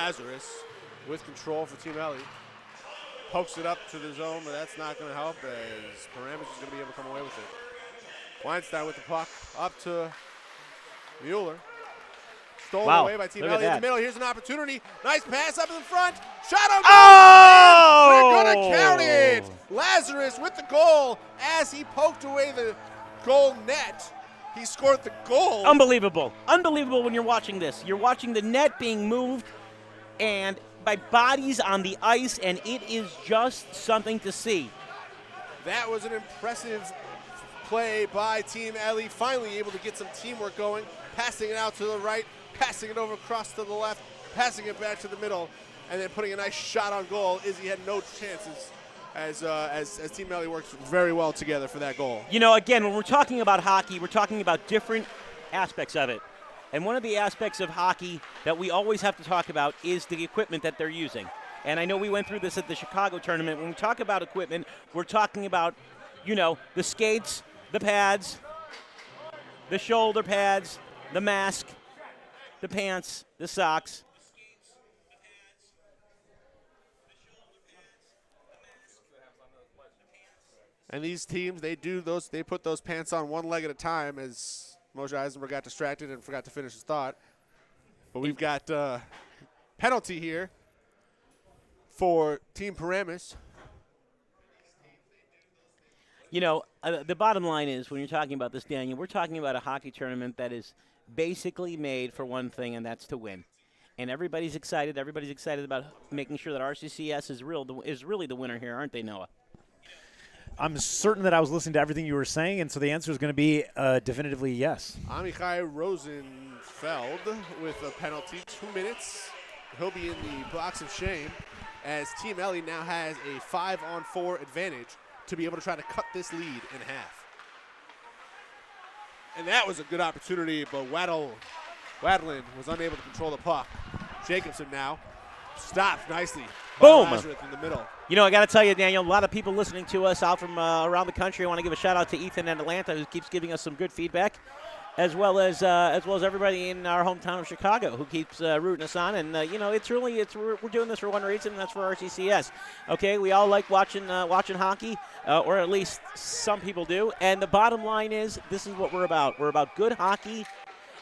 Lazarus with control for Team Ellie. Pokes it up to the zone, but that's not going to help as Paramus is going to be able to come away with it. Weinstein with the puck up to Mueller. Stolen away by Team Ellie in the middle. Here's an opportunity. Nice pass up in the front. Shot on goal. Oh! We're going to count it. Lazarus with the goal as he poked away the goal net. He scored the goal. Unbelievable. Unbelievable when you're watching this. You're watching the net being moved and by bodies on the ice, and it is just something to see. That was an impressive play by Team Ellie. Finally able to get some teamwork going. Passing it out to the right. Passing it over across to the left, passing it back to the middle, and then putting a nice shot on goal. Izzy had no chances as Team Ellie works very well together for that goal. You know, again, when we're talking about hockey, we're talking about different aspects of it. And one of the aspects of hockey that we always have to talk about is the equipment that they're using. And I know we went through this at the Chicago tournament. When we talk about equipment, we're talking about, you know, the skates, the pads, the shoulder pads, the mask, the pants, the socks. And these teams, they put those pants on one leg at a time as Moshe Eisenberg got distracted and forgot to finish his thought. But we've got penalty here for Team Paramus. You know, the bottom line is when you're talking about this, Daniel, we're talking about a hockey tournament that is basically made for one thing, and that's to win. And everybody's excited. Everybody's excited about making sure that RCCS is really the winner here, aren't they, Noah? I'm certain that I was listening to everything you were saying, and so the answer is going to be definitively yes. Amichai Rosenfeld with a penalty, 2 minutes. He'll be in the box of shame as Team Ellie now has a 5-on-4 advantage to be able to try to cut this lead in half. And that was a good opportunity, but Wadlin was unable to control the puck. Jacobson now stopped nicely. Boom! In the middle. You know, I got to tell you, Daniel, a lot of people listening to us out from around the country. I want to give a shout out to Ethan in Atlanta, who keeps giving us some good feedback, as well as everybody in our hometown of Chicago who keeps rooting us on. And you know, we're doing this for one reason, and that's for RCCS. Okay, we all like watching hockey, or at least some people do. And the bottom line is, this is what we're about. We're about good hockey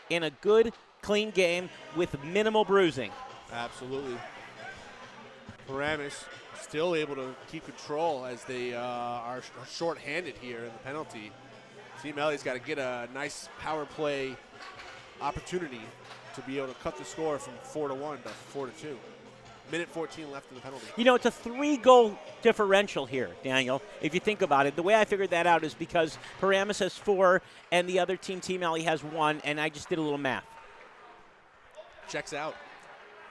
in a good, clean game with minimal bruising. Absolutely. Paramus still able to keep control as they are short-handed here in the penalty. Team Ellie's got to get a nice power play opportunity to be able to cut the score from 4-1 to 4-2. Minute 14 left in the penalty. You know, it's a 3-goal differential here, Daniel, if you think about it. The way I figured that out is because Paramus has 4 and the other team, Team Ellie, has 1, and I just did a little math. Checks out.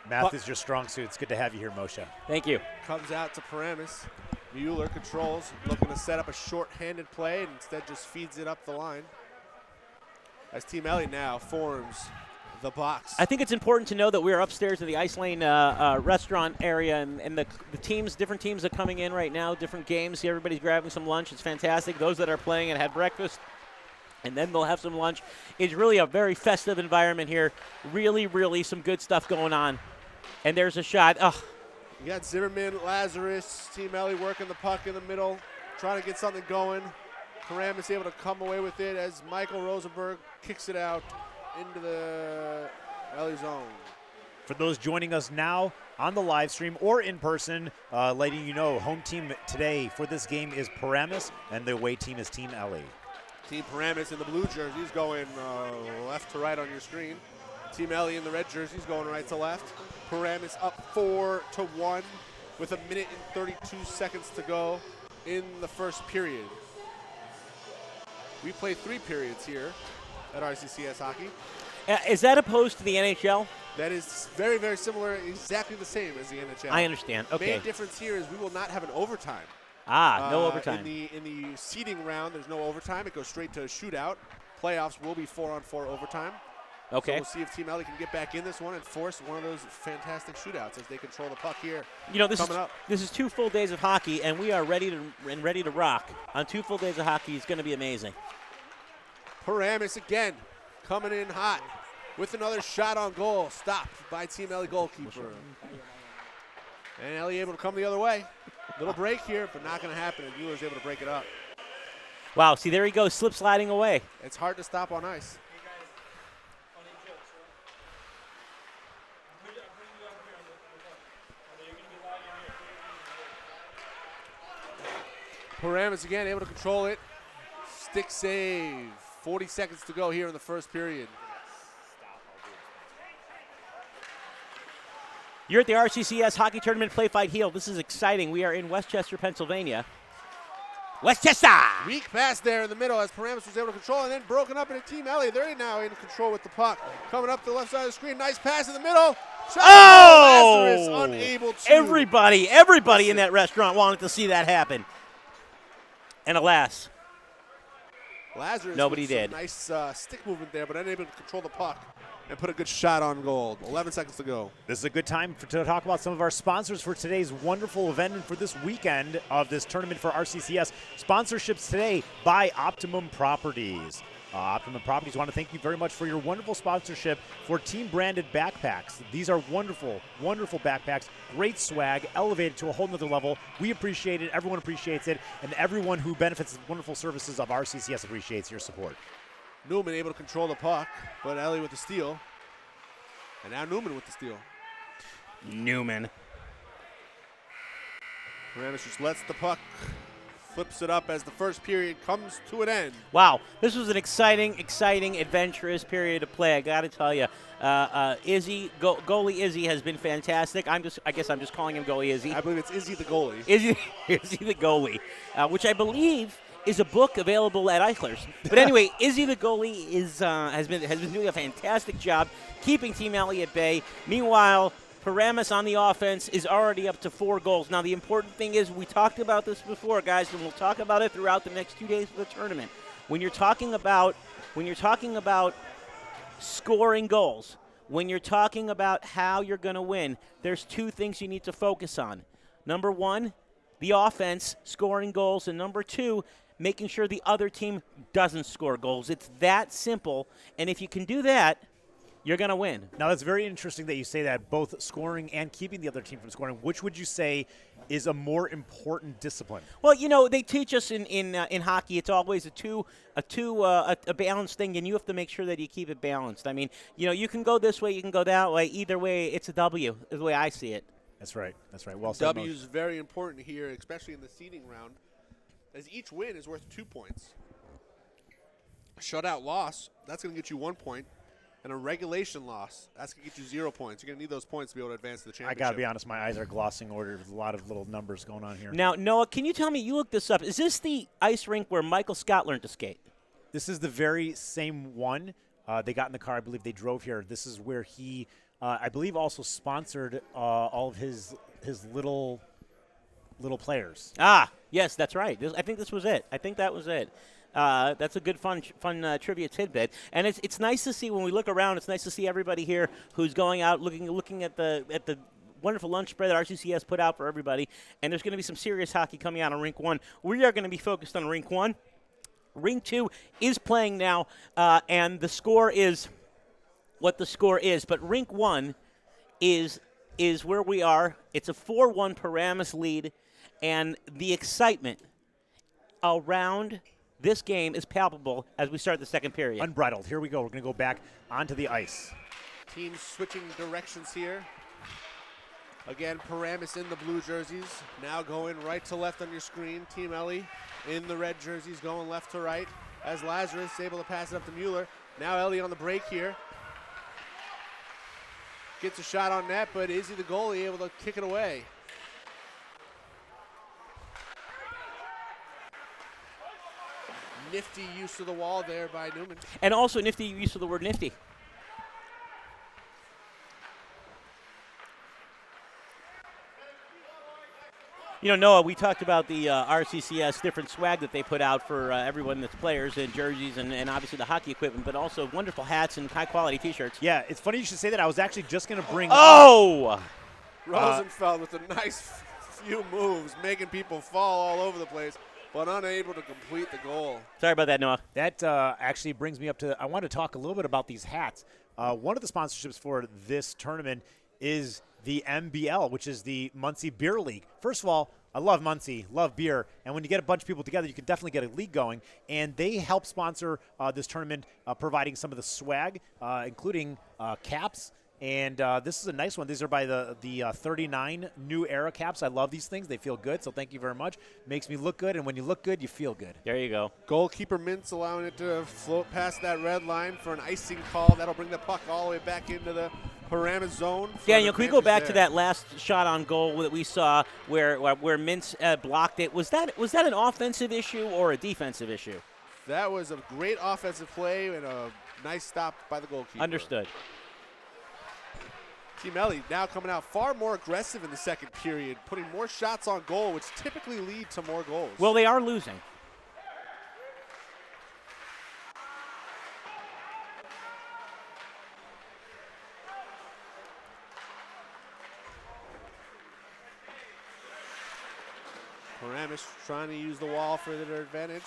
Math is your strong suit. It's good to have you here, Moshe. Thank you. Comes out to Paramus. Mueller controls, looking to set up a short-handed play, and instead just feeds it up the line. As Team Ellie now forms the box. I think it's important to know that we're upstairs in the Ice Lane restaurant area, and the different teams are coming in right now, different games. Everybody's grabbing some lunch. It's fantastic. Those that are playing and had breakfast, and then they'll have some lunch. It's really a very festive environment here. Really, really some good stuff going on. And there's a shot. Oh. You got Zimmerman, Lazarus, Team Ellie working the puck in the middle, trying to get something going. Paramus able to come away with it as Michael Rosenberg kicks it out into the Ellie zone. For those joining us now on the live stream or in person, letting you know, home team today for this game is Paramus, and the away team is Team Ellie. Team Paramus in the blue jerseys going left to right on your screen. Team Ellie in the red jerseys going right to left. Paramus up 4-1 with 1 minute and 32 seconds to go in the first period. We play 3 periods here at RCCS Hockey. Is that opposed to the NHL? That is very, very similar, exactly the same as the NHL. I understand. Okay. The main difference here is we will not have an overtime. No overtime. In the seeding round, there's no overtime. It goes straight to a shootout. Playoffs will be 4-on-4 overtime. Okay. So we'll see if Team Ellie can get back in this one and force one of those fantastic shootouts as they control the puck here. You know, this is 2 full days of hockey, and we are ready to rock. On 2 full days of hockey, it's going to be amazing. Paramus again coming in hot. with another shot on goal. Stopped by Team Ellie goalkeeper. And Ellie able to come the other way. Little break here, but not going to happen. And Mueller's able to break it up. Wow, see, there he goes, slip sliding away. It's hard to stop on ice. Paramus again able to control it. Stick save. 40 seconds to go here in the first period. You're at the RCCS Hockey Tournament Play Fight Heal. This is exciting. We are in Westchester, Pennsylvania. Westchester! Weak pass there in the middle as Paramus was able to control and then broken up into Team Ellie. They're now in control with the puck. Coming up the left side of the screen. Nice pass in the middle. Shot. Oh! Lazarus unable to. Everybody in that restaurant wanted to see that happen. And alas, Lazarus nobody with some did. Nice stick movement there, but unable to control the puck and put a good shot on goal. 11 seconds to go. This is a good time to talk about some of our sponsors for today's wonderful event and for this weekend of this tournament for RCCS. Sponsorships today by Optimum Properties. Optimum Properties want to thank you very much for your wonderful sponsorship for team-branded backpacks. These are wonderful, wonderful backpacks. Great swag, elevated to a whole nother level. We appreciate it. Everyone appreciates it. And everyone who benefits the wonderful services of RCCS appreciates your support. Newman able to control the puck, but Ellie with the steal. And now Newman with the steal. Newman. Paramus just lets the puck, flips it up as the first period comes to an end. Wow, this was an exciting, adventurous period of play. I got to tell you, goalie Izzy has been fantastic. I guess I'm just calling him goalie Izzy. I believe it's Izzy the goalie. Izzy the goalie, which I believe is a book available at Eichler's. But anyway, Izzy the goalie has been doing a fantastic job keeping Team Ellie at bay. Meanwhile, Paramus on the offense is already up to 4 goals. Now, the important thing is, we talked about this before, guys, and we'll talk about it throughout the next 2 days of the tournament. When you're talking about scoring goals, when you're talking about how you're going to win, there's 2 things you need to focus on. Number 1, the offense scoring goals, and number 2, making sure the other team doesn't score goals. It's that simple, and if you can do that, you're going to win. Now, that's very interesting that you say that, both scoring and keeping the other team from scoring. Which would you say is a more important discipline? Well, you know, they teach us in hockey it's always a balanced thing, and you have to make sure that you keep it balanced. I mean, you know, you can go this way, you can go that way. Either way, it's a W, is the way I see it. That's right. That's right. Well said. W is very important here, especially in the seeding round, as each win is worth 2 points. A shutout loss, that's going to get you 1 point. And a regulation loss, that's going to get you 0 points. You're going to need those points to be able to advance to the championship. I got to be honest, my eyes are glossing over. There's a lot of little numbers going on here. Now, Noah, can you tell me, you looked this up, is this the ice rink where Michael Scott learned to skate? This is the very same one. They got in the car. I believe they drove here. This is where he, I believe, also sponsored all of his little players. Ah, yes, that's right. I think this was it. I think that was it. That's a good, fun trivia tidbit, and it's nice to see when we look around. It's nice to see everybody here who's going out, looking at the wonderful lunch spread that RCCS put out for everybody. And there's going to be some serious hockey coming out on Rink 1. We are going to be focused on Rink 1. Rink 2 is playing now, and the score is what the score is. But Rink 1 is where we are. It's a 4-1 Paramus lead, and the excitement around this game is palpable as we start the second period. Unbridled. Here we go. We're going to go back onto the ice. Teams switching directions here. Again, Paramus in the blue jerseys. Now going right to left on your screen. Team Ellie in the red jerseys going left to right. As Lazarus able to pass it up to Mueller. Now Ellie on the break here. Gets a shot on net, but Izzy the goalie able to kick it away. Nifty use of the wall there by Newman. And also nifty use of the word nifty. You know, Noah, we talked about the RCCS different swag that they put out for everyone that's players and jerseys and obviously the hockey equipment, but also wonderful hats and high-quality T-shirts. Yeah, it's funny you should say that. I was actually just going to bring up Rosenfeld with a nice few moves, making people fall all over the place, but unable to complete the goal. Sorry about that, Noah. That actually brings me up to, I want to talk a little bit about these hats. One of the sponsorships for this tournament is the MBL, which is the Muncie Beer League. First of all, I love Muncie, love beer, and when you get a bunch of people together, you can definitely get a league going, and they help sponsor this tournament, providing some of the swag, including caps, and this is a nice one. These are by the 39 New Era caps. I love these things. They feel good, so thank you very much. Makes me look good, and when you look good, you feel good. There you go. Goalkeeper Mintz allowing it to float past that red line for an icing call. That'll bring the puck all the way back into the Paramus zone. Daniel, can we go back to that last shot on goal that we saw where Mintz blocked it? Was that an offensive issue or a defensive issue? That was a great offensive play and a nice stop by the goalkeeper. Understood. Team Ellie now coming out far more aggressive in the second period, putting more shots on goal, which typically lead to more goals. Well, they are losing. Paramus trying to use the wall for their advantage.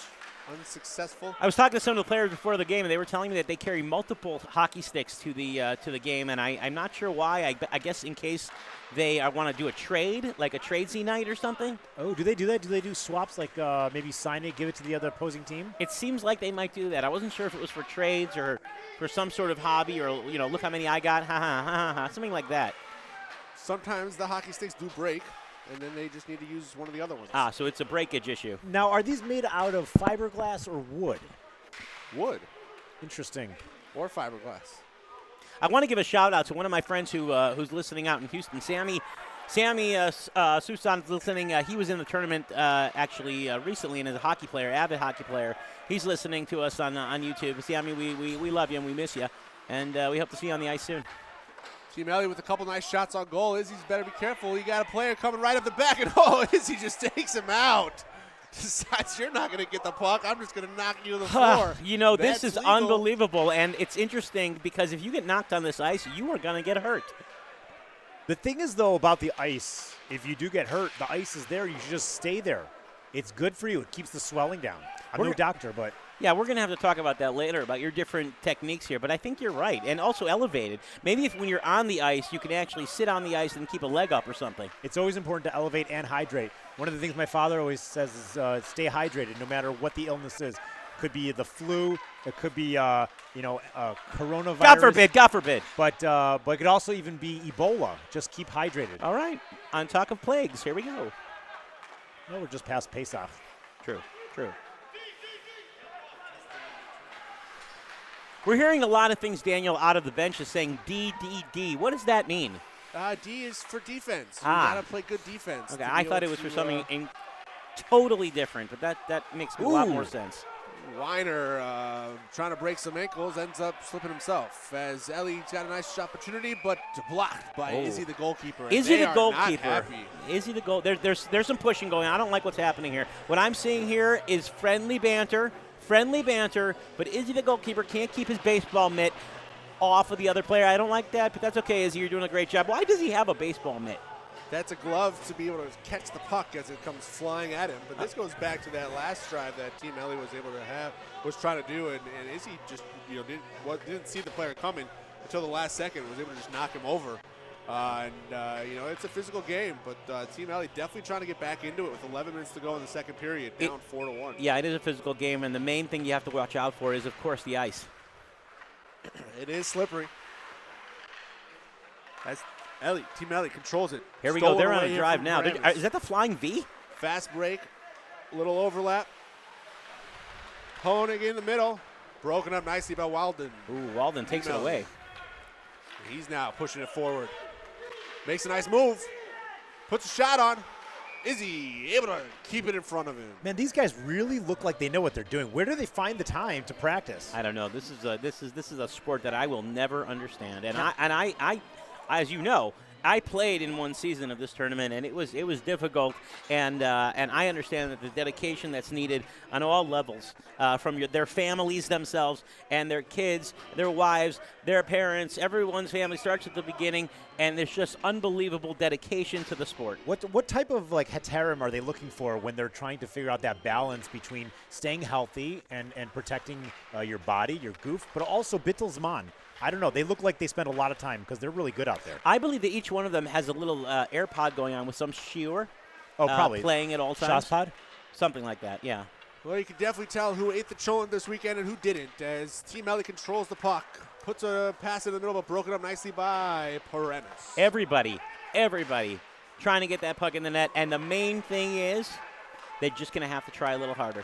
Unsuccessful. I was talking to some of the players before the game, and they were telling me that they carry multiple hockey sticks to the game, and I'm not sure why. I guess in case they want to do a trade, like a tradesy night or something. Oh, do they do that? Do they do swaps, like maybe sign it, give it to the other opposing team? It seems like they might do that. I wasn't sure if it was for trades or for some sort of hobby or, look how many I got, ha ha ha ha, something like that. Sometimes the hockey sticks do break, and then they just need to use one of the other ones. Ah, so it's a breakage issue. Now, are these made out of fiberglass or wood? Wood. Interesting. Or fiberglass. I want to give a shout out to one of my friends who's listening out in Houston, Sammy Susan's listening. He was in the tournament actually recently, and is a hockey player, avid hockey player. He's listening to us on YouTube. Sammy, we love you and we miss you, and we hope to see you on the ice soon. Team Ellie with a couple nice shots on goal. Izzy's better be careful. You got a player coming right up the back, and Izzy just takes him out. Decides you're not going to get the puck. I'm just going to knock you to the floor. This is legal. Unbelievable, and it's interesting because if you get knocked on this ice, you are going to get hurt. The thing is, though, about the ice, if you do get hurt, the ice is there. You should just stay there. It's good for you. It keeps the swelling down. I'm no doctor, but... Yeah, we're going to have to talk about that later, about your different techniques here, but I think you're right, and also elevated. Maybe if when you're on the ice, you can actually sit on the ice and keep a leg up or something. It's always important to elevate and hydrate. One of the things my father always says is stay hydrated no matter what the illness is. Could be the flu, it could be, coronavirus. God forbid. But it could also even be Ebola. Just keep hydrated. All right, on talk of plagues, here we go. No, we're just past Pesach. True. We're hearing a lot of things, Daniel, out of the bench is saying D. What does that mean? D is for defense. You got to play good defense. Okay, I thought it was for something totally different, but that makes a lot more sense. Weiner trying to break some ankles, ends up slipping himself as Ellie's got a nice blocked, but blocked by Izzy the goalkeeper. Izzy the goalkeeper. Izzy the goal. There's some pushing going on. I don't like what's happening here. What I'm seeing here is friendly banter, but Izzy the goalkeeper can't keep his baseball mitt off of the other player. I don't like that, but that's okay, Izzy. You're doing a great job. Why does he have a baseball mitt? That's a glove to be able to catch the puck as it comes flying at him. But this goes back to that last drive that Team Ellie was trying to do, and Izzy just didn't see the player coming until the last second. Was able to just knock him over. It's a physical game, but Team Ellie definitely trying to get back into it with 11 minutes to go in the second period, down 4-1. Yeah, it is a physical game, and the main thing you have to watch out for is, of course, the ice. It is slippery. As Team Ellie controls it. Here we go. They're on a drive now. Is that the flying V? Fast break, little overlap. Honig in the middle, broken up nicely by Walden. Ooh, Walden takes it away. He's now pushing it forward. Makes a nice move. Puts a shot on. Izzy able to keep it in front of him. Man, these guys really look like they know what they're doing. Where do they find the time to practice? I don't know. This is a sport that I will never understand. And I as you know, I played in one season of this tournament, and it was difficult, and I understand that the dedication that's needed on all levels, from their families themselves and their kids, their wives, their parents, everyone's family starts at the beginning, and there's just unbelievable dedication to the sport. What type of like heterim are they looking for when they're trying to figure out that balance between staying healthy and protecting your body, your goof, but also Bittelsmann? I don't know. They look like they spend a lot of time because they're really good out there. I believe that each one of them has a little AirPod going on with some Shiur. Oh, probably. Playing at all times. Shazpod? Something like that, yeah. Well, you can definitely tell who ate the cholent this weekend and who didn't, as Team Ellie controls the puck. Puts a pass in the middle, but broken up nicely by Paramus. Everybody trying to get that puck in the net. And the main thing is they're just going to have to try a little harder.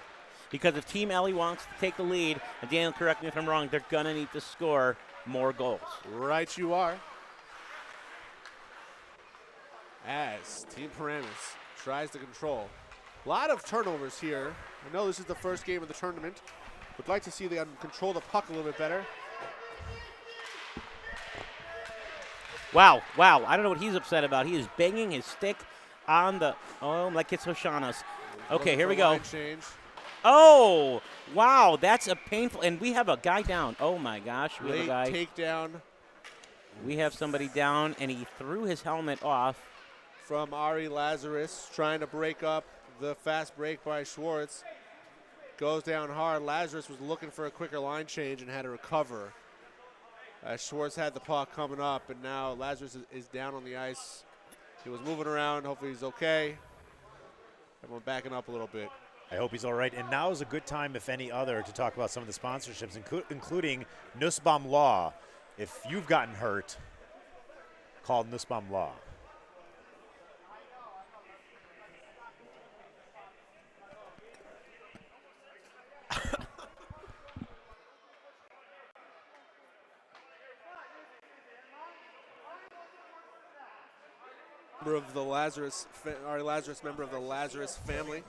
Because if Team Ellie wants to take the lead, and Daniel, correct me if I'm wrong, they're going to need to score more goals. Right you are. As Team Paramus tries to control. A lot of turnovers here. I know this is the first game of the tournament. Would like to see them control the puck a little bit better. Wow. I don't know what he's upset about. He is banging his stick on the, like it's Hoshanas. Okay, here we go. Change. Oh, wow, that's a painful, and we have a guy down. Oh my gosh, we have a guy. Takedown. We have somebody down, and he threw his helmet off. From Ari Lazarus, trying to break up the fast break by Schwartz. Goes down hard. Lazarus was looking for a quicker line change and had to recover. Schwartz had the puck coming up, and now Lazarus is down on the ice. He was moving around. Hopefully he's okay. Everyone backing up a little bit. I hope he's all right. And now is a good time, if any other, to talk about some of the sponsorships, including Nussbaum Law. If you've gotten hurt, call Nussbaum Law. Member of the Lazarus, Ari Lazarus, member of the Lazarus family.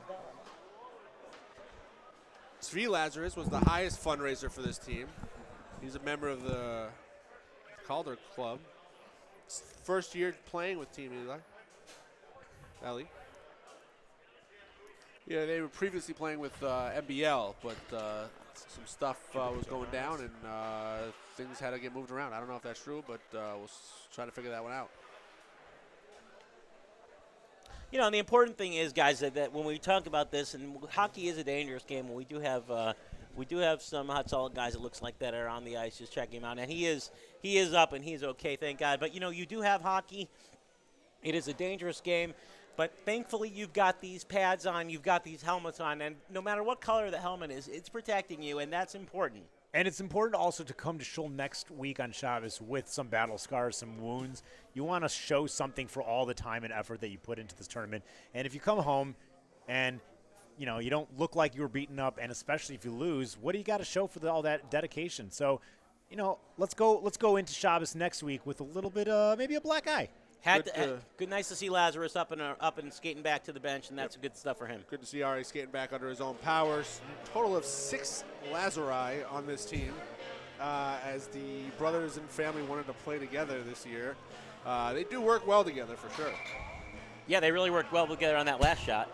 Svi Lazarus was the highest fundraiser for this team. He's a member of the Calder Club. First year playing with Team Ellie. Yeah, they were previously playing with MBL, but some stuff was going down and things had to get moved around. I don't know if that's true, but we'll try to figure that one out. You know, and the important thing is, guys, that when we talk about this, and hockey is a dangerous game, and we do have some hot solid guys, it looks like, that are on the ice just checking him out, and he is up and he's okay, thank God. But you know, you do have hockey. It is a dangerous game, but thankfully you've got these pads on, you've got these helmets on, and no matter what color the helmet is, it's protecting you, and that's important. And it's important also to come to Shul next week on Shabbos with some battle scars, some wounds. You want to show something for all the time and effort that you put into this tournament. And if you come home and, you know, you don't look like you were beaten up, and especially if you lose, what do you got to show for all that dedication? So, you know, let's go into Shabbos next week with a little bit, maybe a black eye. Good, nice to see Lazarus up and skating back to the bench, and that's good stuff for him. Good to see Ari skating back under his own powers. Total of 6 Lazari on this team, as the brothers and family wanted to play together this year. They do work well together for sure. Yeah, they really worked well together on that last shot.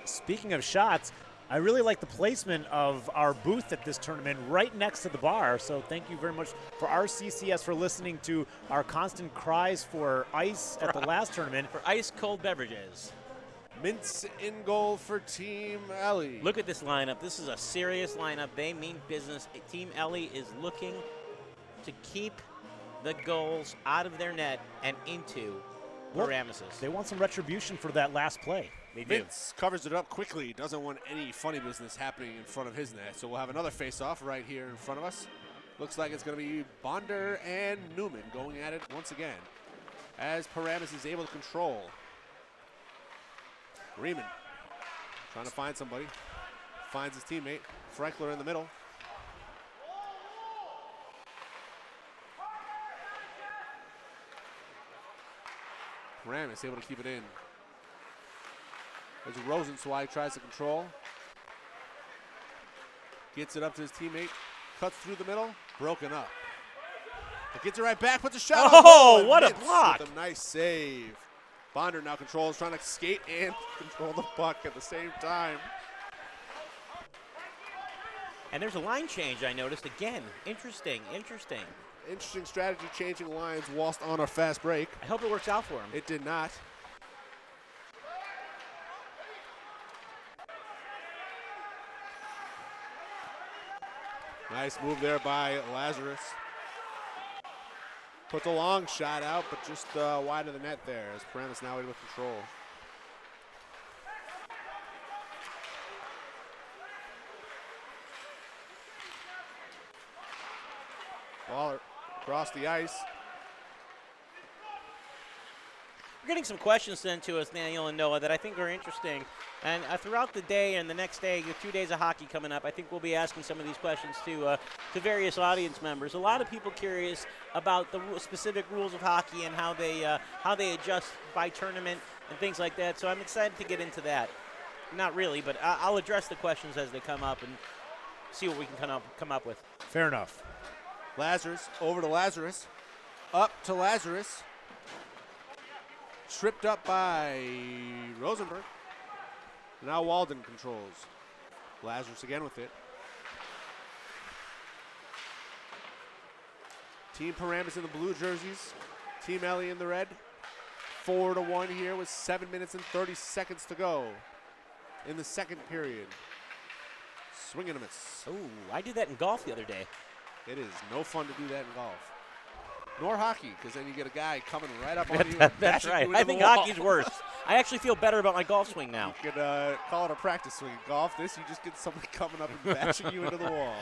Speaking of shots, I really like the placement of our booth at this tournament right next to the bar. So thank you very much for RCCS for listening to our constant cries for ice at the last tournament. For ice-cold beverages. Mintz in goal for Team Ellie. Look at this lineup. This is a serious lineup. They mean business. Team Ellie is looking to keep the goals out of their net and into Paramus's. They want some retribution for that last play. They do. Mintz covers it up quickly. Doesn't want any funny business happening in front of his net. So we'll have another face-off right here in front of us. Looks like it's going to be Bonder and Newman going at it once again, as Paramus is able to control. Riemann trying to find somebody. Finds his teammate. Freckler in the middle. Paramus able to keep it in. As Rosenzweig tries to control. Gets it up to his teammate. Cuts through the middle. Broken up Gets it right back, puts a shot. Oh, on what a hits block. with a nice save. Bonder now controls, trying to skate and control the puck at the same time. And there's a line change I noticed again. Interesting. Interesting strategy, changing lines whilst on a fast break. I hope it works out for him. It did not. Nice move there by Lazarus. Put the long shot out, but just wide of the net there as Paramus now able to control. Ball across the ice. We're getting some questions sent to us, Daniel and Noah, that I think are interesting. And throughout the day and the next day, 2 days of hockey coming up, I think we'll be asking some of these questions to various audience members. A lot of people curious about the specific rules of hockey and how they adjust by tournament and things like that. So I'm excited to get into that. Not really, but I'll address the questions as they come up and see what we can come up with. Fair enough. Lazarus, over to Lazarus. Up to Lazarus. Tripped up by Rosenberg. Now Walden controls. Lazarus again with it. Team Paramus in the blue jerseys. Team Ellie in the red. 4-1 here with 7 minutes and 30 seconds to go in the second period. Swing and a miss. Oh, I did that in golf the other day. It is no fun to do that in golf. Nor hockey, because then you get a guy coming right up on you. And That's bashing right. you into I the think wall. hockey's worse. I actually feel better about my golf swing now. You could call it a practice swing. In golf, this, you just get somebody coming up and bashing you into the wall.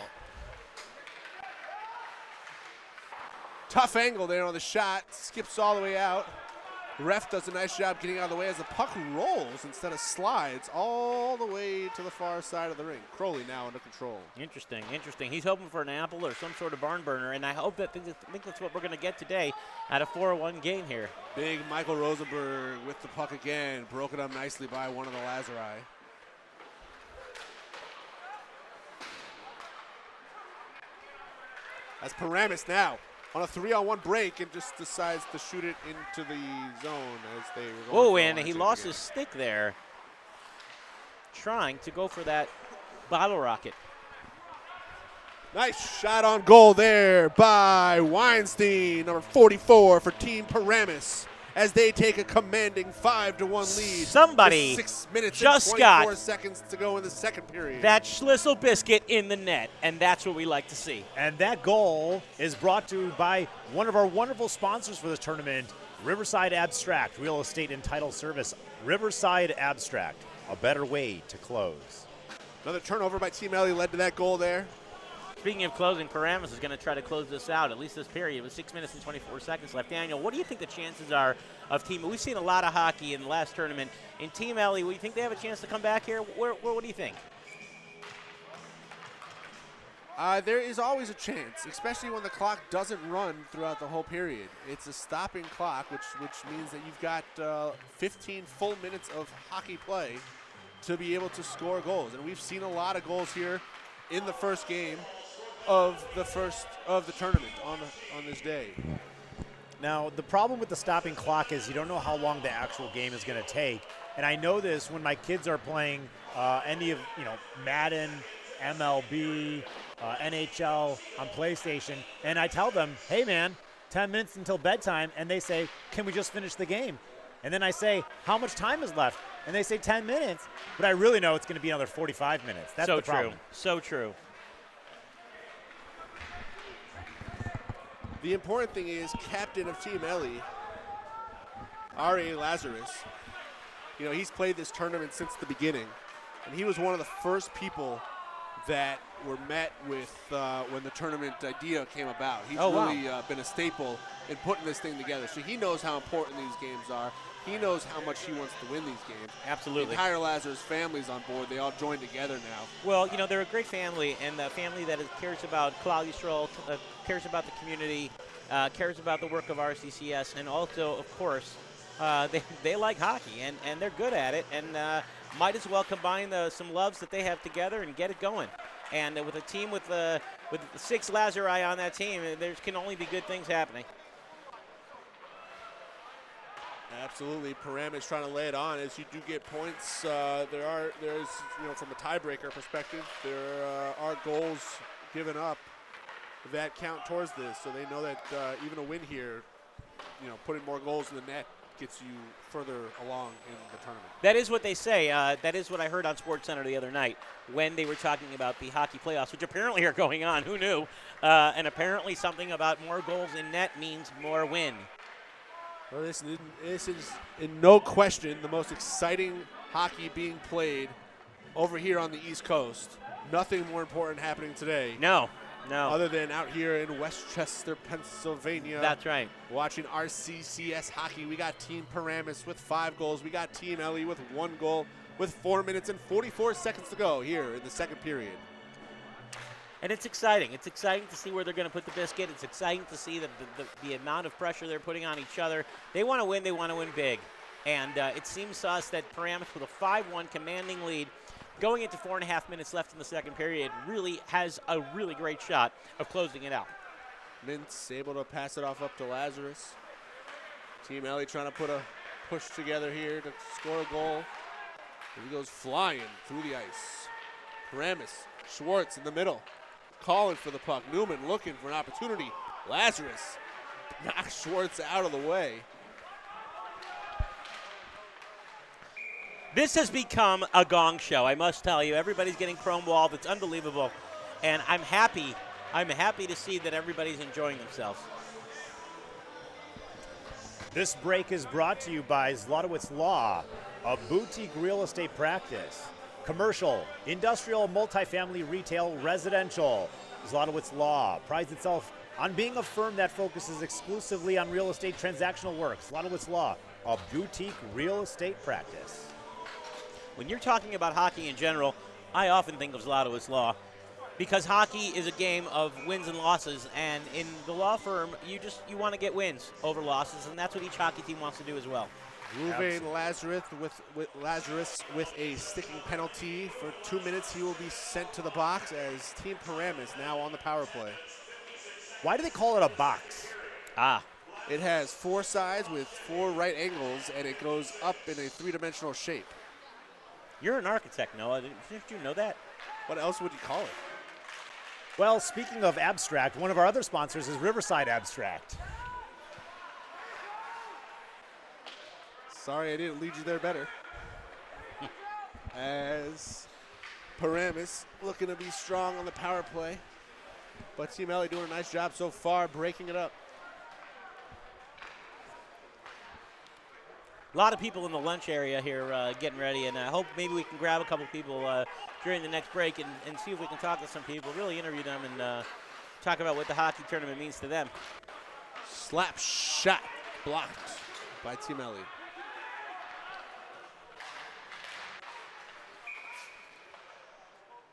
Tough angle there on the shot. Skips all the way out. Ref does a nice job getting out of the way as the puck rolls instead of slides all the way to the far side of the rink. Crowley now under control. Interesting. He's hoping for an apple or some sort of barn burner, and I hope I think that's what we're going to get today at a 4-1 game here. Big Michael Rosenberg with the puck again. Broken up nicely by one of the Lazari. That's Paramus now on a 3-on-1 break and just decides to shoot it into the zone as they were going. Oh, and he lost his stick there, trying to go for that bottle rocket. Nice shot on goal there by Weinstein, number 44 for Team Paramus, as they take a commanding 5-1 lead. Somebody with 6 minutes just and got 24 seconds to go in the second period. that Schlissel biscuit in the net, and that's what we like to see. And that goal is brought to you by one of our wonderful sponsors for this tournament, Riverside Abstract, real estate and title service. Riverside Abstract, a better way to close. Another turnover by Team Ellie led to that goal there. Speaking of closing, Paramus is going to try to close this out, at least this period, with 6 minutes and 24 seconds left. Daniel, what do you think the chances are of Team? We've seen a lot of hockey in the last tournament. In Team Ellie, do you think they have a chance to come back here? What do you think? There is always a chance, especially when the clock doesn't run throughout the whole period. It's a stopping clock, which means that you've got 15 full minutes of hockey play to be able to score goals. And we've seen a lot of goals here in the first game of the tournament on this day. Now, the problem with the stopping clock is you don't know how long the actual game is going to take. And I know this when my kids are playing any of, Madden, MLB, NHL on PlayStation, and I tell them, hey, man, 10 minutes until bedtime, and they say, can we just finish the game? And then I say, how much time is left? And they say 10 minutes, but I really know it's going to be another 45 minutes. That's so the problem. true. So true. The important thing is captain of Team Ellie, R.A. Lazarus. He's played this tournament since the beginning, and he was one of the first people that were met with when the tournament idea came about. He's really been a staple in putting this thing together. So he knows how important these games are. He knows how much he wants to win these games. Absolutely. The entire Lazarus family's on board. They all join together now. Well, they're a great family, and a family that cares about Klal Yisrael, cares about the community, cares about the work of RCCS, and also, of course, they like hockey, and they're good at it, and might as well combine some loves that they have together and get it going. And with a team with 6 Lazari on that team, there can only be good things happening. Absolutely, Paramus trying to lay it on. As you do get points, there's from a tiebreaker perspective, there are goals given up that count towards this. So they know that even a win here, putting more goals in the net gets you further along in the tournament. That is what they say. That is what I heard on SportsCenter the other night when they were talking about the hockey playoffs, which apparently are going on. Who knew? And apparently something about more goals in net means more win. Well, this is in no question the most exciting hockey being played over here on the East Coast. Nothing more important happening today. No. Other than out here in Westchester, Pennsylvania. That's right. Watching RCCS hockey. We got Team Paramus with 5 goals. We got Team Ellie with 1 goal with 4 minutes and 44 seconds to go here in the second period. And it's exciting. It's exciting to see where they're going to put the biscuit. It's exciting to see the amount of pressure they're putting on each other. They want to win. They want to win big. And it seems to us that Paramus with a 5-1 commanding lead going into 4.5 minutes left in the second period really has a really great shot of closing it out. Mintz able to pass it off up to Lazarus. Team Ellie trying to put a push together here to score a goal. He goes flying through the ice. Paramus, Schwartz in the middle, calling for the puck. Newman looking for an opportunity. Lazarus knocks Schwartz out of the way. This has become a gong show, I must tell you. Everybody's getting chrome-walled. It's unbelievable. And I'm happy to see that everybody's enjoying themselves. This break is brought to you by Zlotowitz Law, a boutique real estate practice. Commercial, industrial, multifamily, retail, residential. Zlotowitz Law prides itself on being a firm that focuses exclusively on real estate transactional work. Zlotowitz Law, a boutique real estate practice. When you're talking about hockey in general, I often think of Zlotowitz Law because hockey is a game of wins and losses, and in the law firm, you want to get wins over losses, and that's what each hockey team wants to do as well. Ruvain Lazarus with a sticking penalty for 2 minutes. He will be sent to the box as Team Paramus now on the power play. Why do they call it a box? It has 4 sides with 4 right angles, and it goes up in a 3-dimensional shape. You're an architect, Noah. Didn't you know that? What else would you call it? Well, speaking of abstract, one of our other sponsors is Riverside Abstract. Sorry I didn't lead you there better. As Paramus looking to be strong on the power play. But Team Ellie doing a nice job so far breaking it up. A lot of people in the lunch area here getting ready, and I hope maybe we can grab a couple people during the next break and see if we can talk to some people, really interview them and talk about what the hockey tournament means to them. Slap shot blocked by Team Ellie.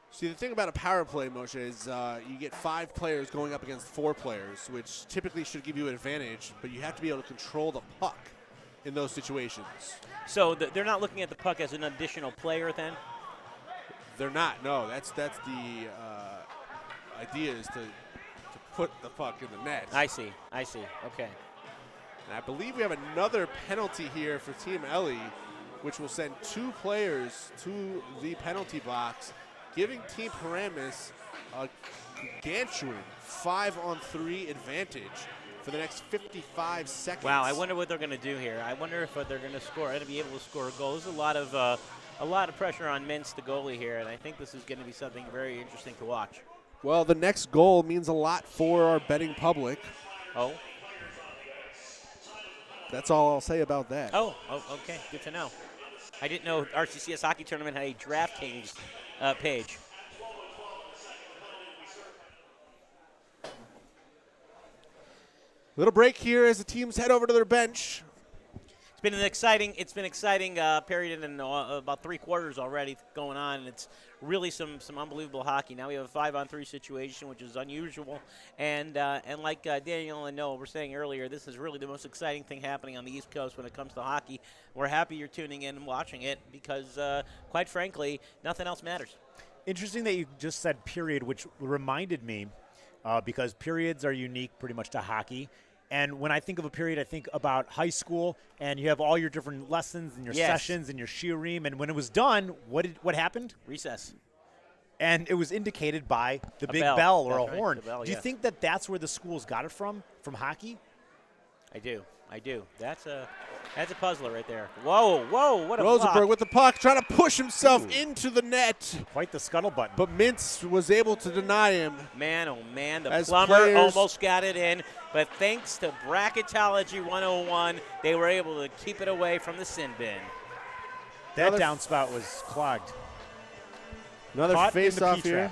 See, the thing about a power play, Moshe, is you get 5 players going up against 4 players, which typically should give you an advantage, but you have to be able to control the puck in those situations. So they're not looking at the puck as an additional player then? They're not, no. That's the idea is to put the puck in the net. I see, okay. And I believe we have another penalty here for Team Ellie, which will send 2 players to the penalty box, giving Team Paramus a gargantuan 5-on-3 advantage for the next 55 seconds. Wow, I wonder what they're going to do here. I wonder if they're going to be able to score a goal. There's a lot of pressure on Mintz, the goalie here, and I think this is going to be something very interesting to watch. Well, the next goal means a lot for our betting public. Oh? That's all I'll say about that. Oh, okay. Good to know. I didn't know RCCS Hockey Tournament had a DraftKings page. Little break here as the teams head over to their bench. It's been an exciting period and about 3 quarters already going on, and it's really some unbelievable hockey. Now we have a 5-on-3 situation, which is unusual, and like Daniel and Noah were saying earlier, this is really the most exciting thing happening on the East Coast when it comes to hockey. We're happy you're tuning in and watching it because, quite frankly, nothing else matters. Interesting that you just said period, which reminded me because periods are unique pretty much to hockey. And when I think of a period, I think about high school, and you have all your different lessons and your sessions and your shiurim. And when it was done, what happened? Recess. And it was indicated by the big bell. bell or That's a right, horn. the bell, Do you yes. think that that's where the schools got it from hockey? I do. That's a puzzler right there. Whoa, what a Rosenberg block. with the puck, trying to push himself into the net. Quite the scuttlebutt. But Mintz was able to deny him. Man, oh man, the As plumber players- almost got it in, but thanks to Bracketology 101, they were able to keep it away from the sin bin. That downspout was clogged. Another Caught in the face-off here. P-trap.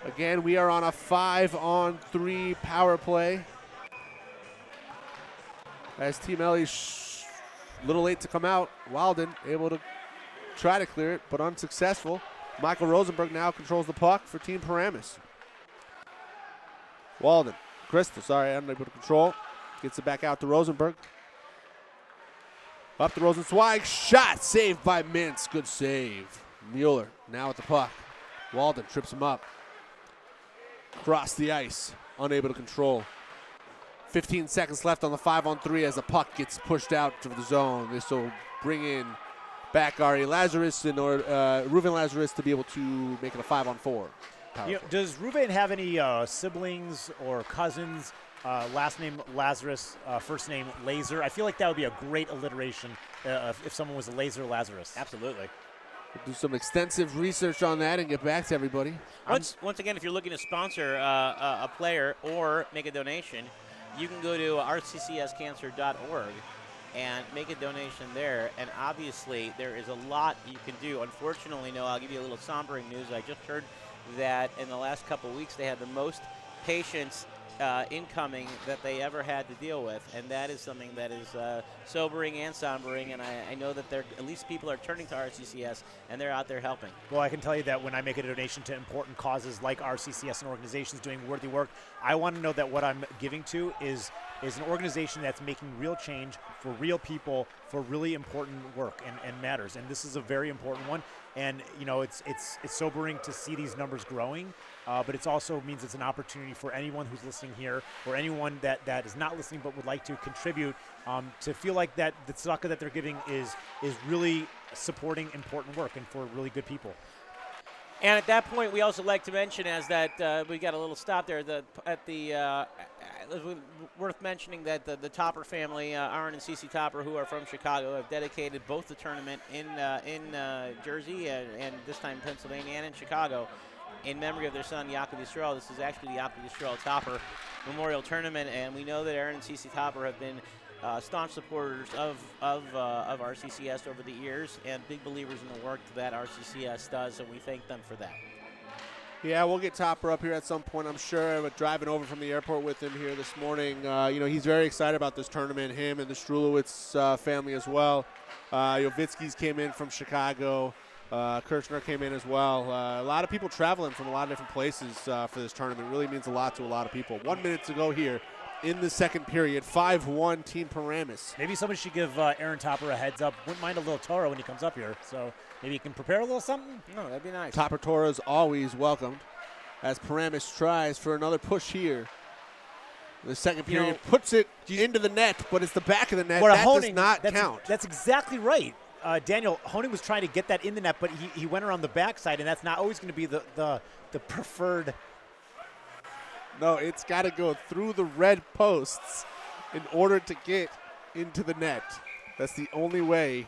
Again, we are on a 5-on-3 power play. As Team Ellie's a little late to come out. Walden able to try to clear it, but unsuccessful. Michael Rosenberg now controls the puck for Team Paramus. Walden, Crystal, sorry, unable to control. Gets it back out to Rosenberg. Up to Rosenzweig, shot saved by Mintz. Good save. Mueller now with the puck. Walden trips him up. Across the ice, unable to control. 15 seconds left on the 5-on-3 as the puck gets pushed out to the zone. This will bring in back Ari Lazarus and Ruven Lazarus to be able to make it a 5-on-4. Does Ruven have any siblings or cousins? Last name Lazarus, first name Laser. I feel like that would be a great alliteration if someone was a Laser Lazarus. Absolutely. We'll do some extensive research on that and get back to everybody. Once again, if you're looking to sponsor a player or make a donation, you can go to rccscancer.org and make a donation there. And obviously, there is a lot you can do. Unfortunately, no, I'll give you a little sombering news. I just heard that in the last couple of weeks, they had the most patients incoming that they ever had to deal with, and that is something that is sobering and sombering, and I know that at least people are turning to RCCS, and they're out there helping. Well, I can tell you that when I make a donation to important causes like RCCS and organizations doing worthy work, I want to know that what I'm giving to is an organization that's making real change for real people for really important work and matters, and this is a very important one. And you know, it's sobering to see these numbers growing, but it also means it's an opportunity for anyone who's listening here, or anyone that is not listening but would like to contribute, to feel like that the tzedakah that they're giving is really supporting important work and for really good people. And at that point, we also like to mention that we got a little stop there. Worth mentioning that the Topper family, Aaron and Cece Topper, who are from Chicago, have dedicated both the tournament in Jersey and this time Pennsylvania and in Chicago in memory of their son Yaakov Yisrael. This is actually the Yaakov Yisrael Topper Memorial Tournament, and we know that Aaron and Cece Topper have been staunch supporters of RCCS over the years and big believers in the work that RCCS does, and we thank them for that. Yeah, we'll get Topper up here at some point, I'm sure. But driving over from the airport with him here this morning, he's very excited about this tournament, him and the Strulowitz family as well. Jovitsky's came in from Chicago. Kirchner came in as well. A lot of people traveling from a lot of different places for this tournament. It really means a lot to a lot of people. 1 minute to go here in the second period. 5-1 Team Paramus. Maybe somebody should give Aaron Topper a heads up. Wouldn't mind a little Torah when he comes up here. So maybe he can prepare a little something. No, that'd be nice. Topper Torah is always welcomed as Paramus tries for another push here. The second period puts it into the net, but it's the back of the net. That does not count. That's exactly right. Daniel, Honing was trying to get that in the net, but he went around the backside, and that's not always going to be the preferred. No, it's got to go through the red posts in order to get into the net. That's the only way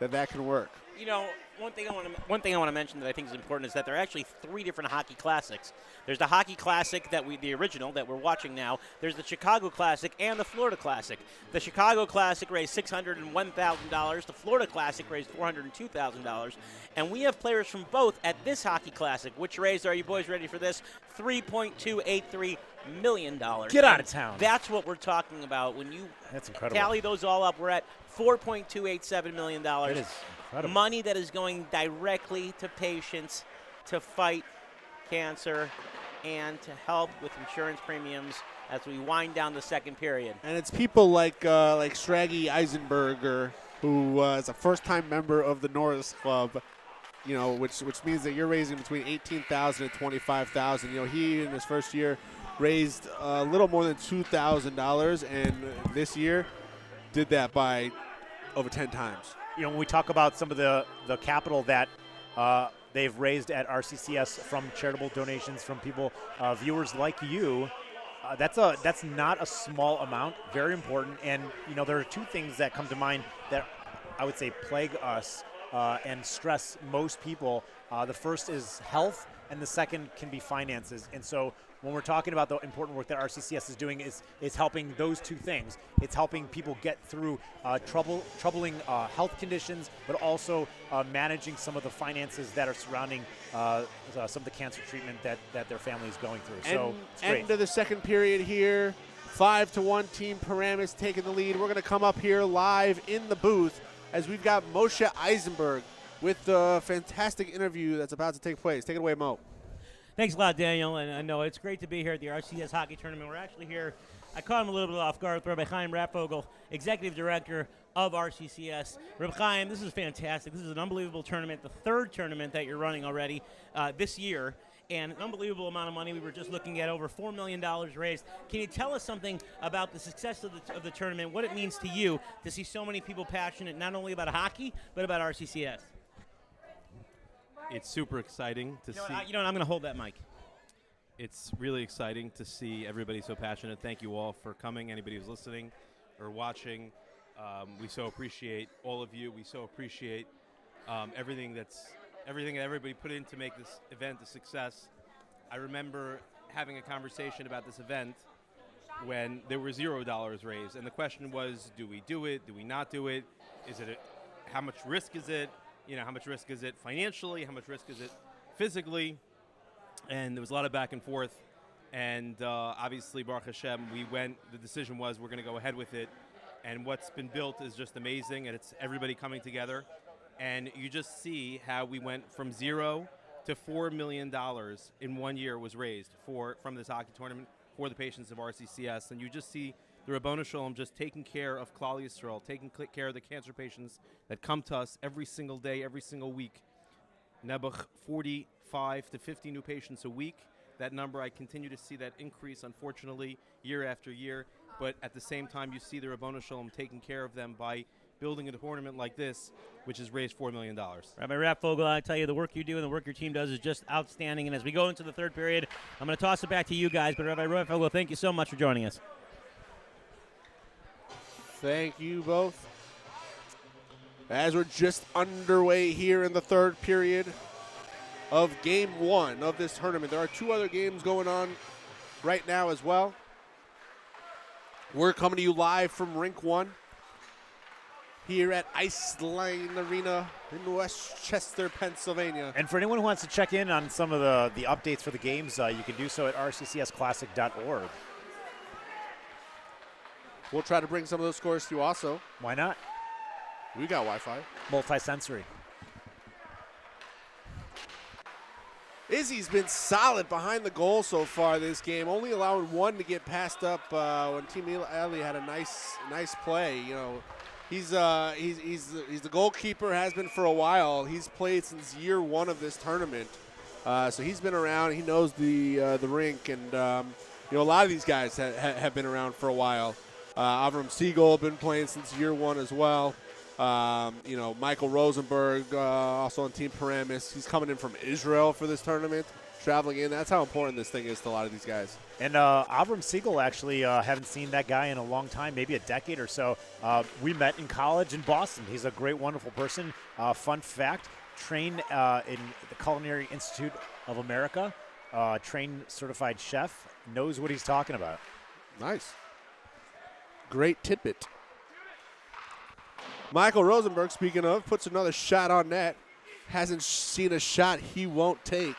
that can work. You know, one thing I want to mention that I think is important is that there are actually 3 different hockey classics. There's the Hockey Classic the original that we're watching now. There's the Chicago Classic and the Florida Classic. The Chicago Classic raised $601,000. The Florida Classic raised $402,000. And we have players from both at this Hockey Classic, which raised, are you boys ready for this? $3.283 million. Get out of town. That's what we're talking about. When you That's incredible. tally those all up, we're at $4.287 million. That is incredible. Money that is going directly to patients to fight cancer and to help with insurance premiums as we wind down the second period. And it's people like Stragi Eisenberg or who is a first-time member of the Norris Club. You know, which means that you're raising between $18,000 and $25,000. You know, he in his first year raised a little more than $2,000, and this year did that by over 10 times. You know, when we talk about some of the capital that they've raised at RCCS from charitable donations from people, viewers like you, that's not a small amount. Very important. And you know, there are two things that come to mind that I would say plague us and stress most people. The first is health, and the second can be finances. And so when we're talking about the important work that RCCS is doing is helping those two things. It's helping people get through troubling health conditions, but also managing some of the finances that are surrounding some of the cancer treatment that their family is going through. So it's great. End of the second period here. 5-1 Team Paramus taking the lead. We're going to come up here live in the booth as we've got Moshe Eisenberg with the fantastic interview that's about to take place. Take it away, Mo. Thanks a lot, Daniel. And I know it's great to be here at the RCCS Hockey Tournament. We're actually here. I caught him a little bit off guard. Rabbi Chaim Rapfogel, Executive Director of RCCS. Rabbi Chaim, this is fantastic. This is an unbelievable tournament, the third tournament that you're running already this year. And an unbelievable amount of money. We were just looking at over $4 million raised. Can you tell us something about the success of the tournament, what it means to you to see so many people passionate not only about hockey, but about RCCS? It's super exciting to see. I'm going to hold that mic. It's really exciting to see everybody so passionate. Thank you all for coming, anybody who's listening or watching. We so appreciate all of you. We so appreciate everything that everybody put in to make this event a success. I remember having a conversation about this event when there were $0 raised, and the question was, do we do it? Do we not do it? How much risk is it? You know, how much risk is it financially? How much risk is it physically? And there was a lot of back and forth. And obviously, Baruch Hashem, the decision was we're going to go ahead with it. And what's been built is just amazing, and it's everybody coming together. And you just see how we went from $0 to $4 million in 1 year was raised from this hockey tournament for the patients of RCCS. And you just see the Rabbanu Shalom just taking care of Klal Yisrael, taking care of the cancer patients that come to us every single day, every single week. Nebuch, 45 to 50 new patients a week. That number, I continue to see that increase, unfortunately, year after year. But at the same time, you see the Rabbanu Shalom taking care of them by building a tournament like this, which has raised $4 million. Rabbi Rapfogel, I tell you, the work you do and the work your team does is just outstanding. And as we go into the third period, I'm going to toss it back to you guys. But Rabbi Rapfogel, thank you so much for joining us. Thank you both. As we're just underway here in the third period of Game 1 of this tournament. There are two other games going on right now as well. We're coming to you live from Rink 1 here at Iceline Arena in Westchester, Pennsylvania. And for anyone who wants to check in on some of the updates for the games, you can do so at rccsclassic.org. We'll try to bring some of those scores to you also. Why not? We got Wi-Fi. Multi-sensory. Izzy's been solid behind the goal so far this game, only allowing one to get passed up when Team Eli had a nice play. You know, he's the goalkeeper, has been for a while. He's played since year 1 of this tournament, so he's been around. He knows the rink, and you know, a lot of these guys have been around for a while. Avram Siegel been playing since year 1 as well. You know, Michael Rosenberg, also on Team Paramus. He's coming in from Israel for this tournament, traveling in. That's how important this thing is to a lot of these guys. And Avram Siegel, actually, haven't seen that guy in a long time, maybe a decade or so. We met in college in Boston. He's a great, wonderful person. Fun fact, trained in the Culinary Institute of America, trained certified chef, knows what he's talking about. Nice. Great tidbit. Michael Rosenberg, speaking of, puts another shot on net. Hasn't seen a shot he won't take.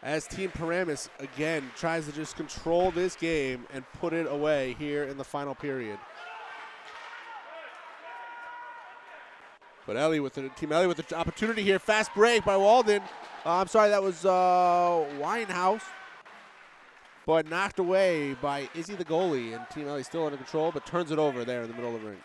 As Team Paramus, again, tries to just control this game and put it away here in the final period. But Team Ellie with the opportunity here. Fast break by Walden. I'm sorry, that was Winehouse. but knocked away by Izzy the goalie, and Team LA still under control, but turns it over there in the middle of the rink.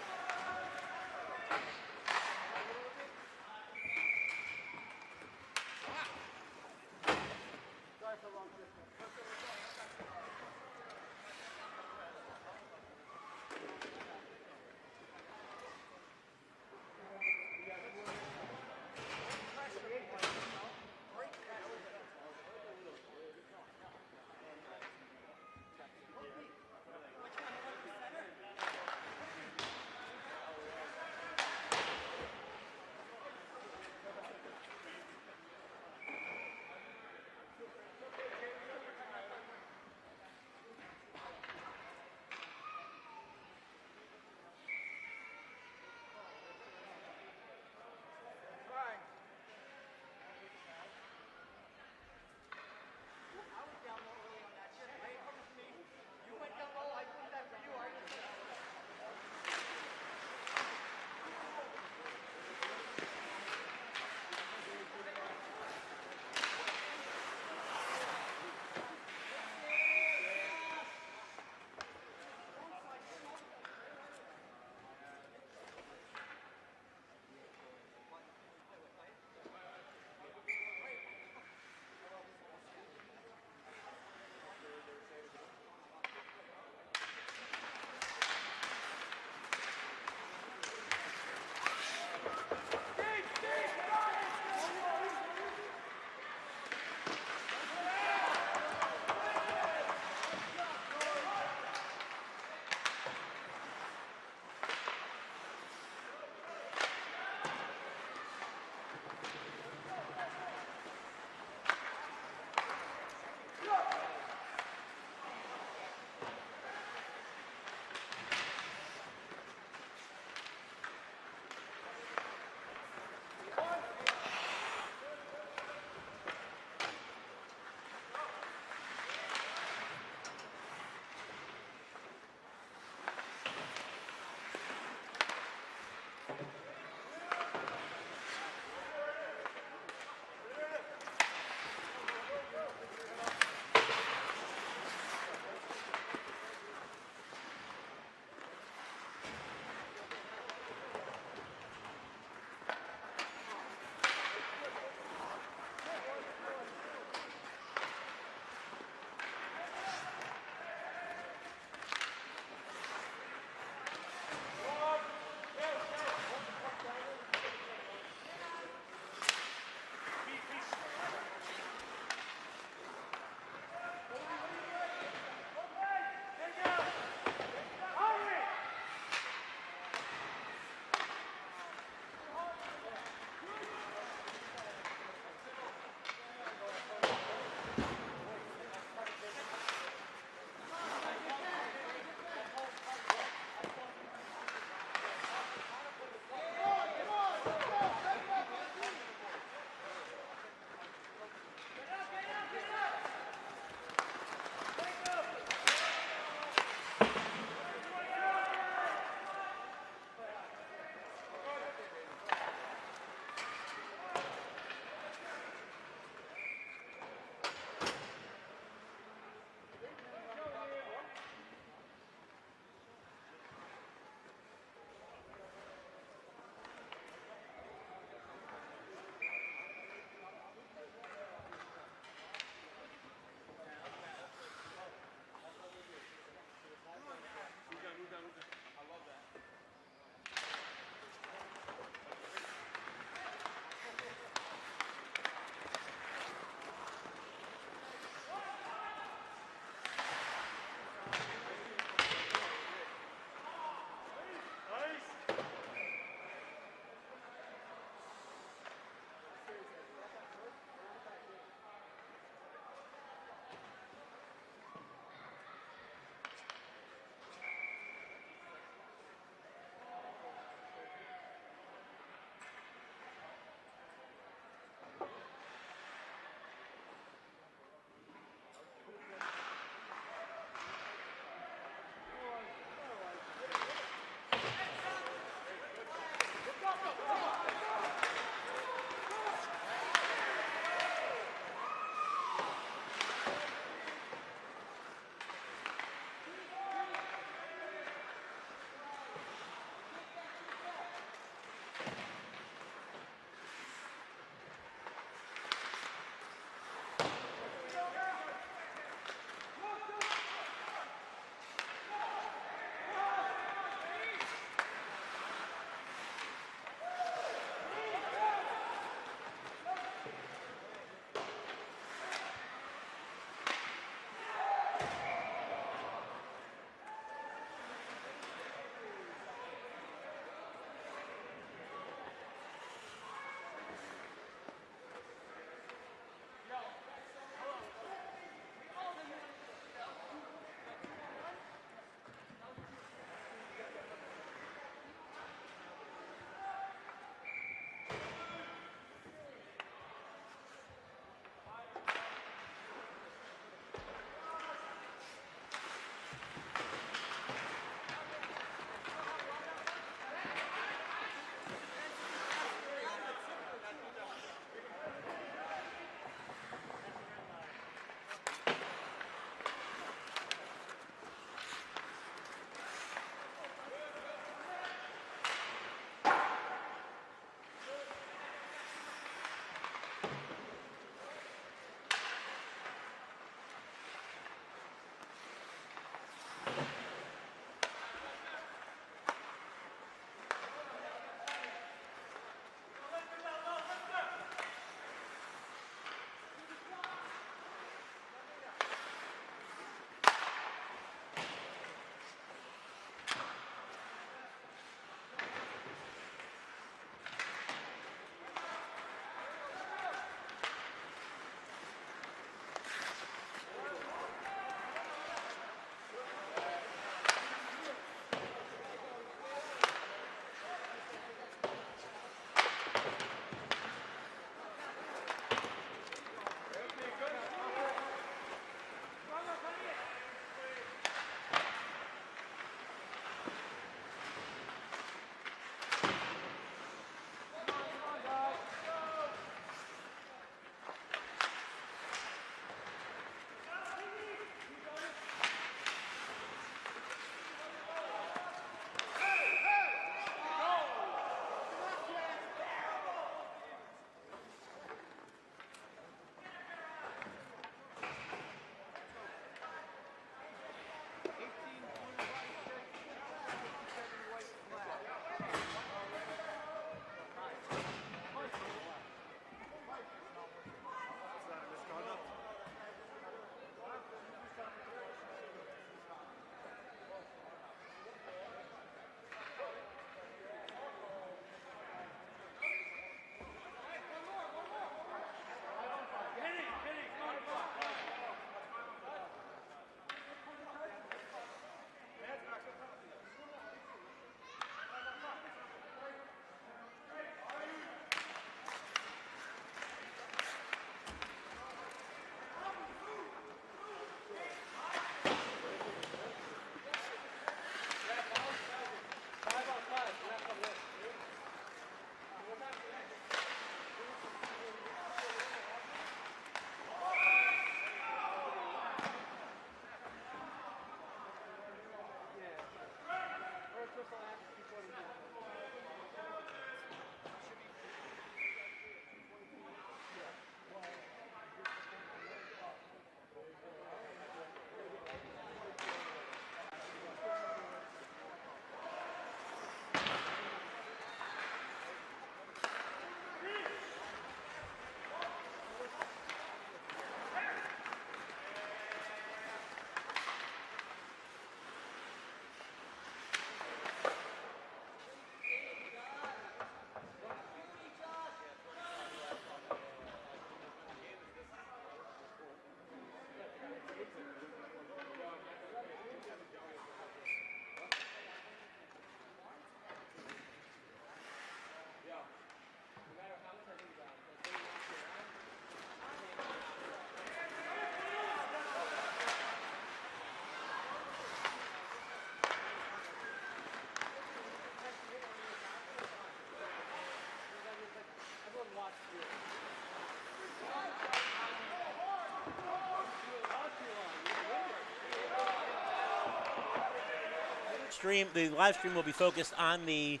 live stream will be focused on the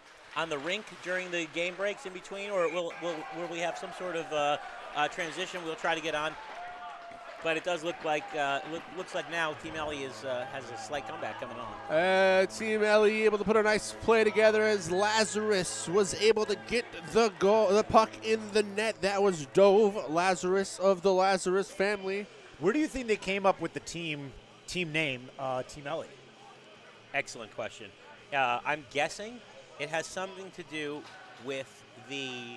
rink during the game breaks in between, or will we have some sort of transition we'll try to get on? But it does look like looks like now Team Ellie has a slight comeback coming on. Team Ellie able to put a nice play together as Lazarus was able to get the puck in the net. That was Dove Lazarus of the Lazarus family. Where do you think they came up with the team name, Team Ellie? Excellent question. I'm guessing it has something to do with the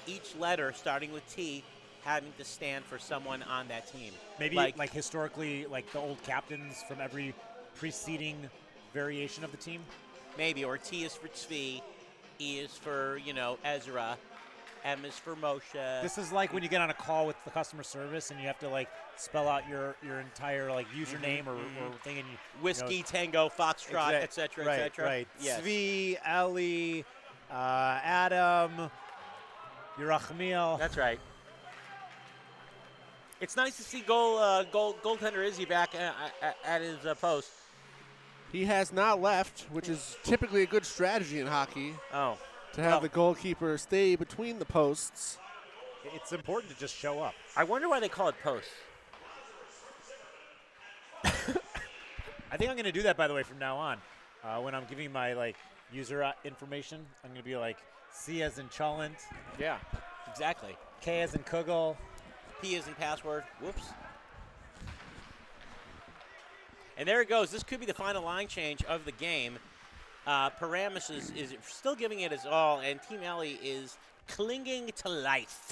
each letter starting with T having to stand for someone on that team. Maybe like historically, like the old captains from every preceding variation of the team? Maybe, or T is for Tzvi, E is for, Ezra, M is for Moshe. This is like when you get on a call with the customer service and you have to like spell out your entire like username or thing, and Whiskey, Tango, Foxtrot, etc., etc. Right. Yes. Tzvi, Ellie, Adam, Yerachmiel. That's right. It's nice to see goaltender Izzy back at his post. He has not left, which is typically a good strategy in hockey. Oh. To have the goalkeeper stay between the posts. It's important to just show up. I wonder why they call it posts. I think I'm going to do that, by the way, from now on. When I'm giving my like user information, I'm going to be like C as in Cholent. Yeah, exactly. K as in Kugel. P as in password. Whoops. And there it goes. This could be the final line change of the game. Paramus is still giving it his all, and Team Ellie is clinging to life.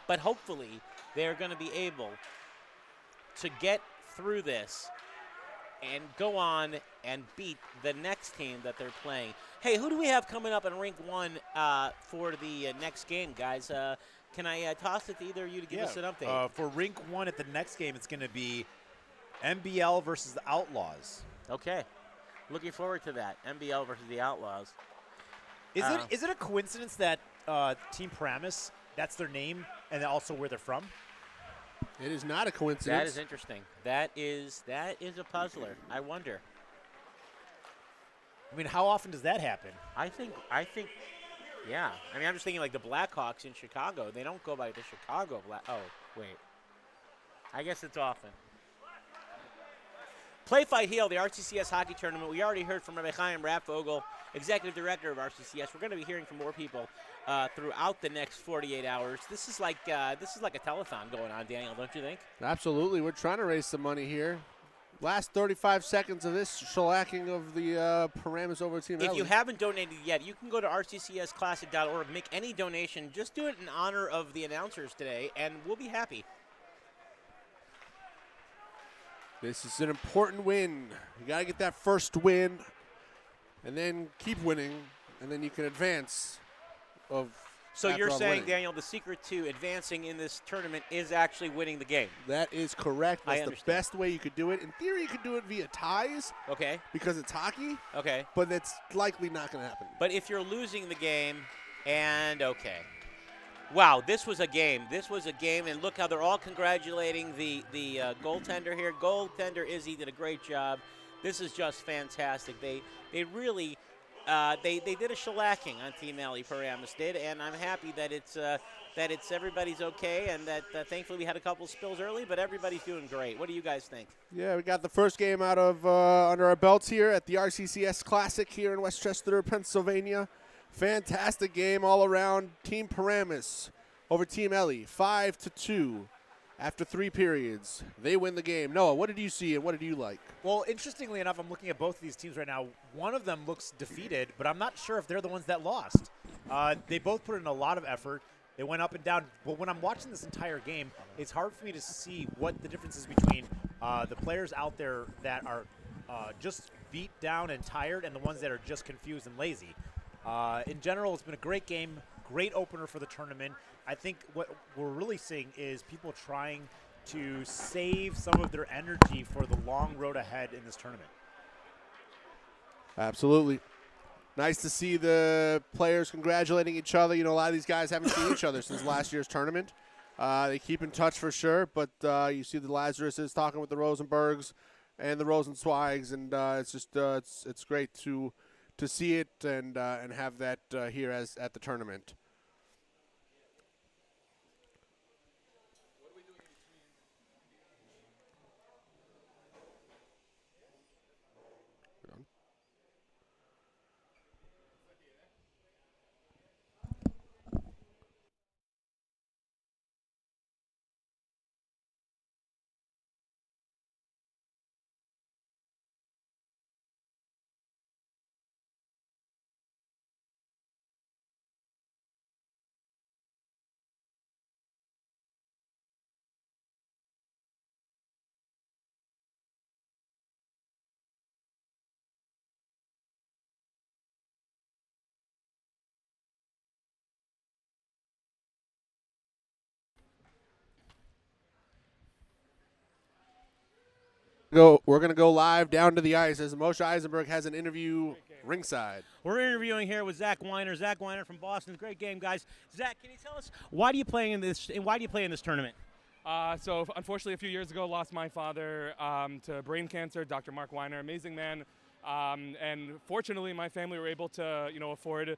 But hopefully they're going to be able to get through this and go on and beat the next team that they're playing. Hey, who do we have coming up in Rink 1 for the next game, guys? Can I toss it to either of you to give us an update? For Rink 1 at the next game, it's going to be MBL versus the Outlaws. Okay. Looking forward to that. MBL versus the Outlaws. Is it a coincidence that Team Paramus, that's their name, and also where they're from? It is not a coincidence. That is interesting. That is a puzzler. I wonder. I mean, how often does that happen? I think yeah. I mean, I'm just thinking like the Blackhawks in Chicago. They don't go by the Chicago Oh, wait. I guess it's often. Play, Fight, Heal, the RCCS hockey tournament. We already heard from Rabbi Chaim Raffogel, executive director of RCCS. We're going to be hearing from more people throughout the next 48 hours. This is like a telethon going on, Daniel, don't you think? Absolutely. We're trying to raise some money here. Last 35 seconds of this shellacking of the Paramus over Team Ellie. If you haven't donated yet, you can go to rccsclassic.org, make any donation. Just do it in honor of the announcers today, and we'll be happy. This is an important win. You got to get that first win and then keep winning, and then you can advance. So you're saying, winning. Daniel, the secret to advancing in this tournament is actually winning the game. That is correct. That's the best way you could do it. In theory, you could do it via ties. Okay. Because it's hockey. Okay. But that's likely not going to happen. But if you're losing the game, okay. Wow, this was a game. And look how they're all congratulating the goaltender here. Goaltender Izzy did a great job. This is just fantastic. They really they did a shellacking on Team Ellie. Paramus did, and I'm happy that it's everybody's okay, and that thankfully we had a couple spills early, but everybody's doing great. What do you guys think? Yeah, we got the first game out of under our belts here at the RCCS Classic here in Westchester, Pennsylvania. Fantastic game all around. Team Paramus over Team Ellie, 5-2 after 3 periods. They win the game. Noah, what did you see and what did you like? Well, interestingly enough, I'm looking at both of these teams right now. One of them looks defeated, but I'm not sure if they're the ones that lost. They both put in a lot of effort. They went up and down. But when I'm watching this entire game, it's hard for me to see what the difference is between the players out there that are just beat down and tired and the ones that are just confused and lazy. In general, it's been a great game, great opener for the tournament. I think what we're really seeing is people trying to save some of their energy for the long road ahead in this tournament. Absolutely. Nice to see the players congratulating each other. You know, a lot of these guys haven't seen each other since last year's tournament. They keep in touch for sure, but you see the Lazaruses talking with the Rosenbergs and the Rosenzweigs, and it's just it's great to see it and have that here as at the tournament. We're gonna go live down to the ice as Moshe Eisenberg has an interview ringside. We're interviewing here with Zach Weiner. Zach Weiner from Boston. Great game, guys. Zach, can you tell us why do you play in this? And why do you play in this tournament? So unfortunately, a few years ago, lost my father to brain cancer. Dr. Mark Weiner, amazing man. And fortunately, my family were able to, afford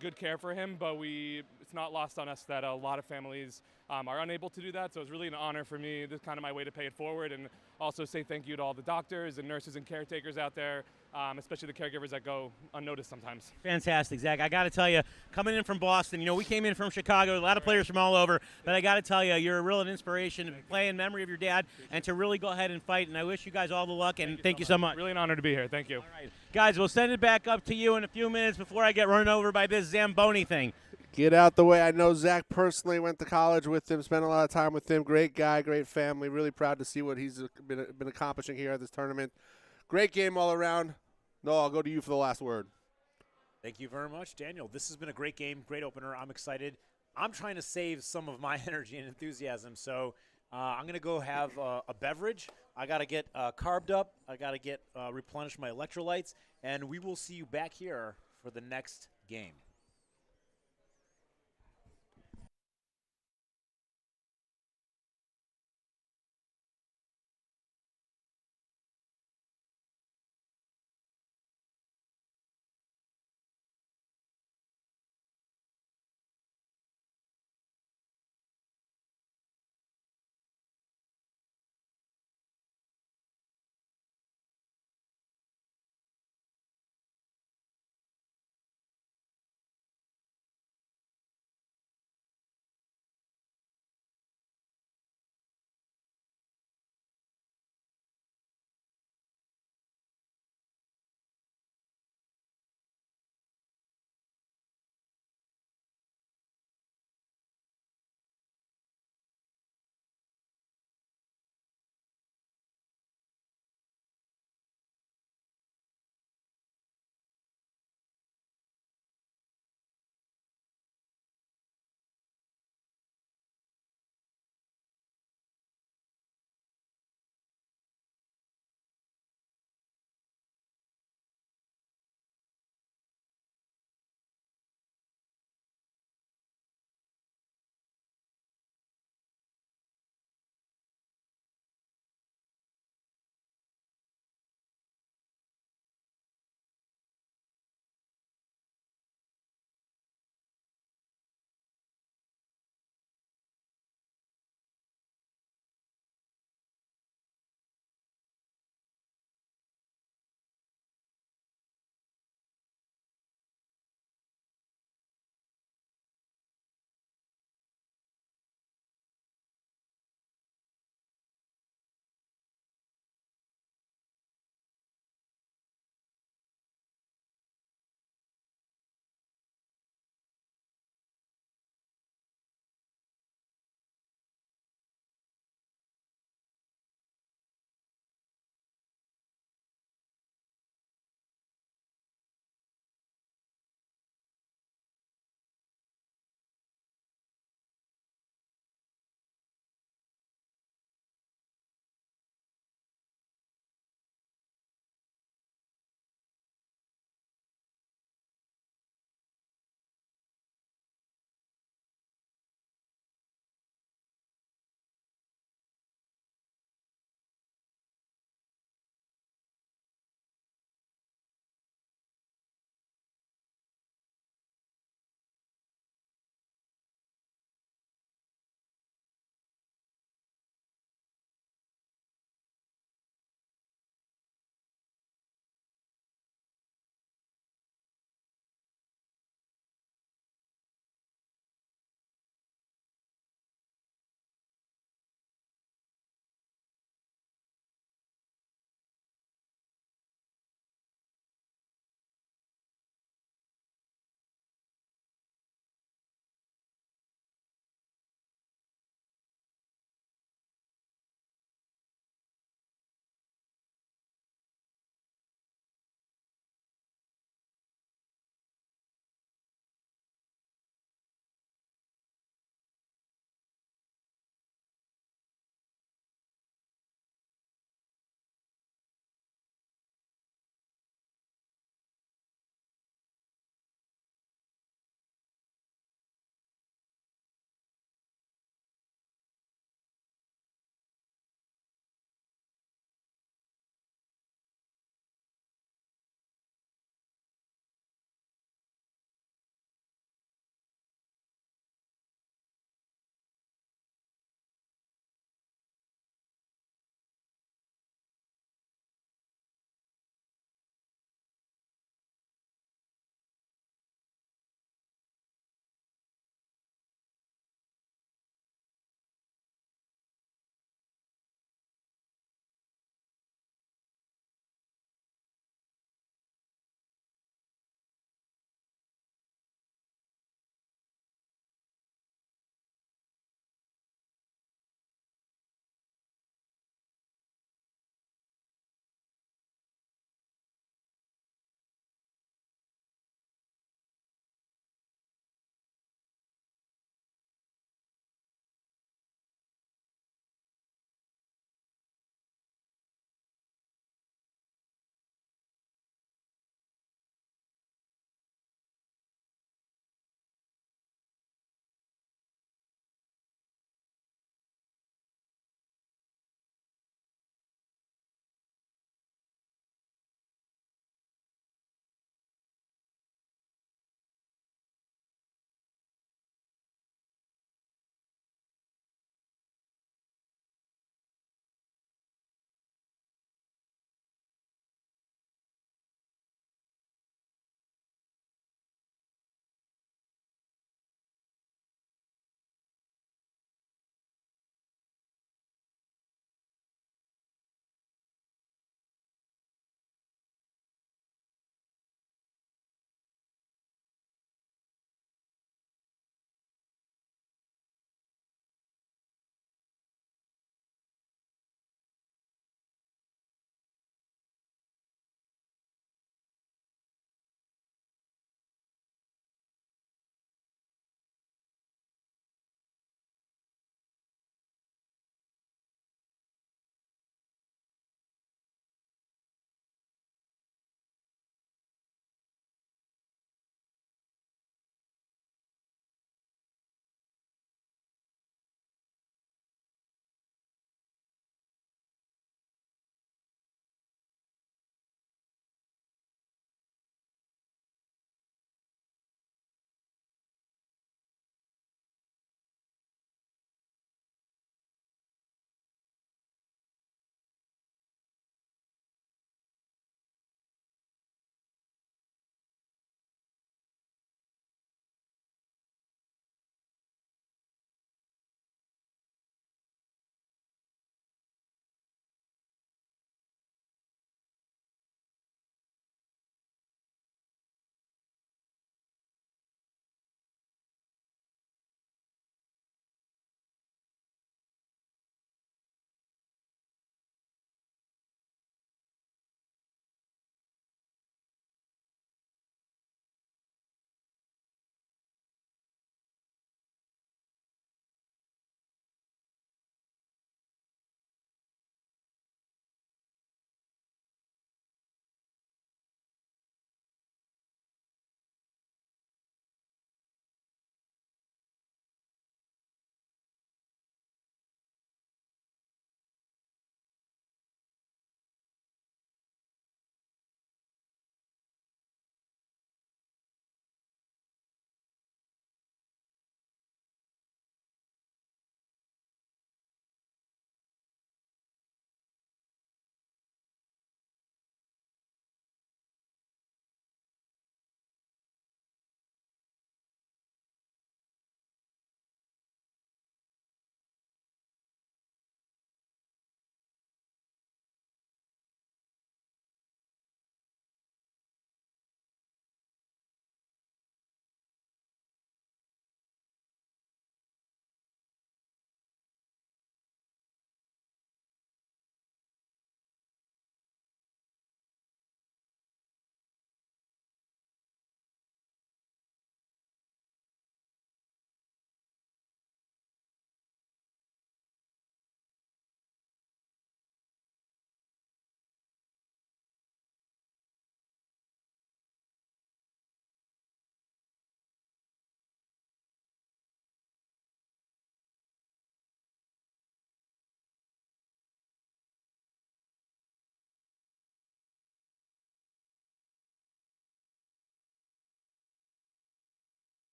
good care for him. But it's not lost on us that a lot of families are unable to do that. So it's really an honor for me. This is kind of my way to pay it forward, and also say thank you to all the doctors and nurses and caretakers out there, especially the caregivers that go unnoticed sometimes. Fantastic, Zach. I got to tell you, coming in from Boston, we came in from Chicago, a lot of players from all over, but I got to tell you, you're a real inspiration to play in memory of your dad and to really go ahead and fight. And I wish you guys all the luck, and thank you so much. Really an honor to be here. Thank you. All right. Guys, we'll send it back up to you in a few minutes before I get run over by this Zamboni thing. Get out the way. I know Zach personally went to college with him, spent a lot of time with him. Great guy, great family. Really proud to see what he's been accomplishing here at this tournament. Great game all around. No, I'll go to you for the last word. Thank you very much, Daniel. This has been a great game, great opener. I'm excited. I'm trying to save some of my energy and enthusiasm, so I'm going to go have a beverage. I got to get carved up. I got to get replenish my electrolytes, and we will see you back here for the next game.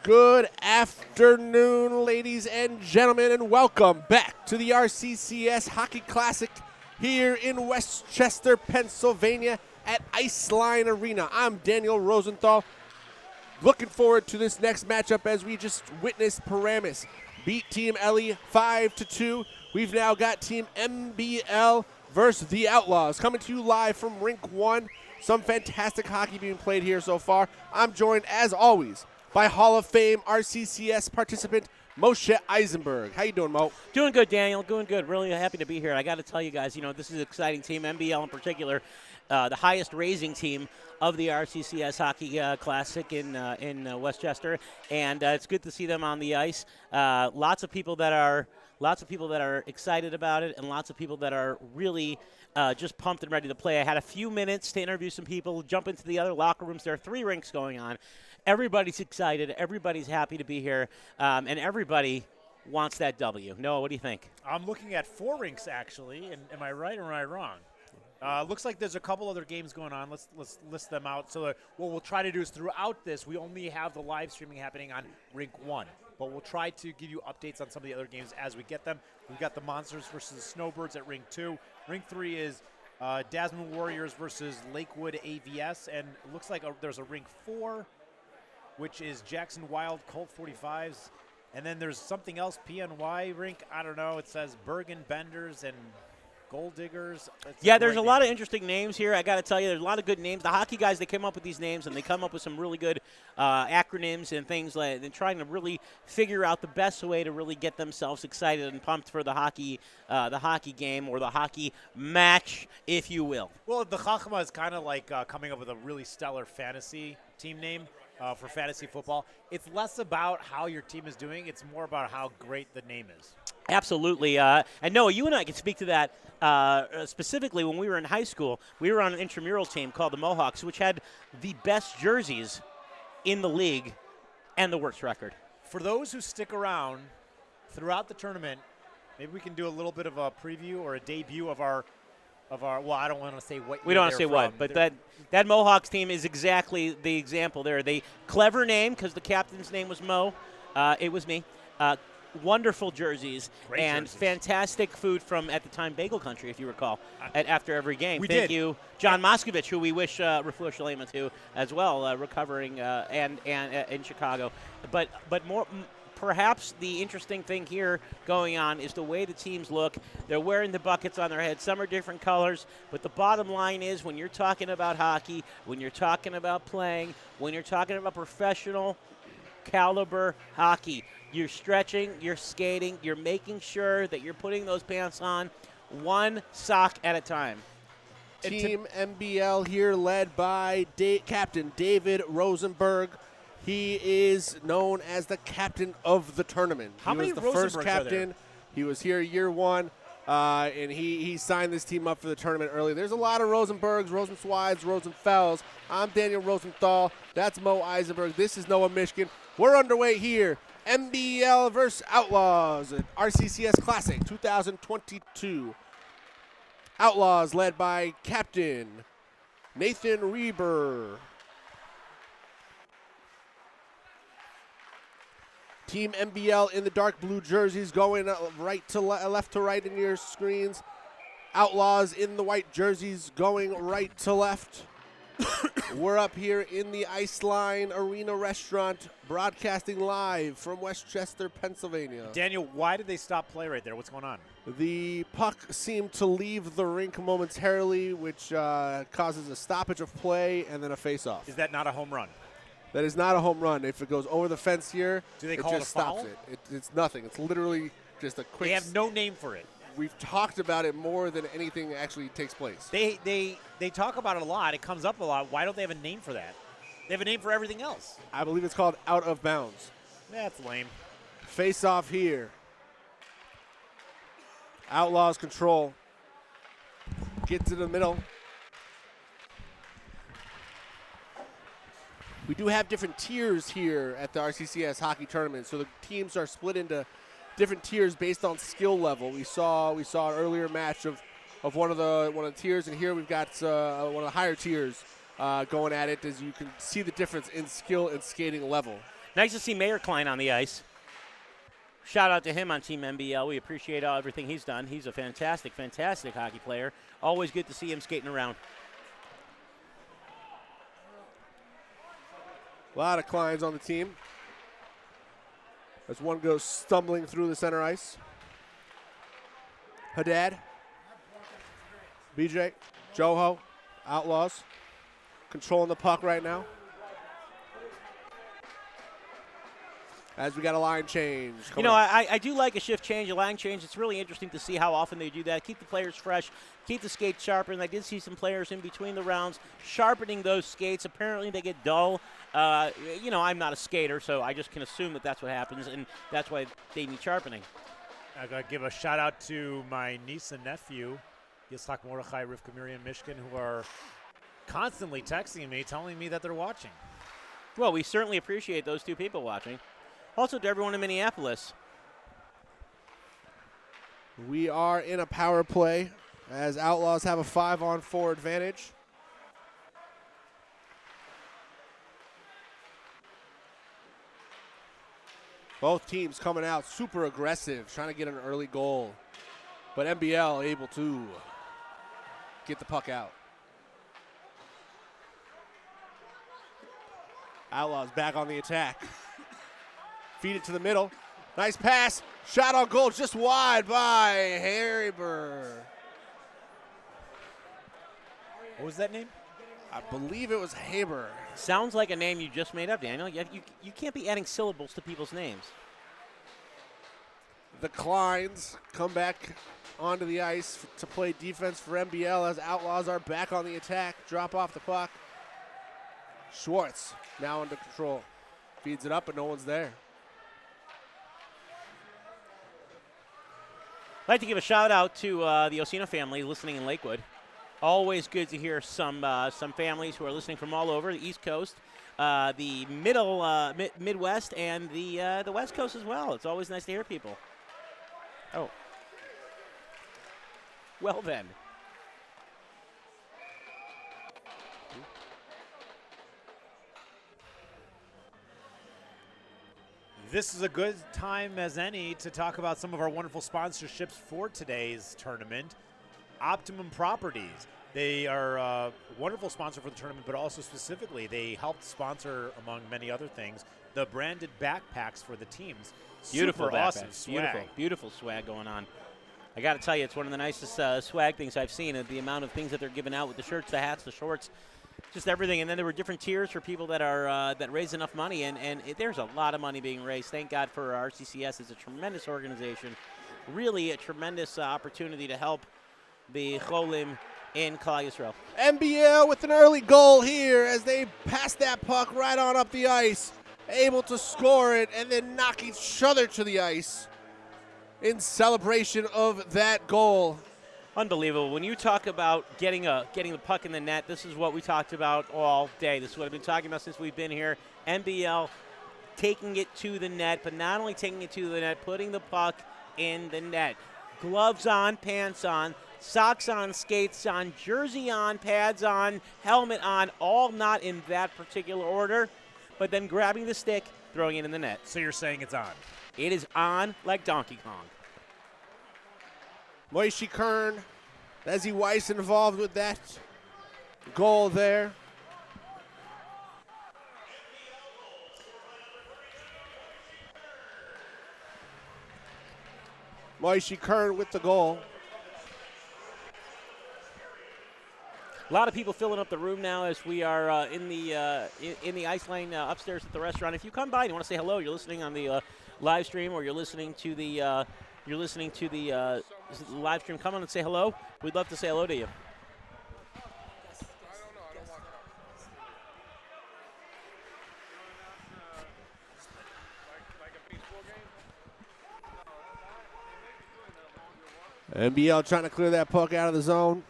Good afternoon, ladies and gentlemen, and welcome back to the RCCS Hockey Classic here in Westchester, Pennsylvania at Iceline Arena. I'm Daniel Rosenthal. Looking forward to this next matchup as we just witnessed Paramus beat Team Ellie 5-2. We've now got Team MBL versus the Outlaws coming to you live from Rink 1. Some fantastic hockey being played here so far. I'm joined, as always, by Hall of Fame RCCS participant Moshe Eisenberg. How you doing, Mo? Doing good, Daniel. Doing good. Really happy to be here. I got to tell you guys, this is an exciting team. MBL in particular, the highest raising team of the RCCS Hockey Classic in Westchester, and it's good to see them on the ice. Lots of people that are excited about it, and lots of people that are really just pumped and ready to play. I had a few minutes to interview some people, jump into the other locker rooms. There are 3 rinks going on. Everybody's excited. Everybody's happy to be here, and everybody wants that W. Noah, what do you think? I'm looking at 4 rinks, actually, and am I right or am I wrong? Looks like there's a couple other games going on. Let's list them out. So what we'll try to do is throughout this, we only have the live streaming happening on Rink 1. But we'll try to give you updates on some of the other games as we get them. We've got the Monsters versus the Snowbirds at Rink 2. Rink 3 is Dasman Warriors versus Lakewood AVS. And it looks like there's a Rink 4, which is Jackson Wild Colt 45s. And then there's something else, PNY Rink. I don't know. It says Bergen Benders and Gold Diggers. Yeah, there's a lot of interesting names here. I got to tell you, there's a lot of good names. The hockey guys, they came up with these names, and they come up with some really good acronyms and things like. They're trying to really figure out the best way to really get themselves excited and pumped for the hockey game or the hockey match, if you will. Well, the Chachma is kind of like coming up with a really stellar fantasy team name for fantasy football. It's less about how your team is doing. It's more about how great the name is. Absolutely. And Noah, you and I can speak to that specifically. When we were in high school, we were on an intramural team called the Mohawks, which had the best jerseys in the league and the worst record. For those who stick around throughout the tournament, maybe we can do a little bit of a preview or a debut of our well, I don't want to say what. We don't want to say what, but that Mohawks team is exactly the example there. They clever name because the captain's name was Mo. It was me. Wonderful jerseys. Great and jerseys. Fantastic food from, at the time, Bagel Country, if you recall, after every game. Thank you, John Moskovich, who we wish Rafur Shalema to as well, recovering and in Chicago. But more. Perhaps the interesting thing here going on is the way the teams look. They're wearing the buckets on their heads. Some are different colors, but the bottom line is when you're talking about hockey, when you're talking about playing, when you're talking about professional caliber hockey, you're stretching, you're skating, you're making sure that you're putting those pants on one sock at a time. Team MBL here led by Captain David Rosenberg. He is known as the captain of the tournament. How many was the first Rosenbergs captain. are there? He was here year 1, and he signed this team up for the tournament early. There's a lot of Rosenbergs, Rosenswides, Rosenfells. I'm Daniel Rosenthal. That's Mo Eisenberg. This is Noah Mishkin. We're underway here. MBL versus Outlaws at RCCS Classic 2022. Outlaws led by Captain Nathan Reber. Team MBL in the dark blue jerseys going left to right in your screens. Outlaws in the white jerseys going right to left. We're up here in the Iceline Arena restaurant broadcasting live from Westchester, Pennsylvania. Daniel, why did they stop play right there? What's going on? The puck seemed to leave the rink momentarily, which causes a stoppage of play and then a face-off. Is that not a home run? That is not a home run. If it goes over the fence here, Do they it call it just a foul? stops it. It's nothing. It's literally just a quick. They have no name for it. We've talked about it more than anything actually takes place. They talk about it a lot. It comes up a lot. Why don't they have a name for that? They have a name for everything else. I believe it's called out of bounds. That's lame. Face off here. Outlaws control. Get to the middle. We do have different tiers here at the RCCS hockey tournament, so the teams are split into different tiers based on skill level. We saw an earlier match of one of the tiers, and here we've got one of the higher tiers going at it, as you can see the difference in skill and skating level. Nice to see Mayor Klein on the ice. Shout out to him on Team NBL. We appreciate everything he's done. He's a fantastic, fantastic hockey player. Always good to see him skating around. A lot of Kleins on the team. As one goes stumbling through the center ice. Haddad. BJ. Joho. Outlaws. Controlling the puck right now. As we got a line change. You know, I do like a shift change, a line change. It's really interesting to see how often they do that. Keep the players fresh, keep the skates sharper. And I did see some players in between the rounds sharpening those skates. Apparently they get dull. You know, I'm not a skater, so I just can assume that that's what happens, and that's why they need sharpening. I got to give a shout out to my niece and nephew, Yitzhak Mordechai, Rivka Miriam Mishkin, who are constantly texting me, telling me that they're watching. Well, we certainly appreciate those two people watching. Also to everyone in Minneapolis. We are in a power play as Outlaws have a 5-on-4 advantage. Both teams coming out super aggressive, trying to get an early goal. But NBL able to get the puck out. Outlaws back on the attack. Feed it to the middle. Nice pass. Shot on goal just wide by Harry Burr. What was that name? I believe it was Haber. Sounds like a name you just made up, Daniel. You can't be adding syllables to people's names. The Kleins come back onto the ice to play defense for NBL as Outlaws are back on the attack. Drop off the puck. Schwartz now under control. Feeds it up, but no one's there. I'd like to give a shout out to the Osina family listening in Lakewood. Always good to hear some families who are listening from all over the East Coast, the Midwest, and the West Coast as well. It's always nice to hear people. Oh, well then. This is a good time as any to talk about some of our wonderful sponsorships for today's tournament. Optimum Properties. They are a wonderful sponsor for the tournament, but also specifically they helped sponsor, among many other things, the branded backpacks for the teams. Beautiful Super backpacks. awesome swag. Beautiful swag going on. I got to tell you, it's one of the nicest swag things I've seen. The amount of things that they're giving out with the shirts, the hats, the shorts, just everything. And then there were different tiers for people that are that raise enough money, and there's a lot of money being raised. Thank God for RCCS. It's a tremendous organization, really a tremendous opportunity to help the Cholim in Klal Yisrael. NBL with an early goal here as they pass that puck right on up the ice, able to score it and then knock each other to the ice in celebration of that goal. Unbelievable. When you talk about getting the puck in the net, this is what we talked about all day. This is what I've been talking about since we've been here. NBL taking it to the net, but not only taking it to the net, putting the puck in the net. Gloves on, pants on, socks on, skates on, jersey on, pads on, helmet on, all not in that particular order, but then grabbing the stick, throwing it in the net. So you're saying it's on? It is on like Donkey Kong. Moishi Kern, Leslie Weiss involved with that goal there. Moishi Kern with the goal. A lot of people filling up the room now as we are in the ice lane upstairs at the restaurant. If you come by and you want to say hello, you're listening on the live stream or you're listening to the live stream. Come on and say hello. We'd love to say hello to you. NBL trying to clear that puck out of the zone.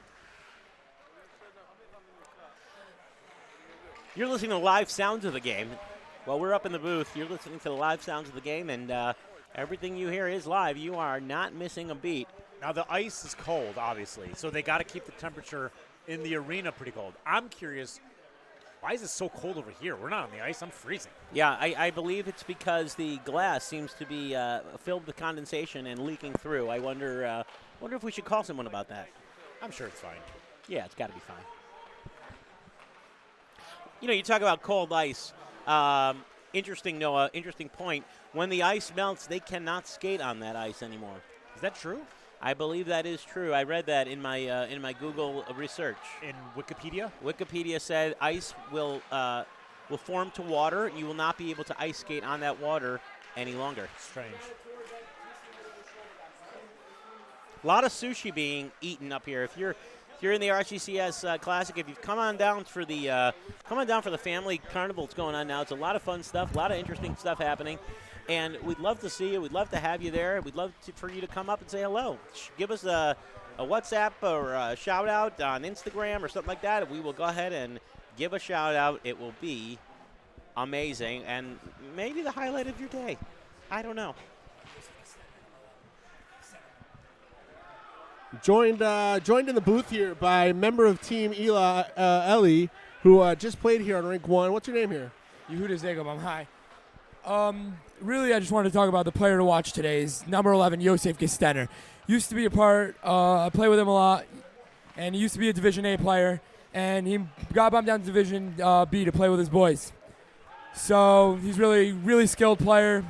You're listening to the live sounds of the game. While we're up in the booth, you're listening to the live sounds of the game, and everything you hear is live. You are not missing a beat. Now, the ice is cold, obviously, so they got to keep the temperature in the arena pretty cold. I'm curious, why is it so cold over here? We're not on the ice. I'm freezing. Yeah, I believe it's because the glass seems to be filled with condensation and leaking through. I wonder if we should call someone about that. I'm sure it's fine. Yeah, it's got to be fine. You know, you talk about cold ice. Interesting, Noah. Interesting point. When the ice melts, they cannot skate on that ice anymore. Is that true? I believe that is true. I read that in my Google research. In Wikipedia? Wikipedia said ice will form to water. You will not be able to ice skate on that water any longer. Strange. A lot of sushi being eaten up here. If you're in the RCCS Classic, if you've come on down for the family carnival that's going on now, it's a lot of fun stuff, a lot of interesting stuff happening, and we'd love to see you. We'd love to have you there. We'd love for you to come up and say hello. Give us a WhatsApp or a shout out on Instagram or something like that, and we will go ahead and give a shout out. It will be amazing and maybe the highlight of your day. I don't know. Joined in the booth here by member of Team Ellie, who just played here on Rink 1. What's your name here? Yehuda Zagam, hi. Really, I just wanted to talk about the player to watch today is number 11, Yosef Gestenner. Used to be a part, I play with him a lot, and he used to be a Division A player, and he got bumped down to Division B to play with his boys. So he's really, really skilled player,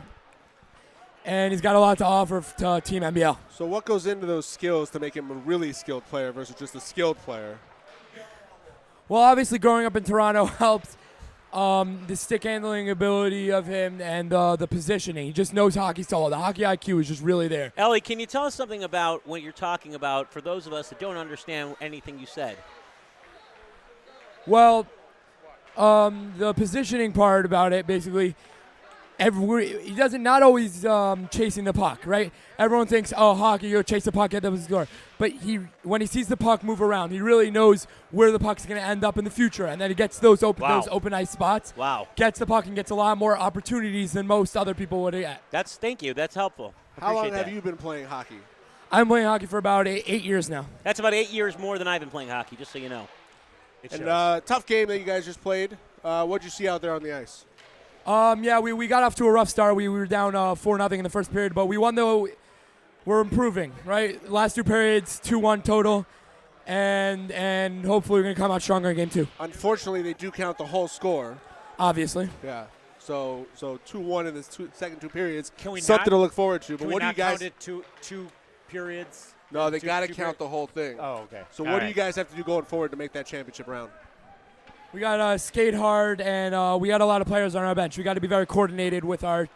and he's got a lot to offer to Team NBL. So what goes into those skills to make him a really skilled player versus just a skilled player? Well, obviously growing up in Toronto helped. The stick handling ability of him and the positioning. He just knows hockey so well. The hockey IQ is just really there. Ellie, can you tell us something about what you're talking about for those of us that don't understand anything you said? Well, the positioning part about it, basically, he doesn't not always chasing the puck, right? Everyone thinks, oh, hockey, you chase the puck, get the score. But when he sees the puck move around, he really knows where the puck's going to end up in the future, and then he gets those open ice spots. Wow. Gets the puck and gets a lot more opportunities than most other people would get. Thank you. That's helpful. How long have you been playing hockey? I'm playing hockey for about 8 years now. That's about 8 years more than I've been playing hockey, just so you know. And tough game that you guys just played. What'd you see out there on the ice? Yeah, we got off to a rough start. We were down 4-0 in the first period, but we won though. We're improving, right? Last 2 periods, 2-1 total, and hopefully we're going to come out stronger in game 2. Unfortunately, they do count the whole score. Obviously. Yeah. So 2-1 in the second 2 periods. Can we something not, to look forward to. But can what we do you guys? Count it two periods? No, they Two- got to two count the whole thing. Oh, okay. So All what do right. you guys have to do going forward to make that championship round? We got to skate hard, and we got a lot of players on our bench. We got to be very coordinated with our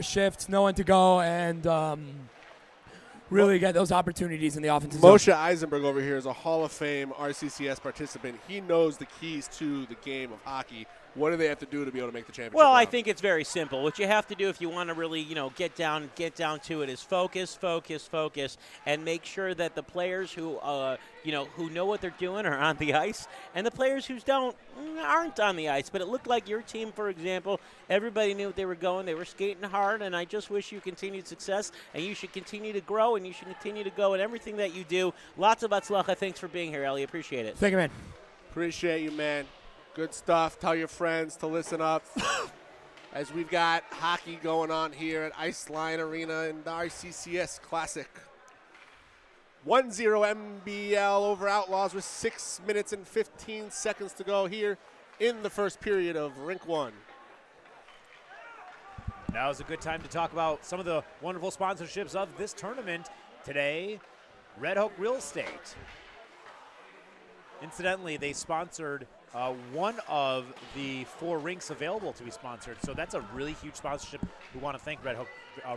shifts, know when to go, and really get those opportunities in the offensive zone. Moshe Eisenberg over here is a Hall of Fame RCCS participant. He knows the keys to the game of hockey. What do they have to do to be able to make the championship Well, round? I think it's very simple. What you have to do if you want to really, get down to it is focus, and make sure that the players who know what they're doing are on the ice, and the players who aren't on the ice. But it looked like your team, for example, everybody knew what they were going. They were skating hard, and I just wish you continued success, and you should continue to grow, and you should continue to go in everything that you do. Lots of atzlacha. Thanks for being here, Ellie. Appreciate it. Thank you, man. Appreciate you, man. Good stuff. Tell your friends to listen up as we've got hockey going on here at Iceline Arena in the RCCS Classic. 1-0 MBL over Outlaws with 6 minutes and 15 seconds to go here in the first period of Rink 1. Now is a good time to talk about some of the wonderful sponsorships of this tournament. Today, Red Hook Real Estate. Incidentally, they sponsored one of the 4 rinks available to be sponsored. So that's a really huge sponsorship. We want to thank Red Hook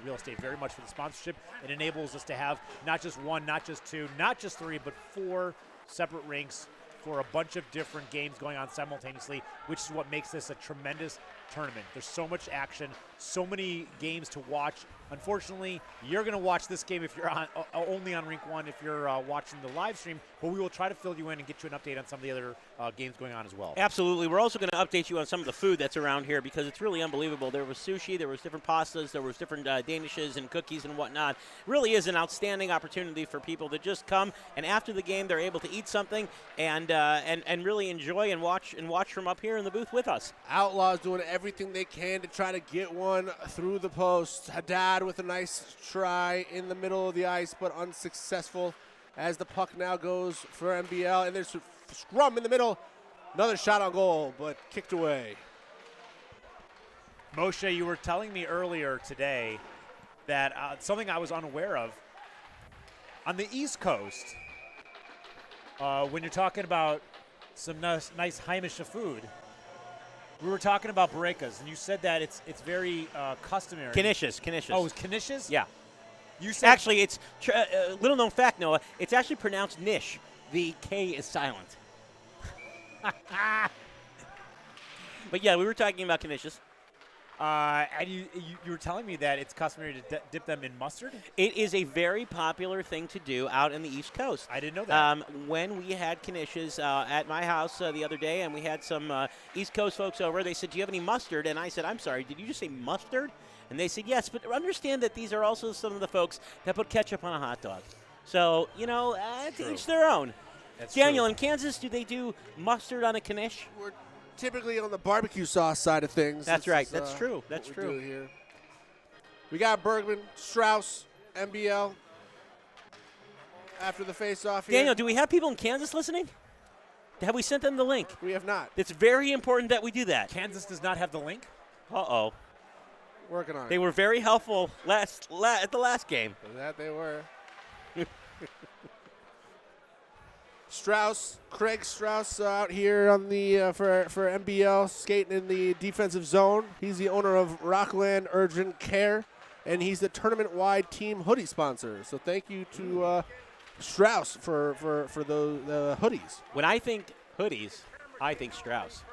Real Estate very much for the sponsorship. It enables us to have not just 1, not just 2, not just 3, but 4 separate rinks for a bunch of different games going on simultaneously, which is what makes this a tremendous tournament. There's so much action, so many games to watch Unfortunately, you're going to watch this game if you're on only on Rink 1 if you're watching the live stream, but we will try to fill you in and get you an update on some of the other games going on as well. Absolutely. We're also going to update you on some of the food that's around here because it's really unbelievable. There was sushi, there was different pastas, there was different danishes and cookies and whatnot. Really is an outstanding opportunity for people to just come, and after the game they're able to eat something and really enjoy and watch from up here in the booth with us. Outlaws doing everything they can to try to get one through the post. Haddad with a nice try in the middle of the ice, but unsuccessful as the puck now goes for MBL. And there's a scrum in the middle. Another shot on goal, but kicked away. Moshe, you were telling me earlier today that something I was unaware of. On the East Coast, when you're talking about some nice Heimische food, we were talking about Brekas, and you said that it's very customary. Knishes. Oh, it's Knishes? Yeah. You said Actually, it's little known fact, Noah. It's actually pronounced niche. The K is silent. But yeah, we were talking about Knishes. and you were telling me that it's customary to dip them in mustard? It is a very popular thing to do out in the East Coast. I didn't know that. When we had knishes at my house the other day, and we had some East Coast folks over, they said, "Do you have any mustard?" And I said, "I'm sorry, did you just say mustard?" And they said, "Yes, but understand that these are also some of the folks that put ketchup on a hot dog." So, you know, to each their own. That's Daniel, true. in Kansas, do they do mustard on a knish? We're typically on the barbecue sauce side of things. That's This right. is, That's true. what That's we true. do here. We got Bergman, Strauss, MBL. After the face-off here. Daniel, do we have people in Kansas listening? Have we sent them the link? We have not. It's very important that we do that. Kansas does not have the link? Uh-oh. Working on They it. were very helpful at the last game. That they were. Strauss, Craig Strauss out here on the for MBL, skating in the defensive zone. He's the owner of Rockland Urgent Care, and he's the tournament-wide team hoodie sponsor. So thank you to Strauss for the hoodies. When I think hoodies, I think Strauss.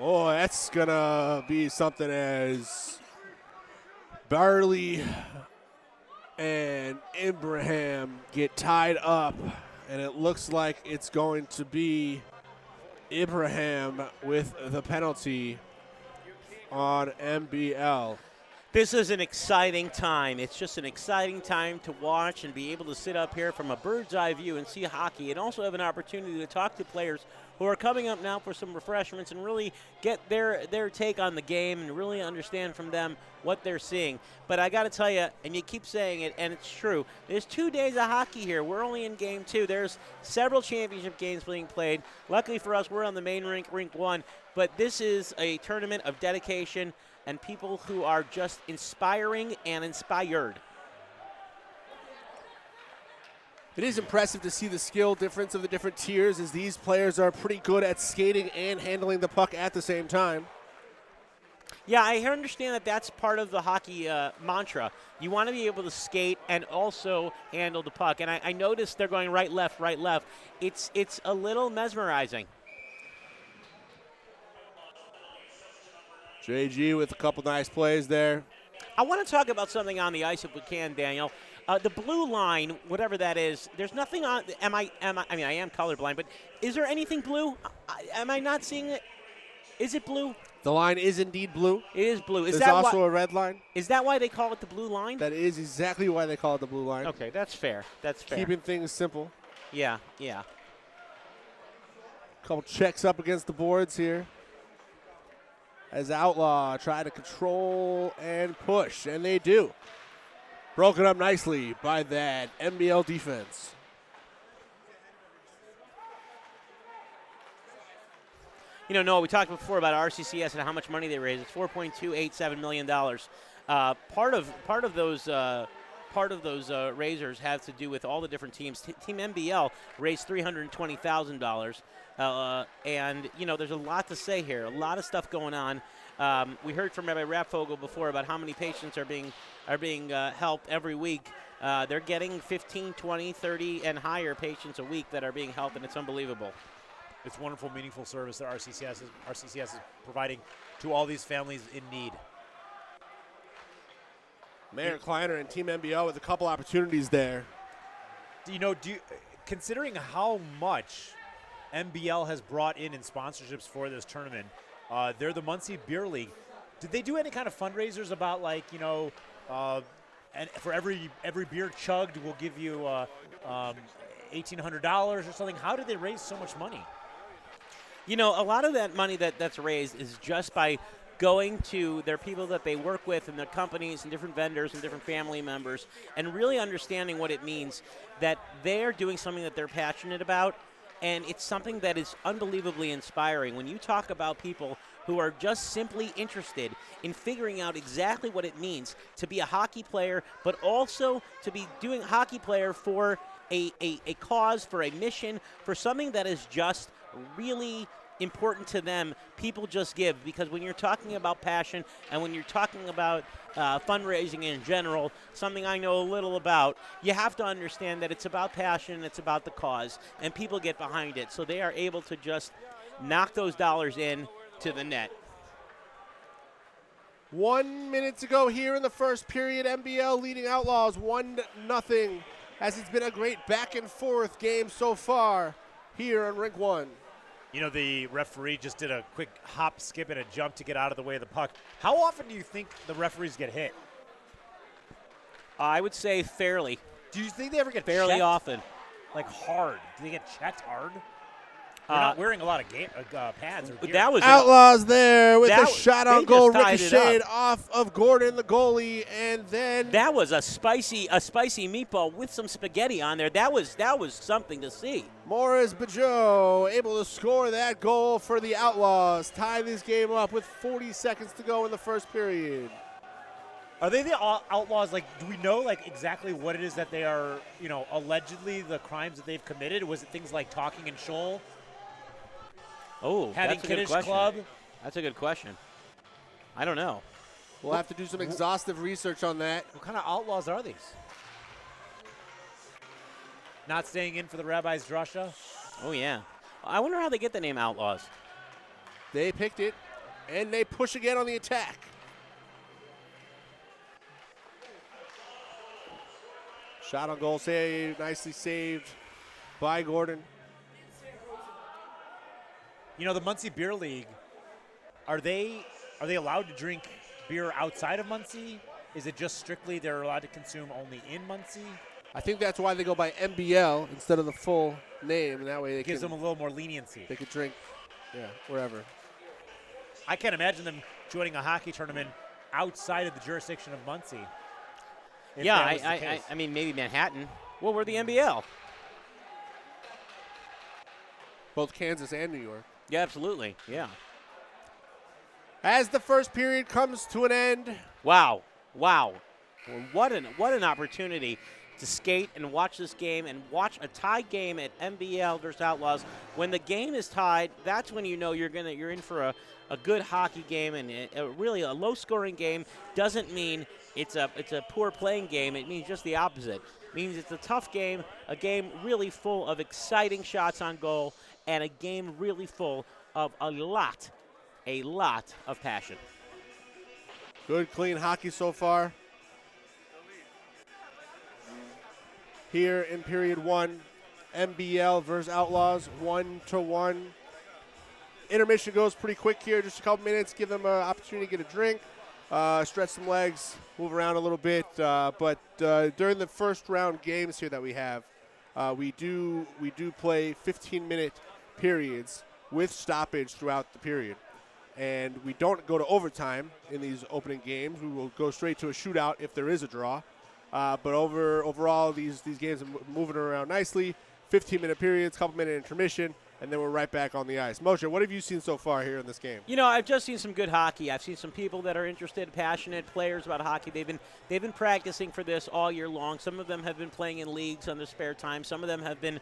Oh, that's gonna be something as Barley and Ibrahim get tied up, and it looks like it's going to be Ibrahim with the penalty on MBL. This is an exciting time. It's just an exciting time to watch and be able to sit up here from a bird's eye view and see hockey, and also have an opportunity to talk to players who are coming up now for some refreshments and really get their take on the game and really understand from them what they're seeing. But I got to tell you, and you keep saying it, and it's true, there's 2 days of hockey here. We're only in game 2. There's several championship games being played. Luckily for us, we're on the main rink, Rink 1. But this is a tournament of dedication and people who are just inspiring and inspired. It is impressive to see the skill difference of the different tiers, as these players are pretty good at skating and handling the puck at the same time. Yeah, I understand that that's part of the hockey mantra. You want to be able to skate and also handle the puck. And I noticed they're going right, left, right, left. It's a little mesmerizing. JG with a couple nice plays there. I want to talk about something on the ice if we can, Daniel. The blue line, whatever that is, there's nothing on. I mean, I am colorblind, but is there anything blue? Am I not seeing it? Is it blue? The line is indeed blue. It is blue. Is There's that also why, a red line. Is that why they call it the blue line? That is exactly why they call it the blue line. Okay, that's fair. That's fair. Keeping things simple. Yeah, yeah. Couple checks up against the boards here. As Outlaw try to control and push, and they do. Broken up nicely by that MBL defense. You know, Noah, we talked before about RCCS and how much money they raised. It's $4.287 million. Part of those raisers have to do with all the different teams. Team MBL raised $320,000. And, you know, there's a lot to say here, a lot of stuff going on. We heard from Rabbi Rapfogel before about how many patients are being helped every week. They're getting 15, 20, 30, and higher patients a week that are being helped, and it's unbelievable. It's wonderful, meaningful service that RCCS is providing to all these families in need. Mayor Kleiner and Team NBL with a couple opportunities there. Considering how much NBL has brought in sponsorships for this tournament, they're the Muncie Beer League. Did they do any kind of fundraisers about and for every beer chugged, we'll give you $1,800 or something? How did they raise so much money? A lot of that money that's raised is just by going to their people that they work with and their companies and different vendors and different family members and really understanding what it means that they're doing something that they're passionate about, and it's something that is unbelievably inspiring. When you talk about people who are just simply interested in figuring out exactly what it means to be a hockey player, but also to be doing a hockey player for a cause, for a mission, for something that is just really important to them, people just give. Because when you're talking about passion and when you're talking about fundraising in general, something I know a little about, you have to understand that it's about passion, it's about the cause, and people get behind it. So they are able to just knock those dollars in to the net. 1 minute to go here in the first period. NBL leading Outlaws 1-0, as it's been a great back and forth game so far here on Rink 1. The referee just did a quick hop, skip, and a jump to get out of the way of the puck. How often do you think the referees get hit? I would say fairly. Do you think they ever get fairly checked? Often? Like hard? Do they get checked hard? They're not wearing a lot of pads or gear. That was Outlaws there with a shot on goal, just tied it ricocheted up. off of Gordon, the goalie, and then that was a spicy meatball with some spaghetti on there. That was something to see. Morris Bajo able to score that goal for the Outlaws, tie this game up with 40 seconds to go in the first period. Are they the Outlaws? Do we know exactly what it is that they are? Allegedly the crimes that they've committed. Was it things like talking in shoal? Oh, having that's a good kiddish question. club? That's a good question. I don't know. We'll have to do some exhaustive research on that. What kind of outlaws are these? Not staying in for the Rabbi's Drasha? Oh, yeah. I wonder how they get the name Outlaws. They picked it, and they push again on the attack. Shot on goal save, nicely saved by Gordon. The Muncie Beer League, are they allowed to drink beer outside of Muncie? Is it just strictly they're allowed to consume only in Muncie? I think that's why they go by NBL instead of the full name, and that way they gives them a little more leniency. They could drink, wherever. I can't imagine them joining a hockey tournament outside of the jurisdiction of Muncie. Yeah, I mean maybe Manhattan. Well, we're the NBL. Both Kansas and New York. Yeah, absolutely. Yeah. As the first period comes to an end. Wow. Well, what an opportunity to skate and watch this game and watch a tied game at NBL versus Outlaws. When the game is tied, that's when you know you're in for a good hockey game, and really a low-scoring game doesn't mean it's a poor playing game. It means just the opposite. It means it's a tough game, a game really full of exciting shots on goal, and a game really full of a lot of passion. Good, clean hockey so far. Here in period one, NBL versus Outlaws, 1-1. Intermission goes pretty quick here, just a couple minutes. Give them an opportunity to get a drink, stretch some legs, move around a little bit. But during the first round games here that we have, we do play 15-minute periods with stoppage throughout the period. And we don't go to overtime in these opening games. We will go straight to a shootout if there is a draw. But overall, these games are moving around nicely. 15-minute periods, couple-minute intermission, and then we're right back on the ice. Moshe, what have you seen so far here in this game? I've just seen some good hockey. I've seen some people that are interested, passionate players about hockey. They've been practicing for this all year long. Some of them have been playing in leagues on their spare time. Some of them have been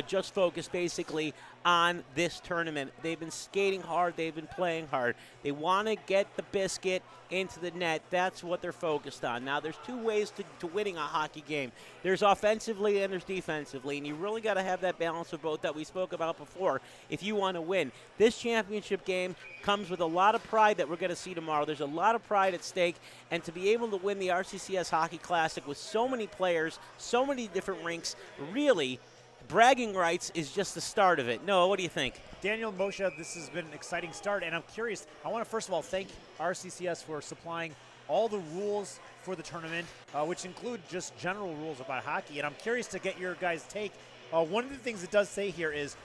just focused basically on this tournament. They've been skating hard. They've been playing hard. They want to get the biscuit into the net. That's what they're focused on. Now, there's two ways to winning a hockey game. There's offensively and there's defensively, and you really got to have that balance of both that we spoke about before. score if you want to win. This championship game comes with a lot of pride that we're going to see tomorrow. There's a lot of pride at stake, and to be able to win the RCCS Hockey Classic with so many players, so many different rinks, really, bragging rights is just the start of it. Noah, what do you think? Daniel, Moshe, this has been an exciting start, and I'm curious. I want to first of all thank RCCS for supplying all the rules for the tournament, which include just general rules about hockey, and I'm curious to get your guys' take. One of the things it does say here is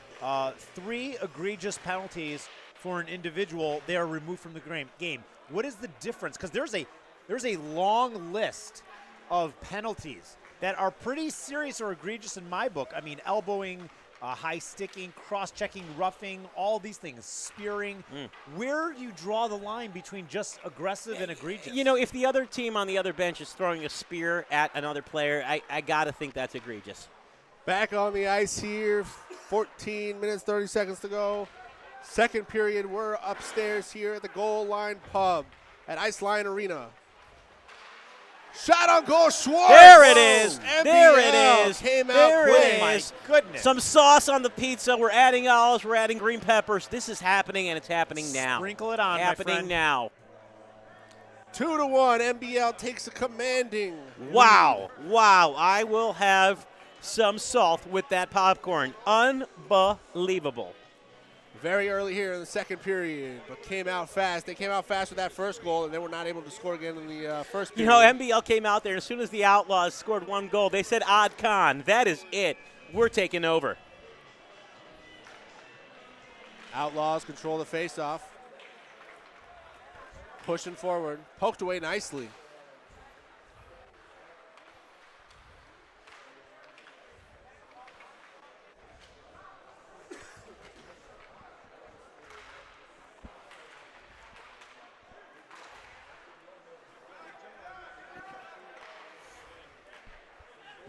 3 egregious penalties for an individual, they are removed from the game. What is the difference? Because there's a long list of penalties that are pretty serious or egregious in my book. I mean, elbowing, high sticking, cross-checking, roughing, all these things, spearing. Where do you draw the line between just aggressive and egregious? You know, if the other team on the other bench is throwing a spear at another player, I got to think that's egregious. Back on the ice here, 14 minutes, 30 seconds to go. Second period, we're upstairs here at the Goal Line Pub at Ice Line Arena. Shot on goal, Schwartz. There it is. NBL There it is. Came out There quick. it is. My goodness. Some sauce on the pizza. We're adding olives. We're adding green peppers. This is happening, and it's happening now. Sprinkle it on, my happening friend. now. 2-1. NBL takes a commanding. Wow. Wow. I will have some salt with that popcorn. Unbelievable. Very early here in the second period, but came out fast. They came out fast with that first goal, and they were not able to score again in the first You period. know, NBL came out there, and as soon as the Outlaws scored 1 goal, they said, Odd Con, that is it. We're taking over. Outlaws control the faceoff. Pushing forward. Poked away nicely.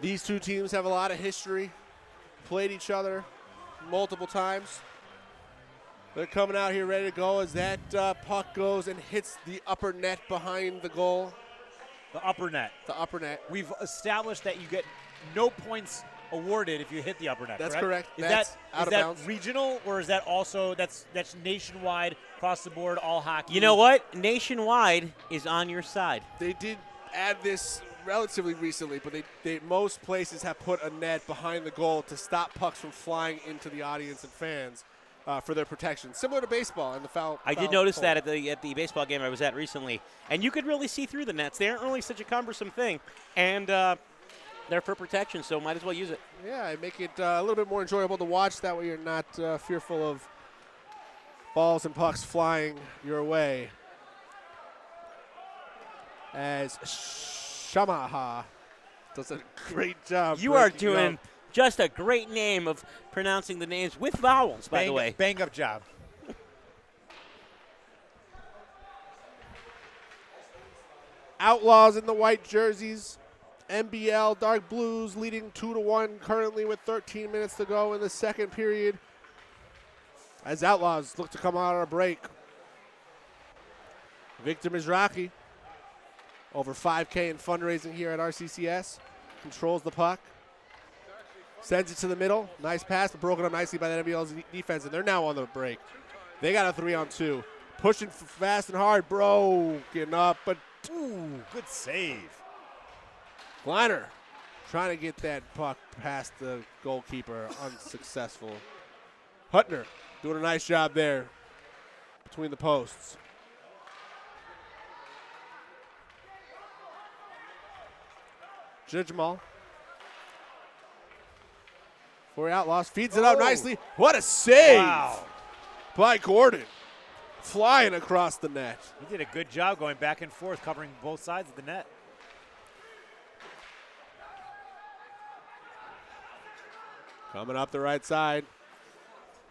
These two teams have a lot of history, played each other multiple times. They're coming out here ready to go as that puck goes and hits the upper net behind the goal. The upper net. The upper net. We've established that you get no points awarded if you hit the upper net. That's correct. correct. Is That's out of that bounds. regional, or is that also that's nationwide, across the board, all hockey? You know what? Nationwide is on your side. They did add this relatively recently, but most places have put a net behind the goal to stop pucks from flying into the audience and fans for their protection, similar to baseball and the foul. I did foul notice pole. that at the baseball game I was at recently, and you could really see through the nets. They aren't really such a cumbersome thing, and they're for protection, so might as well use it. Yeah, make it a little bit more enjoyable to watch. That way you're not fearful of balls and pucks flying your way. As Shamaha does a great job. You are breaking doing up. just a great name of pronouncing the names with vowels, by the way. Bang up job. Outlaws in the white jerseys. NBL Dark Blues leading 2-1 currently with 13 minutes to go in the second period. As Outlaws look to come out on a break. Victor Mizraki, over 5K in fundraising here at RCCS, controls the puck. Sends it to the middle. Nice pass, but broken up nicely by the NBL's defense, and they're now on the break. They got a 3-on-2. Pushing fast and hard, broken up, but Ooh, good save. Kleiner trying to get that puck past the goalkeeper, unsuccessful. Huttner doing a nice job there between the posts. Jamal for Outlaws, feeds it out nicely. What a save Wow. by Gordon, flying across the net. He did a good job going back and forth, covering both sides of the net. Coming up the right side.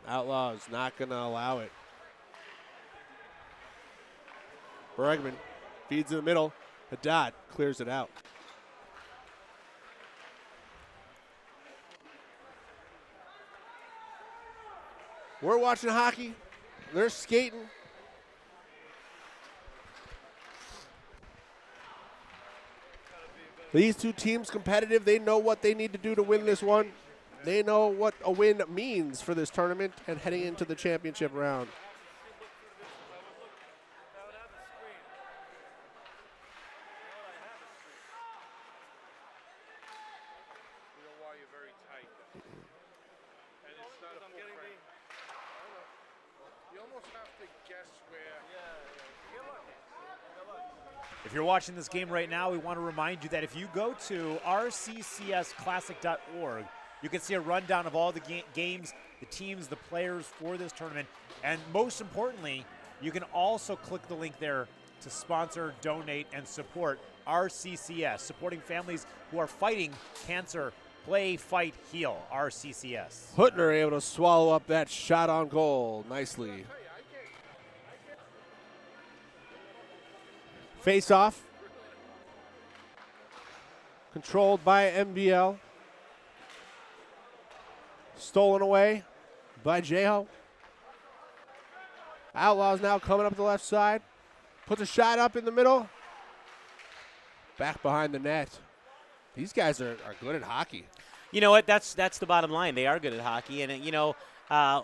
Outlaws not going to allow it. Bregman feeds in the middle. Haddad clears it out. We're watching hockey. They're skating. These two teams competitive. They know what they need to do to win this one. They know what a win means for this tournament and heading into the championship round. If you're watching this game right now, we want to remind you that if you go to rccsclassic.org, you can see a rundown of all the games, the teams, the players for this tournament. And most importantly, you can also click the link there to sponsor, donate, and support RCCS, supporting families who are fighting cancer. Play, fight, heal, RCCS. Huttner able to swallow up that shot on goal nicely. Face off. Controlled by MBL. Stolen away by Jeho. Outlaws now coming up the left side. Puts a shot up in the middle. Back behind the net. These guys are good at hockey. You know what? That's the bottom line. They are good at hockey. And,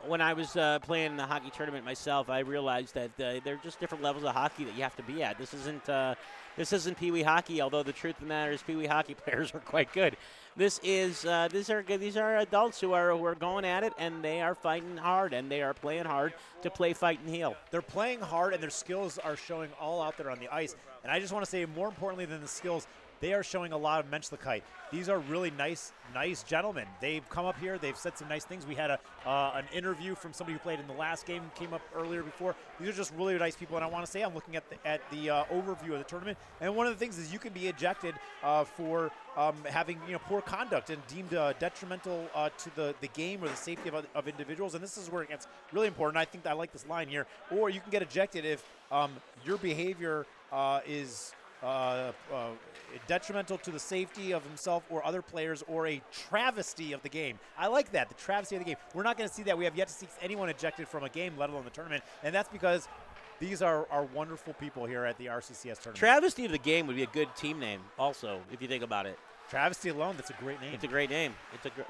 when I was playing the hockey tournament myself, I realized that there are just different levels of hockey that you have to be at. This isn't Pee Wee hockey, although the truth of the matter is Pee Wee hockey players are quite good. These are adults who are going at it, and they are fighting hard, and they are playing hard to play, fight, and heal. They're playing hard, and their skills are showing all out there on the ice. And I just want to say, more importantly than the skills, they are showing a lot of Menschlichkeit. These are really nice gentlemen. They've come up here. They've said some nice things. We had an interview from somebody who played in the last game, came up earlier before. These are just really nice people, and I want to say I'm looking at the overview of the tournament, and one of the things is you can be ejected for having poor conduct and deemed detrimental to the game or the safety of individuals, and this is where it gets really important. I think I like this line here. Or you can get ejected if your behavior is detrimental to the safety of himself or other players, or a travesty of the game. I like that, the travesty of the game. We're not going to see that. We have yet to see anyone ejected from a game, let alone the tournament, and that's because these are wonderful people here at the RCCS tournament. Travesty of the game would be a good team name also, if you think about it. Travesty alone, that's a great name. It's a great name.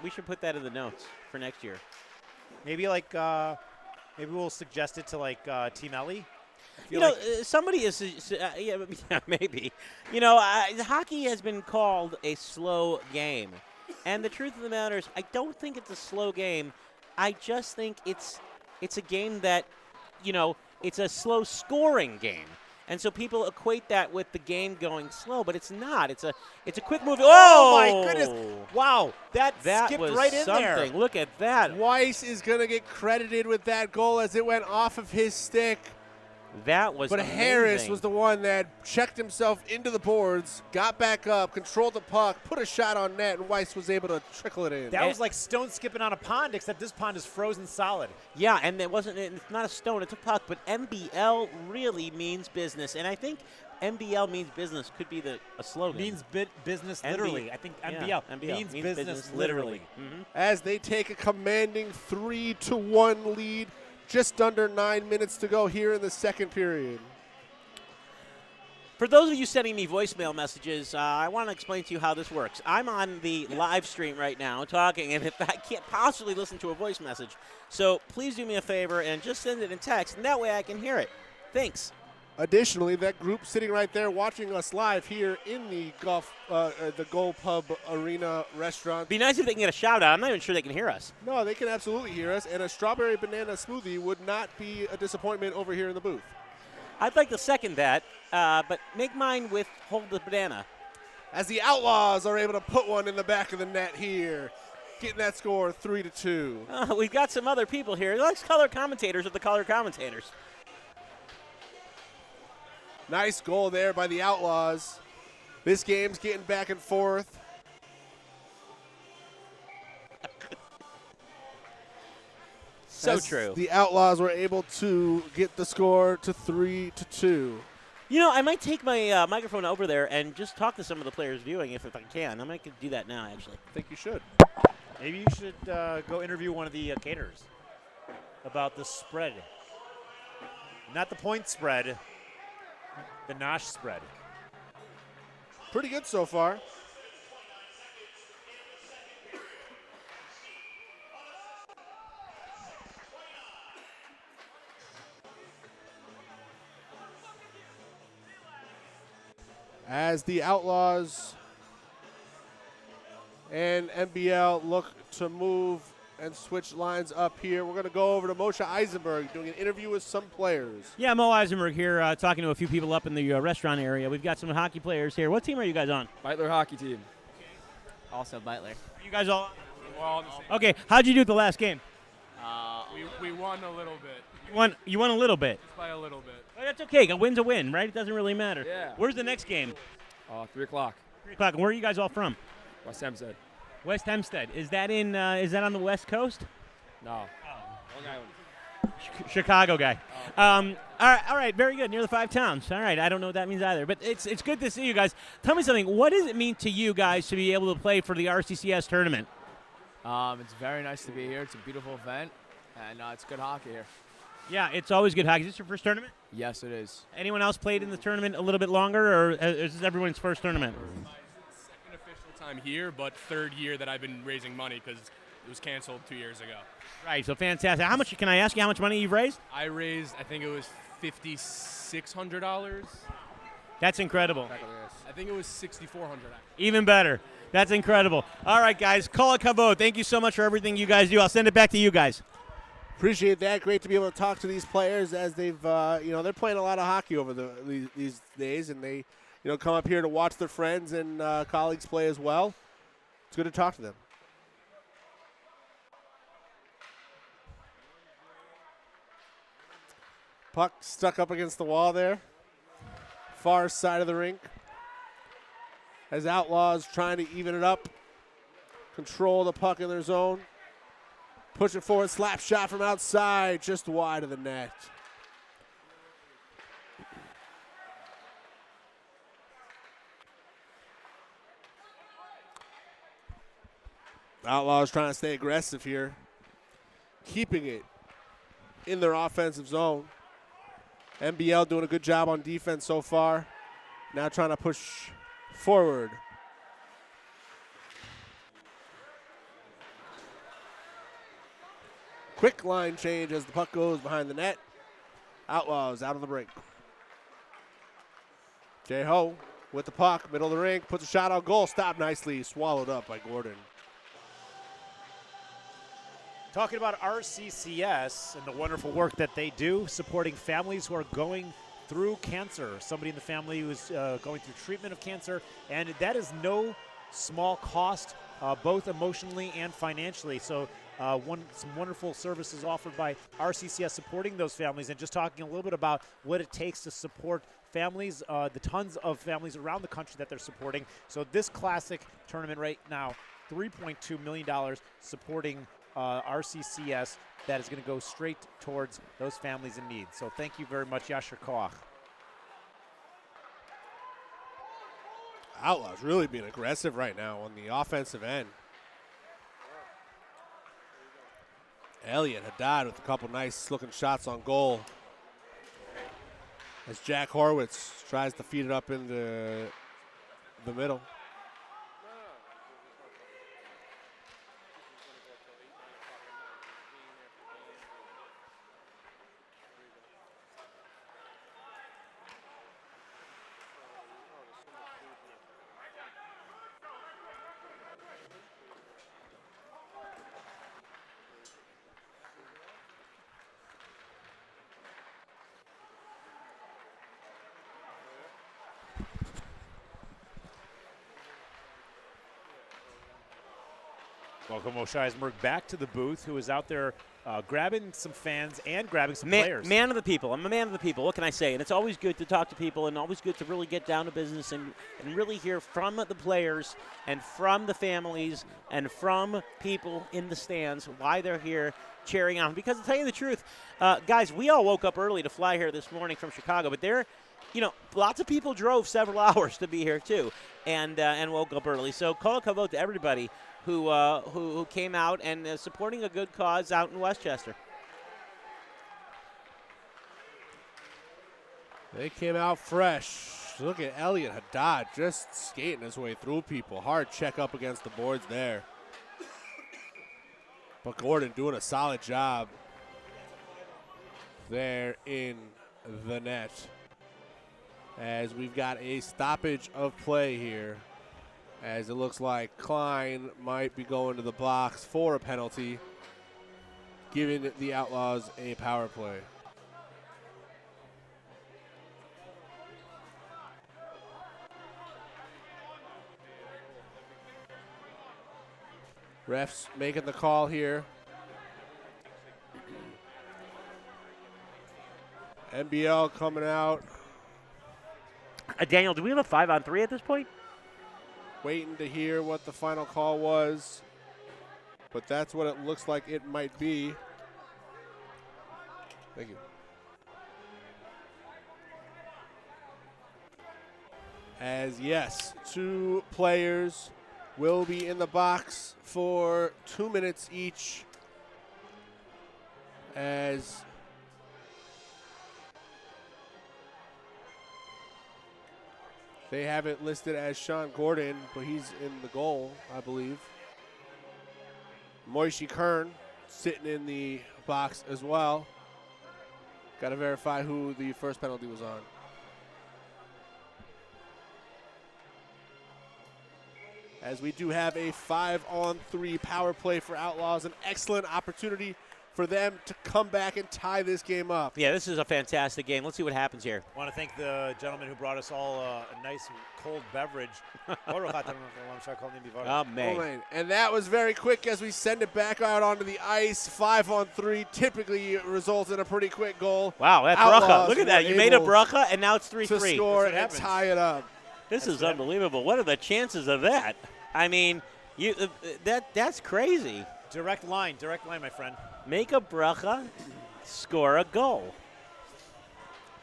We should put that in the notes for next year. Maybe maybe we'll suggest it to Team Ellie. Somebody is, yeah, maybe. Hockey has been called a slow game. And the truth of the matter is, I don't think it's a slow game. I just think it's a game that, it's a slow scoring game. And so people equate that with the game going slow, but it's not. It's a quick moving. Oh my goodness. Wow. That skipped was right in something. there. Look at that. Weiss is going to get credited with that goal as it went off of his stick. That was But amazing. Harris was the one that checked himself into the boards, got back up, controlled the puck, put a shot on net, and Weiss was able to trickle it in. That was like stone skipping on a pond, except this pond is frozen solid. Yeah, and it's not a stone, it's a puck, but MBL really means business. And I think MBL means business could be a slogan. Means business literally. I think MBL, means business literally. Mm-hmm. As they take a commanding 3-1 lead. Just under 9 minutes to go here in the second period. For those of you sending me voicemail messages, I want to explain to you how this works. I'm on the live stream right now talking, and I can't possibly listen to a voice message. So please do me a favor and just send it in text, and that way I can hear it. Thanks. Additionally, that group sitting right there watching us live here in the Gold Pub Arena restaurant. Be nice if they can get a shout out. I'm not even sure they can hear us. No, they can absolutely hear us, and a strawberry banana smoothie would not be a disappointment over here in the booth. I'd like to second that, but make mine with hold the banana. As the Outlaws are able to put one in the back of the net here, getting that score 3-2. We've got some other people here. Let's color commentators with the color commentators. Nice goal there by the Outlaws. This game's getting back and forth. So true. The Outlaws were able to get the score to 3-2. I might take my microphone over there and just talk to some of the players viewing if I can. I might do that now, actually. I think you should. Maybe you should go interview one of the caterers about the spread. Not the point spread. The Nosh spread. Pretty good so far. as the Outlaws and NBL look to move and switch lines up here. We're going to go over to Moshe Eisenberg doing an interview with some players. Yeah, Mo Eisenberg here talking to a few people up in the restaurant area. We've got some hockey players here. What team are you guys on? Beitler hockey team. Also Beitler. Are you guys all We're all on the same. Okay, how'd you do at the last game? We won a little bit. You won a little bit. Just by a little bit. Well, that's okay. A win's a win, right? It doesn't really matter. Yeah. Where's the next game? 3 o'clock. 3 o'clock. And where are you guys all from? West Hempstead. West Hempstead. Is that on the West Coast? No. Long Island. Chicago guy. All right, very good. Near the 5 towns. All right, I don't know what that means either, but it's good to see you guys. Tell me something. What does it mean to you guys to be able to play for the RCCS tournament? It's very nice to be here. It's a beautiful event, and it's good hockey here. Yeah, it's always good hockey. Is this your first tournament? Yes, it is. Anyone else played in the tournament a little bit longer, or is this everyone's first tournament? Second official time here, but third year that I've been raising money because it was canceled 2 years ago. Right, so fantastic. How much, can I ask you how much money you've raised? I raised, I think it was $5,600. That's incredible. I think it was $6,400. Even better. That's incredible. All right, guys, call it kavod. Thank you so much for everything you guys do. I'll send it back to you guys. Appreciate that. Great to be able to talk to these players as they've, they're playing a lot of hockey over these days, and they, come up here to watch their friends and colleagues play as well. It's good to talk to them. Puck stuck up against the wall there. Far side of the rink. As Outlaws trying to even it up. Control the puck in their zone. Push it forward, slap shot from outside, just wide of the net. Outlaws trying to stay aggressive here. Keeping it in their offensive zone. NBL doing a good job on defense so far. Now trying to push forward. Quick line change as the puck goes behind the net. Outlaws out of the rink. J-Ho with the puck, middle of the rink, puts a shot on goal. Stopped nicely, swallowed up by Gordon. Talking about RCCS and the wonderful work that they do, supporting families who are going through cancer. Somebody in the family who is going through treatment of cancer, and that is no small cost, both emotionally and financially. So some wonderful services offered by RCCS supporting those families, and just talking a little bit about what it takes to support families, the tons of families around the country that they're supporting. So this classic tournament right now, $3.2 million supporting RCCS. That is going to go straight towards those families in need. So thank you very much, Yasher Koach. Outlaws really being aggressive right now on the offensive end. Elliott Haddad with a couple nice looking shots on goal. As Jack Horwitz tries to feed it up in the middle. Welcome Moshe Eisenberg back to the booth, who is out there grabbing some fans and grabbing some players. Man of the people. I'm a man of the people. What can I say? And it's always good to talk to people, and always good to really get down to business and really hear from the players and from the families and from people in the stands why they're here cheering on. Because to tell you the truth, guys, we all woke up early to fly here this morning from Chicago, but lots of people drove several hours to be here too, and woke up early. So call kavod to everybody who came out and supporting a good cause out in Westchester. They came out fresh. Look at Elliott Haddad just skating his way through people. Hard check up against the boards there. But Gordon doing a solid job there in the net. as we've got a stoppage of play here, as it looks like Klein might be going to the box for a penalty, giving the Outlaws a power play. Refs making the call here. NBL coming out. Daniel, do we have a 5-on-3 at this point? Waiting to hear what the final call was, but that's what it looks like it might be. Thank you. As yes, 2 players will be in the box for 2 minutes each, as they have it listed as Sean Gordon, but he's in the goal, I believe. Moishi Kern sitting in the box as well. Got to verify who the first penalty was on. As we do have a 5-on-3 power play for Outlaws, an excellent opportunity for them to come back and tie this game up. Yeah, this is a fantastic game. Let's see what happens here. I want to thank the gentleman who brought us all a nice cold beverage. Oh, man. And that was very quick as we send it back out onto the ice. 5-on-3 typically results in a pretty quick goal. Wow, that's bracha. Look at that. You made a bracha, and now it's 3-3. To score and tie it up. This is unbelievable. What are the chances of that? I mean, that's crazy. Direct line, my friend. Make a bracha, score a goal.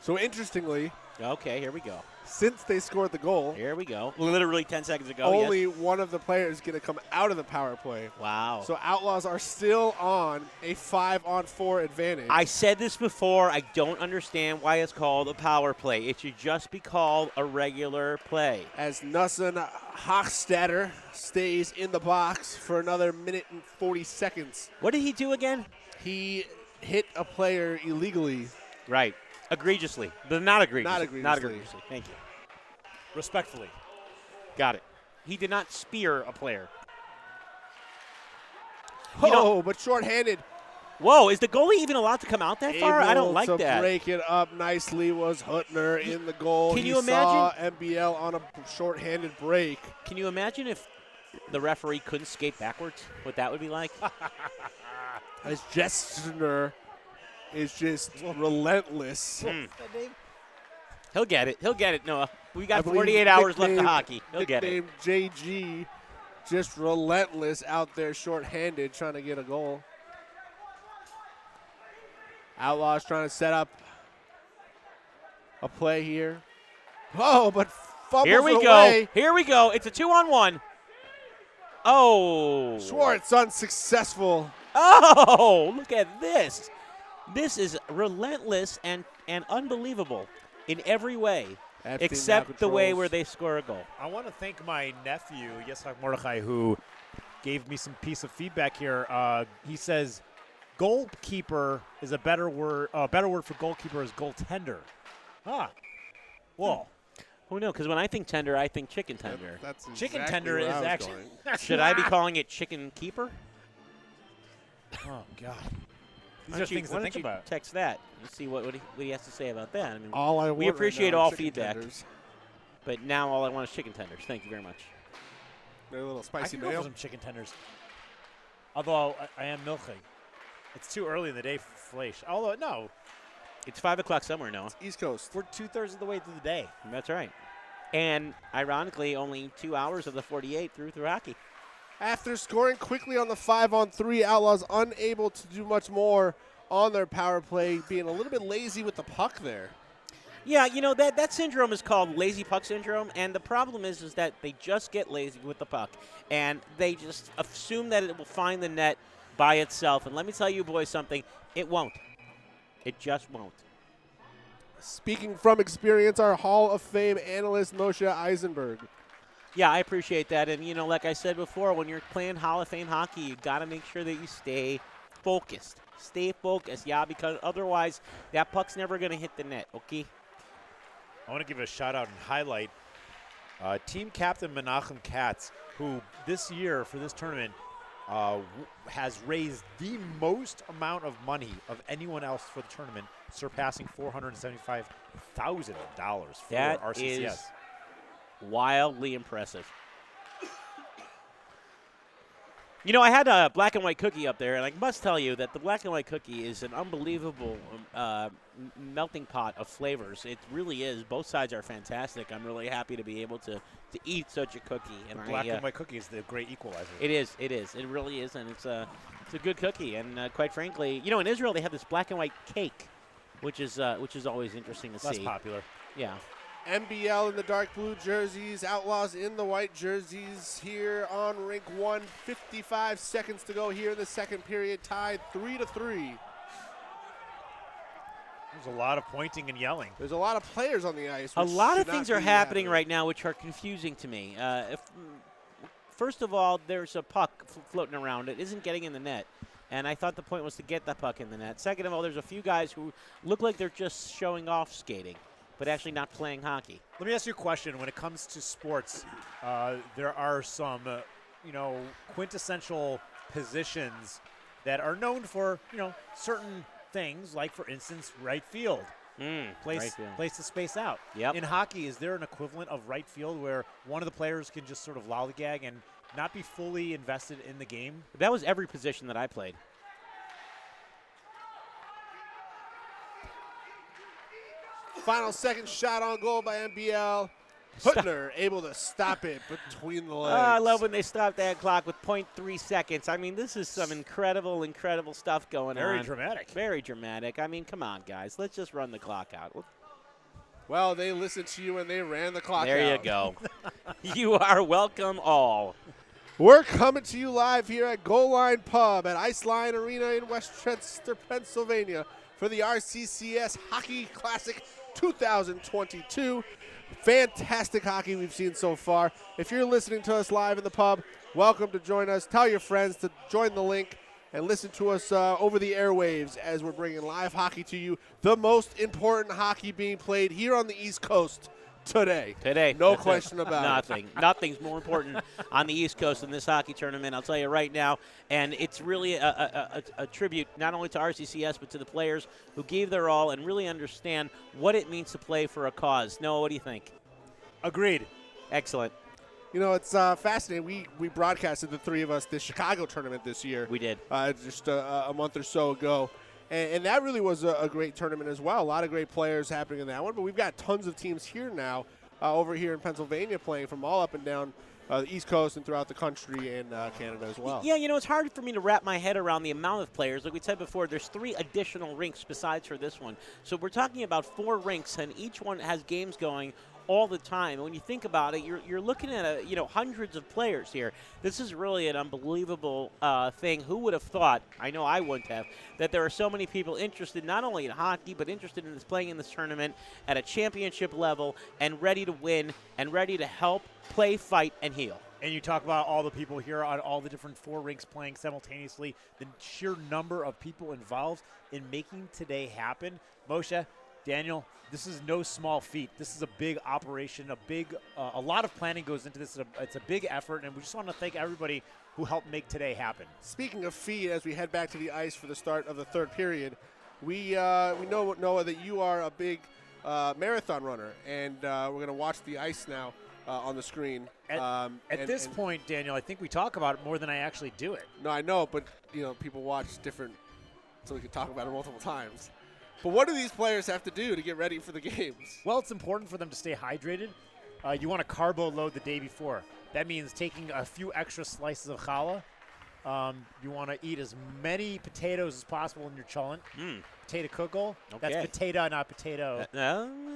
So interestingly, okay, here we go. Since they scored the goal, here we go. Literally 10 seconds ago. Only one of the players is going to come out of the power play. Wow. So Outlaws are still on a 5-on-4 advantage. I said this before. I don't understand why it's called a power play. It should just be called a regular play. As Nussin Hochstadter stays in the box for another minute and 40 seconds. What did he do again? He hit a player illegally. Right. Egregiously. But not egregiously. Not egregiously. Thank you. Respectfully. Got it. He did not spear a player. But shorthanded. Whoa, is the goalie even allowed to come out that far? I don't like that. that. To break it up nicely was Huttner in the goal. Can you imagine? Saw NBL on a shorthanded break. Can you imagine if the referee couldn't skate backwards? What that would be like? As Gessner is just relentless. He'll get it. He'll get it, Noah. We got 48 hours left of hockey. He'll get it. JG, just relentless out there shorthanded trying to get a goal. Outlaws trying to set up a play here. Oh, but fumbles Here we away. go. Here we go. It's a 2-on-1. Oh. Schwartz unsuccessful. Oh, look at this. This is relentless and unbelievable in every way, except the way where they score a goal. I want to thank my nephew, Yitzhak Mordechai, who gave me some piece of feedback here. He says goalkeeper is a better word. Better word for goalkeeper is goaltender. Whoa. Oh, no, because when I think tender, I think chicken tender. That's chicken exactly tender where is I was actually. going. Should I be calling it chicken keeper? Oh, God. These Why are don't you- things why to don't think you about. Text that and see what he has to say about that. I mean, All I we want appreciate right now all are chicken feedback, tenders. but now all I want is chicken tenders. Thank you very much. They're a little I spicy can go for mayo. some chicken tenders. Although I am milking. It's too early in the day for flesh. Although, no. It's 5 o'clock somewhere, Noah. East Coast. We're 2/3 of the way through the day. That's right. And ironically, only 2 hours of the 48 through hockey. After scoring quickly on the 5-on-3, Outlaws unable to do much more on their power play, being a little bit lazy with the puck there. Yeah, you know, that syndrome is called lazy puck syndrome, and the problem is that they just get lazy with the puck, and they just assume that it will find the net by itself. And let me tell you boys something, it won't. It just won't. Speaking from experience, our Hall of Fame analyst, Moshe Eisenberg. Yeah, I appreciate that. And, you know, like I said before, when you're playing Hall of Fame hockey, you got to make sure that you stay focused. Stay focused, yeah, because otherwise that puck's never going to hit the net, okay? I want to give a shout out and highlight team captain Menachem Katz, who this year for this tournament has raised the most amount of money of anyone else for the tournament, surpassing $475,000 for That RCCS. is wildly impressive. You know, I had a black and white cookie up there, and I must tell you that the black and white cookie is an unbelievable melting pot of flavors. It really is. Both sides are fantastic. I'm really happy to be able to eat such a cookie. And Black and white cookie is the great equalizer. It is. It is. It really is, and it's a good cookie. And quite frankly, you know, in Israel they have this black and white cake, which is always interesting to see. Less popular. Yeah. NBL in the dark blue jerseys, Outlaws in the white jerseys here on Rink 1. 55 seconds to go here in the second period, tied 3-3. There's a lot of pointing and yelling. There's a lot of players on the ice. A lot of should things not are be happening right now which are confusing to me. First of all, there's a puck floating around. It isn't getting in the net. And I thought the point was to get the puck in the net. Second of all, there's a few guys who look like they're just showing off skating, but actually not playing hockey. Let me ask you a question. When it comes to sports, there are some, quintessential positions that are known for, certain things, like, for instance, right field. Place to space out. Yep. In hockey, is there an equivalent of right field where one of the players can just sort of lollygag and not be fully invested in the game? That was every position that I played. Final second shot on goal by NBL. Huttner able to stop it between the legs. I love when they stop that clock with 0.3 seconds. I mean, this is some incredible stuff going on. Very dramatic. Very dramatic. I mean, come on, guys. Let's just run the clock out. Well, they listened to you and they ran the clock out. There you go. You are welcome all. We're coming to you live here at Goal Line Pub at Iceline Arena in Westchester, Pennsylvania for the RCCS Hockey Classic 2022. Fantastic hockey we've seen so far. If you're listening to us live in the pub, welcome to join us. Tell your friends to join the link and listen to us over the airwaves as we're bringing live hockey to you. The most important hockey being played here on the East Coast today. No question about it. Nothing's more important on the East Coast than this hockey tournament, I'll tell you right now. And it's really a tribute not only to RCCS but to the players who gave their all and really understand what it means to play for a cause. Noah, what do you think? Agreed. Excellent. You know, it's fascinating. We broadcasted, the three of us, the Chicago tournament this year. We did. Just a month or so ago. And that really was a great tournament as well. A lot of great players happening in that one. But we've got tons of teams here now, over here in Pennsylvania, playing from all up and down the East Coast and throughout the country and Canada as well. Yeah, you know, it's hard for me to wrap my head around the amount of players. Like we said before, there's 3 additional rinks besides for this one. So we're talking about 4 rinks, and each one has games going all the time. And when you think about it, you're looking at hundreds of players here. This is really an unbelievable thing. Who would have thought? I know I wouldn't have, that there are so many people interested not only in hockey but interested in playing in this tournament at a championship level and ready to win and ready to help play, fight, and heal. And you talk about all the people here on all the different 4 rinks playing simultaneously, the sheer number of people involved in making today happen. Moshe, Daniel, this is no small feat. This is a big operation, a lot of planning goes into this. It's a big effort, and we just want to thank everybody who helped make today happen. Speaking of feet, as we head back to the ice for the start of the third period, we know, Noah, that you are a big marathon runner, and we're going to watch the ice now on the screen. At this point, Daniel, I think we talk about it more than I actually do it. No, I know, but people watch different, so we can talk about it multiple times. But what do these players have to do to get ready for the games? Well, it's important for them to stay hydrated. You want to carbo load the day before. That means taking a few extra slices of challah. You want to eat as many potatoes as possible in your cholent. Potato kugel. Okay. That's potato, not potato.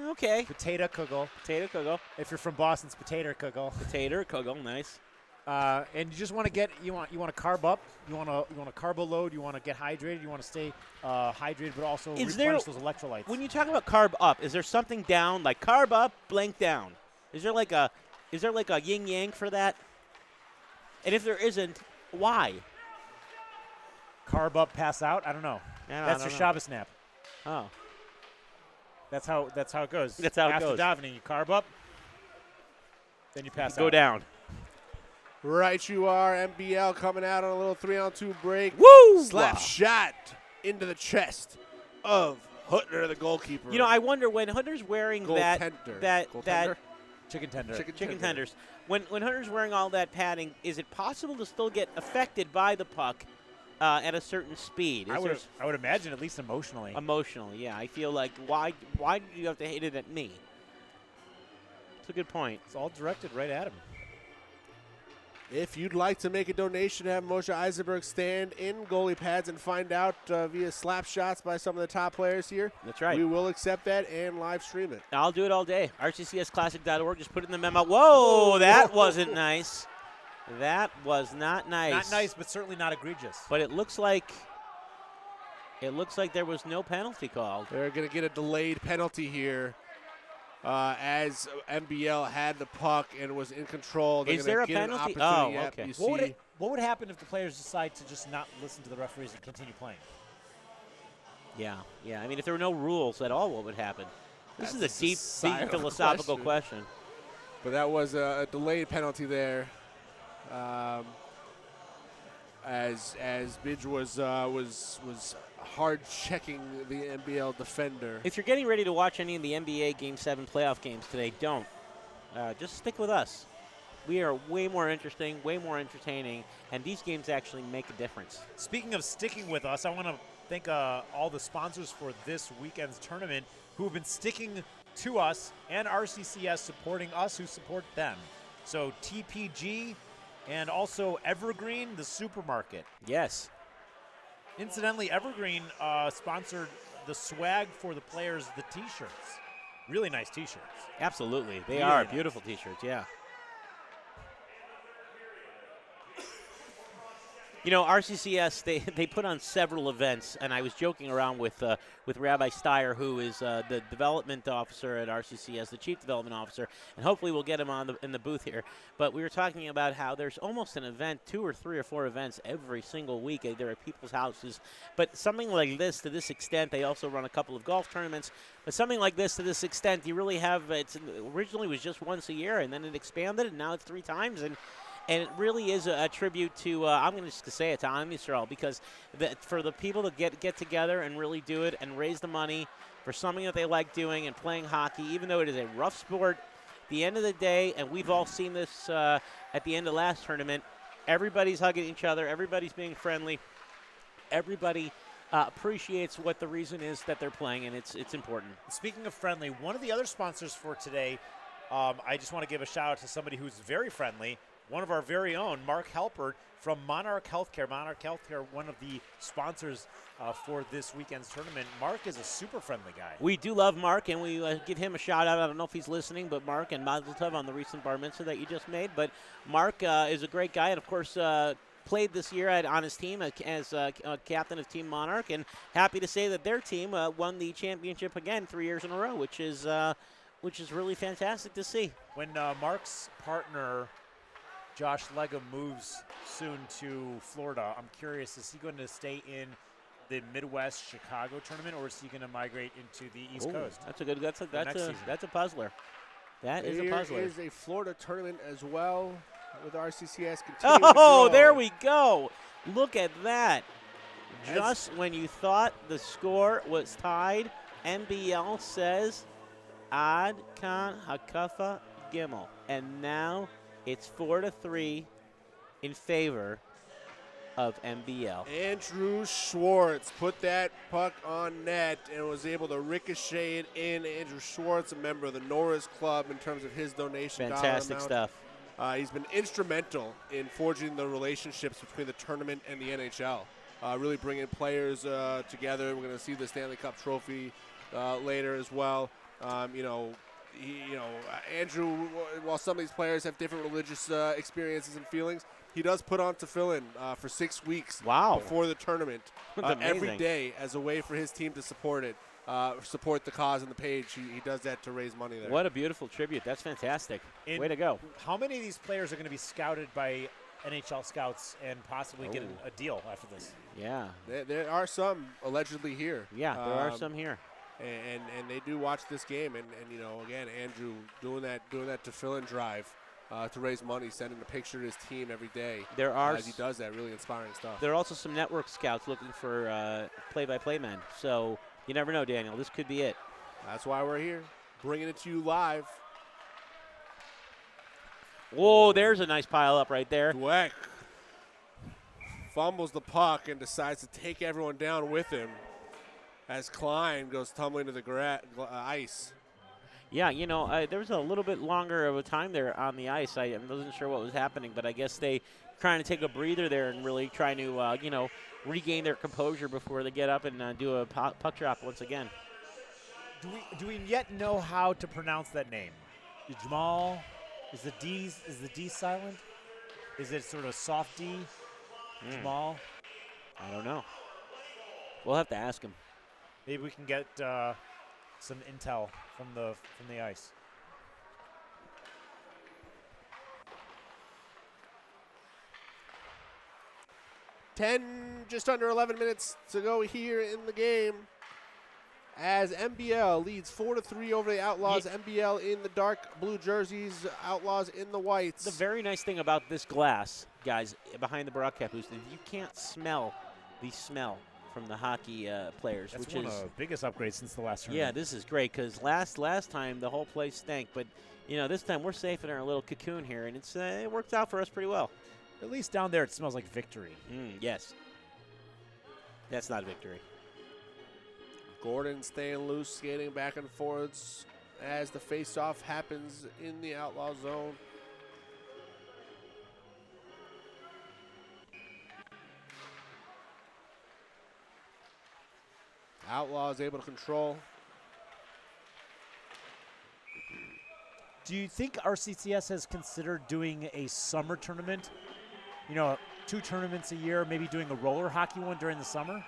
Okay. Potato kugel. Potato kugel. If you're from Boston, it's potato kugel. Potato kugel, nice. And you just want to get you want to carb up. You want to carbo load. You want to get hydrated. You want to stay hydrated, but also replenish those electrolytes. When you talk about carb up, is there something down like carb up, blank down? Is there like a yin yang for that? And if there isn't, why? Carb up, pass out. I don't know. Yeah, That's your Shabbos nap. Oh. That's how it goes. That's how it After goes. davening, you carb up, then you pass Go out. down. Right you are. MBL coming out on a little 3-on-2 break. Woo! Slap shot into the chest of Huttner, the goalkeeper. You know, I wonder when Hunter's wearing that Goaltender? Chicken tender. chicken tenders. When Hunter's wearing all that padding, is it possible to still get affected by the puck at a certain speed? I would imagine at least emotionally. Emotionally, yeah. I feel like why do you have to hit it at me? It's a good point. It's all directed right at him. If you'd like to make a donation to have Moshe Eisenberg stand in goalie pads and find out via slap shots by some of the top players here, That's right. we will accept that and live stream it. I'll do it all day. RCCSclassic.org. Just put it in the memo. Whoa, that wasn't nice. That was not nice. Not nice, but certainly not egregious. But it looks like there was no penalty called. They're going to get a delayed penalty here as MBL had the puck and was in control. They're Is there a get an penalty? opportunity. Oh, Yep, okay. you What would happen if the players decide to just not listen to the referees and continue playing? Yeah. I mean, if there were no rules at all, what would happen? This is a That's a deep societal philosophical question. But that was a delayed penalty there. As Bidge was hard checking the NBL defender. If you're getting ready to watch any of the NBA Game 7 playoff games today, don't. Just stick with us. We are way more interesting, way more entertaining, and these games actually make a difference. Speaking of sticking with us, I want to thank all the sponsors for this weekend's tournament who have been sticking to us and RCCS, supporting us who support them. So TPG and also Evergreen, the supermarket. Yes. Incidentally, Evergreen sponsored the swag for the players, the T-shirts. Really nice T-shirts. Absolutely. They Really are nice. beautiful T-shirts, yeah. You know, RCCS, they put on several events, and I was joking around with Rabbi Steyer, who is the development officer at RCCS, the chief development officer, and hopefully we'll get him in the booth here. But we were talking about how there's almost an event, 2 or 3 or 4 events every single week. They're at people's houses. But something like this, to this extent, they also run a couple of golf tournaments. But something like this, to this extent, you really have, it originally was just once a year, and then it expanded, and now it's 3 times. And it really is a tribute to, I'm going to just say it, to Am Yisrael, because for the people to get together and really do it and raise the money for something that they like doing and playing hockey, even though it is a rough sport, at the end of the day, and we've all seen this at the end of last tournament, everybody's hugging each other, everybody's being friendly, everybody appreciates what the reason is that they're playing, and it's important. Speaking of friendly, one of the other sponsors for today, I just want to give a shout out to somebody who's very friendly. One of our very own, Mark Halpert from Monarch Healthcare. Monarch Healthcare, one of the sponsors for this weekend's tournament. Mark is a super friendly guy. We do love Mark, and we give him a shout-out. I don't know if he's listening, but Mark and Mazel Tov on the recent bar mitzvah that you just made. But Mark is a great guy, and, of course, played this year on his team as captain of Team Monarch, and happy to say that their team won the championship again 3 years in a row, which is really fantastic to see. When Mark's partner Josh Legum moves soon to Florida, I'm curious, is he going to stay in the Midwest Chicago tournament, or is he going to migrate into the East Coast? That's a good. That's a puzzler. That is a Here puzzler. is a Florida tournament as well with RCCS. Oh, there we go. Look at that. Just when you thought the score was tied, NBL says Ad Kan Hakafa Gimel, and now it's 4-3 in favor of NBL. Andrew Schwartz put that puck on net and was able to ricochet it in. Andrew Schwartz, a member of the Norris Club, in terms of his donation. Fantastic stuff. He's been instrumental in forging the relationships between the tournament and the NHL. Really bringing players together. We're going to see the Stanley Cup trophy later as well. Andrew, while some of these players have different religious experiences and feelings, he does put on tefillin for 6 weeks before the tournament every day as a way for his team to support the cause and the page. He does that to raise money there. What a beautiful tribute. That's fantastic. Way to go. How many of these players are going to be scouted by NHL scouts and possibly get a deal after this? Yeah. There are some allegedly here. Yeah, there are some here. and they do watch this game. And you know, again, Andrew doing that to fill in drive. To raise money, sending a picture to his team every day. There are as he does that, really inspiring stuff. There are also some network scouts looking for play-by-play men. So you never know, Daniel. This could be it. That's why we're here, bringing it to you live. Whoa, there's a nice pile up right there. Dweck fumbles the puck and decides to take everyone down with him as Klein goes tumbling to the ice. Yeah, you know, there was a little bit longer of a time there on the ice. I wasn't sure what was happening, but I guess they trying to take a breather there and really trying to, you know, regain their composure before they get up and do a puck drop once again. Do we yet know how to pronounce that name? Jamal? Is the D silent? Is it sort of soft D? Jamal? I don't know. We'll have to ask him. Maybe we can get some intel from the ice. Just under 11 minutes to go here in the game. As MBL leads 4-3 over the Outlaws. MBL in the dark blue jerseys, Outlaws in the whites. The very nice thing about this glass, guys, behind the broadcast booth, is you can't smell the smell from the hockey players. That's which one is of the biggest upgrades since the last Yeah, tournament. this is great because last time the whole place stank, but you know this time we're safe in our little cocoon here, and it worked out for us pretty well. At least down there it smells like victory. Yes. That's not victory. Gordon staying loose, skating back and forwards as the face-off happens in the Outlaw zone. Outlaw is able to control. Do you think RCCS has considered doing a summer tournament? You know, 2 tournaments a year, maybe doing a roller hockey one during the summer?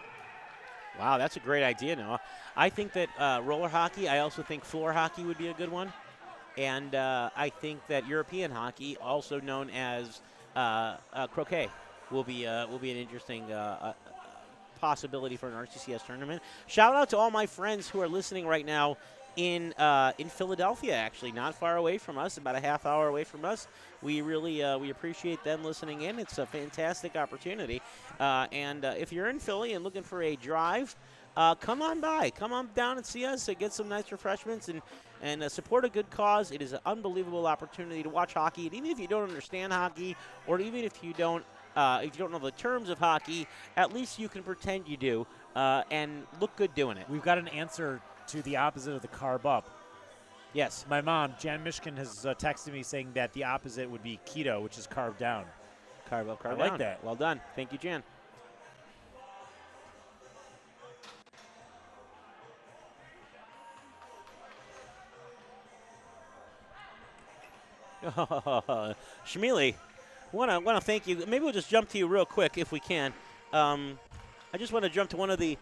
Wow, that's a great idea, Noah. I think that roller hockey, I also think floor hockey would be a good one. And I think that European hockey, also known as croquet, will be an interesting possibility for an RCCS tournament. Shout out to all my friends who are listening right now in Philadelphia, actually, not far away from us, about a half hour away from us. We really we appreciate them listening in. It's a fantastic opportunity. And if you're in Philly and looking for a drive, come on by. Come on down and see us. Get some nice refreshments and support a good cause. It is an unbelievable opportunity to watch hockey. And even if you don't understand hockey, or even if you don't know the terms of hockey, at least you can pretend you do and look good doing it. We've got an answer to the opposite of the carb up. Yes. My mom, Jan Mishkin, has texted me saying that the opposite would be keto, which is carb down. Carb up, carb down. I like that. Well done. Thank you, Jan. Shmili, want to thank you. Maybe we'll just jump to you real quick if we can. I just want to jump to one of the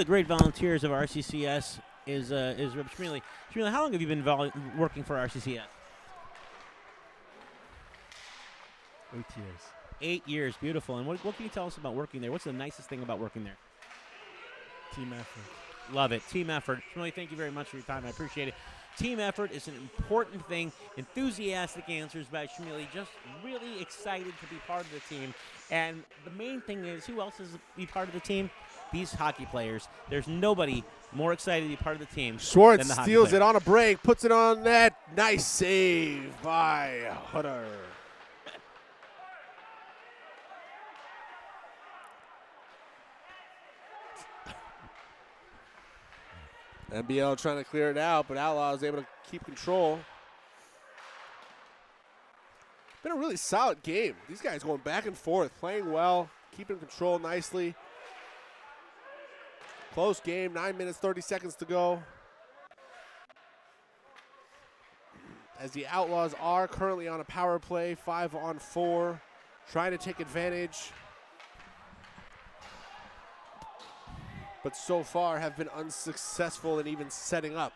great volunteers of RCCS is Rip Shmili. Shmili, how long have you been working for RCCS? 8 years. 8 years, beautiful. And what can you tell us about working there? What's the nicest thing about working there? Team effort. Love it. Team effort. Shmili, thank you very much for your time. I appreciate it. Team effort is an important thing. Enthusiastic answers by Shmili. Just really excited to be part of the team. And the main thing is, who else is to be part of the team? These hockey players. There's nobody more excited to be part of the team Schwartz than the hockey steals players. it on a break, puts it on net. Nice save by Hutter. NBL trying to clear it out, but Outlaw is able to keep control. Been a really solid game. These guys going back and forth, playing well, keeping control nicely. Close game, 9 minutes, 30 seconds to go. As the Outlaws are currently on a power play, 5-on-4, trying to take advantage. But so far have been unsuccessful in even setting up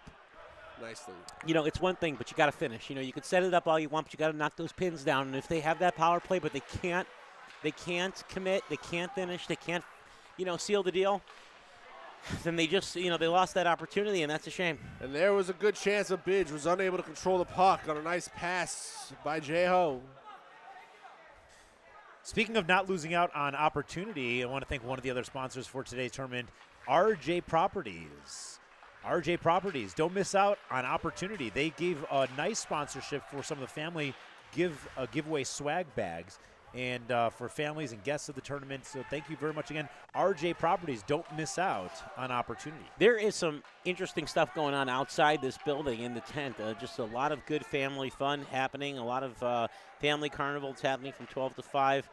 nicely. You know, it's one thing, but you got to finish. You know, you can set it up all you want, but you got to knock those pins down. And if they have that power play, but they can't commit, they can't finish, they can't, seal the deal. then they just, they lost that opportunity, and that's a shame. And there was a good chance of Bidge was unable to control the puck on a nice pass by J-Ho. Speaking of not losing out on opportunity, I want to thank one of the other sponsors for today's tournament, RJ Properties. RJ Properties, don't miss out on opportunity. They gave a nice sponsorship for some of the family giveaway swag bags and for families and guests of the tournament. So thank you very much again. RJ Properties, don't miss out on opportunity. There is some interesting stuff going on outside this building in the tent. Just a lot of good family fun happening, a lot of family carnivals happening from 12 to 5.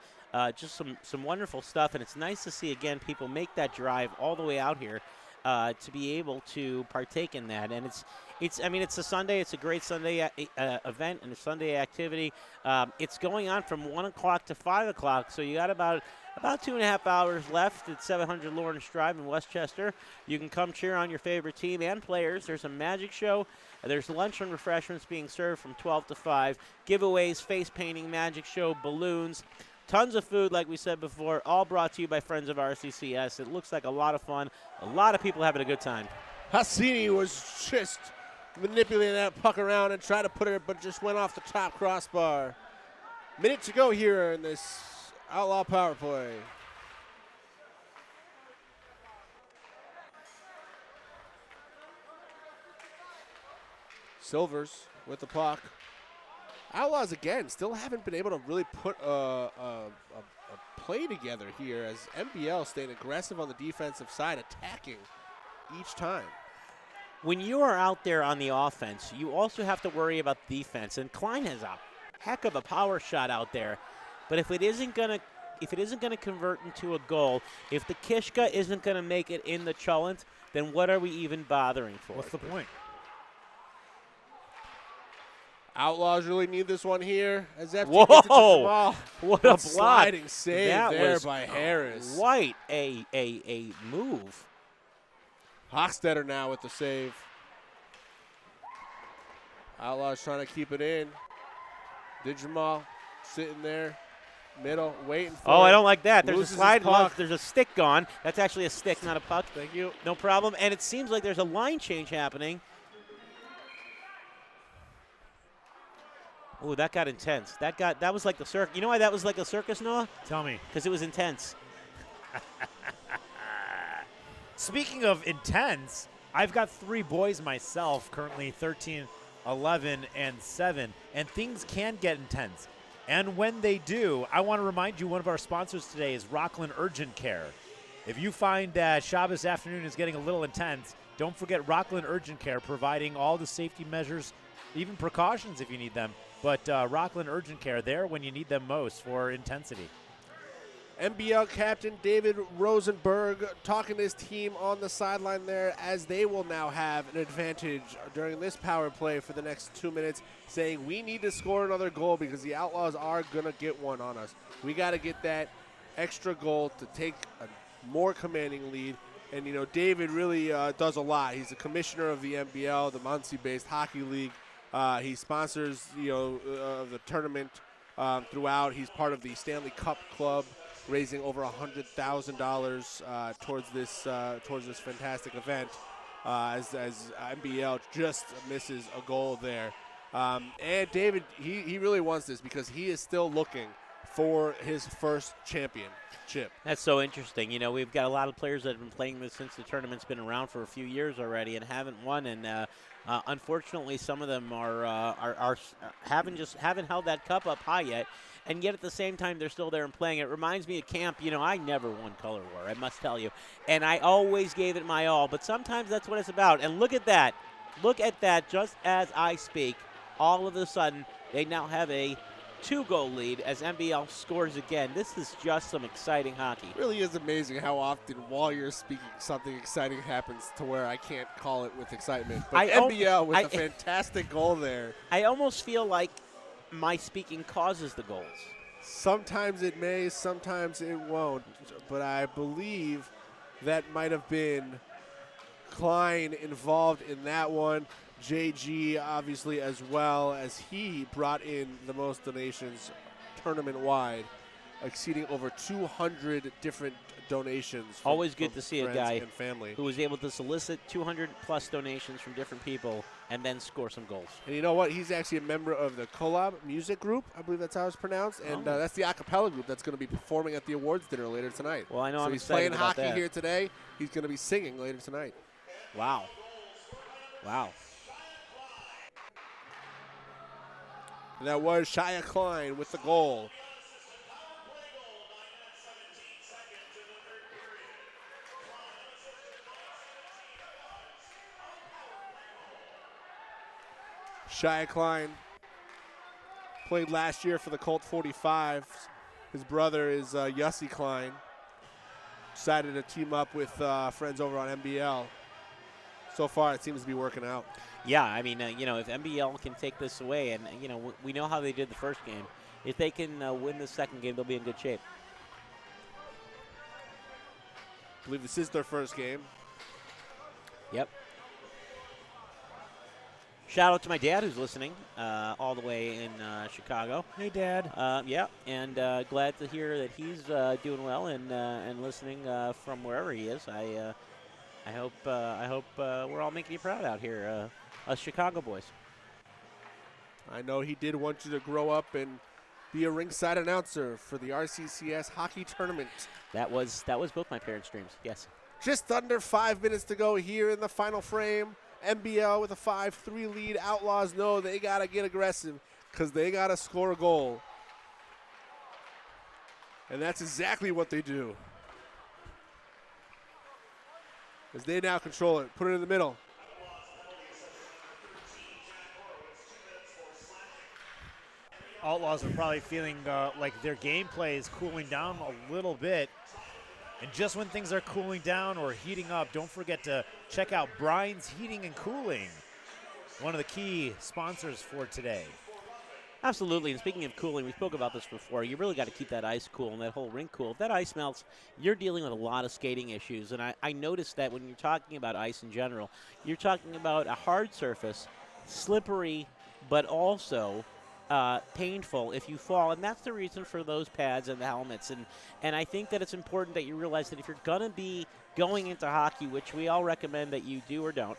Just some wonderful stuff, and it's nice to see, again, people make that drive all the way out here to be able to partake in that. And it's a Sunday. It's a great Sunday event and a Sunday activity. It's going on from 1 o'clock to 5 o'clock, so you got about 2.5 hours left at 700 Lawrence Drive in Westchester. You can come cheer on your favorite team and players. There's a magic show. There's lunch and refreshments being served from 12 to 5. Giveaways, face painting, magic show, balloons. Tons of food, like we said before, all brought to you by friends of RCCS. It looks like a lot of fun. A lot of people having a good time. Hassini was just manipulating that puck around and tried to put it, but just went off the top crossbar. Minute to go here in this outlaw power play. Silvers with the puck. Outlaws, again, still haven't been able to really put a play together here as MBL staying aggressive on the defensive side, attacking each time. When you are out there on the offense, you also have to worry about defense. And Klein has a heck of a power shot out there. But if it isn't gonna convert into a goal, if the Kishka isn't gonna make it in the Cholent, then what are we even bothering for? What's the point? Outlaws really need this one here. As FT Whoa! gets it to Jamal. What a block. Sliding save that there was by Harris. Quite a move. Hochstetter now with the save. Outlaws trying to keep it in. Did Jamal sitting there, middle, waiting for it. I don't like that. There's Loses a slide. his puck. There's a stick gone. That's actually a stick, not a puck. Thank you. No problem. And it seems like there's a line change happening. Oh, that got intense. That was like the circus. You know why that was like a circus, Noah? Tell me. Because it was intense. Speaking of intense, I've got 3 boys myself, currently 13, 11, and 7, and things can get intense. And when they do, I want to remind you one of our sponsors today is Rockland Urgent Care. If you find that Shabbos afternoon is getting a little intense, don't forget Rockland Urgent Care, providing all the safety measures, even precautions if you need them. But Rockland Urgent Care, there when you need them most for intensity. NBL captain David Rosenberg talking to his team on the sideline there as they will now have an advantage during this power play for the next 2 minutes, saying we need to score another goal because the Outlaws are going to get one on us. We got to get that extra goal to take a more commanding lead. And, David really does a lot. He's the commissioner of the NBL, the Muncie-based hockey league. He sponsors, the tournament throughout. He's part of the Stanley Cup Club, raising over $100,000 towards this fantastic event. As NBL just misses a goal there, and David, he really wants this because he is still looking for his first championship. That's so interesting. We've got a lot of players that have been playing this since the tournament's been around for a few years already and haven't won. And unfortunately, some of them haven't held that cup up high yet. And yet at the same time, they're still there and playing. It reminds me of camp. I never won Color War, I must tell you. And I always gave it my all. But sometimes that's what it's about. And look at that. Look at that. Just as I speak, all of a sudden, they now have a 2-goal lead as NBL scores again. This is just some exciting hockey. It really is amazing how often while you're speaking something exciting happens to where I can't call it with excitement. But NBL with a fantastic goal there. I almost feel like my speaking causes the goals. Sometimes it may, sometimes it won't. But I believe that might have been Klein involved in that one. JG, obviously, as well, as he brought in the most donations tournament-wide. exceeding over 200 different donations. Always good to see a friends guy and family. who was able to solicit 200-plus donations from different people and then score some goals. And you know what? He's actually a member of the Collab Music Group. I believe that's how it's pronounced. And that's the a cappella group that's going to be performing at the awards dinner later tonight. Well, I know so I'm he's excited playing about hockey that. here today. He's going to be singing later tonight. Wow. Wow. And that was Shia Klein with the goal. Shia Klein played last year for the Colt 45s. His brother is Yussi Klein. Decided to team up with friends over on NBL. So far, it seems to be working out. Yeah, I mean, if NBL can take this away, and, we know how they did the first game. If they can win the second game, they'll be in good shape. I believe this is their first game. Yep. Shout out to my dad who's listening all the way in Chicago. Hey, Dad. Yeah, and glad to hear that he's doing well and listening from wherever he is. I hope we're all making you proud out here, us Chicago boys. I know he did want you to grow up and be a ringside announcer for the RCCS hockey tournament. That was both my parents' dreams. Yes. Just under 5 minutes to go here in the final frame. NBL with a 5-3 lead. Outlaws know they got to get aggressive because they got to score a goal. And that's exactly what they do. As they now control it. Put it in the middle. Outlaws are probably feeling like their gameplay is cooling down a little bit. And just when things are cooling down or heating up, don't forget to check out Brian's Heating and Cooling, one of the key sponsors for today. Absolutely, and speaking of cooling, we spoke about this before. You really got to keep that ice cool and that whole rink cool. If that ice melts, you're dealing with a lot of skating issues. And I noticed that when you're talking about ice in general, you're talking about a hard surface, slippery, but also painful if you fall. And that's the reason for those pads and the helmets. And I think that it's important that you realize that if you're going to be going into hockey, which we all recommend that you do or don't,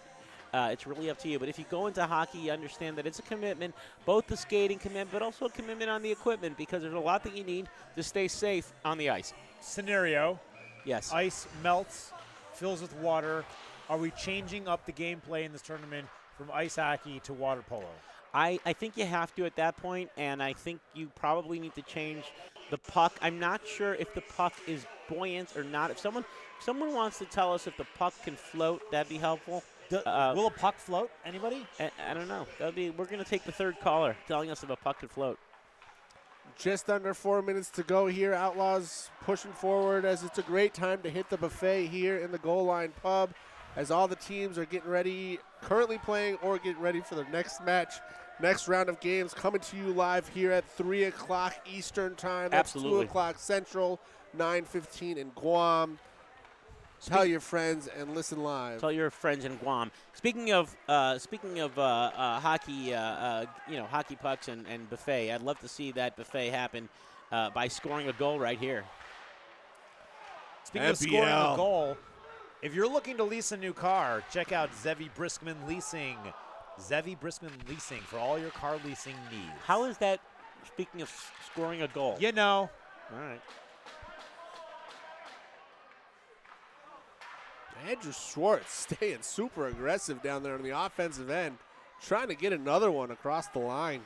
it's really up to you. But if you go into hockey, you understand that it's a commitment, both the skating commitment, but also a commitment on the equipment, because there's a lot that you need to stay safe on the ice. Scenario. Yes. Ice melts, fills with water. Are we changing up the gameplay in this tournament from ice hockey to water polo? I think you have to at that point, and I think you probably need to change the puck. I'm not sure if the puck is buoyant or not. If someone wants to tell us if the puck can float, that'd be helpful. Will a puck float? Anybody? I don't know. We're going to take the third caller telling us if a puck can float. Just under 4 minutes to go here. Outlaws pushing forward as it's a great time to hit the buffet here in the goal line pub as all the teams are getting ready, currently playing or getting ready for their next match. Next round of games coming to you live here at 3 o'clock Eastern time. That's Absolutely. 2 o'clock Central, 9:15 in Guam. Tell your friends and listen live. Tell your friends in Guam. Speaking of hockey, hockey pucks and buffet, I'd love to see that buffet happen by scoring a goal right here. Speaking of scoring a goal, if you're looking to lease a new car, check out Zevi Briskman Leasing. Zevi Briskman Leasing for all your car leasing needs. How is that, speaking of scoring a goal? You know. All right. Andrew Schwartz staying super aggressive down there on the offensive end, trying to get another one across the line.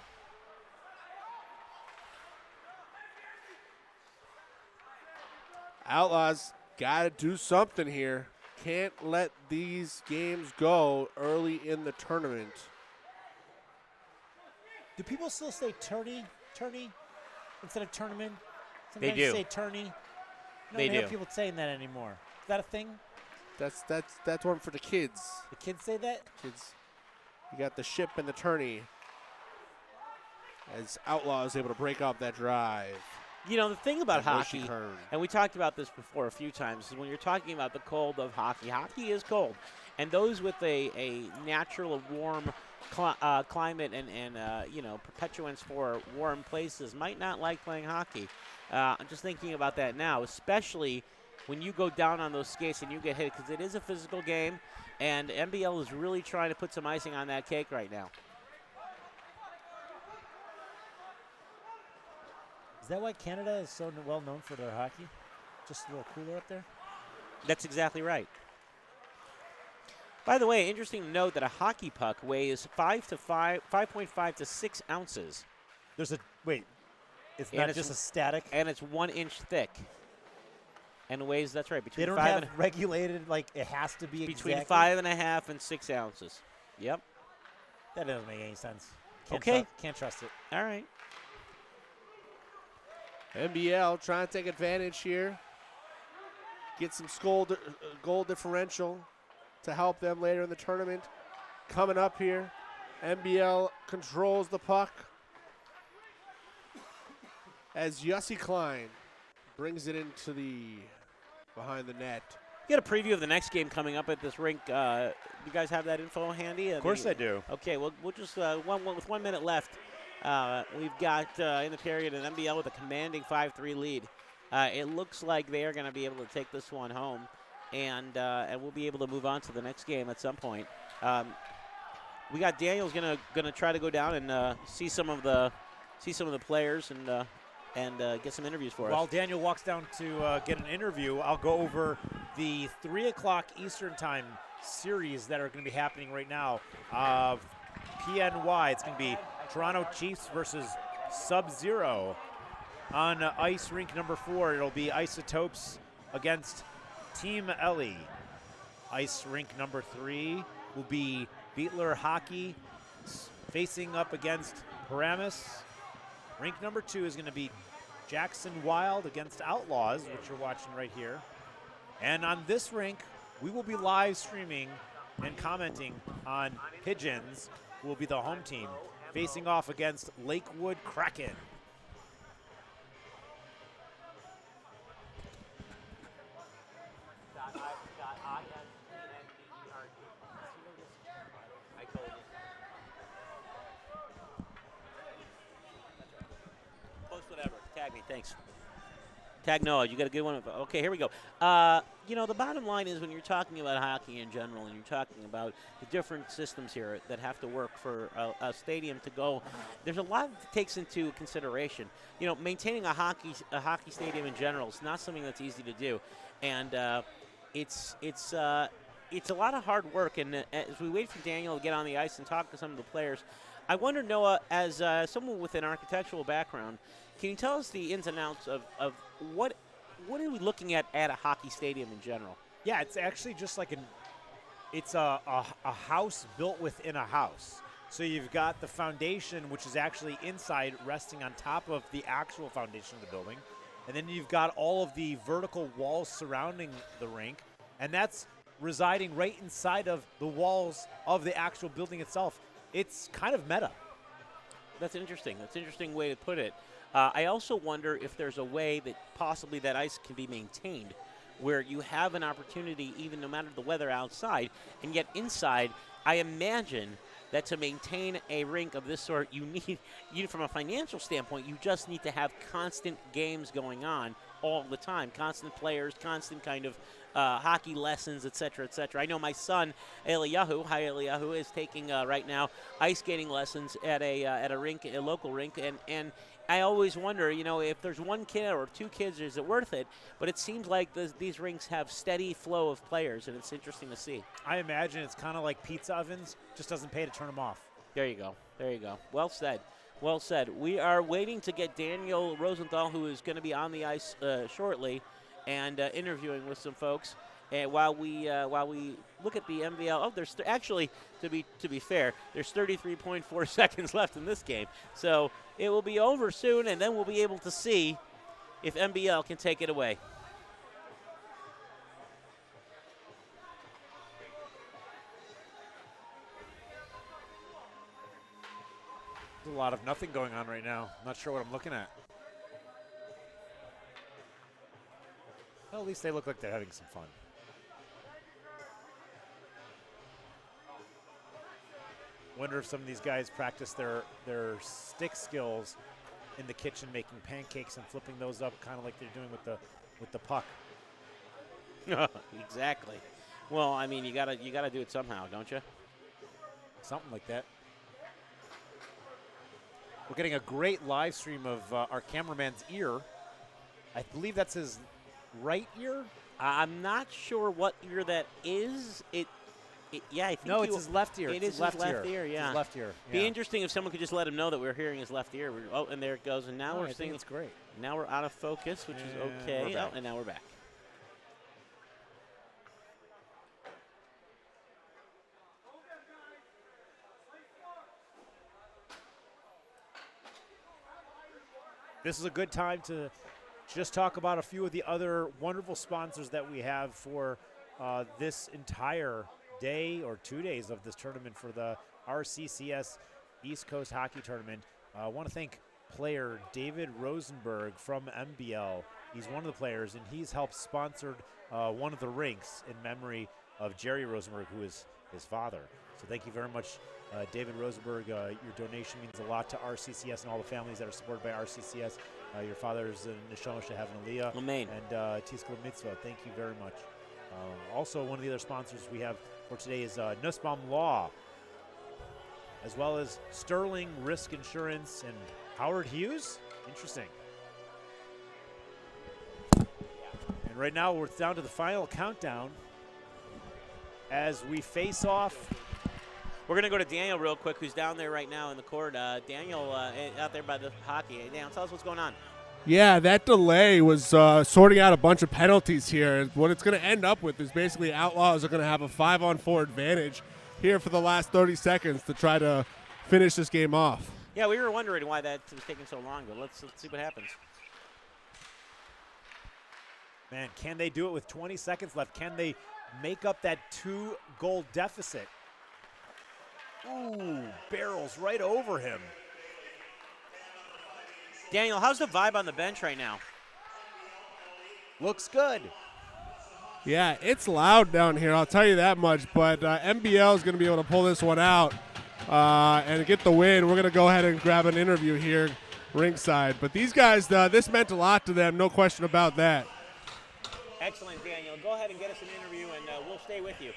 Outlaws got to do something here. Can't let these games go early in the tournament. Do people still say tourney instead of tournament? They Sometimes do. say tourney. I They don't hear do. people saying that anymore. Is that a thing? That's one for the kids. The kids say that? Kids, you got the ship and the tourney. As Outlaw is able to break up that drive. You know, the thing about That Moshi hockey, Kern. and we talked about this before a few times, is when you're talking about the cold of hockey, hockey is cold. And those with a natural warm climate and perpetuance for warm places might not like playing hockey. I'm just thinking about that now, especially when you go down on those skates and you get hit, because it is a physical game, and NBL is really trying to put some icing on that cake right now. Is that why Canada is so well known for their hockey? Just a little cooler up there? That's exactly right. By the way, interesting to note that a hockey puck weighs 5.5 to 6 ounces. It's not just a static. And it's 1 inch thick. And weighs, that's right, between they don't have regulated, like it has to be between exactly 5.5 and 6 ounces. Yep. That doesn't make any sense. Can't trust it. All right. NBL trying to take advantage here. Get some goal differential to help them later in the tournament. Coming up here, NBL controls the puck as Shia Klein brings it into behind the net. You get a preview of the next game coming up at this rink. You guys have that info handy? Of course I do. Okay, we'll just with 1 minute left. We've got in the period an NBL with a commanding 5-3 lead. It looks like they are going to be able to take this one home, and we'll be able to move on to the next game at some point. We got Daniel's going to try to go down and see some of the players and get some interviews for us. While Daniel walks down to get an interview, I'll go over the 3 o'clock Eastern Time series that are going to be happening right now. PNY, it's going to be Toronto Chiefs versus Sub-Zero. On ice rink number 4, it'll be Isotopes against Team Ellie. Ice rink number 3 will be Beetler Hockey facing up against Paramus. Rink number 2 is going to be Jackson Wild against Outlaws, which you're watching right here. And on this rink, we will be live streaming and commenting on Pigeons, who will be the home team, facing off against Lakewood Kraken. Tag me, thanks. Tag Noah, you got a good one? Okay, here we go. The bottom line is when you're talking about hockey in general and you're talking about the different systems here that have to work for a stadium to go, there's a lot that takes into consideration. Maintaining a hockey stadium in general is not something that's easy to do, and it's a lot of hard work. And as we wait for Daniel to get on the ice and talk to some of the players, I wonder, Noah, as someone with an architectural background, can you tell us the ins and outs of what are we looking at a hockey stadium in general? Yeah, it's actually just like it's a house built within a house. So you've got the foundation, which is actually inside, resting on top of the actual foundation of the building. And then you've got all of the vertical walls surrounding the rink. And that's residing right inside of the walls of the actual building itself. It's kind of meta. That's interesting. That's an interesting way to put it. I also wonder if there's a way that possibly that ice can be maintained where you have an opportunity, even no matter the weather outside, and yet inside, I imagine that to maintain a rink of this sort, you from a financial standpoint, you just need to have constant games going on all the time, constant players, constant kind of hockey lessons, et cetera, et cetera. I know my son, Eliyahu, is taking right now ice skating lessons at a rink, a local rink, and I always wonder, if there's one kid or two kids, is it worth it? But it seems like these rinks have steady flow of players, and it's interesting to see. I imagine it's kind of like pizza ovens, just doesn't pay to turn them off. There you go. Well said. Well said. We are waiting to get Daniel Rosenthal, who is going to be on the ice shortly, and interviewing with some folks. And while we look at the NBL, there's actually, to be fair, there's 33.4 seconds left in this game. So it will be over soon, and then we'll be able to see if NBL can take it away. There's a lot of nothing going on right now. I'm not sure what I'm looking at. Well, at least they look like they're having some fun. Wonder if some of these guys practice their stick skills in the kitchen, making pancakes and flipping those up, kind of like they're doing with the puck. Exactly. Well, I mean, you gotta do it somehow, don't you? Something like that. We're getting a great live stream of our cameraman's ear. I believe that's his right ear. I'm not sure what ear that is. Yeah, I think No, it's his left ear. It is his left ear. Yeah. It's his left ear. Be Yeah. interesting if someone could just let him know that we're hearing his left ear. Oh, and there it goes. And now No, we're I seeing think it's great. Now we're out of focus, which is And okay. we're back. Oh, and now we're back. This is a good time to just talk about a few of the other wonderful sponsors that we have for this entire day or 2 days of this tournament for the RCCS East Coast Hockey Tournament. I want to thank player David Rosenberg from MBL. He's one of the players, and he's helped sponsored one of the rinks in memory of Jerry Rosenberg, who is his father. So thank you very much, David Rosenberg. Your donation means a lot to RCCS and all the families that are supported by RCCS. Your father's Neshama Shehav Aliyah Amen. and Tizkor Mitzvah. Thank you very much. Also, one of the other sponsors we have for today is Nussbaum Law, as well as Sterling Risk Insurance and Howard Hughes. Interesting. And right now we're down to the final countdown as we face off. We're going to go to Daniel real quick, who's down there right now in the court. Daniel, out there by the hockey. Hey, Daniel, tell us what's going on. Yeah, that delay was sorting out a bunch of penalties here. What it's going to end up with is basically Outlaws are going to have a 5-on-4 advantage here for the last 30 seconds to try to finish this game off. Yeah, we were wondering why that was taking so long, but let's see what happens. Man, can they do it with 20 seconds left? Can they make up that 2-goal deficit? Ooh, barrels right over him. Daniel, how's the vibe on the bench right now? Looks good. Yeah, it's loud down here, I'll tell you that much, but MBL is going to be able to pull this one out and get the win. We're going to go ahead and grab an interview here ringside. But these guys, this meant a lot to them, no question about that. Excellent, Daniel. Go ahead and get us an interview, and we'll stay with you.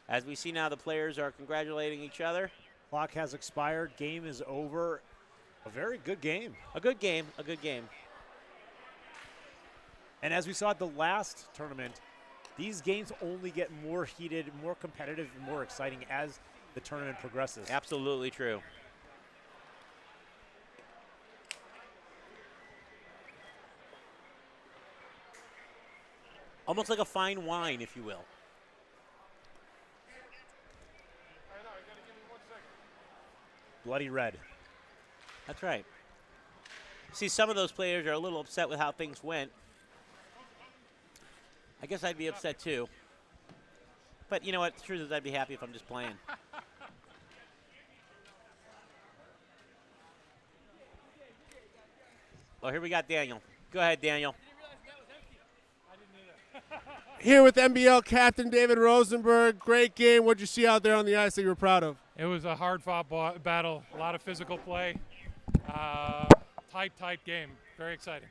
As we see now, the players are congratulating each other. Clock has expired. Game is over. A very good game. A good game. A good game. And as we saw at the last tournament, these games only get more heated, more competitive, and more exciting as the tournament progresses. Absolutely true. Almost like a fine wine, if you will. Bloody red. That's right. See, some of those players are a little upset with how things went. I guess I'd be upset too. But you know what? The truth is I'd be happy if I'm just playing. Well, here we got Daniel. Go ahead, Daniel. Here with NBL captain David Rosenberg. Great game. What'd you see out there on the ice that you were proud of? It was a hard-fought battle, a lot of physical play, tight game. Very exciting.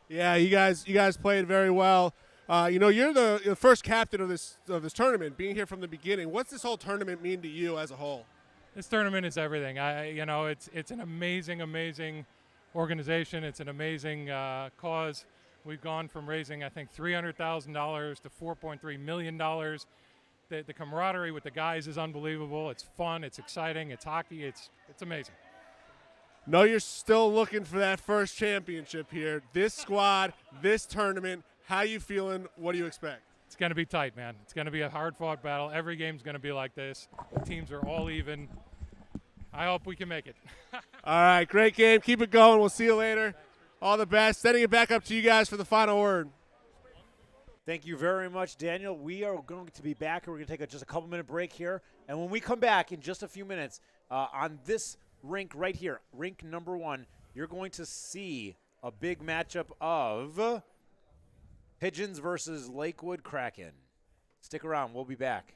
Yeah, you guys played very well. You're the first captain of this tournament, being here from the beginning. What's this whole tournament mean to you as a whole? This tournament is everything. It's an amazing organization. It's an amazing cause. We've gone from raising, I think, $300,000 to $4.3 million. The camaraderie with the guys is unbelievable. It's fun. It's exciting. It's hockey. It's amazing. No, you're still looking for that first championship here. This squad, this tournament, how you feeling? What do you expect? It's going to be tight, man. It's going to be a hard-fought battle. Every game's going to be like this. The teams are all even. I hope we can make it. All right, great game. Keep it going. We'll see you later. All the best. Sending it back up to you guys for the final word. Thank you very much, Daniel. We are going to be back. We're going to take just a couple-minute break here. And when we come back in just a few minutes on this rink right here, rink number 1, you're going to see a big matchup of Pigeons versus Lakewood Kraken. Stick around. We'll be back.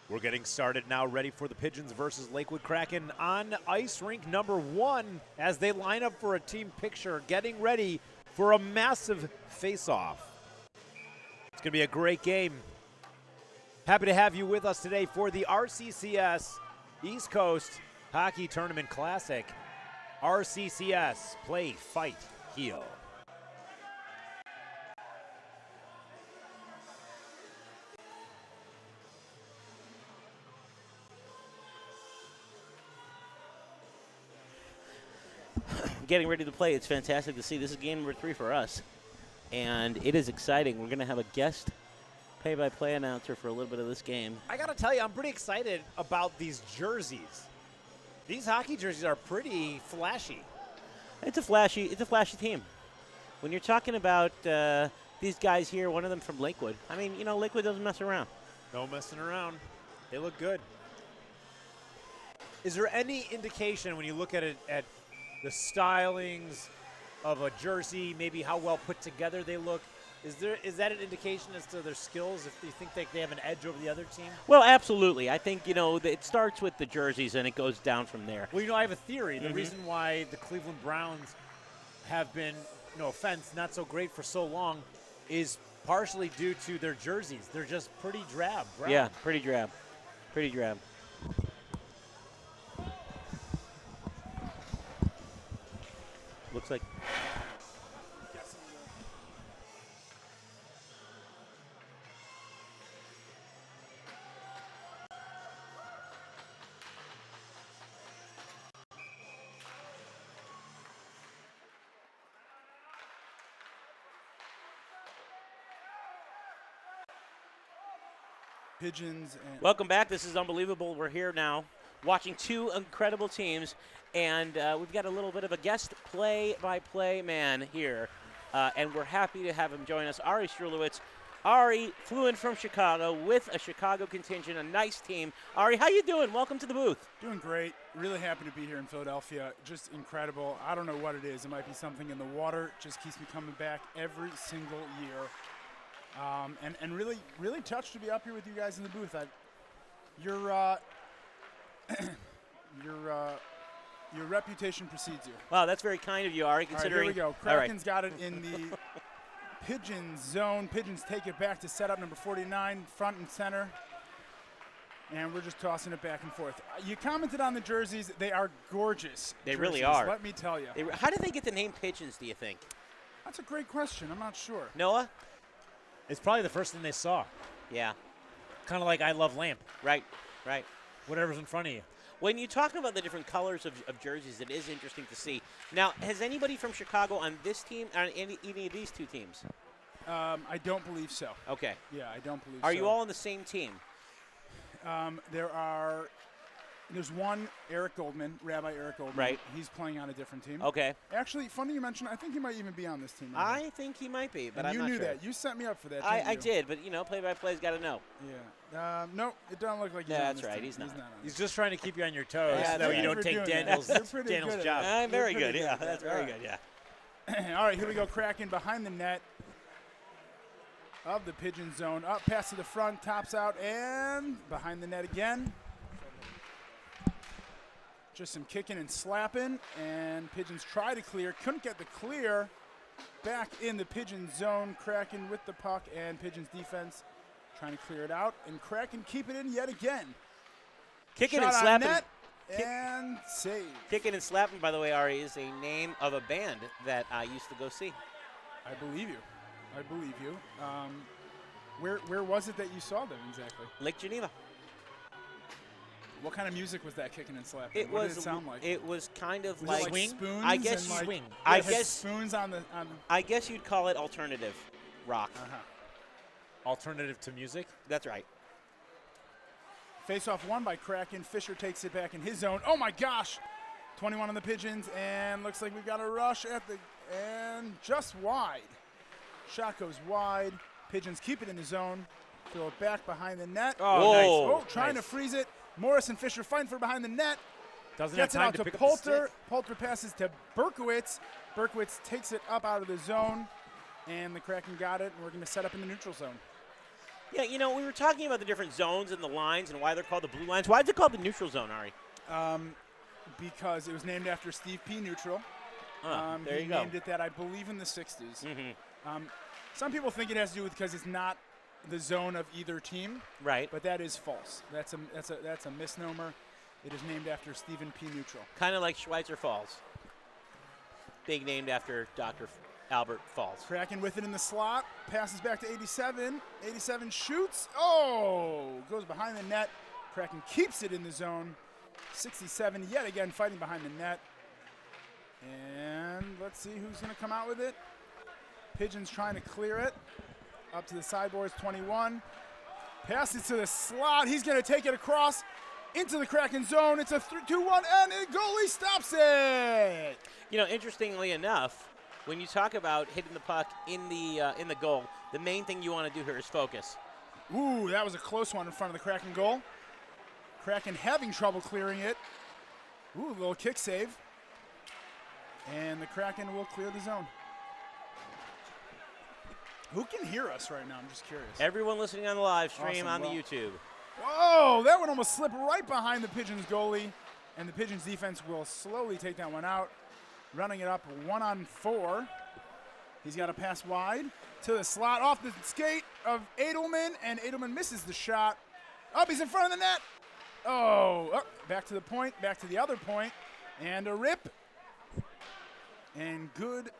We're getting started now, ready for the Pigeons versus Lakewood Kraken on ice rink number 1 as they line up for a team picture, getting ready for a massive face-off. It's going to be a great game. Happy to have you with us today for the RCCS East Coast Hockey Tournament Classic. RCCS, play, fight, heal. Getting ready to play. It's fantastic to see. This is game number 3 for us, and it is exciting. We're going to have a guest play-by-play announcer for a little bit of this game. I got to tell you, I'm pretty excited about these jerseys. These hockey jerseys are pretty flashy. It's a flashy team. When you're talking about these guys here, one of them from Lakewood. I mean, you know, Lakewood doesn't mess around. No messing around. They look good. Is there any indication when you look at it at the stylings of a jersey, maybe how well put together they look? Is that an indication as to their skills, if you think they have an edge over the other team? Well, absolutely. I think, you know, it starts with the jerseys and it goes down from there. Well, you know, I have a theory. The reason why the Cleveland Browns have been, no offense, not so great for so long is partially due to their jerseys. They're just pretty drab. Brown. Yeah, pretty drab. Pretty drab. Looks like. Pigeons. And welcome back. This is unbelievable. We're here now watching 2 incredible teams, and we've got a little bit of a guest play-by-play man here, and we're happy to have him join us, Ari Strulowitz. Ari flew in from Chicago with a Chicago contingent, a nice team. Ari, how you doing? Welcome to the booth. Doing great. Really happy to be here in Philadelphia. Just incredible. I don't know what it is. It might be something in the water. It just keeps me coming back every single year. And really touched to be up here with you guys in the booth. Your reputation precedes you. Wow, that's very kind of you, Ari. Considering. All right, here we go. Kraken's got it in the Pigeons zone. Pigeons take it back to setup number 49, front and center. And we're just tossing it back and forth. You commented on the jerseys. They are gorgeous. They jerseys, really are. Let me tell you. How did they get the name Pigeons, do you think? That's a great question. I'm not sure. Noah? It's probably the first thing they saw. Yeah. kind of like I love lamp. Right, right. Whatever's in front of you. When you talk about the different colors of jerseys, it is interesting to see. Now, has anybody from Chicago on this team, on any of these two teams? I don't believe so. Okay. Yeah, I don't believe so. Are you all on the same team? There's one, Eric Goldman, Rabbi Eric Goldman. Right. He's playing on a different team. Okay. Actually, funny you mention, I think he might even be on this team. I think he might be, but and I'm not sure. you knew that. You set me up for that, I didn't you? did, but, play-by-play's got to know. Yeah. No, it doesn't look like he's on That's this right. team. He's not. He's just trying to keep you on your toes Yeah, so right. you don't take Daniel's job. I'm very good, yeah. That's very good, yeah. All right, here we go. Kraken behind the net of the Pigeon zone. Up, pass to the front, tops out, and behind the net again. Just some kicking and slapping, and Pigeons try to clear. Couldn't get the clear. Back in the Pigeon zone. Kraken with the puck, and Pigeons defense trying to clear it out. And Kraken keep it in yet again. Kicking Shot and on slapping. net, and save. Kicking and slapping, by the way, Ari, is a name of a band that I used to go see. I believe you. I believe you. Where was it that you saw them exactly? Lake Geneva. What kind of music was that kicking and slapping? What did it sound like? It was kind of was like it like spoons. I guess and like, swing. I I guess spoons on the. I guess you'd call it alternative rock. Alternative to music? That's right. Face-off won by Kraken. Fisher takes it back in his zone. Oh my gosh! 21 on the Pigeons, and looks like we've got a rush at the and just wide. Shot goes wide. Pigeons keep it in the zone. Throw it back behind the net. Oh, nice. Oh, trying to freeze it. Morris and Fisher fighting for behind the net. Doesn't Gets have time it out to pick to up the Poulter. stick. Poulter passes to Berkowitz. Berkowitz takes it up out of the zone, and the Kraken got it, and we're going to set up in the neutral zone. Yeah, we were talking about the different zones and the lines and why they're called the blue lines. Why is it called the neutral zone, Ari? Because it was named after Steve P. Neutral. There he you go. named it that, I believe, in the 60s. Mm-hmm. Some people think it has to do with because it's not the zone of either team. Right. But that is false. That's a misnomer. It is named after Stephen P. Neutral. Kind of like Schweitzer Falls. Being named after Dr. Albert Falls. Kraken with it in the slot. Passes back to 87. 87 shoots. Oh! Goes behind the net. Kraken keeps it in the zone. 67 yet again fighting behind the net. And let's see who's going to come out with it. Pigeons trying to clear it. Up to the sideboards, 21. Passes to the slot. He's going to take it across into the Kraken zone. It's a 3-2-1, and the goalie stops it. Interestingly enough, when you talk about hitting the puck in the goal, the main thing you want to do here is focus. Ooh, that was a close one in front of the Kraken goal. Kraken having trouble clearing it. Ooh, little kick save. And the Kraken will clear the zone. Who can hear us right now? I'm just curious. Everyone listening on the live stream Awesome. on the YouTube. Oh, that one almost slipped right behind the Pigeons goalie. And the Pigeons defense will slowly take that one out. Running it up 1-on-4. He's got a pass wide to the slot off the skate of Edelman. And Edelman misses the shot. Up, he's in front of the net. Oh, up, back to the point, back to the other point. And a rip. And good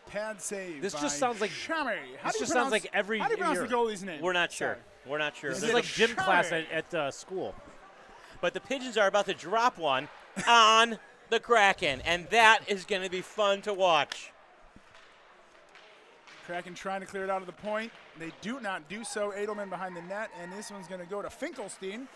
pad save. This by just sounds like Shammy. This just sounds like every How do you pronounce year. the goalie's name? We're not sure. Sorry. We're not sure. This Is is it like gym Shammy? class at school. But the Pigeons are about to drop one on the Kraken, and that is going to be fun to watch. Kraken trying to clear it out of the point. They do not do so. Edelman behind the net, and this one's going to go to Finkelstein.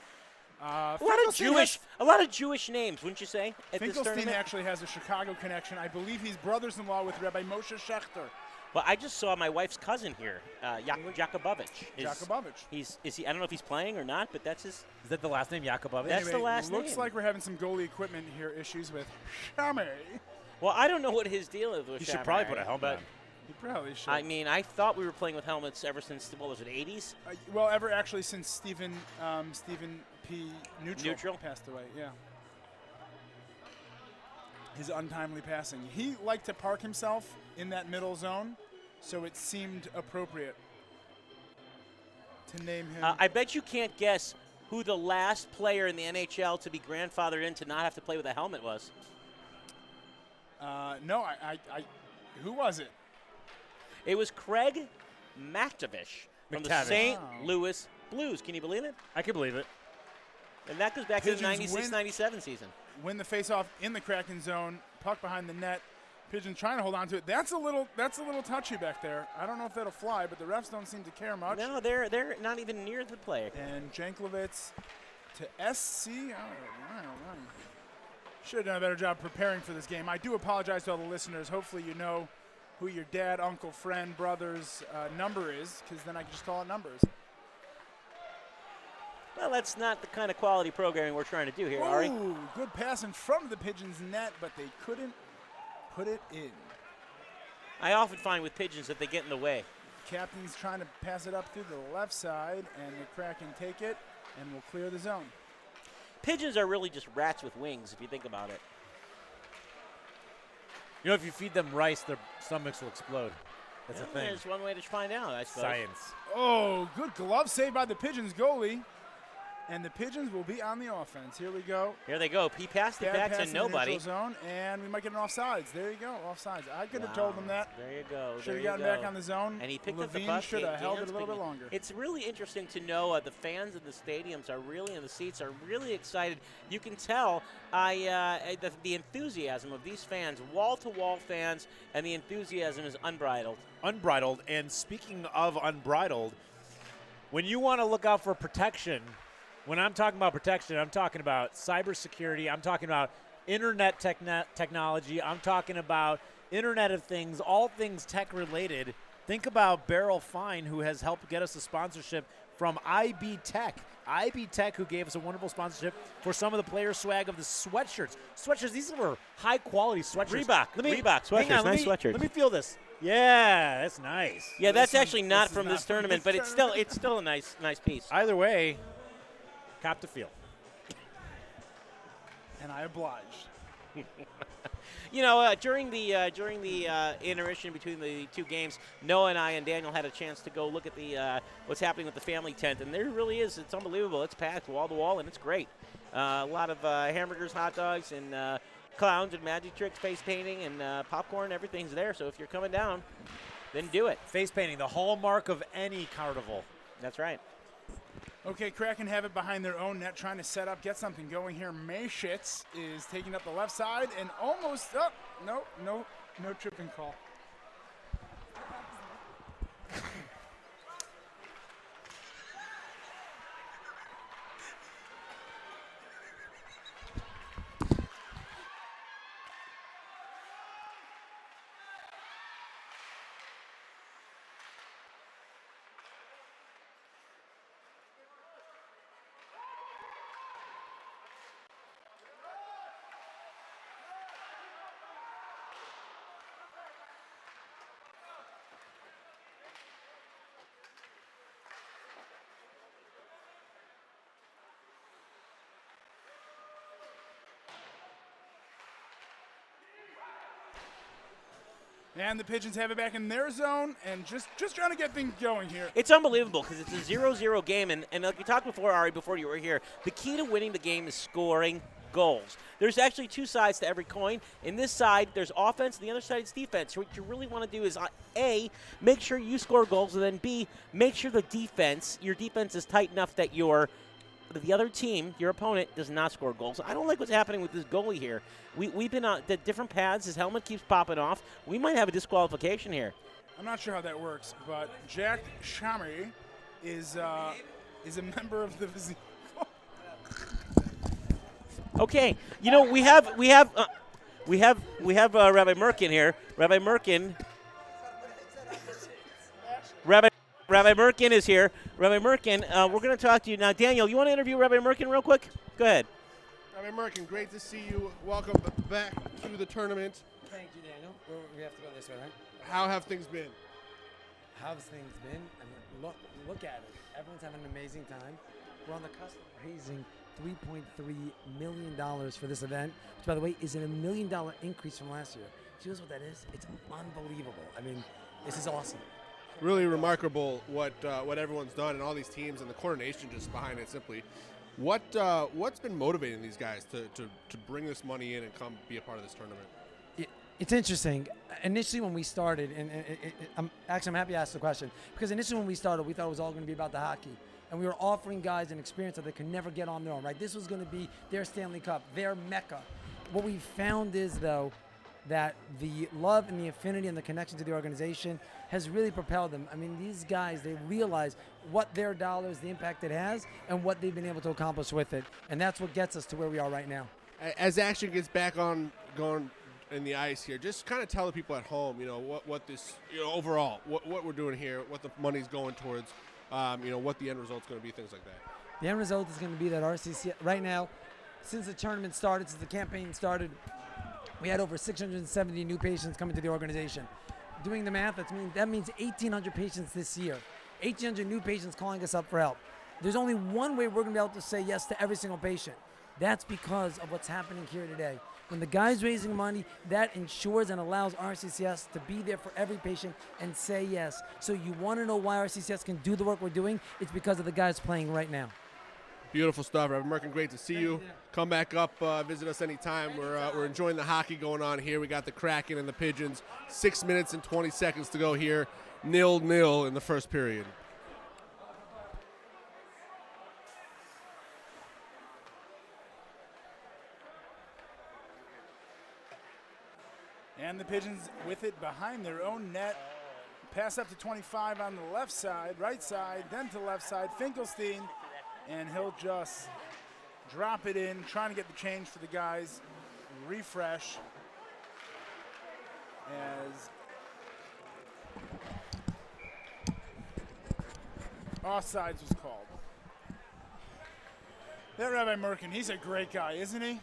A lot of Jewish names, wouldn't you say? At this Finkelstein tournament? actually has a Chicago connection. I believe he's brothers-in-law with Rabbi Moshe Schechter. Well, I just saw my wife's cousin here, Jakubowicz. Jakubowicz. Is he? I don't know if he's playing or not, but that's his. Is that the last name, Jakubowicz? That's the last looks name. like we're having some goalie equipment here issues with Shammy. Well, I don't know what his deal is with You should Shamrock, probably put a helmet but on. You probably should. I mean, I thought we were playing with helmets ever since, what was it, 80s? Well, ever actually since Stephen P. Neutral passed away, yeah. His untimely passing. He liked to park himself in that middle zone, so it seemed appropriate to name him. I bet you can't guess who the last player in the NHL to be grandfathered in to not have to play with a helmet was. No, who was it? It was Craig McTavish from the McTavish. St. Louis Blues. Can you believe it? I can believe it. And that goes back to the Pigeons 96-97 season. Win the faceoff in the Kraken zone. Puck behind the net. Pigeons trying to hold on to it. That's a little touchy back there. I don't know if that'll fly, but the refs don't seem to care much. No, they're not even near the play. And Janklowitz to SC. Should have done a better job preparing for this game. I do apologize to all the listeners. Hopefully you know who your dad, uncle, friend, brother's number is, because then I can just call it numbers. Well, that's not the kind of quality programming we're trying to do here, Ari. Ooh, good pass in front of the Pigeons' net, but they couldn't put it in. I often find with Pigeons that they get in the way. Captain's trying to pass it up through the left side, and the Kraken take it and will clear the zone. Pigeons are really just rats with wings, if you think about it. You know, if you feed them rice, their stomachs will explode. That's a thing. There's one way to find out, I suppose. Science. Oh, good glove save by the Pigeons goalie. And the Pigeons will be on the offense. Here we go. Here they go. He passed it back to nobody. In the neutral zone, and we might get an offsides. There you go, offsides. I could have told them that. There you go. Should have gotten back on the zone. And he picked Levine up the puck. should have held it a little bit longer. It's really interesting to know the fans in the stadiums are really, in the seats, are really excited. You can tell the enthusiasm of these fans, wall-to-wall fans, and the enthusiasm is unbridled. Unbridled. And speaking of unbridled, when you want to look out for protection, when I'm talking about protection, I'm talking about cybersecurity. I'm talking about internet technology. I'm talking about Internet of Things, all things tech-related. Think about Beryl Fine, who has helped get us a sponsorship from IB Tech. IB Tech, who gave us a wonderful sponsorship for some of the player swag of the sweatshirts. Sweatshirts, these were high-quality sweatshirts. Reebok sweatshirts, nice sweatshirts. Let me feel this. Yeah, that's nice. Yeah, that's actually not from this tournament, but it's still a nice piece. Either way, cop to feel. And I obliged. You know, during the intermission between the two games, Noah and I and Daniel had a chance to go look at the what's happening with the family tent, and there really is. It's unbelievable. It's packed wall to wall, and it's great. A lot of hamburgers, hot dogs, and clowns and magic tricks, face painting, and popcorn. Everything's there. So if you're coming down, then do it. Face painting, the hallmark of any carnival. That's right. Okay, Kraken have it behind their own net, trying to set up, get something going here. Mayshitz is taking up the left side and almost up. No tripping call. And the Pigeons have it back in their zone, and just trying to get things going here. It's unbelievable because it's a 0-0 game, and like we talked before, Ari, before you were here, the key to winning the game is scoring goals. There's actually two sides to every coin. In this side, there's offense, and the other side is defense. So what you really want to do is, A, make sure you score goals, and then B, make sure your defense is tight enough that the other team, your opponent, does not score goals. I don't like what's happening with this goalie here. We've been on the different paths. His helmet keeps popping off. We might have a disqualification here. I'm not sure how that works, but Jack Shammy is a member of the physique. Okay, you know we have Rabbi Merkin here. Rabbi Merkin is here. Rabbi Merkin, we're going to talk to you now. Daniel, you want to interview Rabbi Merkin real quick? Go ahead. Rabbi Merkin, great to see you. Welcome back to the tournament. Thank you, Daniel. We have to go this way, right? How have things been? How's things been? I mean, look at it. Everyone's having an amazing time. We're on the cusp of raising $3.3 million for this event, which, by the way, is a $1 million increase from last year. Do you know what that is? It's unbelievable. I mean, this is awesome. Really remarkable what everyone's done and all these teams and the coordination just behind it. Simply, what's been motivating these guys to bring this money in and come be a part of this tournament? It's interesting. Initially, when we started, and I'm happy you asked the question, because initially when we started, we thought it was all going to be about the hockey. And we were offering guys an experience that they could never get on their own, right? This was going to be their Stanley Cup, their Mecca. What we found is, though, that the love and the affinity and the connection to the organization has really propelled them. I mean, these guys, they realize what their dollars, the impact it has, and what they've been able to accomplish with it. And that's what gets us to where we are right now. As action gets back on going in the ice here, just kind of tell the people at home, what this, overall, what we're doing here, what the money's going towards, what the end result's going to be, things like that. The end result is going to be that RCCS, right now, since the tournament started, since the campaign started, we had over 670 new patients coming to the organization. Doing the math, that means 1,800 patients this year. 1,800 new patients calling us up for help. There's only one way we're going to be able to say yes to every single patient. That's because of what's happening here today. When the guy's raising money, that ensures and allows RCCS to be there for every patient and say yes. So you want to know why RCCS can do the work we're doing? It's because of the guys playing right now. Beautiful stuff, Reverend Merkin. Great to see you. Come back up, visit us anytime. We're enjoying the hockey going on here. We got the Kraken and the Pigeons. 6 minutes and 20 seconds to go here. 0-0 in the first period. And the Pigeons with it behind their own net. Pass up to 25 on the left side, right side, then to the left side. Finkelstein, and he'll just drop it in, trying to get the change for the guys. Refresh as offsides was called. That Rabbi Merkin, he's a great guy, isn't he?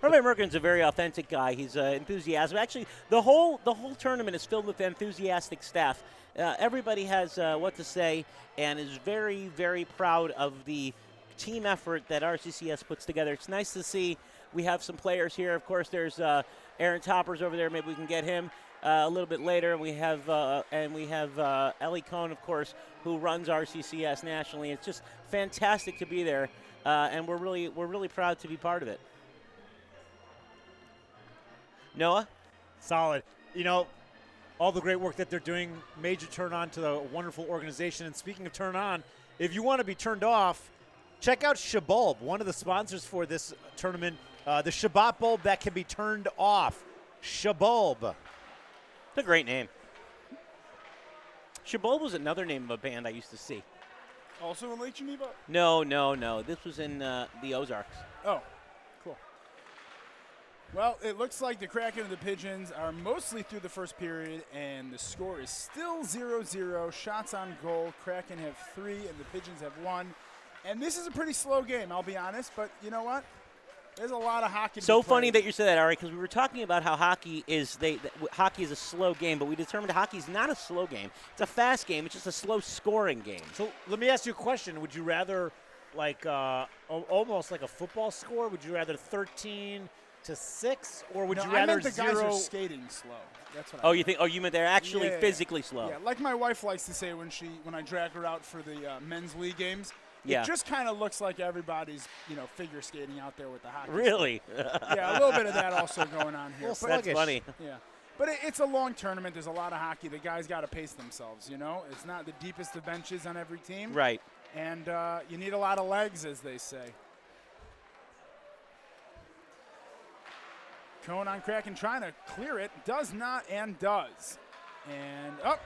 Rabbi Merkin's a very authentic guy. He's enthusiastic. Actually, the whole tournament is filled with enthusiastic staff. Everybody has what to say and is very, very proud of the team effort that RCCS puts together. It's nice to see. We have some players here. Of course, there's Aaron Toppers over there. Maybe we can get him a little bit later. We have Ellie Cohn, of course, who runs RCCS nationally. It's just fantastic to be there, and we're really proud to be part of it. Noah? Solid. All the great work that they're doing, major turn on to the wonderful organization. And speaking of turn on, if you want to be turned off, check out Shabulb, one of the sponsors for this tournament. The Shabbat bulb that can be turned off. Shabulb. It's a great name. Shabulb was another name of a band I used to see. Also in Lake Geneva? No. This was in the Ozarks. Oh, cool. Well, it looks like the Kraken and the Pigeons are mostly through the first period, and the score is still 0-0. Shots on goal. Kraken have 3, and the Pigeons have 1. And this is a pretty slow game, I'll be honest, but you know what? There's a lot of hockey to So be funny played. that you said that, Ari, because we were talking about how hockey is a slow game, but we determined hockey's not a slow game. It's a fast game. It's just a slow scoring game. So let me ask you a question. Would you rather, almost like a football score? Would you rather 13-6, or would you rather I meant the 0? guys are skating slow. That's what I Oh, meant. you meant they're actually Yeah. physically slow. Yeah, like my wife likes to say when I drag her out for the men's league games. Yeah. It just kind of looks like everybody's, figure skating out there with the hockey. Really? Yeah, a little bit of that also going on here. Well, that's funny. Yeah. But it's a long tournament. There's a lot of hockey. The guys got to pace themselves, It's not the deepest of benches on every team. Right. And you need a lot of legs, as they say. Cohn on Kraken trying to clear it. Does not and does. And up.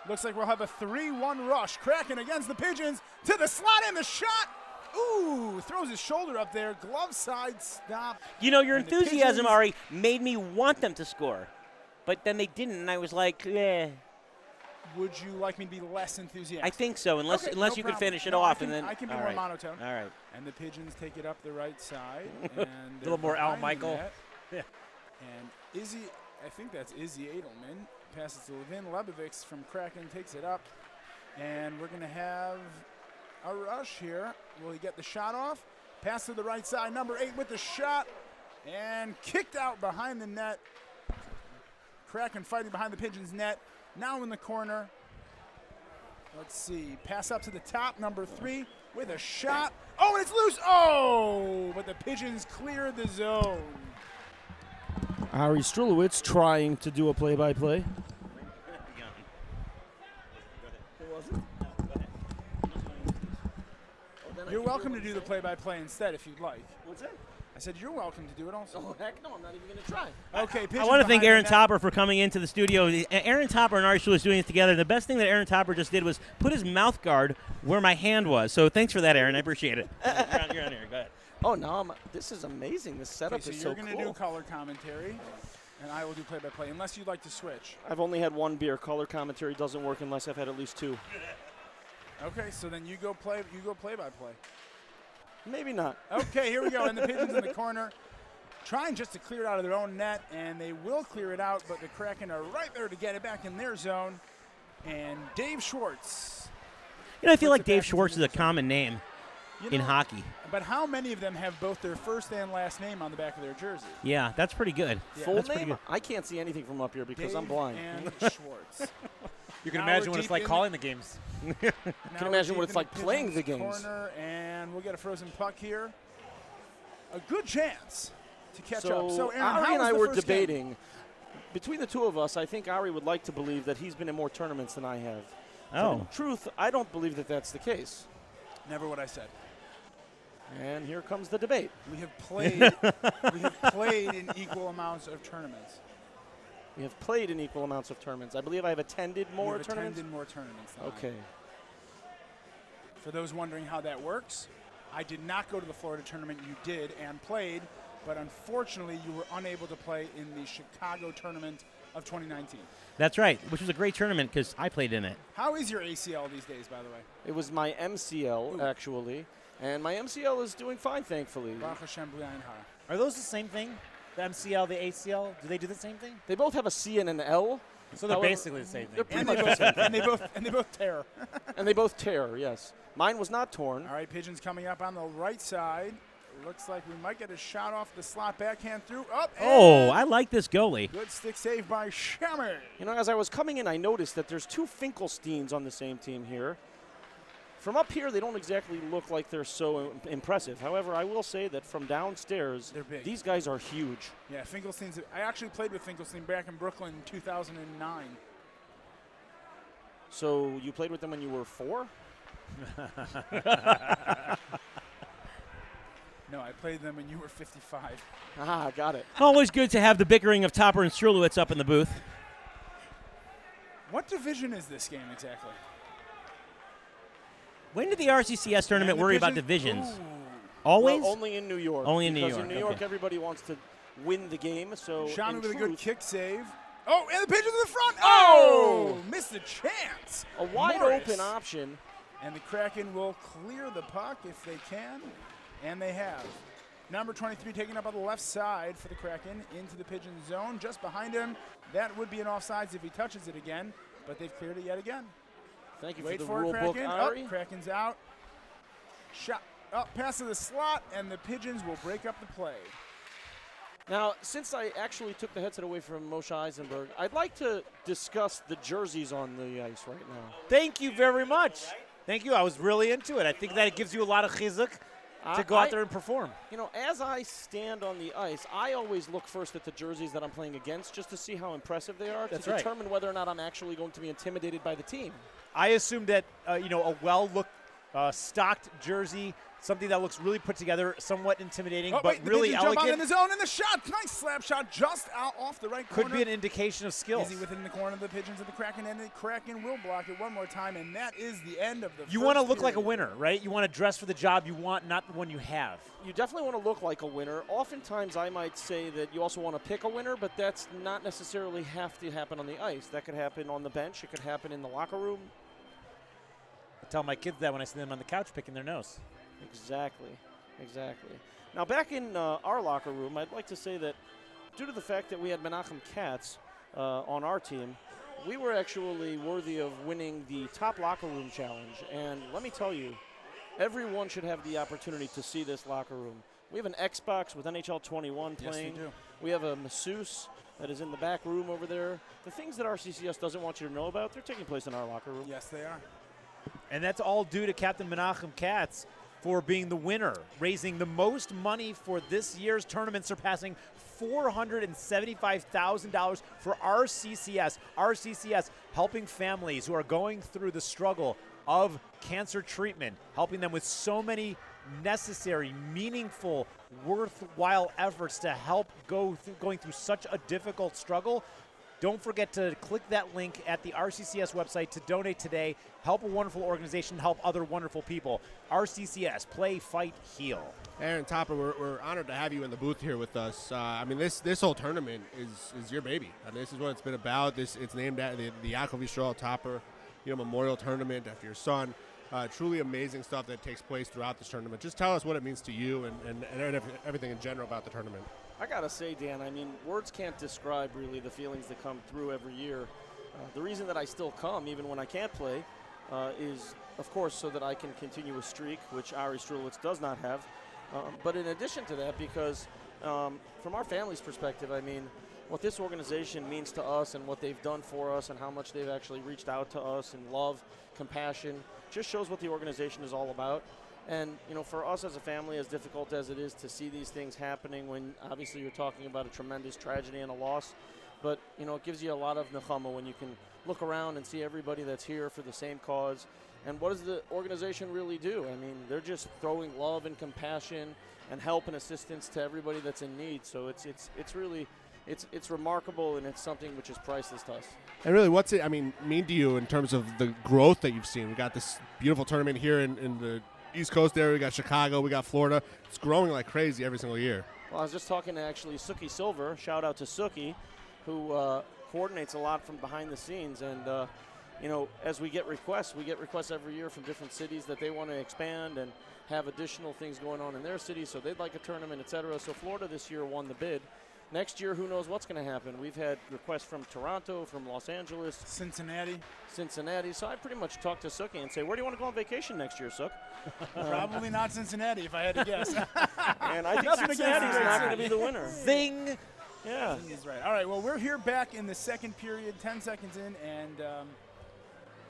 Looks like we'll have a 3-1 rush. Kraken against the Pigeons to the slot and the shot. Ooh, throws his shoulder up there. Glove side stop. Your And the enthusiasm, Pigeons- Ari, made me want them to score. But then they didn't, and I was like, eh. Would you like me to be less enthusiastic? I think so, unless Okay, you no can problem. finish it No, off. I can be all more right. monotone. All right. And the Pigeons take it up the right side. And A little more Al behind the Michael. net. Yeah. And Izzy, I think that's Izzy Edelman, passes to Levin Lebovics from Kraken, takes it up. And we're going to have a rush here. Will he get the shot off? Pass to the right side, number 8 with the shot. And kicked out behind the net. Kraken fighting behind the Pigeons' net. Now in the corner. Let's see. Pass up to the top, number 3 with a shot. Oh, and it's loose. Oh, but the Pigeons clear the zone. Ari Strulowitz trying to do a play-by-play. You're welcome to do the play-by-play instead if you'd like. What's that? I said you're welcome to do it also. Oh, heck no, I'm not even going to try. Okay, I want to thank Aaron Topper for coming into the studio. Aaron Topper and Ari Strulowitz doing this together. The best thing that Aaron Topper just did was put his mouth guard where my hand was. So thanks for that, Aaron. I appreciate it. You're on here. Go ahead. Oh, no, this is amazing. This setup Okay, so is so you're cool. going to do color commentary, and I will do play-by-play, unless you'd like to switch. I've only had one beer. Color commentary doesn't work unless I've had at least 2. Okay, so then you go play-by-play. Maybe not. Okay, here we go. And the Pigeons in the corner, trying just to clear it out of their own net, and they will clear it out, but the Kraken are right there to get it back in their zone. And Dave Schwartz. You know, I feel like Dave Schwartz is a common name in hockey. But how many of them have both their first and last name on the back of their jersey? Yeah, that's pretty good. Yeah. Full That's pretty name? good. I can't see anything from up here because Dave I'm blind. and Schwartz. You can Now imagine we're what it's deep like in calling the games. You can imagine what it's like playing the Pigeons games. Corner, and we'll get a frozen puck here. A good chance to catch So up. So Aaron, Ari how and was I the were first game? debating. Between the two of us, I think Ari would like to believe that he's been in more tournaments than I have. Oh. In truth, I don't believe that that's the case. Never what I said. And here comes the debate. We have played. we have played in equal amounts of tournaments. We have played in equal amounts of tournaments. I believe I've attended more We have tournaments. attended more tournaments than I. Okay. For those wondering how that works, I did not go to the Florida tournament. You did and played, but unfortunately, you were unable to play in the Chicago tournament of 2019. That's right, which was a great tournament because I played in it. How is your ACL these days, by the way? It was my MCL, actually. And my MCL is doing fine, thankfully. Baruch Hashem B'Yayin Hara. Are those the same thing? The MCL, the ACL? Do they do the same thing? They both have a C and an L. So they're However, basically the same thing. They're pretty And much they the both, same thing. and they both tear. And they both tear, yes. Mine was not torn. All right, Pigeons coming up on the right side. Looks like we might get a shot off the slot, backhand through. Up. Oh, I like this goalie. Good stick save by Shammer. You know, as I was coming in, I noticed that there's 2 Finkelsteins on the same team here. From up here, they don't exactly look like they're so impressive. However, I will say that from downstairs, They're big. these guys are huge. Yeah, Finkelstein's. I actually played with Finkelstein back in Brooklyn in 2009. So you played with them when you were 4? No, I played them when you were 55. Ah, got it. Always good to have the bickering of Topper and Strulowitz up in the booth. What division is this game exactly? When did the RCCS tournament And the worry about Pigeons- divisions? Ooh. Always? Well, only in New York. Only in New because York, in New York, okay. everybody wants to win the game. So Shaman in with a truth, good kick save. Oh, and the Pigeons in the front. Oh! Missed a chance. a wide Morris. open option. And the Kraken will clear the puck if they can. And they have. Number 23 taking up on the left side for the Kraken into the Pigeon zone. Just behind him. That would be an offsides if he touches it again. But they've cleared it yet again. Thank you Wait for the for rule it, book, Kraken. Ari. Up, Kraken's out. Shot up past the slot, and the Pigeons will break up the play. Now, since I actually took the headset away from Moshe Eisenberg, I'd like to discuss the jerseys on the ice right now. Thank you very much. Thank you. I was really into it. I think that it gives you a lot of chizuk to go out there and perform. You know, as I stand on the ice, I always look first at the jerseys that I'm playing against just to see how impressive they are, That's to right. determine whether or not I'm actually going to be intimidated by the team. I assume that, a well-looked, stocked jersey, something that looks really put together, somewhat intimidating, Oh, but wait, the really Pigeons jump on in elegant, the zone, and the shot. Nice slap shot just out off the right corner. could be an indication of skills. Easy within the corner of the Pigeons of the Kraken, and the Kraken will block it one more time, and that is the end of the You want to look like a winner, right? You want to dress for the job you want, not the one you have. You definitely want to look like a winner. Oftentimes, I might say that you also want to pick a winner, but that's not necessarily have to happen on the ice. That could happen on the bench. It could happen in the locker room. I tell my kids that when I see them on the couch picking their nose. Exactly. Now, back in our locker room, I'd like to say that due to the fact that we had Menachem Katz on our team, we were actually worthy of winning the top locker room challenge. And let me tell you, everyone should have the opportunity to see this locker room. We have an Xbox with NHL 21 playing. Yes, we do. We have a masseuse that is in the back room over there. The things that RCCS doesn't want you to know about, they're taking place in our locker room. Yes, they are. And that's all due to Captain Menachem Katz for being the winner, raising the most money for this year's tournament, surpassing $475,000 for RCCS. RCCS helping families who are going through the struggle of cancer treatment, helping them with so many necessary, meaningful, worthwhile efforts to help going through such a difficult struggle. Don't forget to click that link at the RCCS website to donate today. Help a wonderful organization, help other wonderful people. RCCS, play, fight, heal. Aaron Topper, we're honored to have you in the booth here with us. This whole tournament is your baby. This is what it's been about. It's named at the Yaakov Yisrael Topper Memorial Tournament after your son. Truly amazing stuff that takes place throughout this tournament. Just tell us what it means to you and everything in general about the tournament. I gotta say, Dan, I mean, words can't describe really the feelings that come through every year. The reason that I still come, even when I can't play, is, of course, so that I can continue a streak, which Ari Strulitz does not have. But in addition to that, because from our family's perspective, I mean, what this organization means to us and what they've done for us and how much they've actually reached out to us in love, compassion, just shows what the organization is all about. And, for us as a family, as difficult as it is to see these things happening when obviously you're talking about a tremendous tragedy and a loss, but, it gives you a lot of nechama when you can look around and see everybody that's here for the same cause. And what does the organization really do? I mean, they're just throwing love and compassion and help and assistance to everybody that's in need. So it's really it's remarkable, and it's something which is priceless to us. And really, what's it mean to you in terms of the growth that you've seen? We got this beautiful tournament here in the East Coast area. We got Chicago, we got Florida. It's growing like crazy every single year. Well, I was just talking to actually Suki Silver. Shout out to Suki, who coordinates a lot from behind the scenes. And, as we get requests every year from different cities that they want to expand and have additional things going on in their cities. So they'd like a tournament, et cetera. So Florida this year won the bid. Next year, who knows what's going to happen. We've had requests from Toronto, from Los Angeles. Cincinnati. So I pretty much talk to Suki and say, where do you want to go on vacation next year, Suk? Probably not Cincinnati, if I had to guess. And I think Cincinnati's not going to be the winner. Zing! Yeah. He's right. All right, well, we're here back in the second period, 10 seconds in, and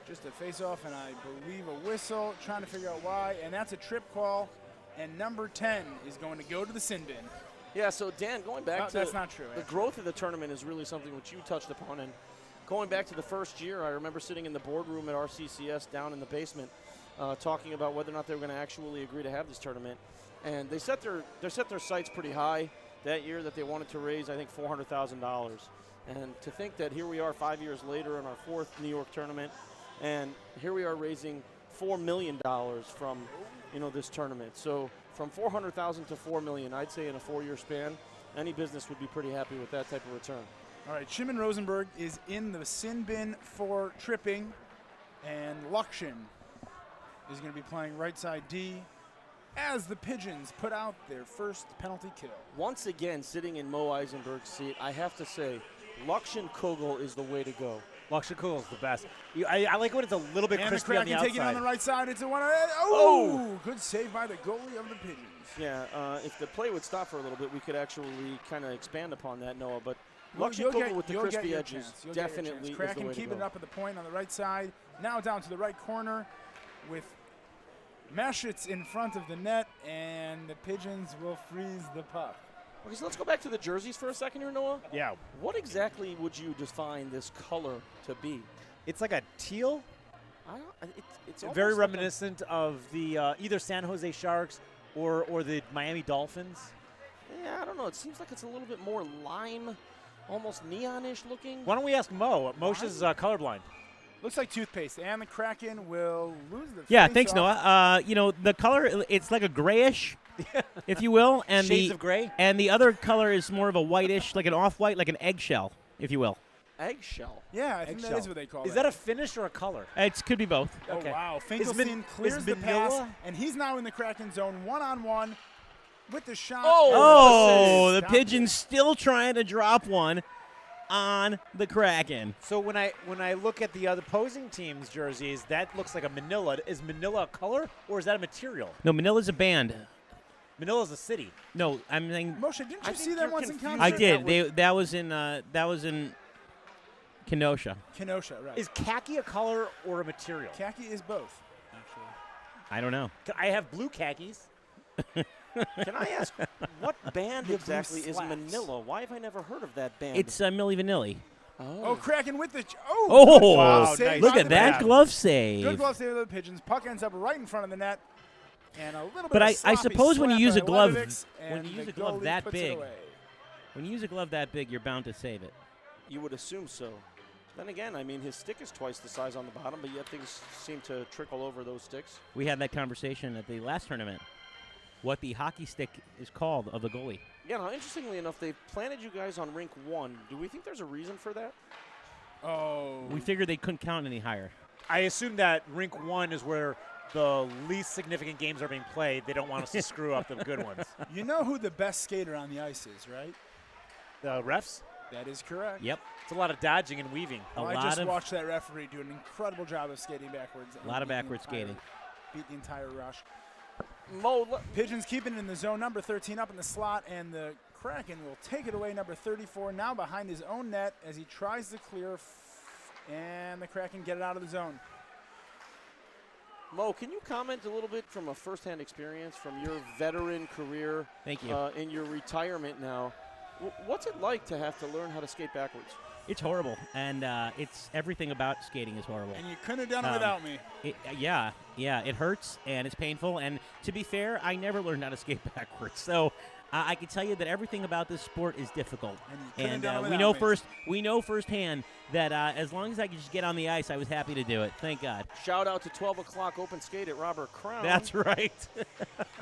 just a face-off, and I believe a whistle, trying to figure out why, and that's a trip call, and number 10 is going to go to the sin bin. Yeah, so Dan, going back to that's not true. The growth of the tournament is really something which you touched upon. And going back to the first year, I remember sitting in the boardroom at RCCS down in the basement talking about whether or not they were going to actually agree to have this tournament. And they set their sights pretty high that year, that they wanted to raise, I think, $400,000. And to think that here we are 5 years later in our fourth New York tournament, and here we are raising $4 million from this tournament. So from $400,000 to $4 million, I'd say in a 4-year span, any business would be pretty happy with that type of return. All right, Shimon Rosenberg is in the sin bin for tripping, and Lukshin is going to be playing right side D as the Pigeons put out their first penalty kill. Once again, sitting in Mo Eisenberg's seat, I have to say, Lukshin Kugel is the way to go. Lukshin Kugel is the best. I like when it's a little bit crispy on the outside. Taking on the right side. It's a one. Oh! Good save by the goalie of the Pigeons. Yeah, if the play would stop for a little bit, we could actually kind of expand upon that, Noah. But Lukshin Kugel with the crispy edges definitely is the way to go. Kraken keeping it up at the point on the right side. Now down to the right corner with Maschitz in front of the net, and the Pigeons will freeze the puck. Okay, so let's go back to the jerseys for a second here, Noah. Yeah. What exactly would you define this color to be? It's like a teal. It's very reminiscent of the either San Jose Sharks or the Miami Dolphins. Yeah, I don't know. It seems like it's a little bit more lime, almost neonish looking. Why don't we ask Mo? Moshe's colorblind. Looks like toothpaste, and the Kraken will lose the Yeah, thanks, Noah. The color, it's like a grayish, if you will. And Shades of gray? And the other color is more of a whitish, like an off-white, like an eggshell, if you will. Eggshell? Yeah, I think that is what they call it. Is that a finish or a color? It could be both. Oh, Okay. wow. Finkelstein clears the Manila? pass, and he's now in the Kraken zone one-on-one with the shot. Oh, the Pigeons still trying to drop one on the Kraken. So when I look at the other opposing team's jerseys, that looks like a Manila. Is Manila a color or is that a material? No, Manila's a band. Manila's a city. No, I'm saying. Moshe, didn't you see that once in concert? I did. That was in Kenosha. Kenosha, right. Is khaki a color or a material? Khaki is both, actually. I don't know. I have blue khakis. Can I ask, what band You have blue exactly is slacks. Manila? Why have I never heard of that band? It's Milli Vanilli. Oh, Kraken with the Oh, good glove wow, save look by at the that Pigeons. glove save. Good glove save of the Pigeons. Puck ends up right in front of the net, and a little bit. But of I sloppy suppose when you slap use a by glove, Ledovics, when and you use the a glove goalie that puts it big, away. when you use a glove that big, you're bound to save it. You would assume so. Then again, I mean, his stick is twice the size on the bottom, but yet things seem to trickle over those sticks. We had that conversation at the last tournament. What the hockey stick is called of the goalie. Yeah, now, interestingly enough, they've planted you guys on rink 1. Do we think there's a reason for that? Oh. We figured they couldn't count any higher. I assume that rink 1 is where the least significant games are being played. They don't want us to screw up the good ones. You know who the best skater on the ice is, right? The refs? That is correct. Yep. It's a lot of dodging and weaving. Well, I just watched that referee do an incredible job of skating backwards. A lot of backward skating. Beat the entire rush. Mo, Pigeons keeping it in the zone. Number 13 up in the slot, and the Kraken will take it away. Number 34 now behind his own net as he tries to clear, and the Kraken get it out of the zone. Mo, can you comment a little bit from a firsthand experience from your veteran career? Thank you. In your retirement now, what's it like to have to learn how to skate backwards? It's horrible, and it's everything about skating is horrible. And you couldn't have done it without me. Yeah, it hurts, and it's painful. And to be fair, I never learned how to skate backwards, so I can tell you that everything about this sport is difficult. And we know firsthand that as long as I could just get on the ice, I was happy to do it. Thank God. Shout out to 12 o'clock open skate at Robert Crown. That's right.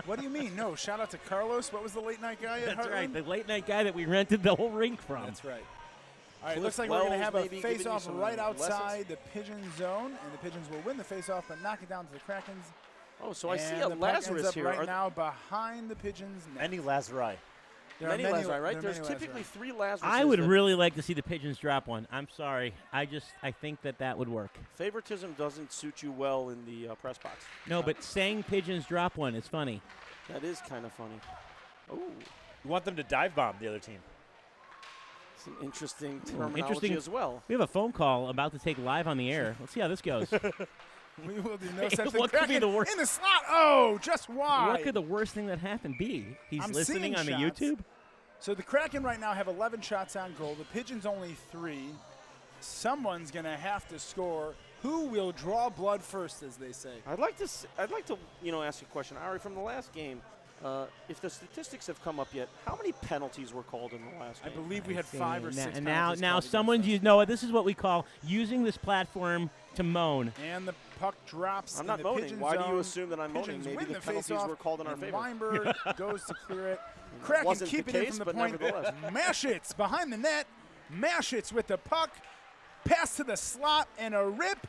What do you mean? No, shout out to Carlos. What was the late night guy at That's Heartland? right. The late night guy that we rented the whole rink from. That's right. All right, Cliff looks like we're going to Wells have a maybe giving you face-off some right outside lessons? the Pigeon zone, and the Pigeons will win the face-off but knock it down to the Krakens. Oh, so I see And a the puck ends Lazarus up here. right now behind the Pigeons' net. Many Lazari. There are Many Lazarus, right? there are There's many typically Lazarus. 3 Lazarus. I would really like to see the Pigeons drop one. I'm sorry. I think that would work. Favoritism doesn't suit you well in the press box. No, but saying Pigeons drop one is funny. That is kind of funny. Oh, You want them to dive bomb the other team. it's an interesting terminology as well. We have a phone call about to take live on the air. Let's see how this goes. We will do no such thing. What could be Kraken the worst? in the slot. Oh, just wide. What could the worst thing that happened be? He's I'm listening seeing on the shots. YouTube? So the Kraken right now have 11 shots on goal. The Pigeons only 3. Someone's going to have to score. Who will draw blood first, as they say? I'd like to ask you a question, Ari, from the last game. If the statistics have come up yet, how many penalties were called in the last I game? believe we had 5 or 6 Now penalties called someone's used. No, this is what we call using this platform to moan. And the puck drops. I'm in not the moaning. Pigeon Why do you zone. assume that I'm moaning? Pigeons Maybe win the penalties face-off, were called in our and favor. Weinberg goes to clear it. Kraken Wasn't keep the it in case, from the but point. nevertheless. Mashits behind the net. Mashits with the puck. Pass to the slot and a rip.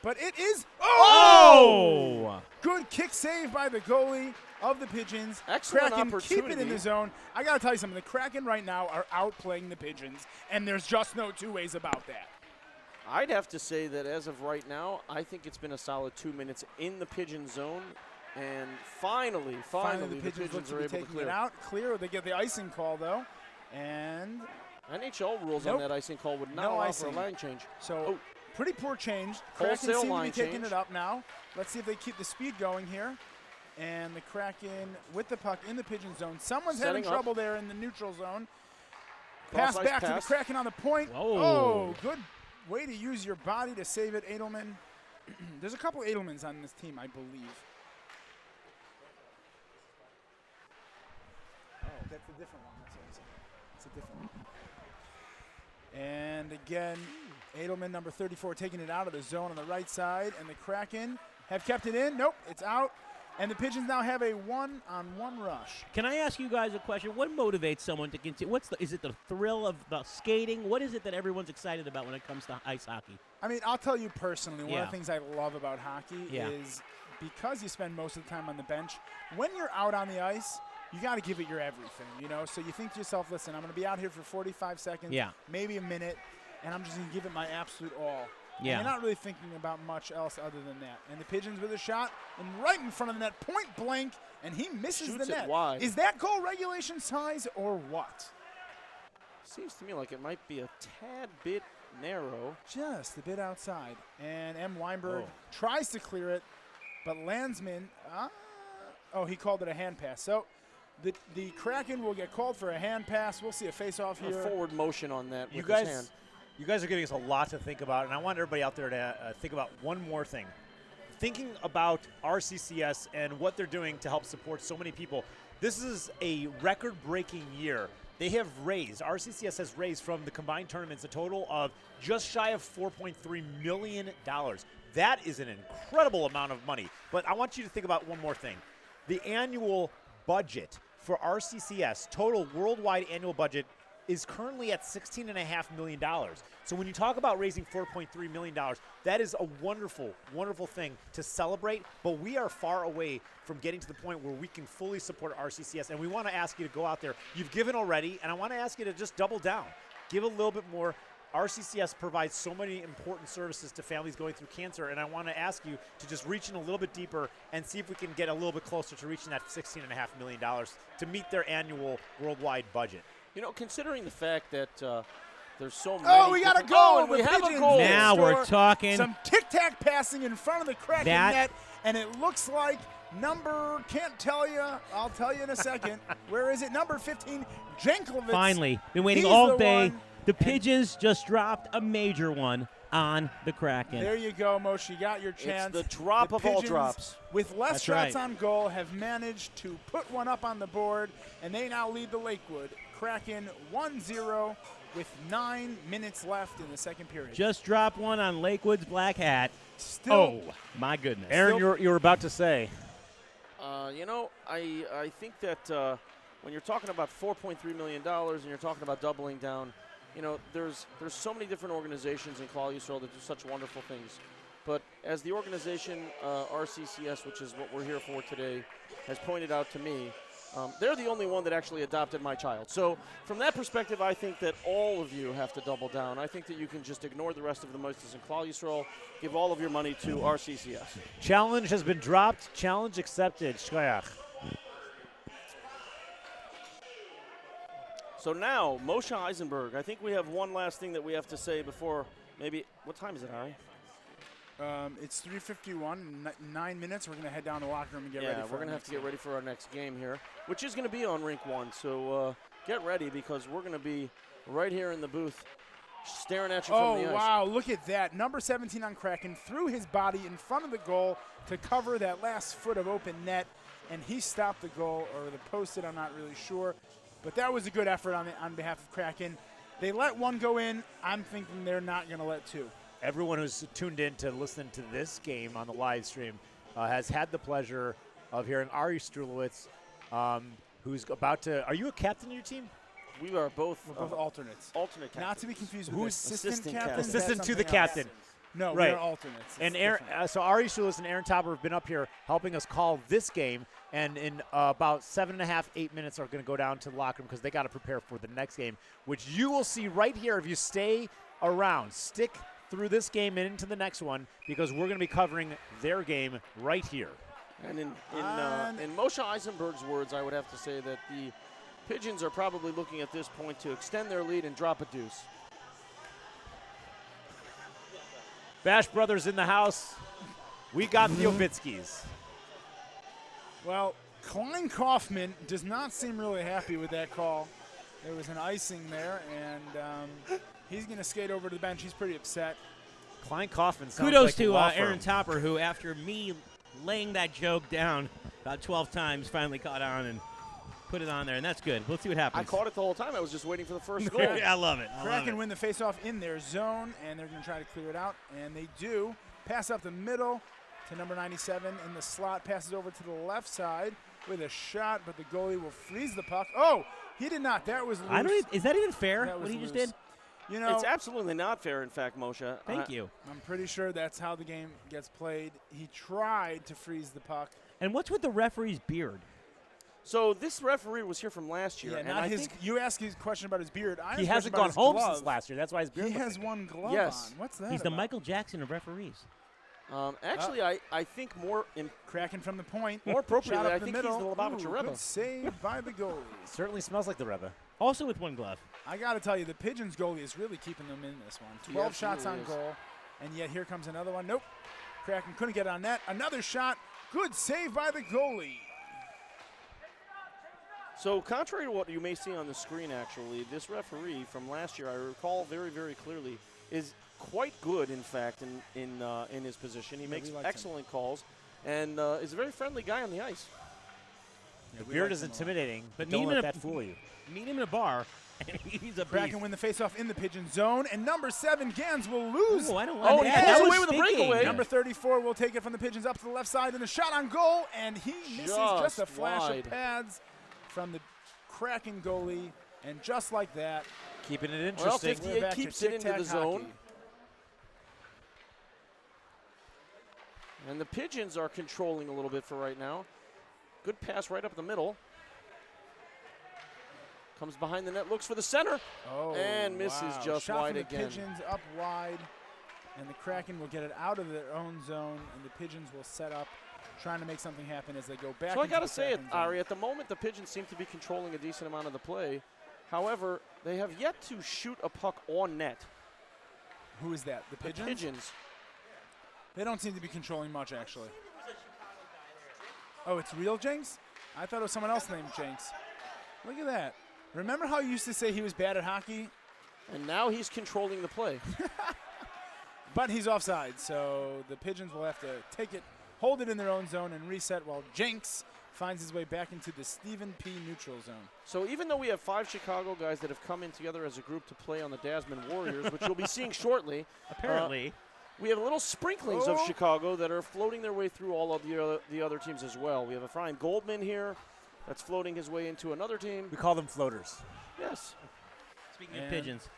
But it is. Oh! Good kick save by the goalie of the Pigeons. Excellent Kraken keep it in opportunity. the zone. I got to tell you something. The Kraken right now are outplaying the Pigeons, and there's just no two ways about that. I'd have to say that as of right now, I think it's been a solid 2 minutes in the Pigeon zone. And finally, The Pigeons look to are be able to taking clear. it out. Clear. They get the icing call, though. And NHL rules Nope. on that icing call would not No allow icing. for a line change. So pretty poor change. Kraken Wholesale seem to be line taking change. it up now. Let's see if they keep the speed going here. And the Kraken with the puck in the Pigeon zone. Someone's having Setting up. trouble there in the neutral zone. Pass Cross-ice back to the pass. Kraken on the point. Whoa. Oh, good way to use your body to save it, Edelman. There's a couple Edelmans on this team, I believe. Oh, that's a different one. That's what I'm saying. It's a different one. And again, Edelman, number 34, taking it out of the zone on the right side. And the Kraken have kept it in. Nope, it's out. And the Pigeons now have a one-on-one rush. Can I ask you guys a question? What motivates someone to continue? Is it the thrill of the skating? What is it that everyone's excited about when it comes to ice hockey? I mean, I'll tell you personally, one of Yeah. the things I love about hockey Yeah. is because you spend most of the time on the bench, when you're out on the ice, you got to give it your everything, you know? So you think to yourself, listen, I'm going to be out here for 45 seconds, Yeah. maybe a minute, and I'm just going to give it my absolute all. Yeah. And you're not really thinking about much else other than that. And the Pigeons with a shot, and right in front of the net, point blank, and he misses Shoots the it net. wide. Is that goal regulation size or what? Seems to me like it might be a tad bit narrow. Just a bit outside. And M. Weinberg Oh. tries to clear it. but Landsman, he called it a hand pass. So the Kraken will get called for a hand pass. We'll see a face-off here. A forward motion on that You with his guys, hand. you guys are giving us a lot to think about, and I want everybody out there to think about one more thing. Thinking about RCCS and what they're doing to help support so many people. This is a record-breaking year. They have raised, RCCS has raised from the combined tournaments a total of just shy of $4.3 million. That is an incredible amount of money. But I want you to think about one more thing. The annual budget for RCCS, total worldwide annual budget, is currently at $16.5 million. So when you talk about raising $4.3 million, that is a wonderful, wonderful thing to celebrate, but we are far away from getting to the point where we can fully support RCCS, and we want to ask you to go out there. You've given already, and I want to ask you to just double down. Give a little bit more. RCCS provides so many important services to families going through cancer, and I want to ask you to just reach in a little bit deeper and see if we can get a little bit closer to reaching that $16.5 million to meet their annual worldwide budget. You know, considering the fact that there's so many. Oh, we got a different- goal. Oh, and we The have a Pigeons goal. Now we're score talking. Some tic-tac passing in front of the Kraken That- net, and it looks like can't tell you. I'll tell you in a second. Where is it? Number 15, Jankovic. Finally, been waiting He's all the day. one. The Pigeons just dropped a major one on the Kraken. There you go, Moshe. You got your chance. the drop The of all Pigeons, drops. With less That's shots right. on goal, have managed to put one up on the board, and they now lead the Lakewood Kraken 1-0 with 9 minutes left in the second period. Just dropped one on Lakewood's Black Hat. Still, Oh, my goodness. Aaron, you were about to say. You know, I think that when you're talking about $4.3 million and you're talking about doubling down, you know, there's so many different organizations in Klal Yisrael that do such wonderful things. But as the organization RCCS, which is what we're here for today, has pointed out to me, they're the only one that actually adopted my child. So from that perspective, I think that all of you have to double down. I think that you can just ignore the rest of the Moistus in Klal Yisrael, give all of your money to RCCS. Challenge has been dropped. Challenge accepted. Shkoyach. So now, Moshe Eisenberg, I think we have one last thing that we have to say before maybe, what time is it, Ari? It's 3:51. 9 minutes. We're going to head down to the locker room and get ready. Yeah, we're going to have to get ready for our next game here, which is going to be on Rink 1. So get ready because we're going to be right here in the booth staring at you from the ice. Oh, wow. Look at that. Number 17 on Kraken threw his body in front of the goal to cover that last foot of open net, and he stopped the goal, or the posted, I'm not really sure. But that was a good effort on behalf of Kraken. They let one go in. I'm thinking they're not going to let two. Everyone who's tuned in to listen to this game on the live stream has had the pleasure of hearing Ari Strulowitz, who's about to – are you a captain of your team? We are both, We're both alternates. alternate captains. Not to be confused with Who's assistant captain. Assistant That's to the something else. captain. No, Right. we're alternates. And It's Aaron, different. so Ari Strulowitz and Aaron Tauber have been up here helping us call this game, and in about 7.5, 8 minutes are going to go down to the locker room because they got to prepare for the next game, which you will see right here if you stay around. Stick through this game and into the next one because we're going to be covering their game right here. And in Moshe Eisenberg's words, I would have to say that the Pigeons are probably looking at this point to extend their lead and drop a deuce. Bash Brothers in the house. We got the Ovitskis. Well, Klein Kaufman does not seem really happy with that call. There was an icing there, and he's going to skate over to the bench. He's pretty upset. Klein Kaufman sounds Kudos like a to law firm. Aaron Topper, who after me laying that joke down about 12 times finally caught on and put it on there, and that's good. We'll see what happens. I caught it the whole time. I was just waiting for the first goal. I love it. Kraken win the faceoff in their zone, and they're going to try to clear it out, and they do. Pass up the middle to number 97 in the slot. Passes over to the left side with a shot, but the goalie will freeze the puck. Oh, he did not. That was loose. Is that even fair, That what was he just loose. did? You know, It's absolutely not fair, in fact, Moshe. Thank you. I'm pretty sure that's how the game gets played. He tried to freeze the puck. And what's with the referee's beard? So this referee was here from last year, Yeah, and not I his. think You asked his question about his beard. I He asked a hasn't question gone about his home glove. since last year. That's why his beard He looks has one glove Yes. on. What's that? He's the about? Michael Jackson of referees. actually, I think more Cracking from the point. more appropriately, Shot up I the think middle. he's the Lubavitcher Ooh, Rebbe. good save by the goalie. Certainly smells like the Rebbe. Also with one glove. I got to tell you, the Pigeons goalie is really keeping them in this one. He 12 shots on absolutely is. goal, and yet here comes another one. Nope. Kraken couldn't get on net. Another shot Good save by the goalie. So contrary to what you may see on the screen, actually, this referee from last year, I recall very, very clearly, is quite good, in fact, in his position. He makes excellent calls and is a very friendly guy on the ice. The beard is intimidating, But don't meet him let in that a- fool you. Meet him in a bar, and he's a Kraken beast. win the faceoff in the Pigeon zone, and number 7, Gans will lose. Ooh, I don't Oh, like he that. pulls That away was with a thinking. breakaway. Number 34 will take it from the Pigeons up to the left side, and the shot on goal, and he misses just a Just flash wide. of pads from the Kraken goalie, and just like that, Keeping it Well, interesting. 58 back to keeps it into tic-tac the zone. hockey. And the Pigeons are controlling a little bit for right now. Good pass right up the middle. Comes behind the net, looks for the center, Oh, and misses wow. just Shot wide from the again. Pigeons up wide, and the Kraken will get it out of their own zone, and the Pigeons will set up, trying to make something happen as they go back. So I into got to the say it, Kraken zone. Ari, at the moment the Pigeons seem to be controlling a decent amount of the play. However, they have yet to shoot a puck on net. Who is that? The The Pigeons? Pigeons. They don't seem to be controlling much, actually. Oh, it's real Jenks? I thought it was someone else named Jenks. Look at that. Remember how you used to say he was bad at hockey? And now he's controlling the play. But he's offside, so the Pigeons will have to take it, hold it in their own zone, and reset while Jenks finds his way back into the Stephen P. neutral zone. So even though we have 5 Chicago guys that have come in together as a group to play on the Dasman Warriors, which you'll be seeing shortly, Apparently. we have little sprinklings of Chicago that are floating their way through all of the other teams as well. We have a Brian Goldman here that's floating his way into another team. We call them floaters. Yes. Speaking of Pigeons.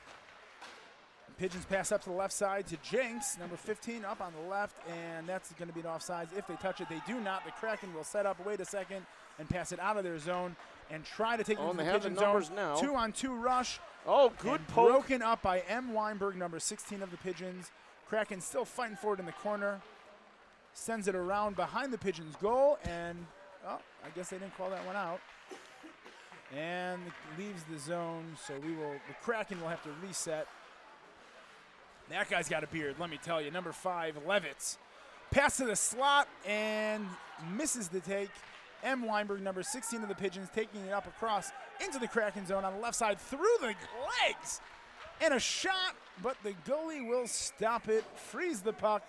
Pigeons pass up to the left side to Jenks, number 15, up on the left, and that's going to be an offsides. If they touch it, they do not. The Kraken will set up, wait a second, and pass it out of their zone and try to take it Oh, into and the they have the Pigeon numbers zone. now. 2-on-2 rush. Oh, good and poke. Broken up by M. Weinberg, number 16 of the Pigeons. Kraken still fighting for it in the corner. Sends it around behind the Pigeons' goal, and oh, I guess they didn't call that one out. And leaves the zone, so the Kraken will have to reset. That guy's got a beard, let me tell you. Number 5, Levitz. Pass to the slot and misses the take. M. Weinberg, number 16 of the Pigeons, taking it up across into the Kraken zone on the left side through the legs. And a shot, but the goalie will stop it, freeze the puck.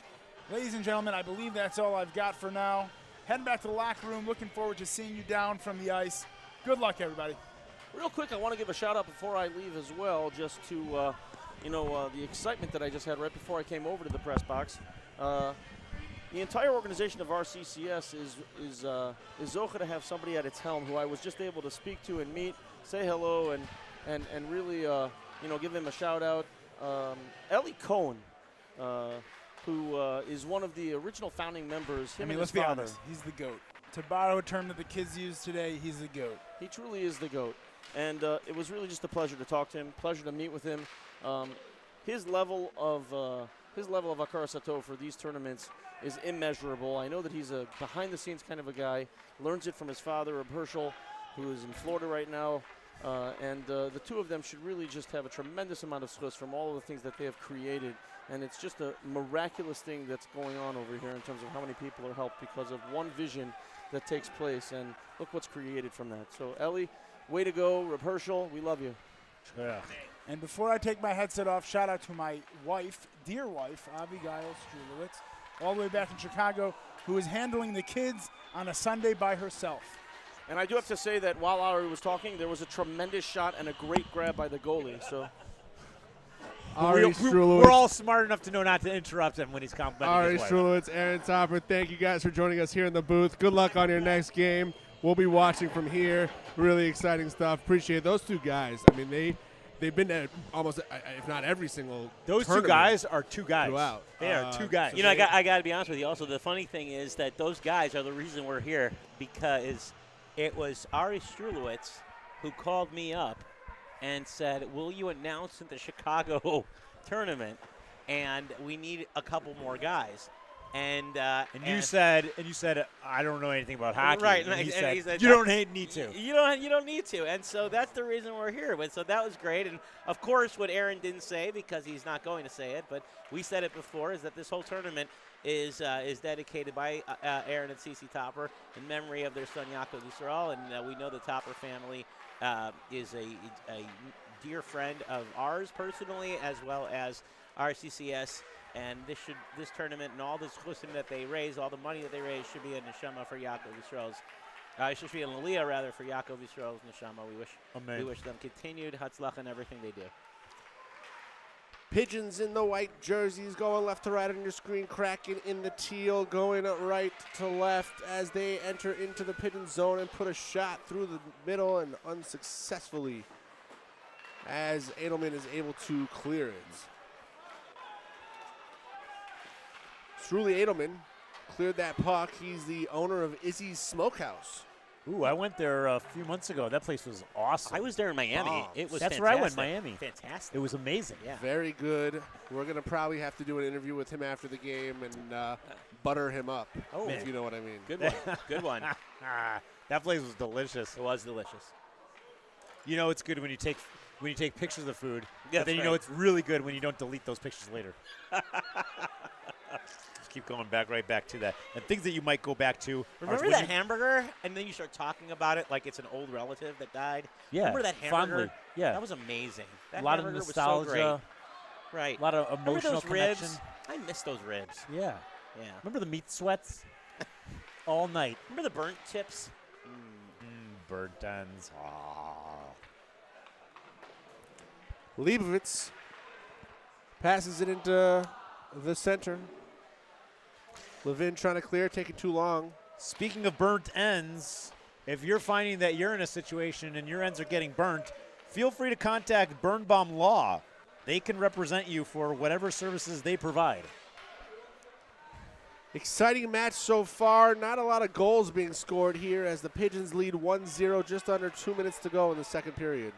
Ladies and gentlemen, I believe that's all I've got for now. Heading back to the locker room, looking forward to seeing you down from the ice. Good luck, everybody. Real quick, I want to give a shout out before I leave as well, just to the excitement that I just had right before I came over to the press box. The entire organization of RCCS is zoche to have somebody at its helm who I was just able to speak to and meet, say hello, and really give him a shout out. Ellie Cohen, who is one of the original founding members. Him and let's his be father. honest, he's the GOAT. To borrow a term that the kids use today, he's the GOAT. He truly is the GOAT. And it was really just a pleasure to talk to him, pleasure to meet with him. His level of Akara Sato for these tournaments is immeasurable. I know that he's a behind-the-scenes kind of a guy. Learns it from his father, Reb Herschel, who is in Florida right now. And the two of them should really just have a tremendous amount of schus from all of the things that they have created. And it's just a miraculous thing that's going on over here in terms of how many people are helped because of one vision that takes place. And look what's created from that. So, Ellie, way to go. Reb Herschel, we love you. Yeah. And before I take my headset off, shout out to my wife, dear wife, Abigail Strulowitz, all the way back in Chicago, who is handling the kids on a Sunday by herself. And I do have to say that while Ari was talking, there was a tremendous shot and a great grab by the goalie. So We're all smart enough to know not to interrupt him when he's complimenting Ari his wife. Strulowitz, Aaron Topper, thank you guys for joining us here in the booth. Good luck on your next game. We'll be watching from here. Really exciting stuff. Appreciate those two guys. I mean, they've been at almost, if not every single Those two tournament guys are two guys. throughout. They are two guys. You know, I got to be honest with you. Also, the funny thing is that those guys are the reason we're here because it was Ari Strulowitz who called me up and said, will you announce in the Chicago tournament? And we need a couple more guys. And you said, I don't know anything about hockey. Right. And he and said, you don't need to. You don't need to. And so that's the reason we're here. But so that was great. And of course, what Aaron didn't say, because he's not going to say it, but we said it before, is that this whole tournament is dedicated by Aaron and Cece Topper in memory of their son Yaakov Yisrael, and we know the Topper family is a dear friend of ours personally, as well as RCCS. And this tournament and all this chusim that they raise, all the money that they raise, should be a neshama for Yaakov Yisrael's. It should be an aliyah rather for Yaakov Yisrael's neshama. We wish them continued hatzlach in everything they do. Pigeons in the white jerseys going left to right on your screen. Kraken in the teal going right to left as they enter into the Pigeon zone and put a shot through the middle and unsuccessfully as Edelman is able to clear it. Truly Edelman cleared that puck. He's the owner of Izzy's Smokehouse. Ooh, I went there a few months ago. That place was awesome. I was there in Miami. Bombs. It was That's fantastic. where I went, Miami. Fantastic. It was amazing. Yeah. Very good. We're going to probably have to do an interview with him after the game and butter him up, if you know what I mean. Good one. Good one. That place was delicious. It was delicious. You know it's good when you take pictures of the food, Yeah, but then you know it's really good when you don't delete those pictures later. Just keep going right back to that. And things that you might go back to. Remember that hamburger? And then you start talking about it like it's an old relative that died? Yeah. Remember that hamburger? Fondly. Yeah. That was amazing. That a lot of hamburger nostalgia. was so great. Right. A lot of Remember emotional those ribs? connection. I miss those ribs. Yeah. Yeah. Remember the meat sweats? All night. Remember the burnt tips? Burnt ends. Leibovitz passes it into the center. Levin trying to clear, taking too long. Speaking of burnt ends, if you're finding that you're in a situation and your ends are getting burnt, feel free to contact Birnbaum Law. They can represent you for whatever services they provide. Exciting match so far. Not a lot of goals being scored here as the Pigeons lead 1-0, just under 2 minutes to go in the second period.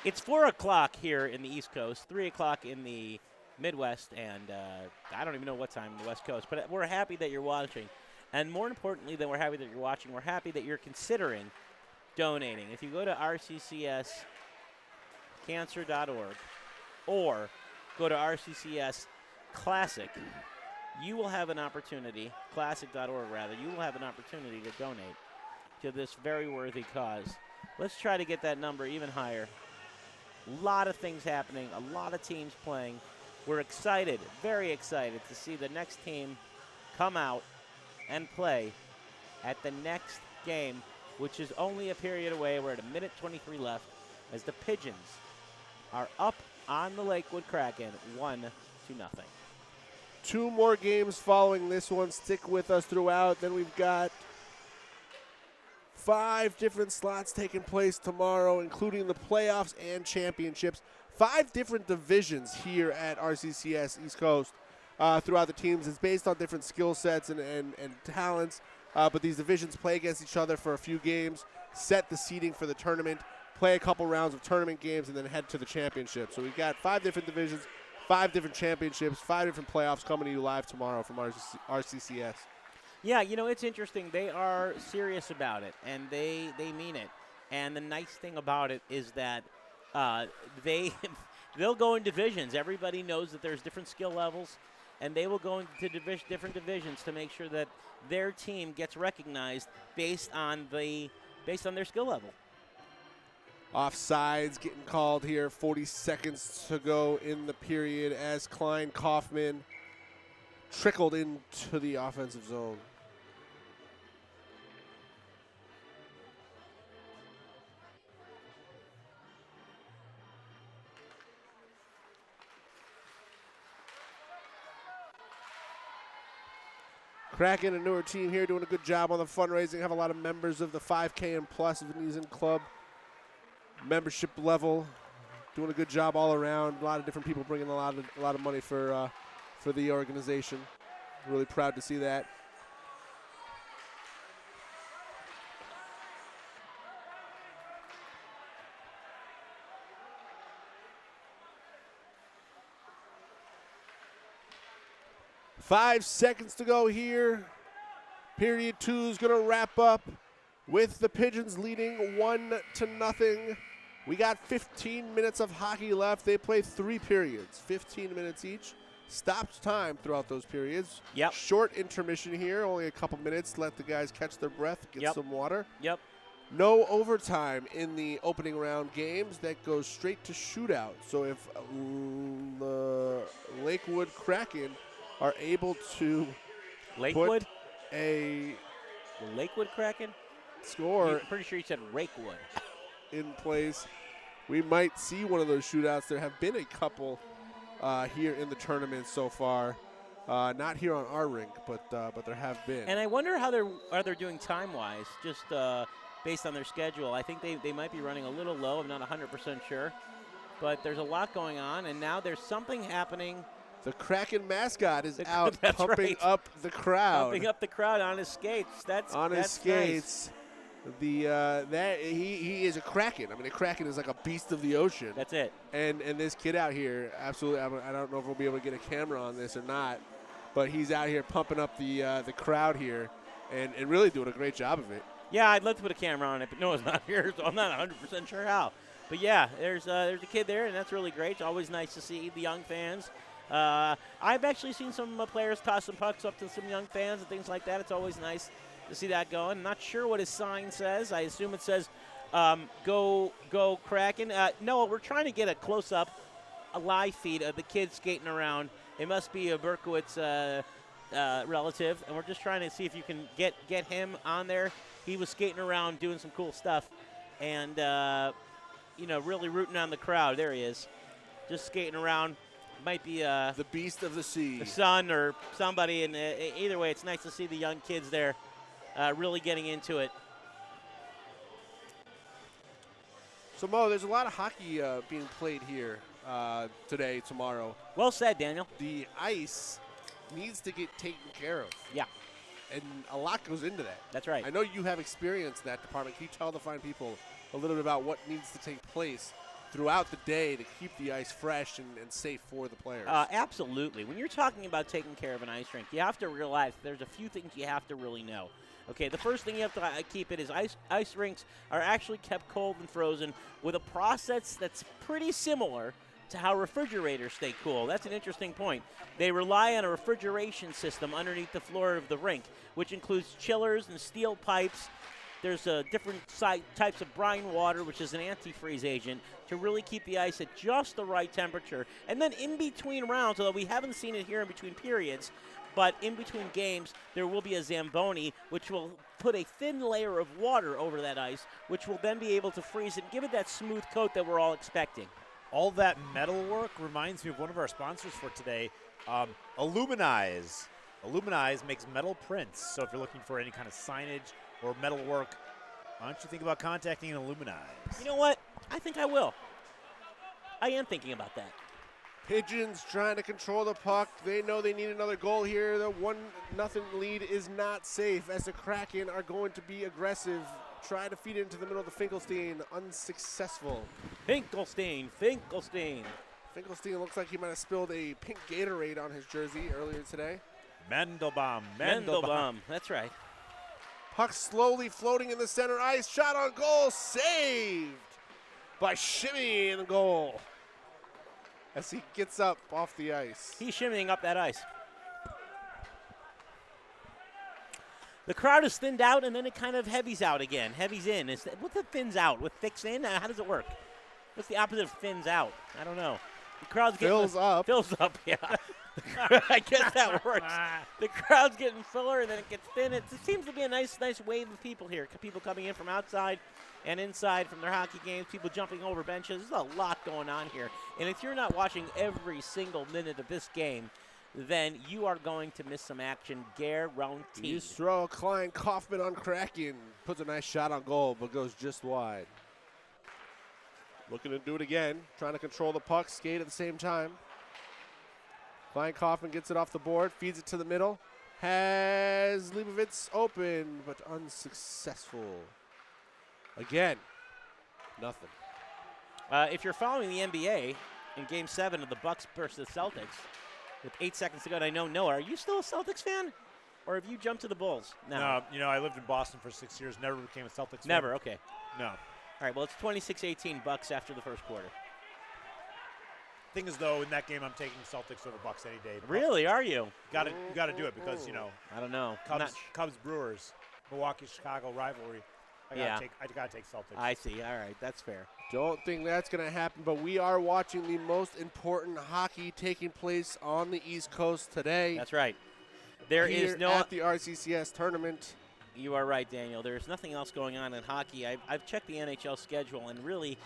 It's 4 o'clock here in the East Coast, 3 o'clock in the Midwest, and I don't even know what time in the West Coast, but we're happy that you're watching. And more importantly than we're happy that you're watching, we're happy that you're considering donating. If you go to rccscancer.org or go to RCCS Classic, you will have an opportunity, classic.org rather, you will have an opportunity to donate to this very worthy cause. Let's try to get that number even higher. A lot of things happening, a lot of teams playing. We're excited, very excited to see the next team come out and play at the next game, which is only a period away. We're at a minute 23 left as the Pigeons are up on the Lakewood Kraken 1-0. 2 more games following this one. Stick with us throughout. Then we've got 5 different slots taking place tomorrow, including the playoffs and championships. 5 different divisions here at RCCS East Coast throughout the teams. It's based on different skill sets and talents, but these divisions play against each other for a few games, set the seeding for the tournament, play a couple rounds of tournament games, and then head to the championship. So we've got 5 different divisions, 5 different championships, 5 different playoffs coming to you live tomorrow from RCCS. Yeah, you know, it's interesting. They are serious about it, and they mean it. And the nice thing about it is that they'll go in divisions. Everybody knows that there's different skill levels, and they will go into different divisions to make sure that their team gets recognized based on their skill level. Offsides getting called here. 40 seconds to go in the period as Klein Kaufman trickled into the offensive zone. Kraken, a newer team here, doing a good job on the fundraising. Have a lot of members of the 5K and plus Venetian Club membership level. Doing a good job all around. A lot of different people bringing a lot of money for the organization. Really proud to see that. Five seconds to go here. Period 2 is going to wrap up with the Pigeons leading 1-0. We got 15 minutes of hockey left. They play 3 periods, 15 minutes each. stopped time throughout those periods. Yep. Short intermission here, only a couple minutes. Let the guys catch their breath, get some water. Yep. No overtime in the opening round games. That goes straight to shootout. So if the Lakewood Kraken are able to Lakewood? put a Lakewood Kraken? score I'm pretty sure you said Rakewood. in place, we might see one of those shootouts. There have been a couple here in the tournament so far. Not here on our rink, but there have been. And I wonder how they're doing time-wise, just based on their schedule. I think they might be running a little low. I'm not 100% sure. But there's a lot going on, and now there's something happening. The Kraken mascot is out That's pumping right. up the crowd. Pumping up the crowd on his skates. That's his skates. Nice. He is a Kraken. I mean, a Kraken is like a beast of the ocean. That's it. And this kid out here, absolutely. I don't know if we'll be able to get a camera on this or not, but he's out here pumping up the crowd here, and really doing a great job of it. Yeah, I'd love to put a camera on it, but no, it's not here, so I'm not 100% sure how. But yeah, there's a kid there, and that's really great. It's always nice to see the young fans. I've actually seen some players toss some pucks up to some young fans and things like that. It's always nice to see that going. I'm not sure what his sign says. I assume it says, go Kraken. No, we're trying to get a close-up, a live feed of the kid skating around. It must be a Berkowitz relative, and we're just trying to see if you can get him on there. He was skating around doing some cool stuff and, really rooting on the crowd. There he is, just skating around. Might be the beast of the sea, the son or somebody. And either way, it's nice to see the young kids there really getting into it. So, Mo, there's a lot of hockey being played here today, tomorrow. Well said, Daniel. The ice needs to get taken care of. Yeah. And a lot goes into that. That's right. I know you have experience in that department. Can you tell the fine people a little bit about what needs to take place throughout the day to keep the ice fresh and safe for the players? Absolutely. When you're talking about taking care of an ice rink, you have to realize there's a few things you have to really know. Okay, the first thing you have to keep it is ice rinks are actually kept cold and frozen with a process that's pretty similar to how refrigerators stay cool. That's an interesting point. They rely on a refrigeration system underneath the floor of the rink, which includes chillers and steel pipes. There's different types of brine water, which is an antifreeze agent, to really keep the ice at just the right temperature. And then in between rounds, although we haven't seen it here in between periods, but in between games, there will be a Zamboni, which will put a thin layer of water over that ice, which will then be able to freeze it and give it that smooth coat that we're all expecting. All that metal work reminds me of one of our sponsors for today, Illuminize. Illuminize makes metal prints, so if you're looking for any kind of signage or metal work, why don't you think about contacting Illuminize? You know what? I think I will. I am thinking about that. Pigeons trying to control the puck. They know they need another goal here. The 1-0 lead is not safe as the Kraken are going to be aggressive. Try to feed it into the middle of the Finkelstein. Unsuccessful. Finkelstein. Finkelstein looks like he might have spilled a pink Gatorade on his jersey earlier today. Mendelbaum. That's right. Puck slowly floating in the center ice. Shot on goal. Saved by Shimmy in the goal as he gets up off the ice. He's shimmying up that ice. The crowd is thinned out, and then it kind of heavies out again. Heavies in. What's the thins out? With thicks in? How does it work? What's the opposite of thins out? I don't know. The crowd's getting fills up. Fills up, yeah. I guess that works. The crowd's getting fuller, and then it gets thin. It seems to be a nice wave of people here. People coming in from outside and inside from their hockey games. People jumping over benches. There's a lot going on here. And if you're not watching every single minute of this game, then you are going to miss some action, guaranteed. You throw Klein Kaufman on Kraken. Puts a nice shot on goal, but goes just wide. Looking to do it again. Trying to control the puck, skate at the same time. Klein Kaufman gets it off the board, feeds it to the middle. Has Leibovitz open, but unsuccessful. Again, nothing. If you're following the NBA in Game 7 of the Bucks versus the Celtics, with 8 seconds to go, and I know Noah, are you still a Celtics fan? Or have you jumped to the Bulls? No, I lived in Boston for 6 years, never became a Celtics fan. Never, okay. No. All right, well, it's 26-18 Bucks after the first quarter. Thing is, though, in that game, I'm taking Celtics over Bucks any day. Really? Are you? You gotta do it because I don't know. Cubs Brewers, Milwaukee Chicago rivalry. I gotta take Celtics. I see. All right, that's fair. Don't think that's going to happen, but we are watching the most important hockey taking place on the East Coast today. That's right. There is no at the RCCS tournament. You are right, Daniel. There's nothing else going on in hockey. I've checked the NHL schedule, and really,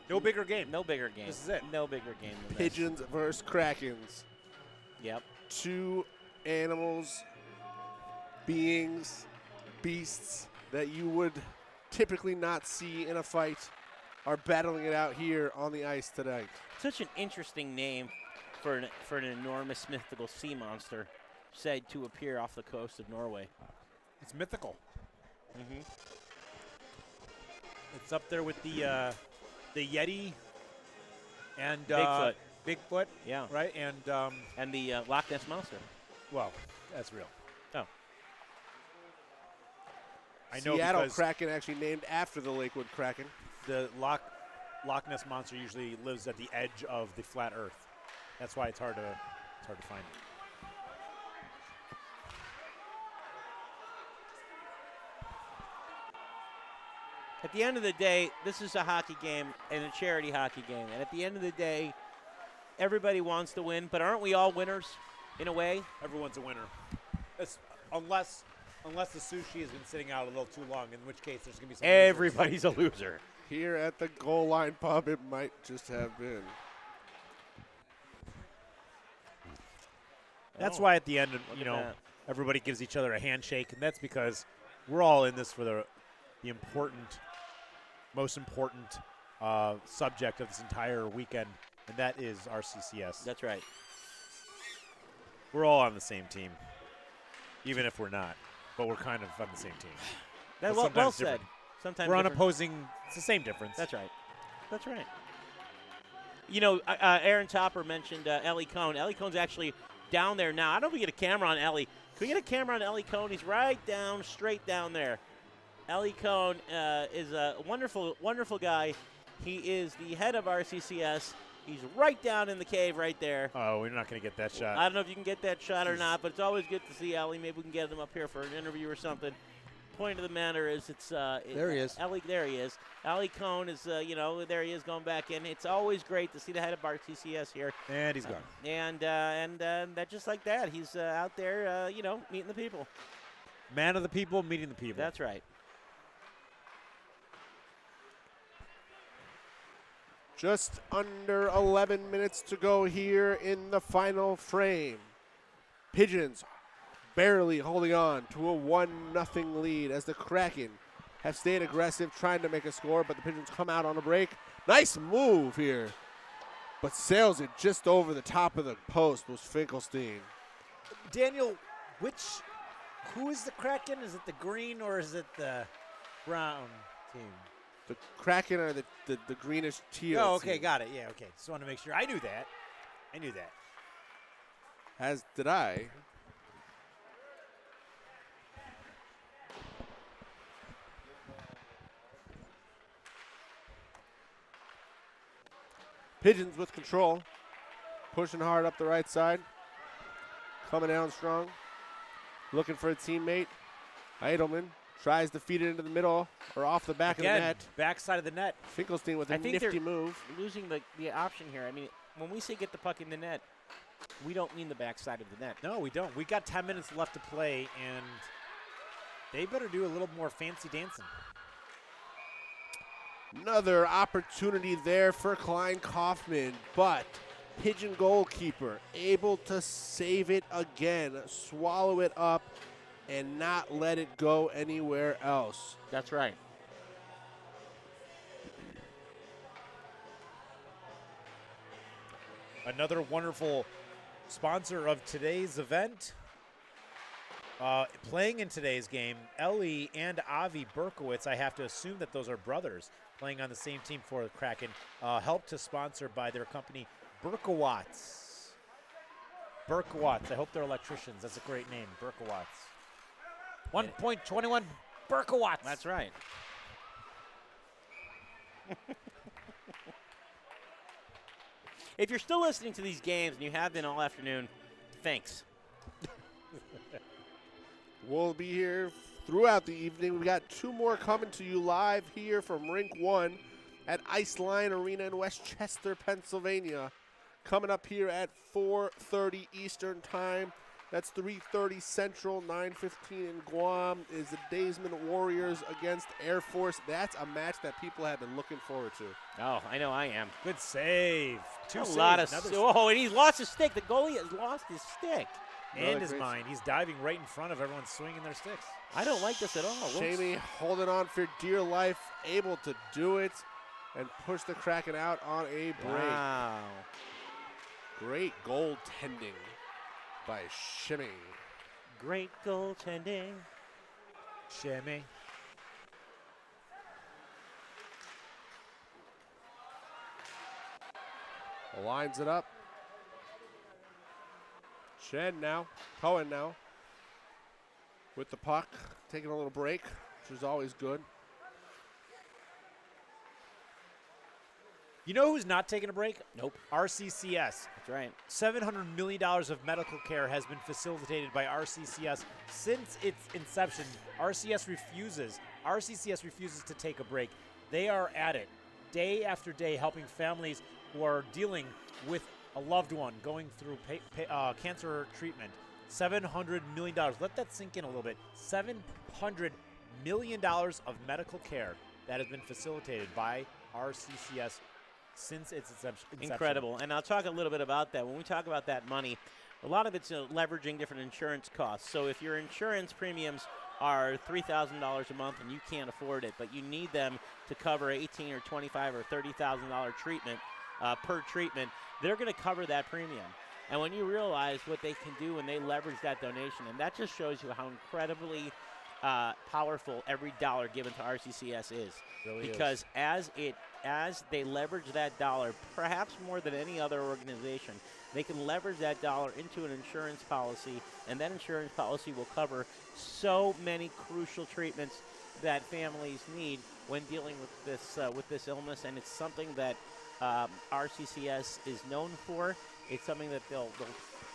no bigger game. No bigger game. This is it. No bigger game than Pigeons versus Krakens. Yep. Two animals, beings, beasts that you would typically not see in a fight are battling it out here on the ice tonight. Such an interesting name for an enormous mythical sea monster said to appear off the coast of Norway. It's mythical. Mm-hmm. It's up there with the Yeti and Bigfoot. Bigfoot. Yeah. Right. And the Loch Ness monster. Well, that's real. Oh. I know Seattle because Kraken actually named after the Lakewood Kraken. The Loch Ness monster usually lives at the edge of the flat Earth. That's why it's hard to find. At the end of the day, this is a hockey game and a charity hockey game. And at the end of the day, everybody wants to win, but aren't we all winners in a way? Everyone's a winner. Unless the sushi has been sitting out a little too long, in which case there's going to be some Everybody's a loser. Here at the goal line pub, it might just have been. That's why at the end, everybody gives each other a handshake, and that's because we're all in this for the most important subject of this entire weekend, and that is RCCS. That's right. We're all on the same team, even if we're not, but we're kind of on the same team. That's well said. Sometimes we're on opposing. It's the same difference. That's right. That's right. Aaron Topper mentioned Ellie Cohn. Ellie Cohn's actually down there now. I don't know if we get a camera on Ellie. Can we get a camera on Ellie Cohn? He's right down, straight down there. Ellie Cohn is a wonderful, wonderful guy. He is the head of RCCS. He's right down in the cave right there. Oh, we're not going to get that shot. I don't know if you can get that shot or not, but it's always good to see Ellie. Maybe we can get him up here for an interview or something. Point of the matter is there he is. Ellie, there he is. Ellie Cohn is, there he is going back in. It's always great to see the head of RCCS here. And he's gone. And that just like that, he's out there, meeting the people. Man of the people, meeting the people. That's right. Just under 11 minutes to go here in the final frame. Pigeons barely holding on to a 1-0 lead as the Kraken have stayed aggressive, trying to make a score, but the Pigeons come out on a break. Nice move here, but sails it just over the top of the post was Finkelstein. Daniel, who is the Kraken? Is it the green or is it the brown team? The Kraken are the greenish teal. Oh, okay, team. got it. Yeah, okay. Just want to make sure. I knew that. As did I. Pigeons with control. Pushing hard up the right side. Coming down strong. Looking for a teammate. Eidelman tries to feed it into the middle or off the back of the net. Backside of the net. Finkelstein with a nifty they're move. Losing the option here. I mean, when we say get the puck in the net, we don't mean the backside of the net. No, we don't. We got 10 minutes left to play, and they better do a little more fancy dancing. Another opportunity there for Klein Kaufman, but Pigeon goalkeeper able to save it again, swallow it up, and not let it go anywhere else. That's right. Another wonderful sponsor of today's event. Playing in today's game, Ellie and Avi Berkowitz, I have to assume that those are brothers playing on the same team for the Kraken, helped to sponsor by their company, Berkowitz. I hope they're electricians. That's a great name, Berkowitz. 1.21 Berkowitz. That's right. If you're still listening to these games, and you have been all afternoon, thanks. We'll be here throughout the evening. We got 2 more coming to you live here from Rink 1 at Ice Line Arena in Westchester, Pennsylvania. Coming up here at 4:30 Eastern Time. That's 3:30 Central, 9:15 in Guam, is the Daysman Warriors against Air Force. That's a match that people have been looking forward to. Oh, I know I am. Good save. A lot of oh, and he's lost his stick. The goalie has lost his stick. And his mind. He's diving right in front of everyone swinging their sticks. I don't like this at all. Jamie holding on for dear life, able to do it and push the Kraken out on a break. Wow. Great goaltending by Shimmy. Great goaltending. Shimmy. Lines it up. Chen now. Cohen now. With the puck. Taking a little break, which is always good. You know who's not taking a break? Nope. RCCS. That's right. $700 million of medical care has been facilitated by RCCS since its inception. RCCS refuses to take a break. They are at it day after day, helping families who are dealing with a loved one going through cancer treatment. $700 million. Let that sink in a little bit. $700 million of medical care that has been facilitated by RCCS since its inception. Incredible. And I'll talk a little bit about that. When we talk about that money, a lot of it's leveraging different insurance costs. So if your insurance premiums are $3,000 a month and you can't afford it, but you need them to cover $18,000 or $25,000 or $30,000 treatment per treatment, they're going to cover that premium. And when you realize what they can do when they leverage that donation, and that just shows you how incredibly powerful every dollar given to RCCS is. Really because as they leverage that dollar, perhaps more than any other organization, they can leverage that dollar into an insurance policy, and that insurance policy will cover so many crucial treatments that families need when dealing with this illness. And it's something that RCCS is known for. It's something that they'll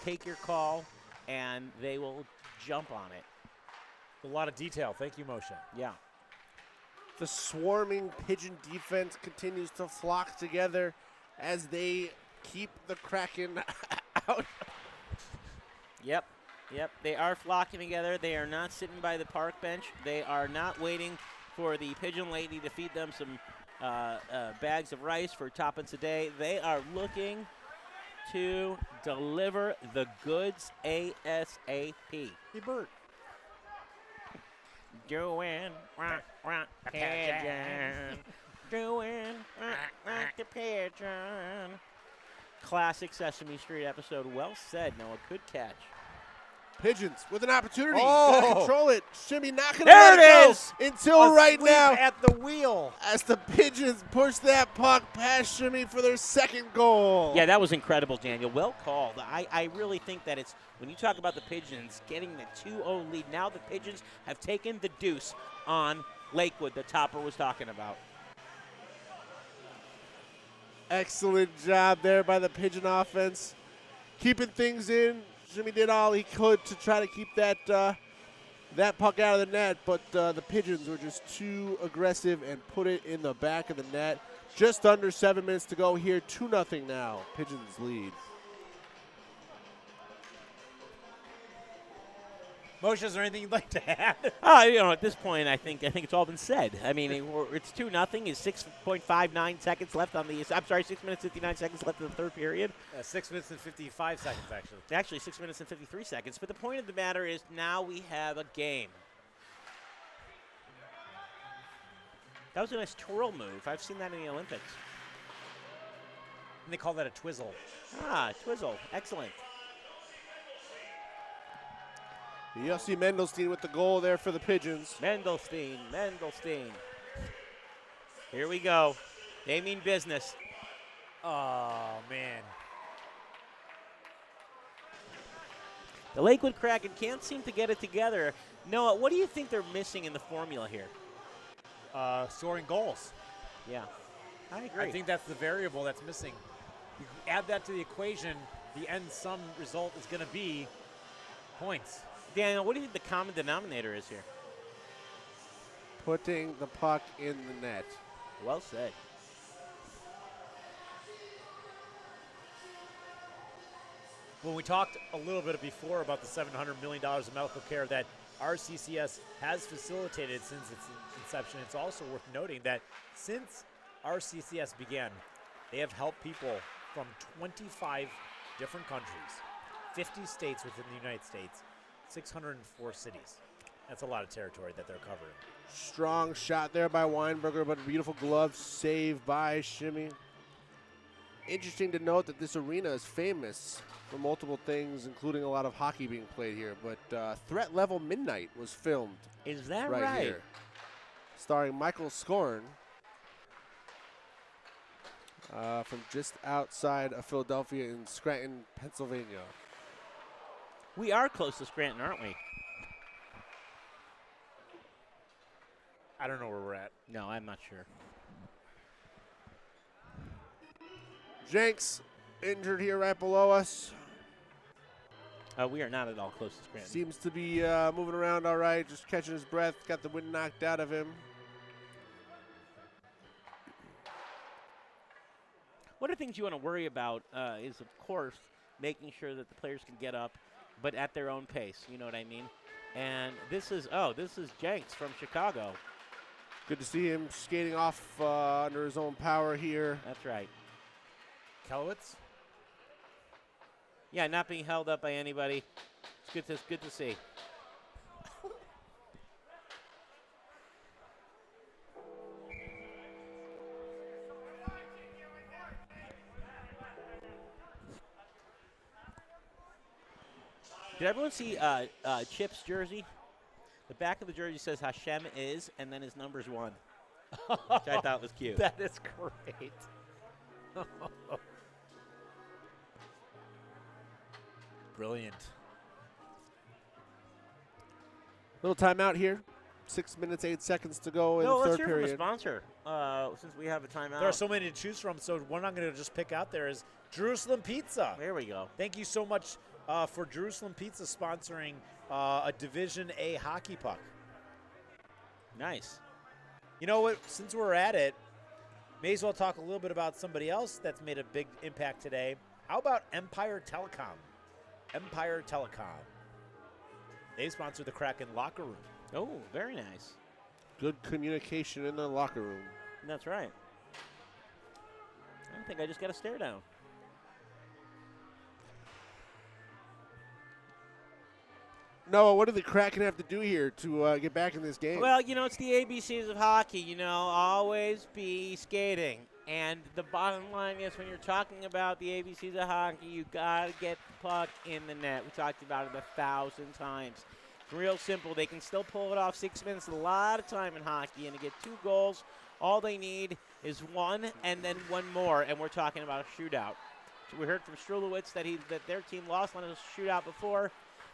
take your call and they will jump on it. A lot of detail. Thank you, Moshe. Yeah. The swarming Pigeon defense continues to flock together as they keep the Kraken out. Yep. They are flocking together. They are not sitting by the park bench. They are not waiting for the Pigeon lady to feed them some bags of rice for toppings a day. They are looking to deliver the goods ASAP. Hey, Bert. Doing pigeon. Doing the pigeon. Classic Sesame Street episode. Well said, Noah. Good catch. Pigeons with an opportunity. Oh. Gotta control it. Shimmy not gonna There let it go is. until A right sweep now at the wheel. as the Pigeons push that puck past Shimmy for their second goal. Yeah, that was incredible, Daniel. Well called. I really think that it's, when you talk about the Pigeons getting the 2-0 lead, now the Pigeons have taken the deuce on Lakewood that Topper was talking about. Excellent job there by the Pigeon offense. Keeping things in. Jimmy did all he could to try to keep that puck out of the net, but the Pigeons were just too aggressive and put it in the back of the net. Just under 7 minutes to go here. 2-0 now. Pigeons lead. Moshe, is there anything you'd like to add? At this point, I think it's all been said. I mean, it's 2-0. Is 6.59 seconds left on the. I'm sorry, 6 minutes 59 seconds left in the third period. 6 minutes and 55 seconds, actually. Actually, 6 minutes and 53 seconds. But the point of the matter is, now we have a game. That was a nice twirl move. I've seen that in the Olympics. And they call that a twizzle. Twizzle. Excellent. Yossi Mendelstein with the goal there for the Pigeons. Mendelstein. Here we go. They mean business. Oh, man. The Lakewood Kraken can't seem to get it together. Noah, what do you think they're missing in the formula here? Scoring goals. Yeah, I agree. I think that's the variable that's missing. You add that to the equation, the end sum result is going to be points. Daniel, what do you think the common denominator is here? Putting the puck in the net. Well said. When we talked a little bit before about the $700 million of medical care that RCCS has facilitated since its inception, it's also worth noting that since RCCS began, they have helped people from 25 different countries, 50 states within the United States, 604 cities. That's a lot of territory that they're covering. Strong shot there by Weinberger, but a beautiful glove save by Shimmy. Interesting to note that this arena is famous for multiple things, including a lot of hockey being played here. But Threat Level Midnight was filmed. Is that right? Here, starring Michael Scorn from just outside of Philadelphia in Scranton, Pennsylvania. We are close to Scranton, aren't we? I don't know where we're at. No, I'm not sure. Jenks injured here right below us. We are not at all close to Scranton. Seems to be moving around all right, just catching his breath. Got the wind knocked out of him. One of the things you want to worry about is, of course, making sure that the players can get up, but at their own pace. You know what I mean? And this is Jenks from Chicago. Good to see him skating off under his own power here. That's right. Kelowitz? Yeah, not being held up by anybody. It's good to see. Did everyone see Chip's jersey? The back of the jersey says Hashem is, and then his number's 1, which I thought was cute. That is great. Brilliant. Little timeout here. 6 minutes, 8 seconds to go in the let's third hear period. from a sponsor since we have a timeout. There are so many to choose from, so one I'm going to just pick out there is Jerusalem Pizza. There we go. Thank you so much for Jerusalem Pizza sponsoring a Division A hockey puck. Nice. You know what? Since we're at it, may as well talk a little bit about somebody else that's made a big impact today. How about Empire Telecom? Empire Telecom. They sponsor the Kraken locker room. Oh, very nice. Good communication in the locker room. That's right. I think I just got a stare down. Noah, what do the Kraken have to do here to get back in this game? Well, you know, it's the ABCs of hockey. You know, always be skating. And the bottom line is when you're talking about the ABCs of hockey, you got to get the puck in the net. We talked about it 1,000 times. It's real simple. They can still pull it off. 6 minutes, a lot of time in hockey. And to get 2 goals, all they need is 1 and then 1 more. And we're talking about a shootout. So we heard from Strulowitz that their team lost on a shootout before.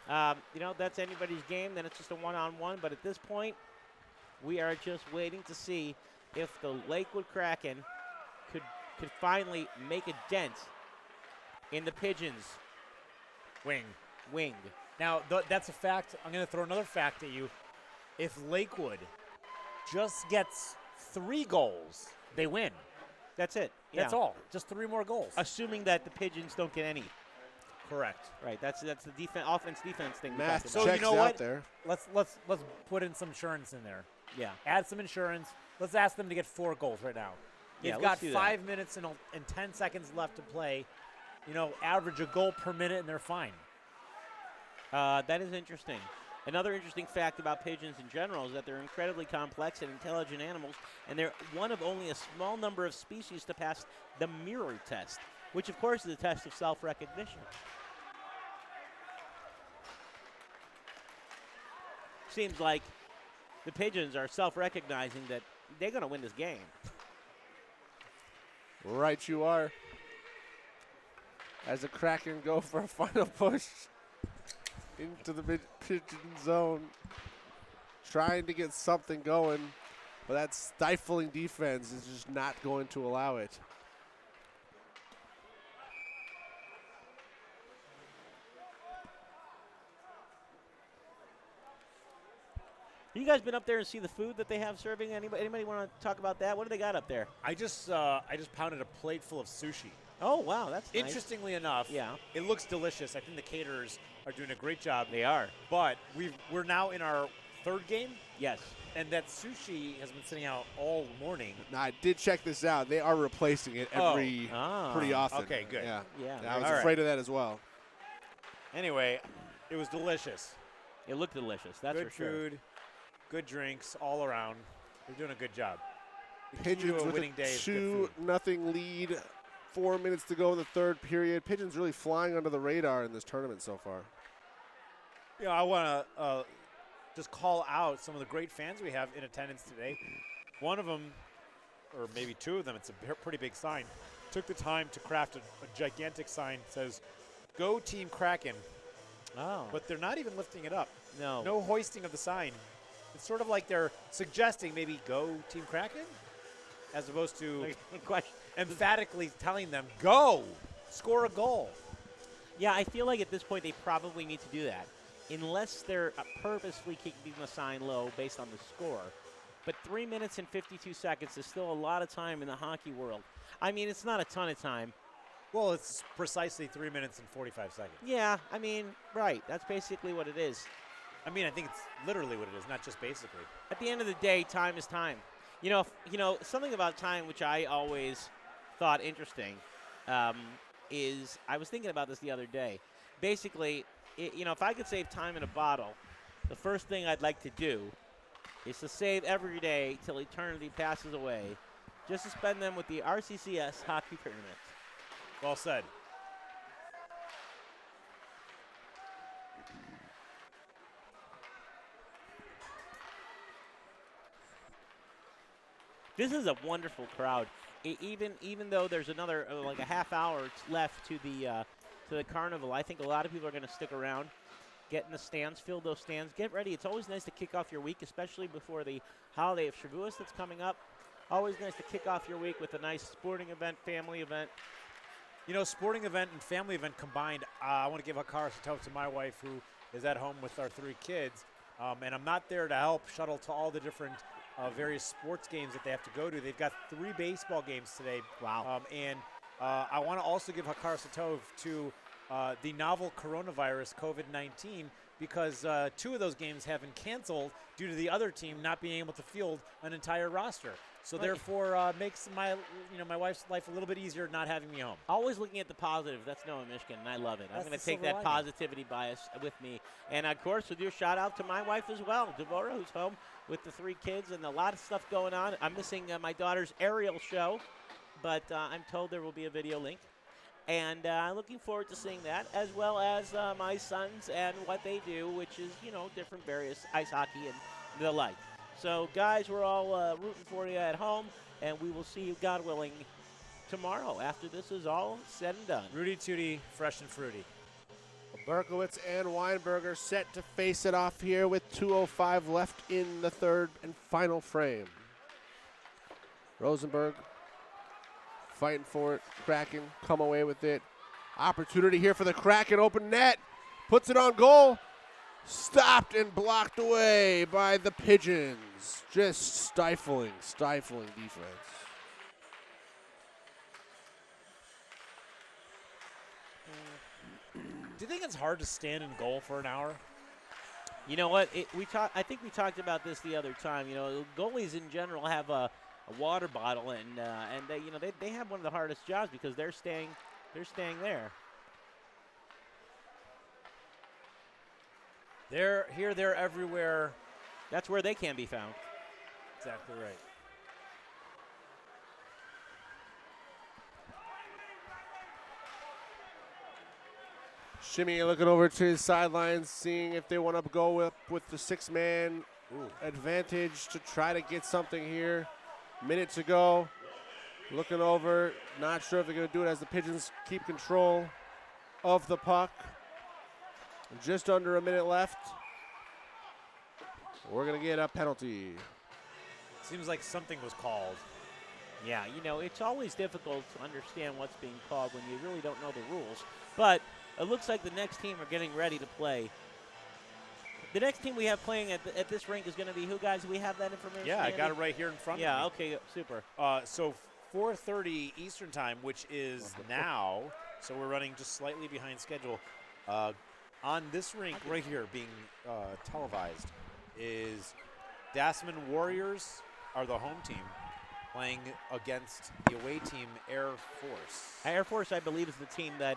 You know, that's anybody's game. Then it's just a one-on-one. But at this point, we are just waiting to see if the Lakewood Kraken could finally make a dent in the Pigeons' wing. Now, that's a fact. I'm going to throw another fact at you. If Lakewood just gets 3 goals, they win. That's it. That's all. Just 3 more goals. Assuming that the Pigeons don't get any. Correct. Right. That's the offense-defense thing. Math so checks you know what? out there. Let's put in some insurance in there. Yeah. Add some insurance. Let's ask them to get 4 goals right now. Yeah, You've let's got do 5 minutes and 10 seconds left to play. You know, average a goal per minute, and they're fine. That is interesting. Another interesting fact about pigeons in general is that they're incredibly complex and intelligent animals, and they're one of only a small number of species to pass the mirror test, which, of course, is a test of self-recognition. Seems like the Pigeons are self-recognizing that they're going to win this game. Right you are. As the Kraken go for a final push into the mid-pigeon zone. Trying to get something going, but that stifling defense is just not going to allow it. You guys been up there and see the food that they have serving? Anybody want to talk about that? What do they got up there? I just pounded a plate full of sushi. Oh, wow, that's nice. Interestingly enough, Yeah. it looks delicious. I think the caterers are doing a great job. They are. But we're now in our third game, Yes. and that sushi has been sitting out all morning. Now, I did check this out. They are replacing it pretty often. Okay, good. Yeah. Yeah. I was All right. afraid of that as well. Anyway, it was delicious. It looked delicious. That's Good for sure. food, good drinks all around. They're doing a good job. The key to Pigeons a with winning a day is good food. 2-0 lead. 4 minutes to go in the third period. Pigeons really flying under the radar in this tournament so far. You know, I want to just call out some of the great fans we have in attendance today. One of them, or maybe two of them, it's a pretty big sign, took the time to craft a gigantic sign that says, "Go Team Kraken." Oh. But they're not even lifting it up. No. No hoisting of the sign. It's sort of like they're suggesting maybe "Go Team Kraken," as opposed to emphatically telling them, "Go, score a goal." Yeah, I feel like at this point they probably need to do that, unless they're purposely keeping the sign low based on the score. But 3 minutes and 52 seconds is still a lot of time in the hockey world. I mean, it's not a ton of time. Well, it's precisely 3 minutes and 45 seconds. Yeah, I mean, right. That's basically what it is. I mean, I think it's literally what it is, not just basically. At the end of the day, time is time. You know, something about time which I always thought interesting is I was thinking about this the other day. Basically, if I could save time in a bottle, the first thing I'd like to do is to save every day till eternity passes away, just to spend them with the RCCS hockey tournament. Well said. This is a wonderful crowd. Even though there's another like a half hour left to the carnival, I think a lot of people are going to stick around, get in the stands, fill those stands, get ready. It's always nice to kick off your week, especially before the holiday of Shavuos that's coming up. Always nice to kick off your week with a nice sporting event, family event. You know, sporting event and family event combined, I want to give a car to my wife who is at home with our 3 kids. And I'm not there to help shuttle to all the different various sports games that they have to go to. They've got 3 baseball games today. Wow. And I want to also give Hakar Satov to the novel coronavirus, COVID-19, because 2 of those games have been canceled due to the other team not being able to field an entire roster. So therefore, makes my wife's life a little bit easier not having me home. Always looking at the positive. That's Noah Mishkin, and I love it. I'm going to take that positivity bias with me. And, of course, with your shout-out to my wife as well, Devorah, who's home with the 3 kids and a lot of stuff going on. I'm missing my daughter's aerial show, but I'm told there will be a video link. And I'm looking forward to seeing that, as well as my sons and what they do, which is, different various ice hockey and the like. So, guys, we're all rooting for you at home, and we will see you, God willing, tomorrow after this is all said and done. Rudy Tooty, fresh and fruity. Berkowitz and Weinberger set to face it off here with 2:05 left in the third and final frame. Rosenberg fighting for it. Kraken come away with it. Opportunity here for the Kraken. Open net. Puts it on goal. Stopped and blocked away by the Pigeons. Just stifling defense. Do you think it's hard to stand in goal for an hour? You know what? I think we talked about this the other time. Goalies in general have a water bottle, and they have one of the hardest jobs because they're staying there. They're here, there, everywhere. That's where they can be found. Exactly right. Shimmy looking over to his sidelines, seeing if they want to go up with the 6-man advantage to try to get something here. Minute to go. Looking over, not sure if they're going to do it as the Pigeons keep control of the puck. Just under a minute left. We're going to get a penalty. Seems like something was called. Yeah, it's always difficult to understand what's being called when you really don't know the rules. But it looks like the next team are getting ready to play. The next team we have playing at this rink is going to be who, guys? Do we have that information? Yeah, I handy? got it right here in front of me. Yeah, okay, super. So 4:30 Eastern Time, which is now, so we're running just slightly behind schedule. On this rink right here being televised is Dassman Warriors are the home team playing against the away team Air Force. Air Force, I believe, is the team that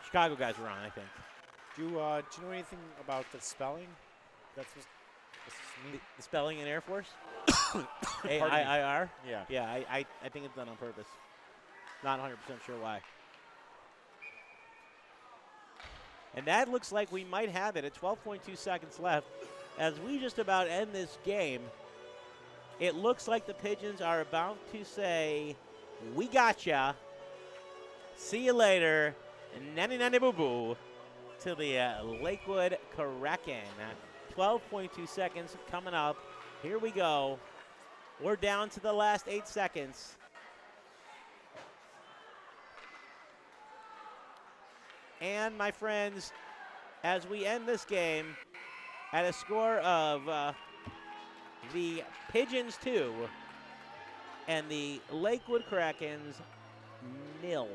Chicago guys were on, I think. Do you know anything about the spelling? That's what the spelling in Air Force? Pardon me. AIIR? Yeah. Yeah, I think it's done on purpose. Not 100% sure why. And that looks like we might have it at 12.2 seconds left. As we just about end this game, it looks like the Pigeons are about to say, we gotcha. See you later. Nanny boo boo to the Lakewood Kraken. 12.2 seconds coming up. Here we go. We're down to the last 8 seconds. And my friends, as we end this game at a score of the Pigeons 2 and the Lakewood Krakens 0.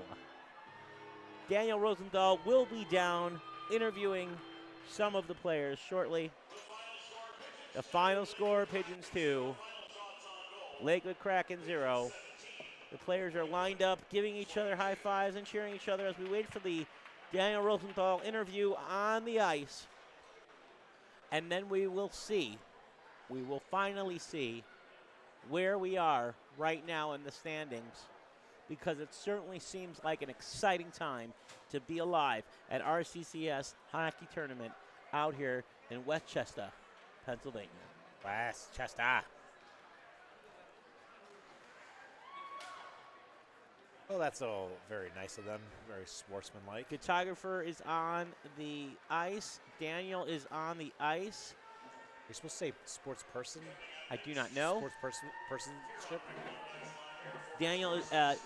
Daniel Rosenthal will be down interviewing some of the players shortly. The final score, Pigeons 2, Lakewood Kraken 0. The players are lined up, giving each other high fives and cheering each other as we wait for the Daniel Rosenthal interview on the ice. And then we will finally see where we are right now in the standings, because it certainly seems like an exciting time to be alive at RCCS hockey tournament out here in Westchester, Pennsylvania. Westchester. Well, that's all very nice of them. Very sportsmanlike. Photographer is on the ice. Daniel is on the ice. You're supposed to say sports person? I do not know. Sports personship? Daniel,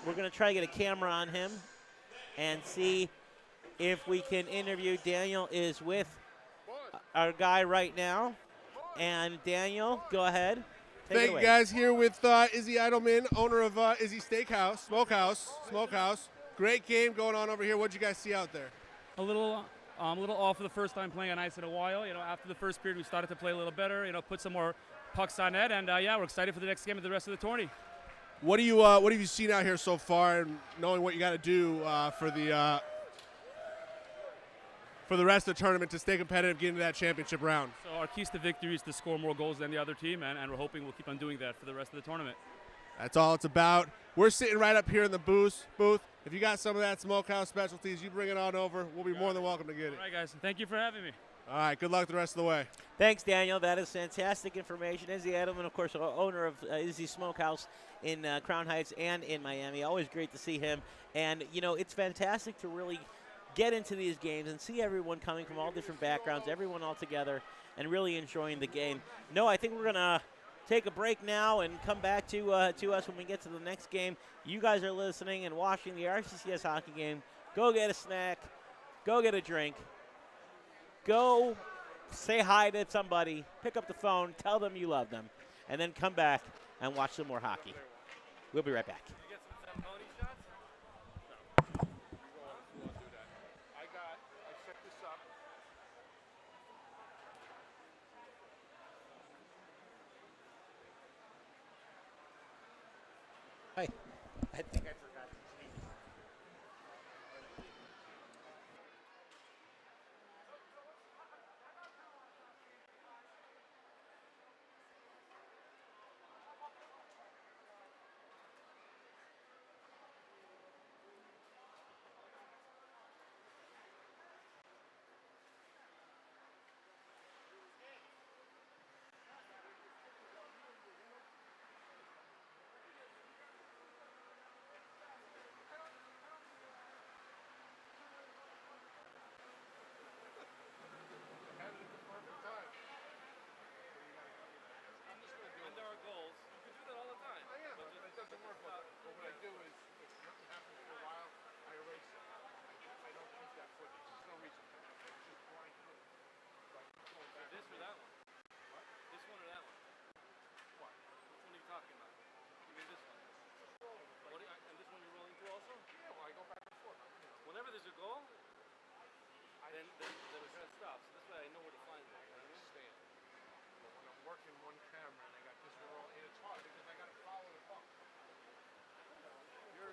we're going to try to get a camera on him and see if we can interview. Daniel is with our guy right now. And Daniel, go ahead. Thank you, guys. Here with Izzy Eidelman, owner of Izzy Smokehouse. Great game going on over here. What'd you guys see out there? A little off for the first time playing on ice in a while. You know, after the first period, we started to play a little better. You know, put some more pucks on net, and yeah, we're excited for the next game and the rest of the tourney. What have you seen out here so far, and knowing what you got to do for the rest of the tournament to stay competitive, get into that championship round? So our keys to victory is to score more goals than the other team, and we're hoping we'll keep on doing that for the rest of the tournament. That's all it's about. We're sitting right up here in the booth. If you got some of that Smokehouse specialties, you bring it on over. We'll be more than welcome to get it. All right, guys. Thank you for having me. All right. Good luck the rest of the way. Thanks, Daniel. That is fantastic information. Izzy Edelman, of course, owner of Izzy Smokehouse in Crown Heights and in Miami. Always great to see him. And, you know, it's fantastic to really get into these games and see everyone coming from all different backgrounds, everyone all together, and really enjoying the game. No, I think we're going to take a break now and come back to us when we get to the next game. You guys are listening and watching the RCCS hockey game. Go get a snack. Go get a drink. Go say hi to somebody. Pick up the phone. Tell them you love them. And then come back and watch some more hockey. We'll be right back. Hi. I think I forgot to change.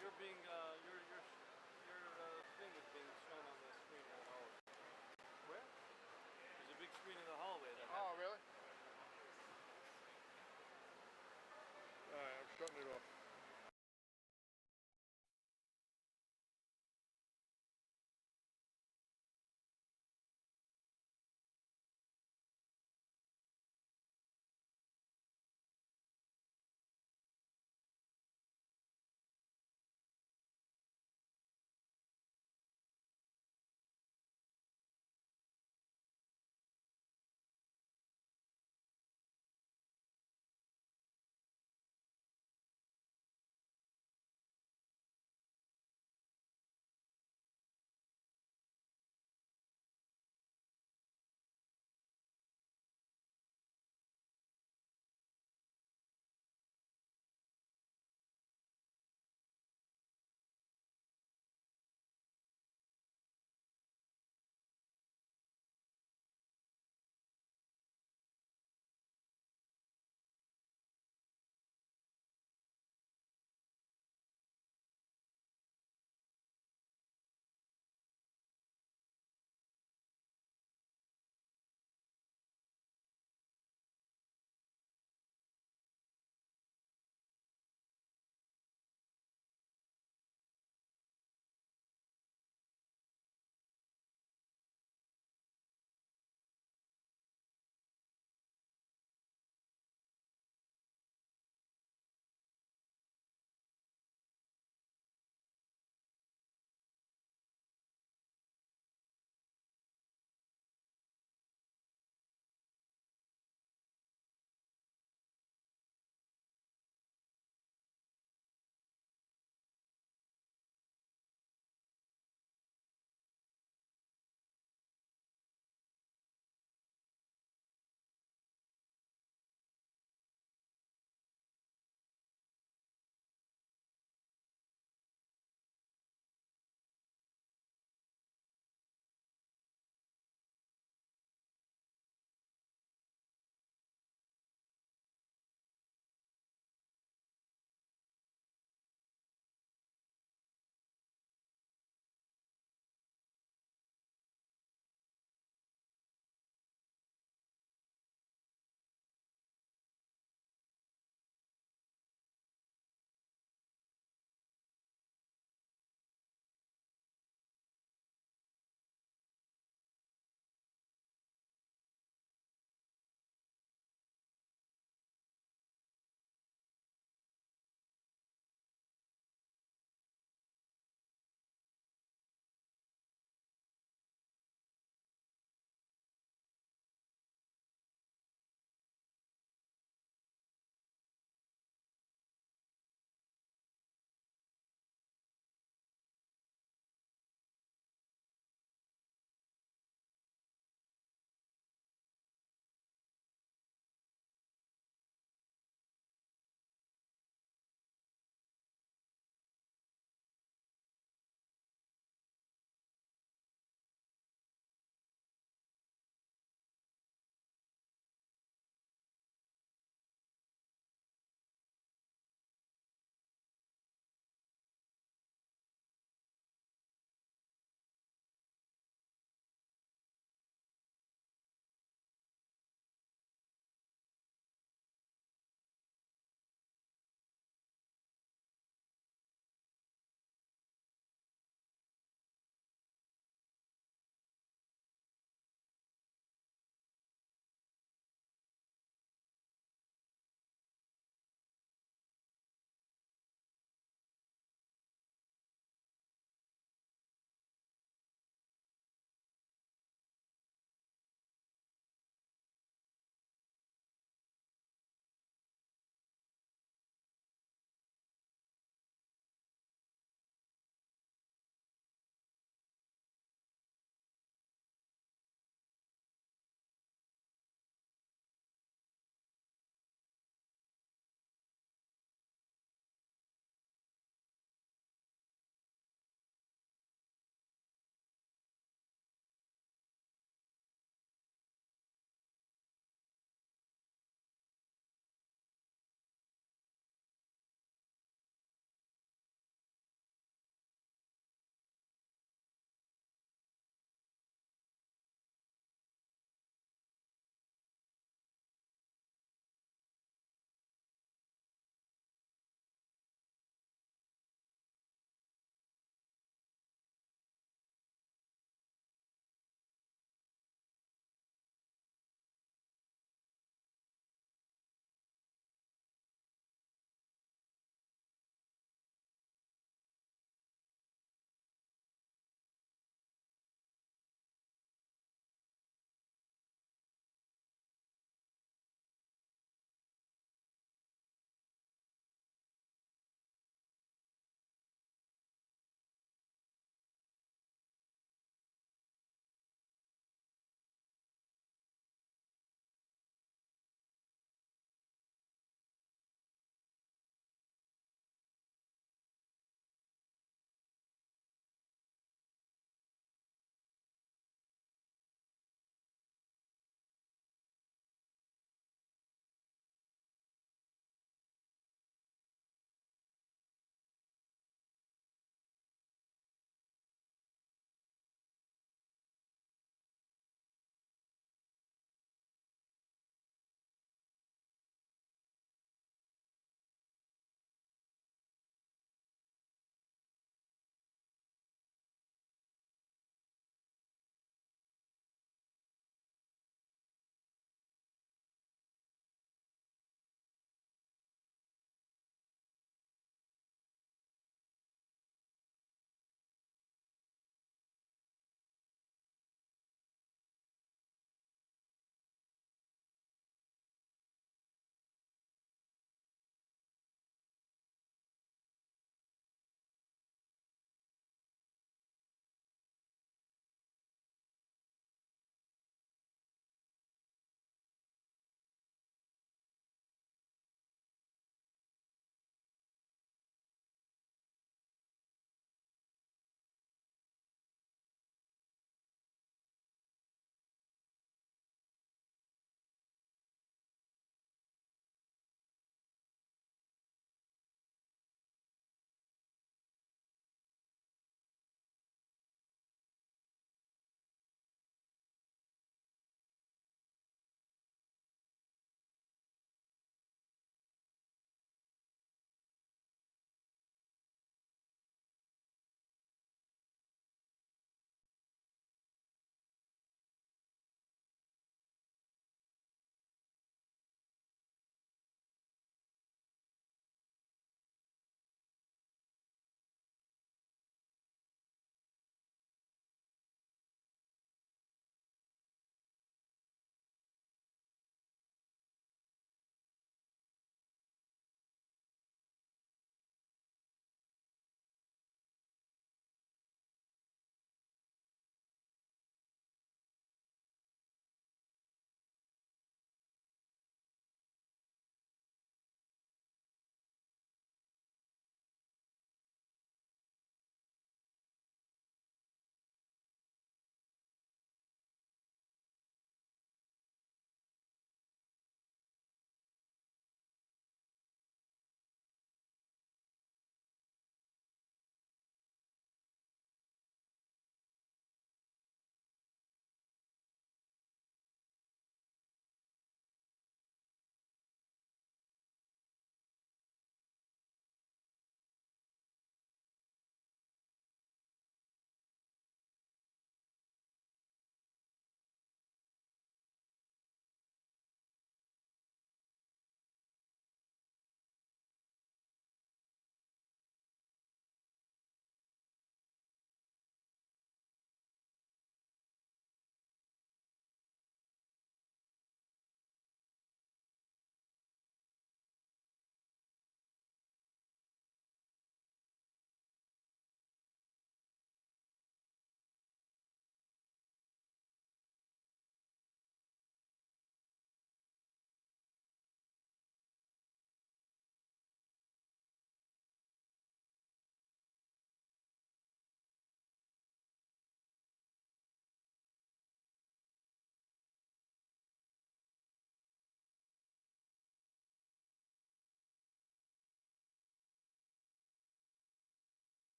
you're being your thing is being shown on the screen in the hallway. Where? There's a big screen in the hallway. Oh, really? All right, I'm shutting it off.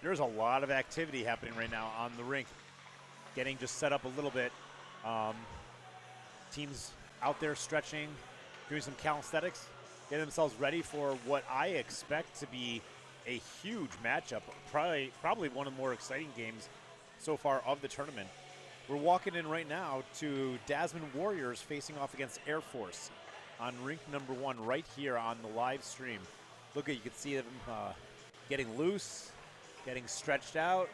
There's a lot of activity happening right now on the rink, getting just set up a little bit. Teams out there stretching, doing some calisthenics, getting themselves ready for what I expect to be a huge matchup, probably one of the more exciting games so far of the tournament. We're walking in right now to Dasman Warriors facing off against Air Force on rink number 1 right here on the live stream. Look, you can see them getting loose, getting stretched out.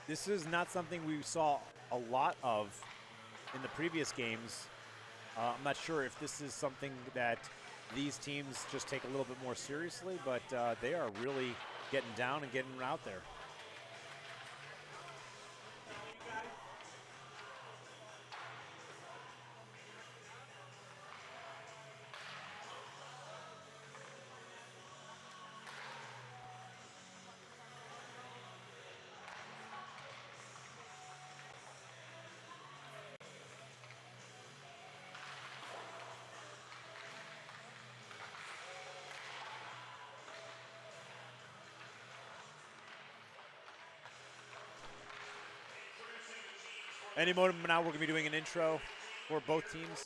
This is not something we saw a lot of in the previous games. I'm not sure if this is something that these teams just take a little bit more seriously, but they are really getting down and getting out there. Any moment now, we're going to be doing an intro for both teams.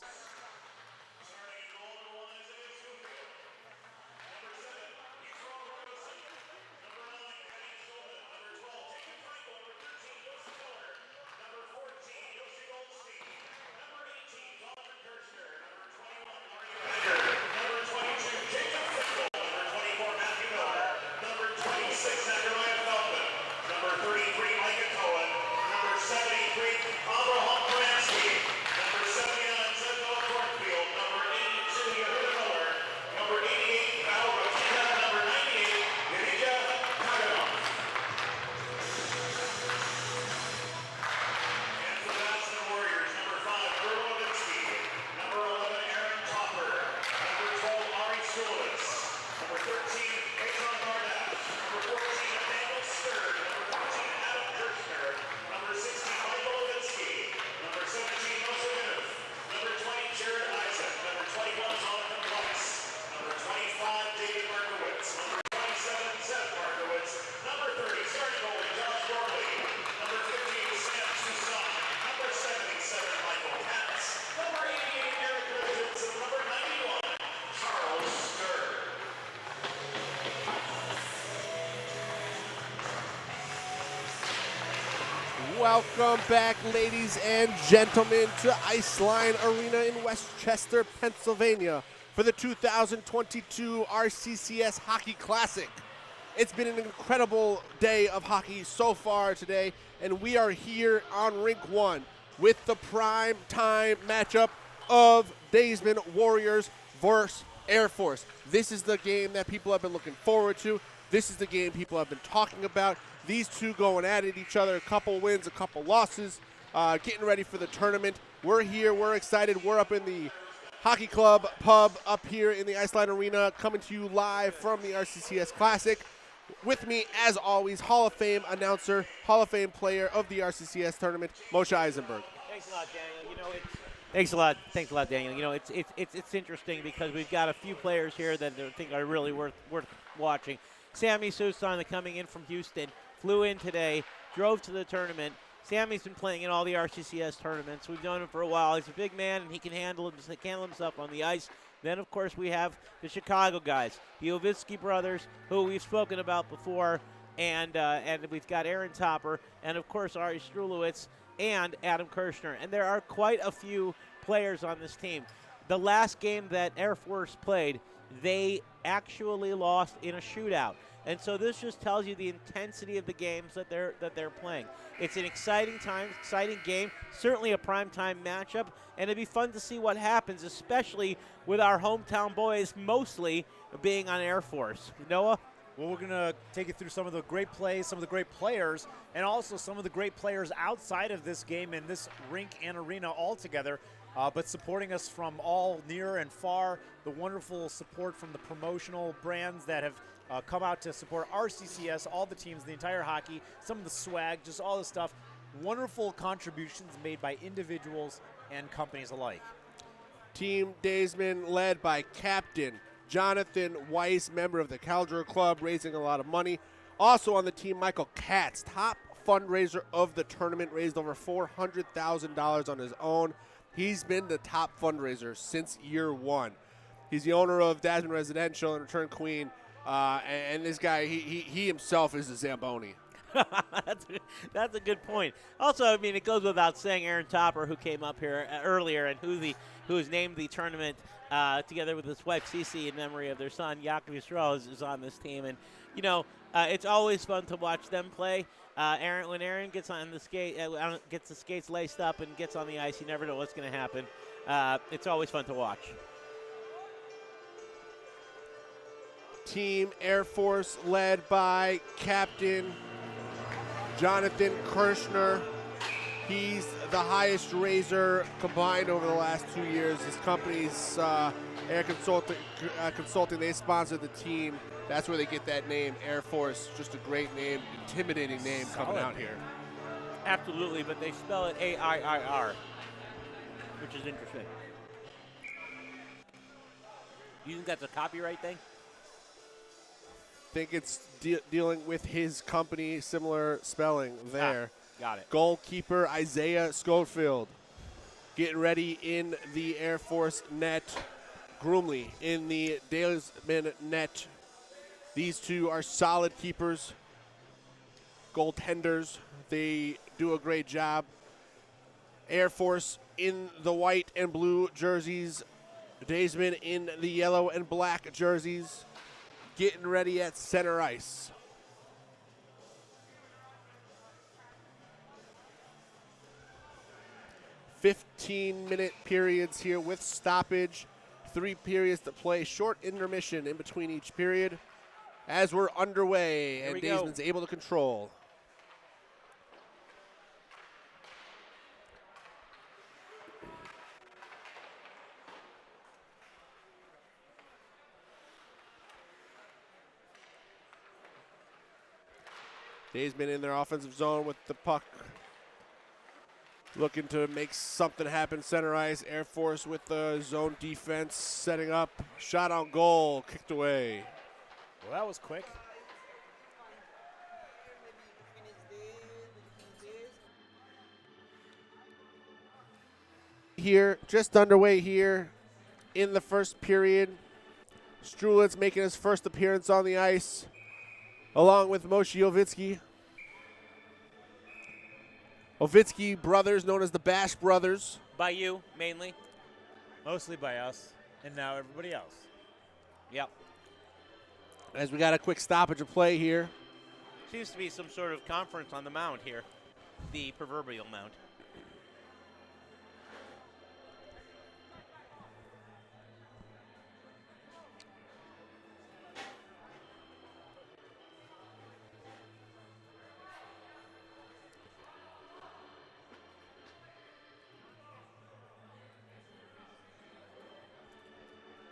Welcome back, ladies and gentlemen, to Iceline Arena in Westchester, Pennsylvania for the 2022 RCCS Hockey Classic. It's been an incredible day of hockey so far today, and we are here on Rink 1 with the prime time matchup of Dasman Warriors versus Air Force. This is the game that people have been looking forward to. This is the game people have been talking about. These two going at it each other, a couple wins, a couple losses, getting ready for the tournament. We're here, we're excited. We're up in the Hockey Club pub up here in the Iceline Arena, coming to you live from the RCCS Classic. With me, as always, Hall of Fame announcer, Hall of Fame player of the RCCS tournament, Moshe Eisenberg. Thanks a lot, Daniel. You know, thanks a lot, Daniel. You know, it's interesting because we've got a few players here that I think are really worth watching. Sammy Susan coming in from Houston, flew in today, drove to the tournament. Sammy's been playing in all the RCCS tournaments. We've known him for a while. He's a big man, and he can handle himself on the ice. Then, of course, we have the Chicago guys, the Ovitsky brothers, who we've spoken about before, and we've got Aaron Topper, and, of course, Ari Strulowitz and Adam Kirshner. And there are quite a few players on this team. The last game that Air Force played, they actually lost in a shootout. And so this just tells you the intensity of the games that they're playing. It's an exciting time, exciting game, certainly a primetime matchup, and it'd be fun to see what happens, especially with our hometown boys mostly being on Air Force. Noah? Well, we're going to take you through some of the great plays, some of the great players, and also some of the great players outside of this game in this rink and arena altogether. But supporting us from all near and far, the wonderful support from the promotional brands that have come out to support RCCS, all the teams, the entire hockey, some of the swag, just all the stuff. Wonderful contributions made by individuals and companies alike. Team Dasman led by Captain Jonathan Weiss, member of the Caldera Club, raising a lot of money. Also on the team, Michael Katz, top fundraiser of the tournament, raised over $400,000 on his own. He's been the top fundraiser since year one. He's the owner of Dasman Residential and Return Queen, and this guy, he himself is a Zamboni. That's a good point. Also, I mean, it goes without saying, Aaron Topper, who came up here earlier and who has named the tournament together with his wife Cece in memory of their son Jakob Yisrael is on this team, and you know it's always fun to watch them play. When Aaron gets on the gets the skates laced up and gets on the ice, you never know what's going to happen. It's always fun to watch. Team Air Force led by Captain Jonathan Kirshner. He's the highest raiser combined over the last 2 years. His company's Air Consulting, they sponsored the team. That's where they get that name, Air Force. Just a great name, intimidating name coming out here. Absolutely, but they spell it AIIR, which is interesting. You think that's a copyright thing? Think it's dealing with his company, similar spelling there. Got it. Goalkeeper Isaiah Schofield getting ready in the Air Force net. Groomley in the Dalesman net. These two are solid keepers, goaltenders. They do a great job. Air Force in the white and blue jerseys. Dalesman in the yellow and black jerseys. Getting ready at center ice. "15-minute periods here with stoppage. 3 periods to play. Short intermission in between each period as we're underway, and Dalesman's able to control. Dalesman in their offensive zone with the puck. Looking to make something happen center ice. Air Force with the zone defense setting up. Shot on goal, kicked away. Well, that was quick. Here, just underway here in the first period. Strulitz making his first appearance on the ice, along with Moshe Ovitsky. Ovitsky brothers, known as the Bash Brothers. By you, mainly? Mostly by us, and now everybody else. Yep. As we got a quick stoppage of play here. Seems to be some sort of conference on the mound here, the proverbial mound.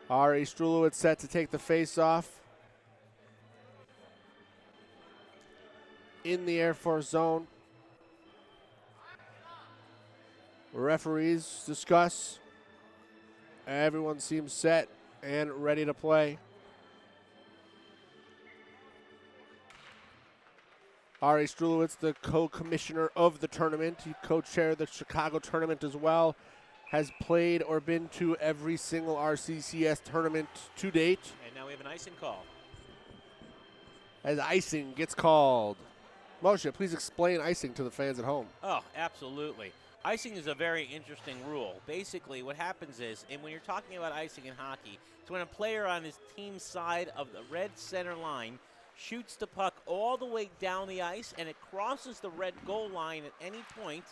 Ari Strulowitz set to take the face-off. In the Air Force zone. Referees discuss. Everyone seems set and ready to play. Ari Strulowitz, the co-commissioner of the tournament. He co-chaired the Chicago tournament as well. Has played or been to every single RCCS tournament to date. And now we have an icing call. As icing gets called. Moshe, please explain icing to the fans at home. Oh, absolutely. Icing is a very interesting rule. Basically, what happens is, and when you're talking about icing in hockey, it's when a player on his team's side of the red center line shoots the puck all the way down the ice, and it crosses the red goal line at any point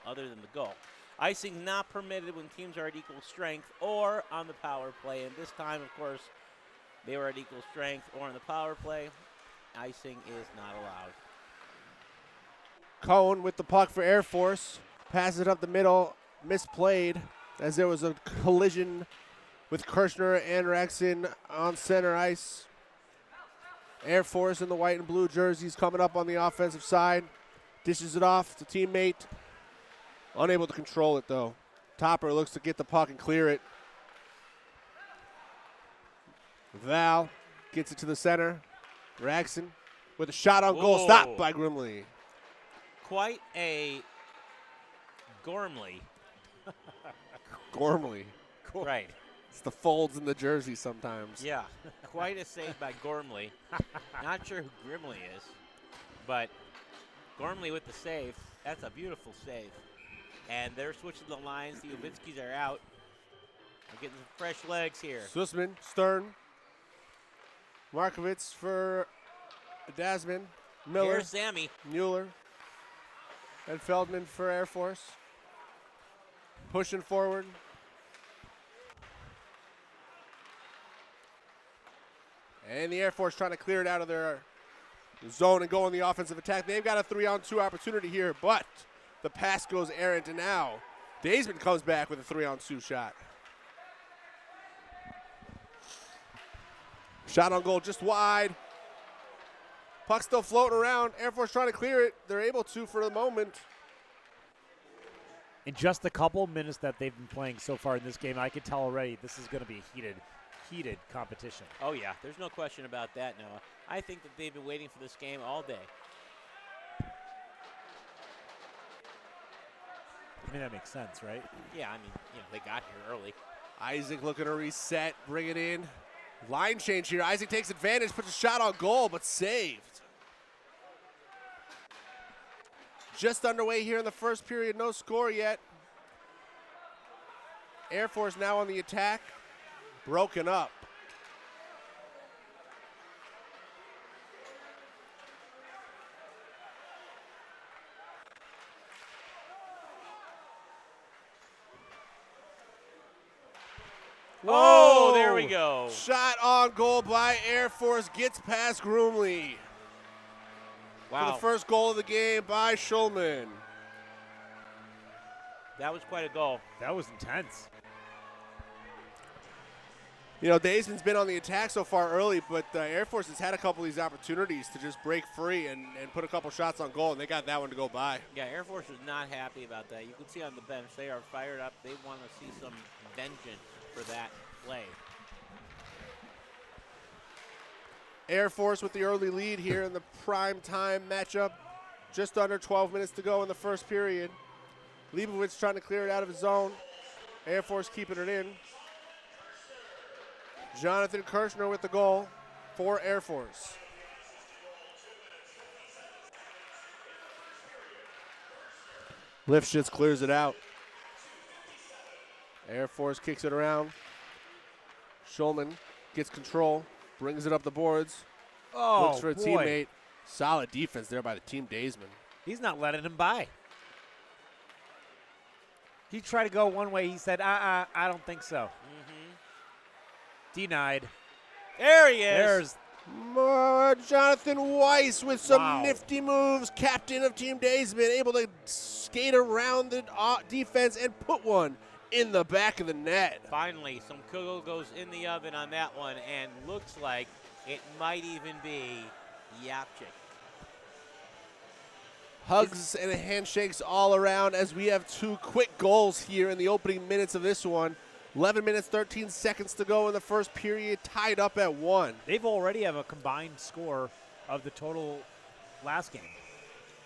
other than the goal. Icing not permitted when teams are at equal strength or on the power play. And this time, of course, they were at equal strength or on the power play. Icing is not allowed. Cohen with the puck for Air Force. Passes it up the middle. Misplayed as there was a collision with Kirshner and Rexon on center ice. Air Force in the white and blue jerseys coming up on the offensive side. Dishes it off to teammate. Unable to control it, though. Topper looks to get the puck and clear it. Val gets it to the center. Raxon with a shot on goal, Whoa. stopped by Grimley. Quite a Gormley. Gormley. Right. It's the folds in the jersey sometimes. Yeah, quite a save by Gormley. Not sure who Grimley is, but Gormley with the save. That's a beautiful save. And they're switching the lines. The Ovitskis are out. We're getting some fresh legs here. Sussman, Stern, Markovitz for Dasman, Miller, Here's Sammy. Mueller, and Feldman for Air Force. Pushing forward. And the Air Force trying to clear it out of their zone and go on the offensive attack. They've got a 3-on-2 opportunity here, but the pass goes errant, and now Daisman comes back with a 3-on-2 shot. Shot on goal just wide. Puck still floating around. Air Force trying to clear it. They're able to for the moment. In just a couple minutes that they've been playing so far in this game, I can tell already this is going to be heated competition. Oh, yeah. There's no question about that, Noah. I think that they've been waiting for this game all day. I mean, that makes sense, right? Yeah, I mean, they got here early. Isaac looking to reset, bring it in. Line change here. Isaac takes advantage, puts a shot on goal, but saved. Just underway here in the first period. No score yet. Air Force now on the attack. Broken up. Oh, there we go. Shot on goal by Air Force. Gets past Groomley. Wow. For the first goal of the game by Schulman. That was quite a goal. That was intense. You know, Daisman's been on the attack so far early, but Air Force has had a couple of these opportunities to just break free and put a couple shots on goal, and they got that one to go by. Yeah, Air Force is not happy about that. You can see on the bench, they are fired up. They want to see some vengeance for that play. Air Force with the early lead here in the prime time matchup. Just under 12 minutes to go in the first period. Leibovitz trying to clear it out of his zone. Air Force keeping it in. Jonathan Kirshner with the goal for Air Force. Lifshitz clears it out. Air Force kicks it around. Schulman gets control, brings it up the boards. Oh, looks for a boy. teammate. Solid defense there by the team Daisman. He's not letting him by. He tried to go one way. He said, I don't think so. Denied. There he is. There's Jonathan Weiss with some Wow. nifty moves. Captain of Team Daisman, able to skate around the defense and put one in the back of the net. Finally, some kugel goes in the oven on that one, and looks like it might even be Yapchik. Hugs and handshakes all around as we have two quick goals here in the opening minutes of this one. 11 minutes, 13 seconds to go in the first period, tied up at 1. They've already have a combined score of the total last game.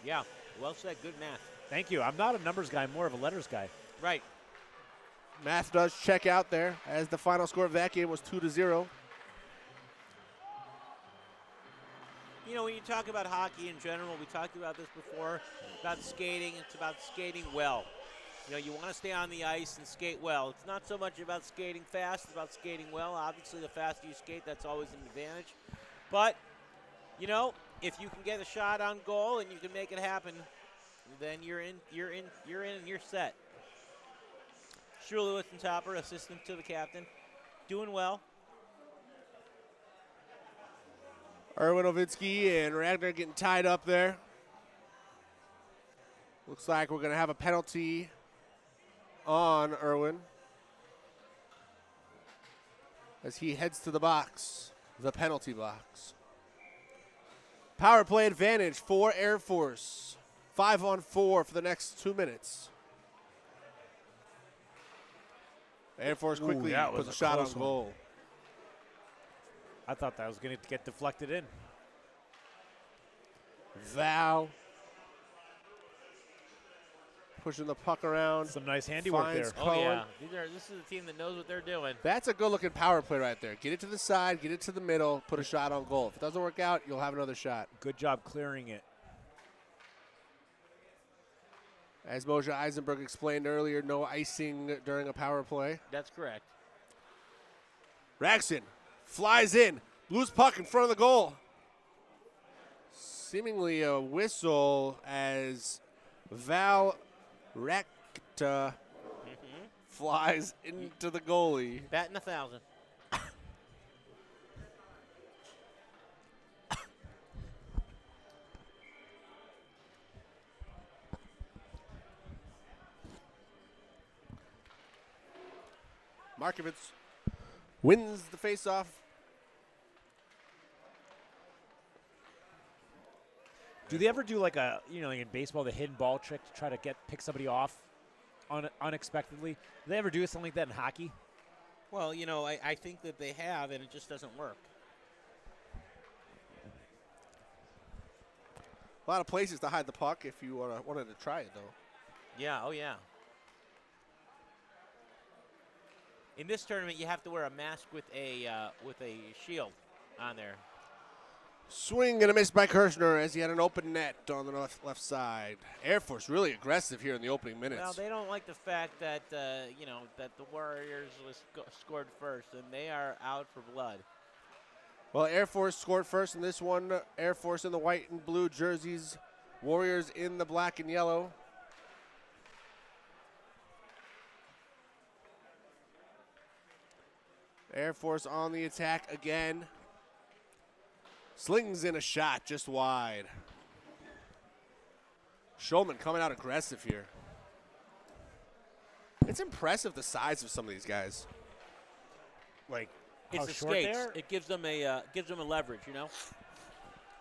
Yeah, well said. Good math. Thank you. I'm not a numbers guy, I'm more of a letters guy. Right. Math does check out there as the final score of that game was 2-0. You know, when you talk about hockey in general, we talked about this before, about skating. It's about skating well. You know, you want to stay on the ice and skate well. It's not so much about skating fast, it's about skating well. Obviously, the faster you skate, that's always an advantage. But, you know, if you can get a shot on goal and you can make it happen, then you're in, and you're set. Shula Wittentopper, assistant to the captain, doing well. Erwin Ovitsky and Ragnar getting tied up there. Looks like we're going to have a penalty on Erwin as he heads to the box, the penalty box. Power play advantage for Air Force. 5-on-4 for the next 2 minutes. Air Force quickly puts a shot on goal. I thought that was going to get deflected in. Val pushing the puck around. Some nice handiwork finds there. Cohen. Oh, yeah. This is a team that knows what they're doing. That's a good-looking power play right there. Get it to the side, get it to the middle, put a shot on goal. If it doesn't work out, you'll have another shot. Good job clearing it. As Moja Eisenberg explained earlier, no icing during a power play. That's correct. Raxon flies in, loose puck in front of the goal. Seemingly a whistle as Val Recta flies into the goalie. Batting 1,000. Markovitz wins the faceoff. Do they ever do like a, like in baseball, the hidden ball trick to try to pick somebody off unexpectedly? Do they ever do something like that in hockey? Well, I think that they have, and it just doesn't work. A lot of places to hide the puck if you wanted to try it, though. Yeah, oh yeah. In this tournament, you have to wear a mask with a shield on there. Swing and a miss by Kirshner as he had an open net on the left side. Air Force really aggressive here in the opening minutes. Well, they don't like the fact that that the Warriors scored first, and they are out for blood. Well, Air Force scored first in this one. Air Force in the white and blue jerseys. Warriors in the black and yellow. Air Force on the attack again. Slings in a shot just wide. Shulman coming out aggressive here. It's impressive the size of some of these guys. Like, It's the skates. It gives them a leverage,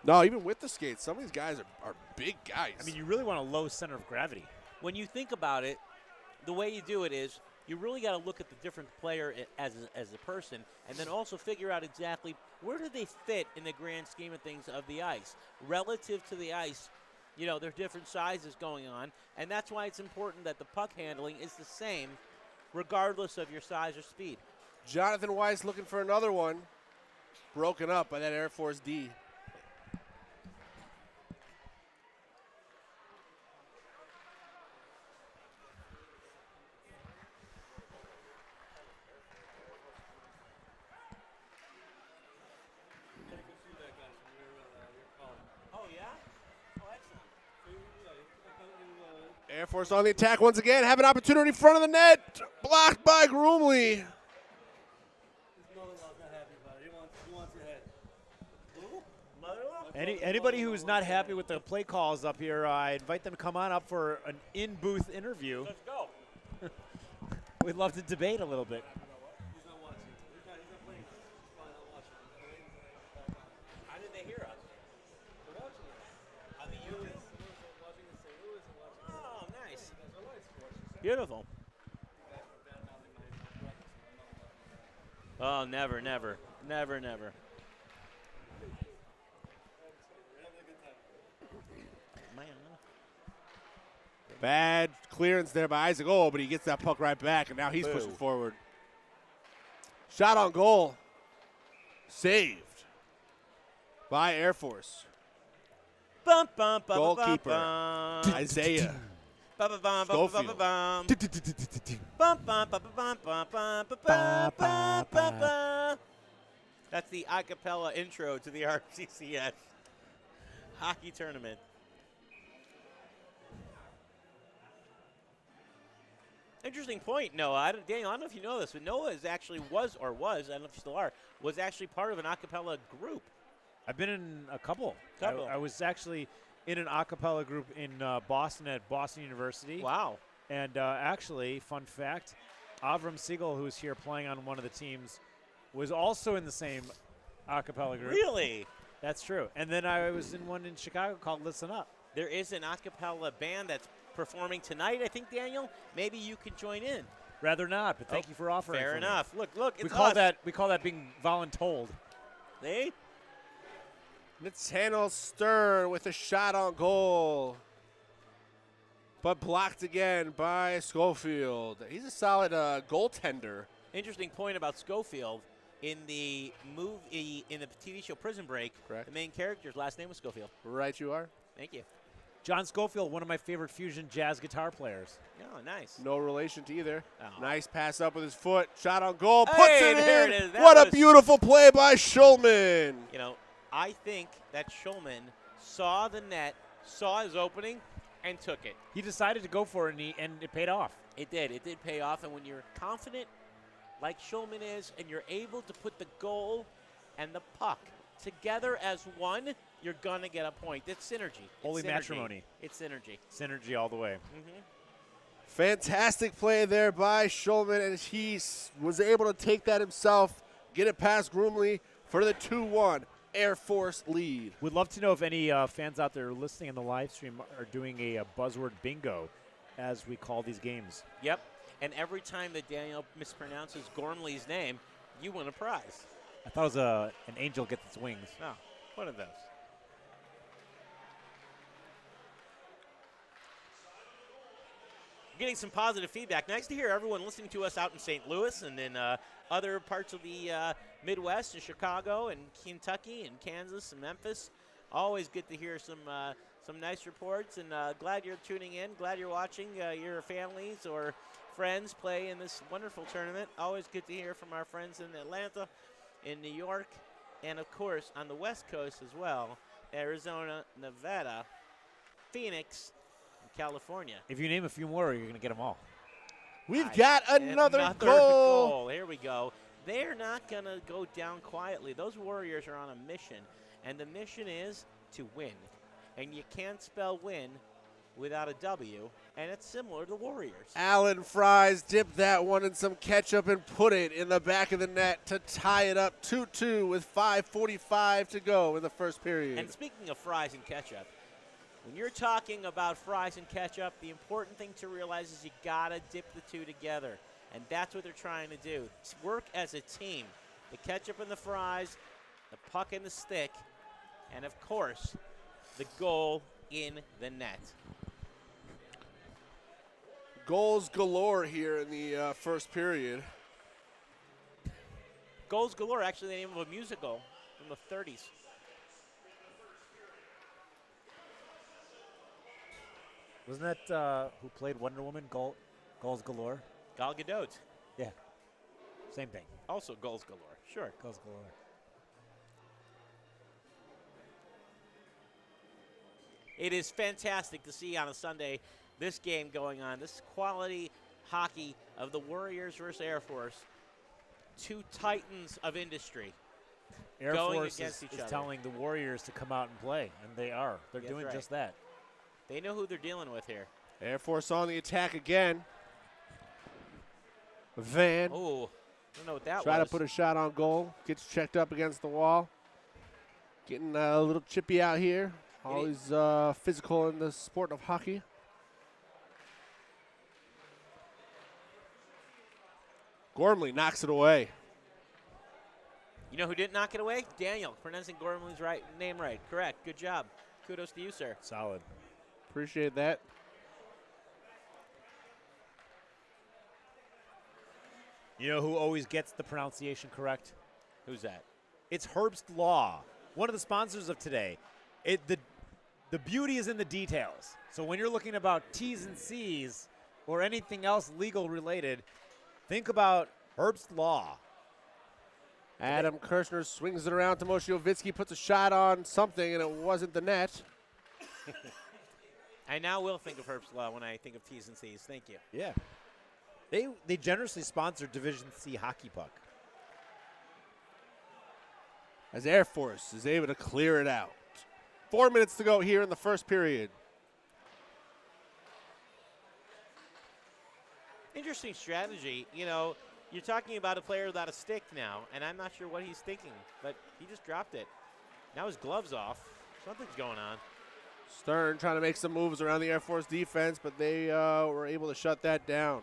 No, even with the skates, some of these guys are big guys. I mean, you really want a low center of gravity. When you think about it, the way you do it is you really got to look at the different player as a person, and then also figure out exactly where do they fit in the grand scheme of things of the ice. Relative to the ice, there are different sizes going on, and that's why it's important that the puck handling is the same regardless of your size or speed. Jonathan Weiss looking for another one. Broken up by that Air Force D. Air Force on the attack once again. Have an opportunity in front of the net. Blocked by Groomley. Anybody who's not happy with the play calls up here, I invite them to come on up for an in-booth interview. Let's go. We'd love to debate a little bit. How did they hear us? On the YouTube. Oh, nice. Beautiful. Oh, never. Bad clearance there by Isaac. Oh, but he gets that puck right back, and now he's pushing forward. Shot on goal. Saved by Air Force. Goalkeeper, Isaiah. Schofield. That's the a cappella intro to the RCCS hockey tournament. Interesting point, Noah. Daniel, I don't know if you know this, but Noah was, I don't know if you still are, was actually part of an a cappella group. I've been in a couple. I was actually in an a cappella group in Boston at Boston University. Wow. And actually, fun fact, Avram Siegel, who's here playing on one of the teams, was also in the same a cappella group. Really? That's true. And then I was in one in Chicago called Listen Up. There is an a cappella band that's performing tonight, I think, Daniel. Maybe you could join in. Rather not, but thank you for offering. Fair enough. Look, it's we call us. that being voluntold. See? Nathaniel Stern with a shot on goal, but blocked again by Schofield. He's a solid goaltender. Interesting point about Schofield. In the TV show Prison Break, Correct. the main character's last name was Schofield. Right you are. Thank you. John Schofield, one of my favorite fusion jazz guitar players. Oh, nice. No relation to either. Oh. Nice pass up with his foot. Shot on goal. Puts Hey, it there in. it is. That What a was- beautiful play by Schulman. You know, I think that Schulman saw the net, saw his opening, and took it. He decided to go for it, and it paid off. It did. It did pay off. And when you're confident, like Schulman is, and you're able to put the goal and the puck together as one, you're going to get a point. It's synergy. Holy It's synergy. matrimony. It's synergy. Synergy all the way. Mm-hmm. Fantastic play there by Schulman, and he was able to take that himself, get it past Groomley for the 2-1 Air Force lead. We'd love to know if any fans out there listening in the live stream are doing a buzzword bingo, as we call these games. Yep. And every time that Daniel mispronounces Gormley's name, you win a prize. I thought it was an angel gets its wings. Oh, one of those. Getting some positive feedback. Nice to hear everyone listening to us out in St. Louis and in other parts of the Midwest, in Chicago and Kentucky and Kansas and Memphis. Always good to hear some nice reports, and glad you're tuning in. Glad you're watching your families or friends play in this wonderful tournament. Always good to hear from our friends in Atlanta, in New York, and of course on the West Coast as well. Arizona, Nevada, Phoenix, and California. If you name a few more, you're going to get them all. We've got another goal. goal. Here we go. They're not going to go down quietly. Those Warriors are on a mission, and the mission is to win. And you can't spell win without a W, and it's similar to the Warriors. Alan Fries dipped that one in some ketchup and put it in the back of the net to tie it up 2-2 with 5:45 to go in the first period. And speaking of fries and ketchup, when you're talking about fries and ketchup, the important thing to realize is you got to dip the two together. And that's what they're trying to do. Work as a team. The ketchup and the fries, the puck and the stick, and of course, the goal in the net. Goals galore here in the first period. Goals galore, actually the name of a musical from the 30s. Wasn't that who played Wonder Woman, Goals Galore? Gal Gadot. Yeah, same thing. Also goals galore, sure. Goals Galore. It is fantastic to see on a Sunday this game going on, this quality hockey of the Warriors versus Air Force. Two titans of industry Air going Force against is each other. telling the Warriors to come out and play, and they are. They're That's doing right. just that. They know who they're dealing with here. Air Force on the attack again. Van. Oh, I don't know what that Try was. to put a shot on goal. Gets checked up against the wall. Getting a little chippy out here. Always physical in the sport of hockey. Gormley knocks it away. You know who didn't knock it away? Daniel, pronouncing Gormley's name right. Correct. Good job. Kudos to you, sir. Solid. Appreciate that. You know who always gets the pronunciation correct? Who's that? It's Herbst Law, one of the sponsors of today. The beauty is in the details. So when you're looking about T's and C's or anything else legal related, think about Herbst Law. Adam Kirshner swings it around to Moshiovitsky, puts a shot on something, and it wasn't the net. I now will think of Herbst Law when I think of T's and C's. Thank you. Yeah. They generously sponsor Division C hockey puck. As Air Force is able to clear it out. 4 minutes to go here in the first period. Interesting strategy. You know, you're talking about a player without a stick now, and I'm not sure what he's thinking, but he just dropped it. Now his glove's off. Something's going on. Stern trying to make some moves around the Air Force defense, but they were able to shut that down.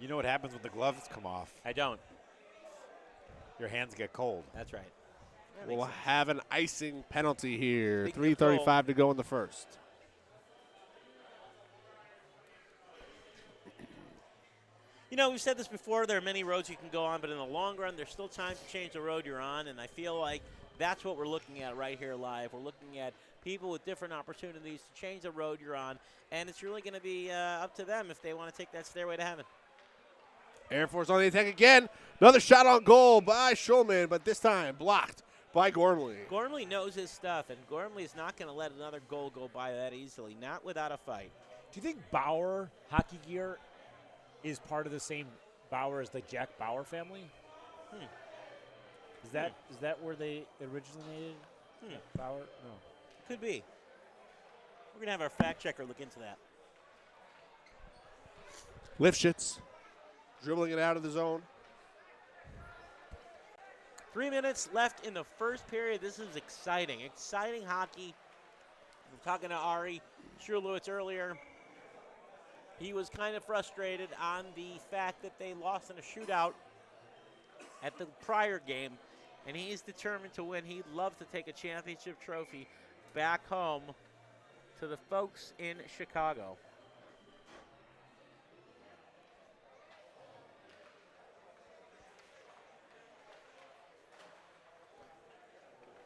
You know what happens when the gloves come off? I don't. Your hands get cold. That's right. We'll have an icing penalty here. Big 3:35 to go in the first. You know, we've said this before, there are many roads you can go on, but in the long run, there's still time to change the road you're on, and I feel like that's what we're looking at right here live. We're looking at people with different opportunities to change the road you're on, and it's really going to be up to them if they want to take that stairway to heaven. Air Force on the attack again. Another shot on goal by Schulman, but this time blocked by Gormley. Gormley knows his stuff, and Gormley is not going to let another goal go by that easily, not without a fight. Do you think Bauer hockey gear is part of the same Bauer as the Jack Bauer family? Is that where they originated? Bauer? No. Could be. We're going to have our fact checker look into that. Lifshitz dribbling it out of the zone. 3 minutes left in the first period. This is exciting. Exciting hockey. I'm talking to Ari Schurlewitz earlier. He was kind of frustrated on the fact that they lost in a shootout at the prior game, and he's determined to win. He'd love to take a championship trophy back home to the folks in Chicago.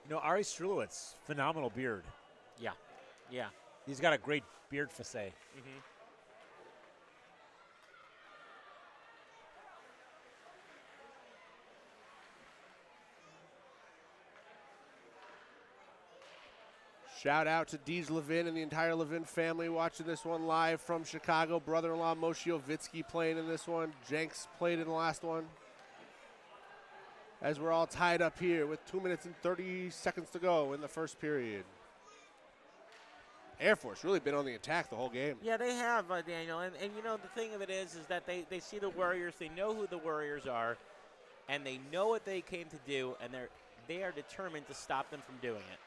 You know, Ari Strulowitz, phenomenal beard. Yeah, yeah. He's got a great beard facet. Mm-hmm. Shout out to Deej Levin and the entire Levin family watching this one live from Chicago. Brother-in-law Moshe Ovitsky playing in this one. Jenks played in the last one. As we're all tied up here with 2 minutes and 30 seconds to go in the first period. Air Force really been on the attack the whole game. Yeah, they have, Daniel. And you know, the thing of it is that they see the Warriors. They know who the Warriors are, and they know what they came to do, and they are determined to stop them from doing it.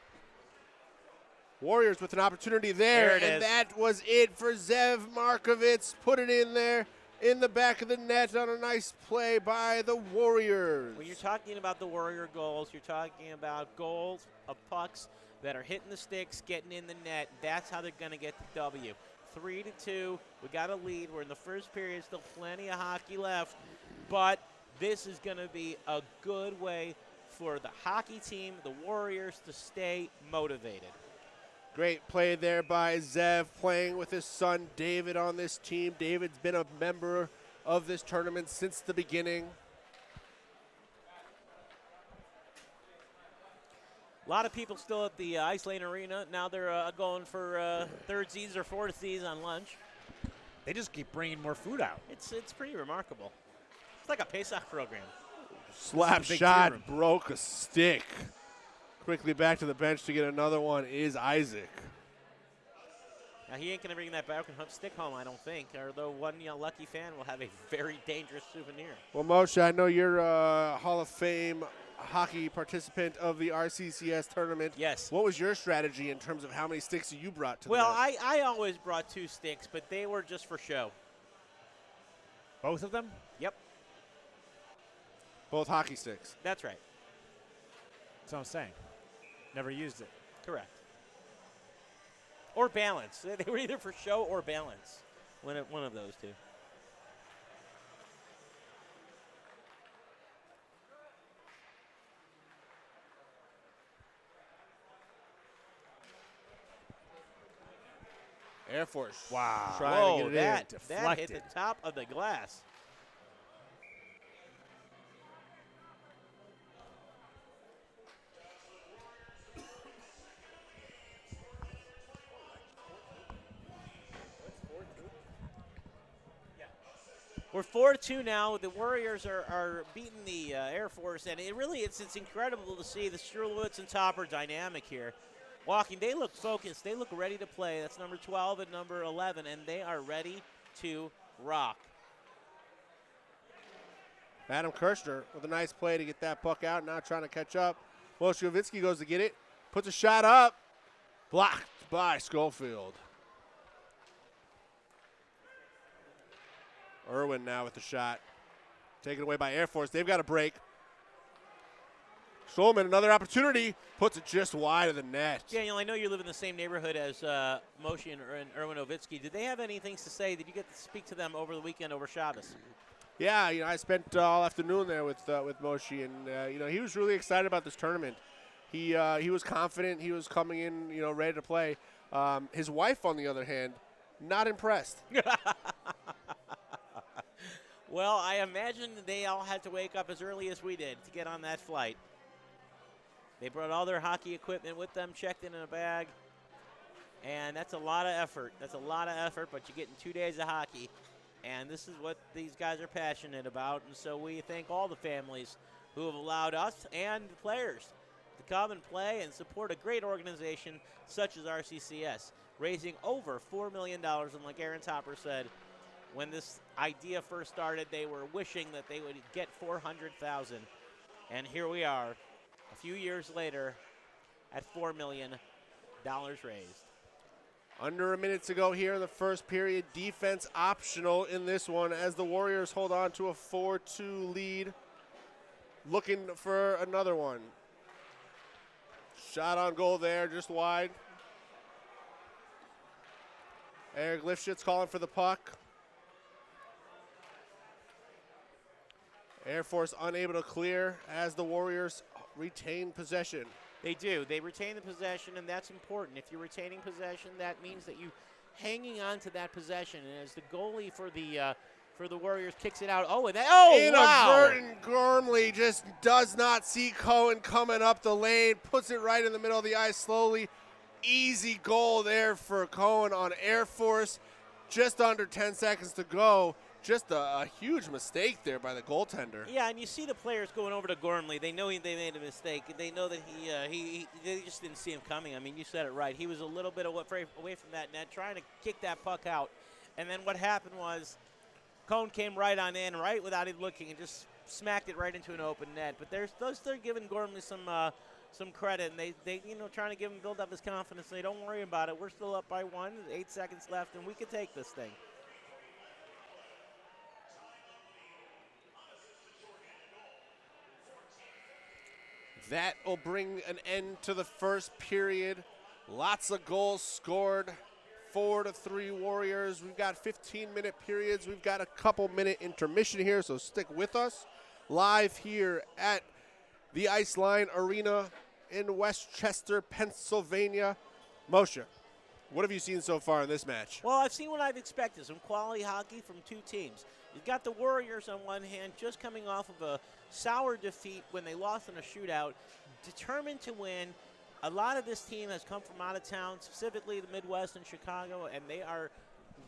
Warriors with an opportunity there, There it and is. that was it for Zev Markovitz. Put it in there in the back of the net on a nice play by the Warriors. When you're talking about the Warrior goals, you're talking about goals of pucks that are hitting the sticks, getting in the net. That's how they're going to get the W. 3-2. We got a lead. We're in the first period. Still plenty of hockey left. But this is going to be a good way for the hockey team, the Warriors, to stay motivated. Great play there by Zev, playing with his son David on this team. David's been a member of this tournament since the beginning. A lot of people still at the Ice Lane Arena. Now they're going for third Z's or fourth Z's on lunch. They just keep bringing more food out. It's pretty remarkable. It's like a Pesach program. Slap This is a big shot, tea room. broke a stick. Quickly back to the bench to get another one is Isaac. Now, he ain't going to bring that broken stick home, I don't think, although one lucky fan will have a very dangerous souvenir. Well, Moshe, I know you're a Hall of Fame hockey participant of the RCCS tournament. Yes. What was your strategy in terms of how many sticks you brought to Well, the net? I always brought 2 sticks, but they were just for show. Both of them? Yep, Both hockey sticks. that's right. That's what I'm saying. Never used it. Correct. Or balance. They were either for show or balance. One of those two. Air Force. Wow. Trying Whoa, to get it that in. hit Deflected. the top of the glass. We're 4-2 now. The Warriors are beating the Air Force, and it's incredible to see the Strulowitz and Topper dynamic here. Walking, they look focused. They look ready to play. That's number 12 and number 11, and they are ready to rock. Adam Kirshner with a nice play to get that puck out. Now trying to catch up. Wojciechowski goes to get it. Puts a shot up. Blocked by Schofield. Irwin now with the shot. Taken away by Air Force. They've got a break. Schulman, another opportunity, puts it just wide of the net. Daniel, I know you live in the same neighborhood as Moshe and Erwin Ovitsky. Did they have any things to say? Did you get to speak to them over the weekend over Shabbos? Yeah, I spent all afternoon there with Moshe, and he was really excited about this tournament. He was confident. He was coming in, ready to play. His wife, on the other hand, not impressed. Well, I imagine they all had to wake up as early as we did to get on that flight. They brought all their hockey equipment with them, checked in a bag, and that's a lot of effort. But you're getting 2 days of hockey, and this is what these guys are passionate about, and so we thank all the families who have allowed us and the players to come and play and support a great organization such as RCCS, raising over $4 million, and like Aaron Topper said, when this idea first started, they were wishing that they would get $400,000, and here we are. A few years later, at $4 million raised. Under a minute to go here in the first period. Defense optional in this one as the Warriors hold on to a 4-2 lead. Looking for another one. Shot on goal there, just wide. Eric Lifshitz calling for the puck. Air Force unable to clear as the Warriors retain possession. They do. They retain the possession, and that's important. If you're retaining possession, that means that you hanging on to that possession. And as the goalie for the Warriors kicks it out, wow! Inadvertent Gormley just does not see Cohen coming up the lane, puts it right in the middle of the ice slowly. Easy goal there for Cohen on Air Force. Just under 10 seconds to go. Just a huge mistake there by the goaltender. Yeah, and you see the players going over to Gormley. They know they made a mistake. They know that they just didn't see him coming. I mean, you said it right. He was a little bit away from that net, trying to kick that puck out. And then what happened was Cone came right on in, right without even looking, and just smacked it right into an open net. But they're giving Gormley some credit, and they trying to build up his confidence. They don't worry about it. We're still up by 1, 8 seconds left, and we can take this thing. That will bring an end to the first period. Lots of goals scored. 4-3 Warriors. We've got 15-minute periods. We've got a couple-minute intermission here, so stick with us. Live here at the Ice Line Arena in Westchester, Pennsylvania. Moshe, what have you seen so far in this match? Well, I've seen what I've expected, some quality hockey from two teams. You've got the Warriors on one hand, just coming off of a sour defeat when they lost in a shootout, determined to win. A lot of this team has come from out of town, specifically the Midwest and Chicago, and they are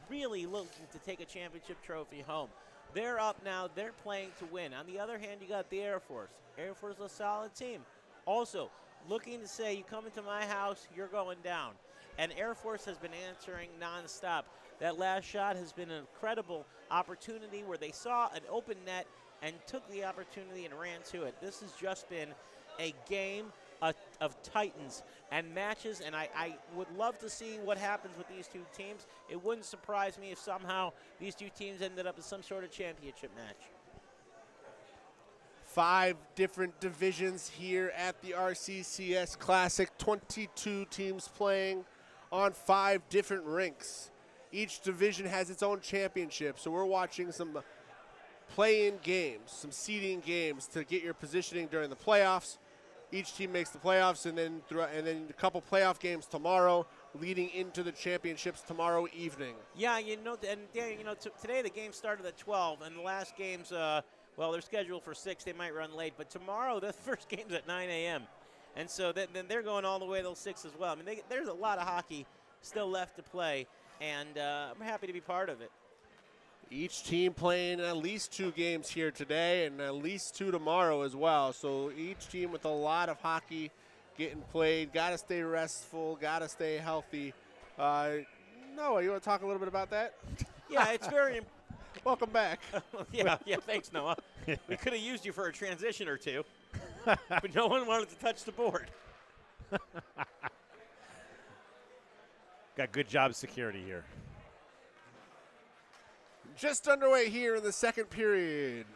really looking to take a championship trophy home. They're up now. They're playing to win. On the other hand, you got the Air Force. Air Force is a solid team. Also, looking to say, you come into my house, you're going down. And Air Force has been answering nonstop. That last shot has been an incredible opportunity where they saw an open net and took the opportunity and ran to it. This has just been a game of titans and matches, and I would love to see what happens with these two teams. It wouldn't surprise me if somehow these two teams ended up in some sort of championship match. 5 different divisions here at the RCCS Classic. 22 teams playing on 5 different rinks. Each division has its own championship, so we're watching some play-in games, some seeding games to get your positioning during the playoffs. Each team makes the playoffs, and then a couple playoff games tomorrow, leading into the championships tomorrow evening. Yeah, today the game started at 12, and the last games, they're scheduled for 6. They might run late, but tomorrow the first game's at 9 a.m. And so then they're going all the way till 6 as well. I mean, there's a lot of hockey still left to play, and I'm happy to be part of it. Each team playing at least 2 games here today and at least 2 tomorrow as well. So each team with a lot of hockey getting played. Got to stay restful, got to stay healthy. Noah, you want to talk a little bit about that? Yeah, it's very Welcome back. yeah, thanks, Noah. We could have used you for a transition or two, but no one wanted to touch the board. Got good job security here. Just underway here in the second period.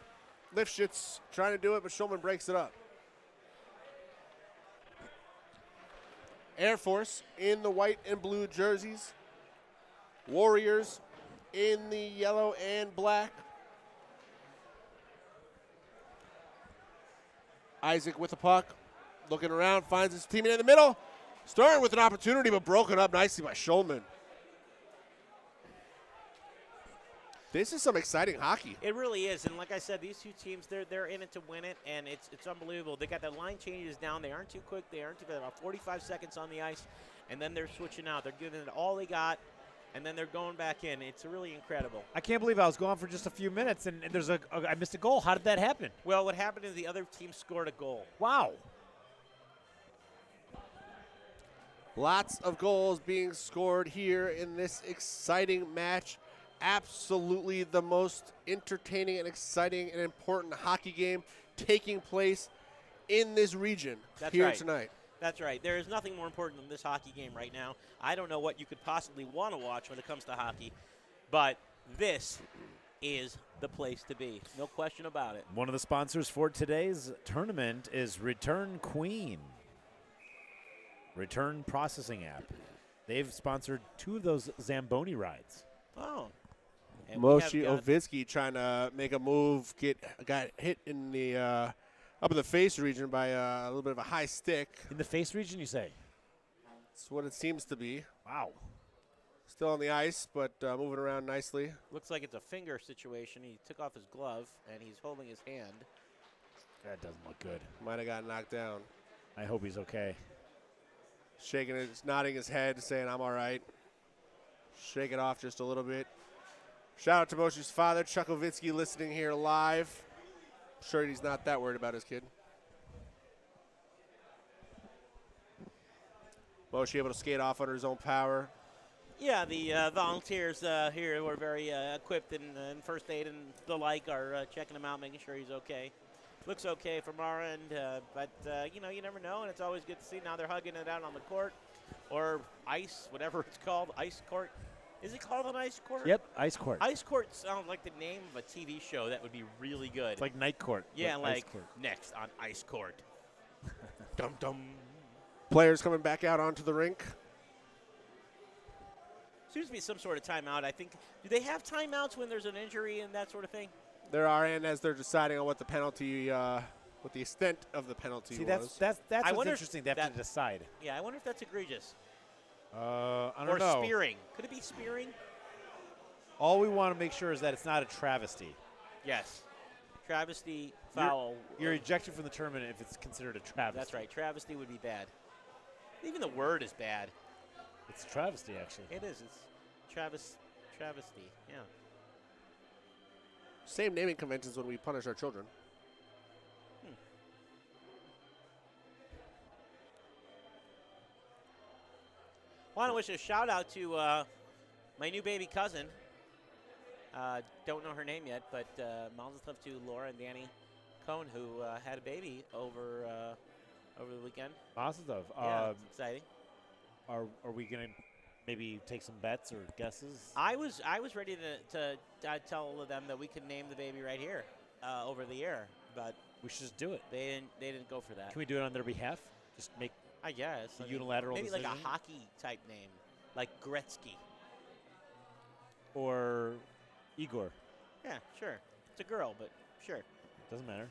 Lifshitz trying to do it, but Schulman breaks it up. Air Force in the white and blue jerseys. Warriors in the yellow and black. Isaac with the puck, looking around, finds his teammate in the middle. Starting with an opportunity, but broken up nicely by Schulman. This is some exciting hockey. It really is, and like I said, these two teams, they're in it to win it, and it's unbelievable. They got their line changes down. They aren't too quick. They aren't too bad. About 45 seconds on the ice, and then they're switching out. They're giving it all they got, and then they're going back in. It's really incredible. I can't believe I was gone for just a few minutes, and there's I missed a goal. How did that happen? Well, what happened is the other team scored a goal. Wow. Lots of goals being scored here in this exciting match. Absolutely the most entertaining and exciting and important hockey game taking place in this region here tonight. That's right. There is nothing more important than this hockey game right now. I don't know what you could possibly want to watch when it comes to hockey, but this is the place to be. No question about it. One of the sponsors for today's tournament is Return Queen. Return processing app. They've sponsored 2 of those Zamboni rides. Oh. Moshi Ovitsky trying to make a move, got hit in the up in the face region by a little bit of a high stick. In the face region, you say? That's what it seems to be. Wow. Still on the ice, but moving around nicely. Looks like it's a finger situation. He took off his glove, and he's holding his hand. That doesn't look good. Might have got knocked down. I hope he's okay. Shaking it, nodding his head, saying, I'm all right. Shake it off just a little bit. Shout out to Moshi's father, Chuck Ovitsky, listening here live. I'm sure he's not that worried about his kid. Moshi able to skate off under his own power. Yeah, the volunteers here who are very equipped in first aid and the like are checking him out, making sure he's okay. Looks okay from our end, but, you know, you never know, and it's always good to see. Now they're hugging it out on the court or ice, whatever it's called, ice court. Is it called an ice court? Yep, ice court. Ice court sounds like the name of a TV show that would be really good. It's like night court. Yeah, like ice court. next on ice court. Dum-dum. Players coming back out onto the rink. Seems to be some sort of timeout, I think. Do they have timeouts when there's an injury and that sort of thing? There are, and as they're deciding on what the penalty, what the extent of the penalty was. That's what's interesting. They have to decide. Yeah, I wonder if that's egregious. I don't or know. Or spearing. Could it be spearing? All we want to make sure is that it's not a travesty. Yes. Travesty, foul. You're ejected from the tournament if it's considered a travesty. That's right. Travesty would be bad. Even the word is bad. It's a travesty, actually. It is. It's travesty. Yeah. Same naming conventions when we punish our children. Want to wish a shout out to my new baby cousin. Don't know her name yet, but mazel tov to Laura and Danny Cohn, who had a baby over the weekend. Mazel tov. Yeah, it's exciting. Are we gonna maybe take some bets or guesses? I was ready to tell them that we could name the baby right here over the air, but we should just do it. They didn't go for that. Can we do it on their behalf? Just make I guess a unilateral maybe decision? Like a hockey type name, like Gretzky or Igor. Yeah, sure. It's a girl, but sure. Doesn't matter.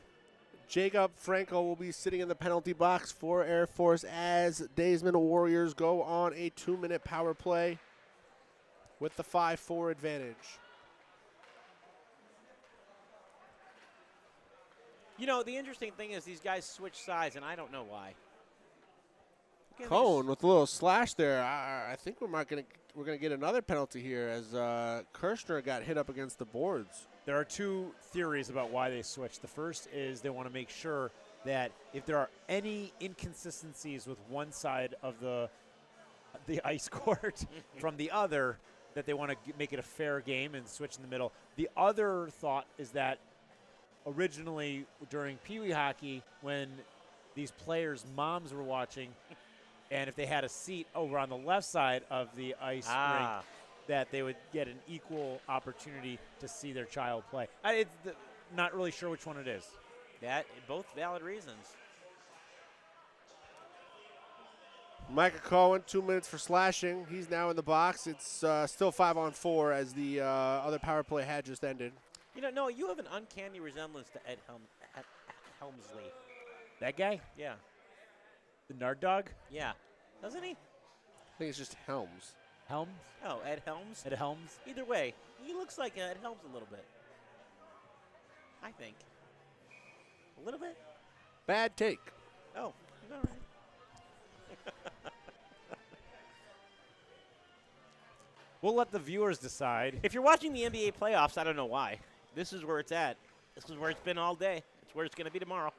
Jacob Franco will be sitting in the penalty box for Air Force as Daysman Warriors go on a 2-minute power play with the 5-4 advantage. You know, the interesting thing is these guys switch sides, and I don't know why. Again, Cohn with a little slash there. I think we're gonna get another penalty here as Kirshner got hit up against the boards. There are 2 theories about why they switched. The first is they want to make sure that if there are any inconsistencies with one side of the ice court from the other, that they want to make it a fair game and switch in the middle. The other thought is that originally during Pee Wee hockey, when these players' moms were watching, and if they had a seat over on the left side of the ice rink, that they would get an equal opportunity to see their child play. Not really sure which one it is. That both valid reasons. Micah Cohen, 2 minutes for slashing. He's now in the box. It's still 5-on-4 as the other power play had just ended. You know, Noah, you have an uncanny resemblance to Ed Helmsley. That guy? Yeah. The Nard Dog? Yeah. Doesn't he? I think it's just Helms. Helms? Oh, Ed Helms? Ed Helms? Either way, he looks like Ed Helms a little bit. I think. A little bit? Bad take. Oh, all right. We'll let the viewers decide. If you're watching the NBA playoffs, I don't know why. This is where it's at. This is where it's been all day. It's where it's going to be tomorrow.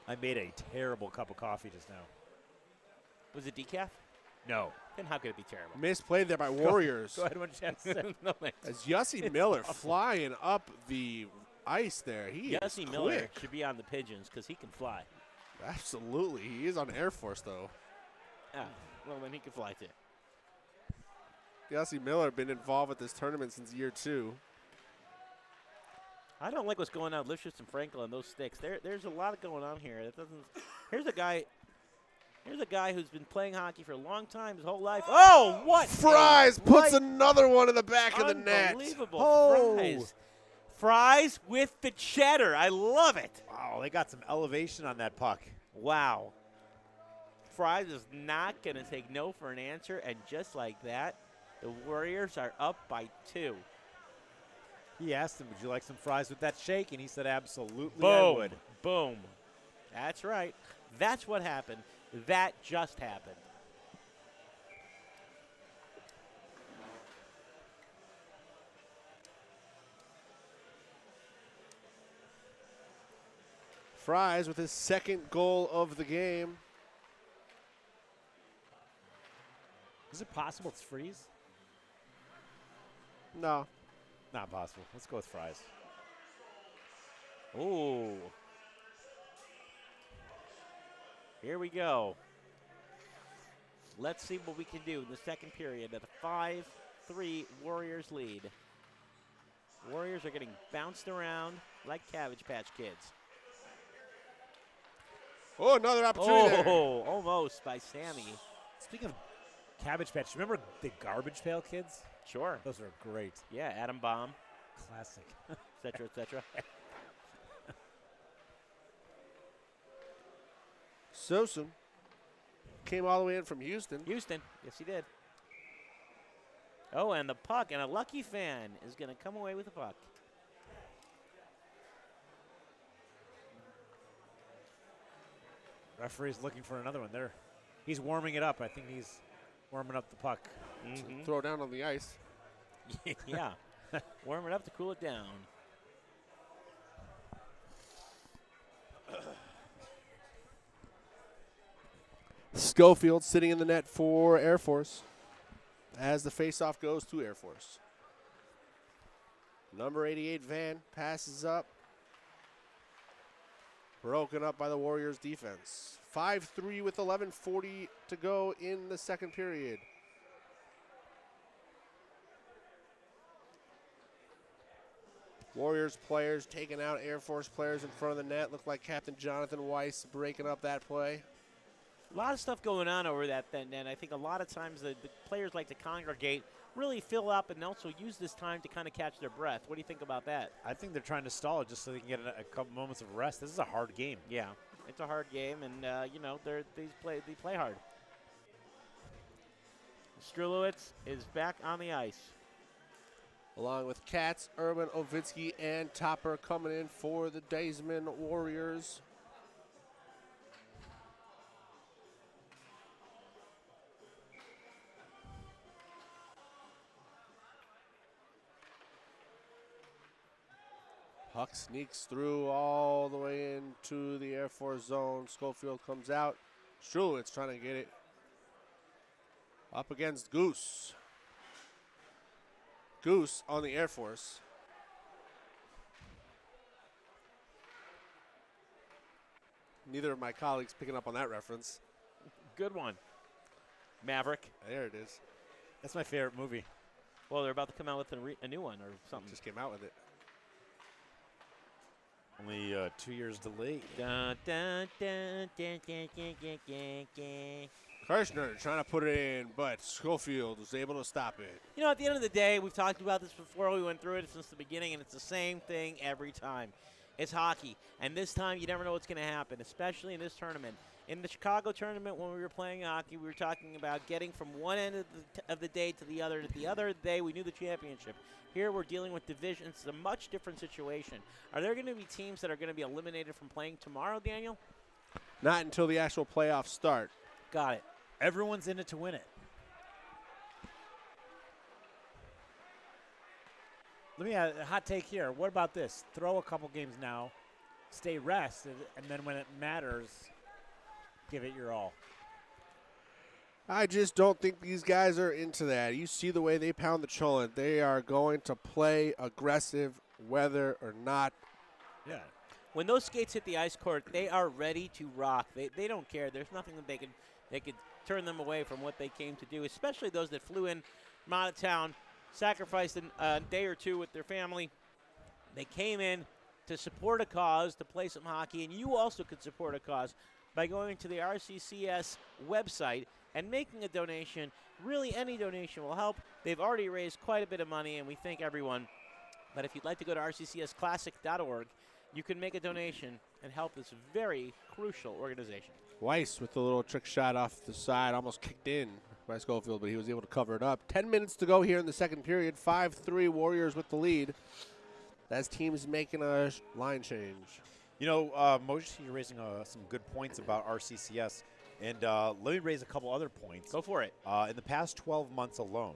I made a terrible cup of coffee just now. Was it decaf? No. Then how could it be terrible? Misplayed there by Warriors. Go ahead, what you have to say. No, thanks. As Yussi Miller flying up the ice there. He is Yussi Miller quick. should be on the Pigeons because he can fly. Absolutely. He is on Air Force, though. Ah, well, then he can fly too. Yussi Miller been involved with this tournament since year 2. I don't like what's going on with Lifshitz and Frankel and those sticks. There's a lot going on here. That doesn't. Here's a guy who's been playing hockey for a long time, his whole life. Oh, what? Fries puts another one in the back of the net. Unbelievable. Oh. Fries. Fries with the cheddar. I love it. Wow, they got some elevation on that puck. Wow. Fries is not going to take no for an answer, and just like that, the Warriors are up by 2. He asked him, would you like some fries with that shake? And he said, absolutely, Boom. I would. Boom. That's right. That's what happened. That just happened. Fries with his second goal of the game. Is it possible it's freeze? No. Not possible. Let's go with fries. Ooh. Here we go. Let's see what we can do in the second period at a 5-3 Warriors lead. Warriors are getting bounced around like Cabbage Patch Kids. Oh, another opportunity there. Oh, almost by Sammy. Speaking of Cabbage Patch, remember the Garbage Pail Kids? Sure. Those are great. Yeah, Atom Bomb, Classic. et cetera, et cetera. Sosen came all the way in from Houston. Houston, yes he did. Oh, and the puck, and a lucky fan is going to come away with the puck. Referee's looking for another one there. He's warming it up. I think he's warming up the puck. Mm-hmm. Throw down on the ice. Yeah. Warm it up to cool it down. Schofield sitting in the net for Air Force as the faceoff goes to Air Force. Number 88 Van passes up. Broken up by the Warriors defense. 5-3 with 11:40 to go in the second period. Warriors players taking out Air Force players in front of the net. Looked like Captain Jonathan Weiss breaking up that play. A lot of stuff going on over that then, and I think a lot of times the players like to congregate, really fill up, and also use this time to kind of catch their breath. What do you think about that? I think they're trying to stall it just so they can get a couple moments of rest. This is a hard game. Yeah, it's a hard game, and you know they play hard. Strulowitz is back on the ice. Along with Katz, Urban, Ovitsky, and Topper coming in for the Daysman Warriors. Puck sneaks through all the way into the Air Force zone. Schofield comes out. Strulowitz trying to get it up against Goose. Goose on the Air Force. Neither of my colleagues picking up on that reference. Good one. Maverick. There it is. That's my favorite movie. Well, they're about to come out with a new one or something. Just came out with it. Only 2 years delayed. Dun, dun, dun, dun, dun, dun, dun, dun, dun. Kirshner trying to put it in, but Schofield was able to stop it. You know, at the end of the day, we've talked about this before. We went through it since the beginning, and it's the same thing every time. It's hockey, and this time you never know what's going to happen, especially in this tournament. In the Chicago tournament, when we were playing hockey, we were talking about getting from one end of the day to the other. At the other day, we knew the championship. Here, we're dealing with divisions. It's a much different situation. Are there going to be teams that are going to be eliminated from playing tomorrow, Daniel? Not until the actual playoffs start. Got it. Everyone's in it to win it. Let me add a hot take here. What about this? Throw a couple games now, stay rested, and then when it matters, give it your all. I just don't think these guys are into that. You see the way they pound the cholent. They are going to play aggressive whether or not. Yeah. When those skates hit the ice court, they are ready to rock. They don't care. There's nothing that they could turn them away from what they came to do, especially those that flew in from out of town, sacrificed a day or two with their family. They came in to support a cause, to play some hockey, and you also could support a cause by going to the RCCS website and making a donation. Really, any donation will help. They've already raised quite a bit of money, and we thank everyone. But if you'd like to go to rccsclassic.org, you can make a donation and help this very crucial organization. Weiss with a little trick shot off the side, almost kicked in by Schofield, but he was able to cover it up. 10 minutes to go here in the second period. 5-3 Warriors with the lead. As teams making a line change. You know, Moshe, you're raising some good points about RCCS. And let me raise a couple other points. Go for it. In the past 12 months alone,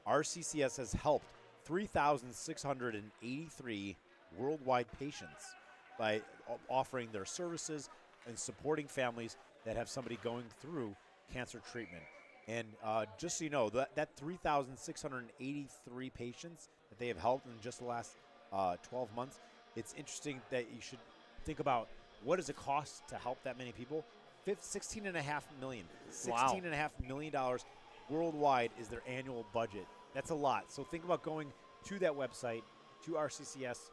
RCCS has helped 3,683 worldwide patients by offering their services and supporting families that have somebody going through cancer treatment. And just so you know, that 3,683 patients that they have helped in just the last 12 months, it's interesting that you should think about what does it cost to help that many people? $16.5 million. $16.5 million worldwide is their annual budget. That's a lot. So think about going to that website, to RCCS,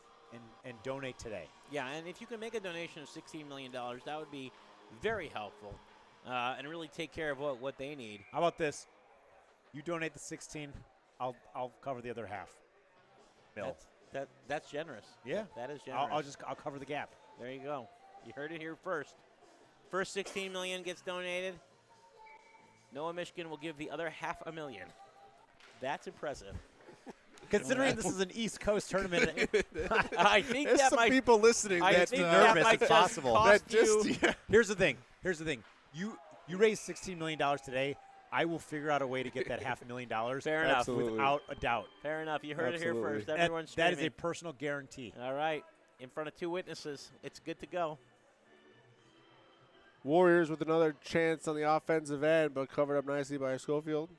and donate today. Yeah, and if you can make a donation of $16 million, that would be very helpful and really take care of what they need. How about this? You donate the 16, I'll cover the other half. Bill. That's generous. Yeah. That is generous. I'll cover the gap. There you go. You heard it here first. First $16 million gets donated. Noah, Michigan will give the other $500,000. That's impressive. Considering this is an East Coast tournament, I think there's that some might, people listening I that's think nervous. That might It's possible. Cost That just- you. yeah. Here's the thing. You raised $16 million today. I will figure out a way to get that $500,000. Fair enough. Absolutely. Without a doubt. Fair enough. You heard it here Absolutely. first. Everyone's That is screaming. a personal guarantee. All right. In front of two witnesses. It's good to go. Warriors with another chance on the offensive end, but covered up nicely by Schofield.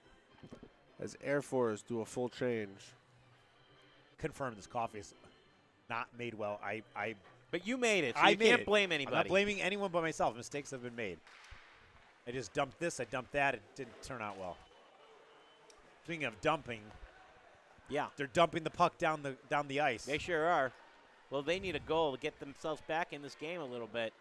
As Air Force do a full change. Confirm this coffee is not made well. But you made it, so I you made can't it. blame anybody. I'm not blaming anyone but myself. Mistakes have been made. I just dumped this. I dumped that. It didn't turn out well. Speaking of dumping, yeah, they're dumping the puck down the ice. They sure are. Well, they need a goal to get themselves back in this game a little bit.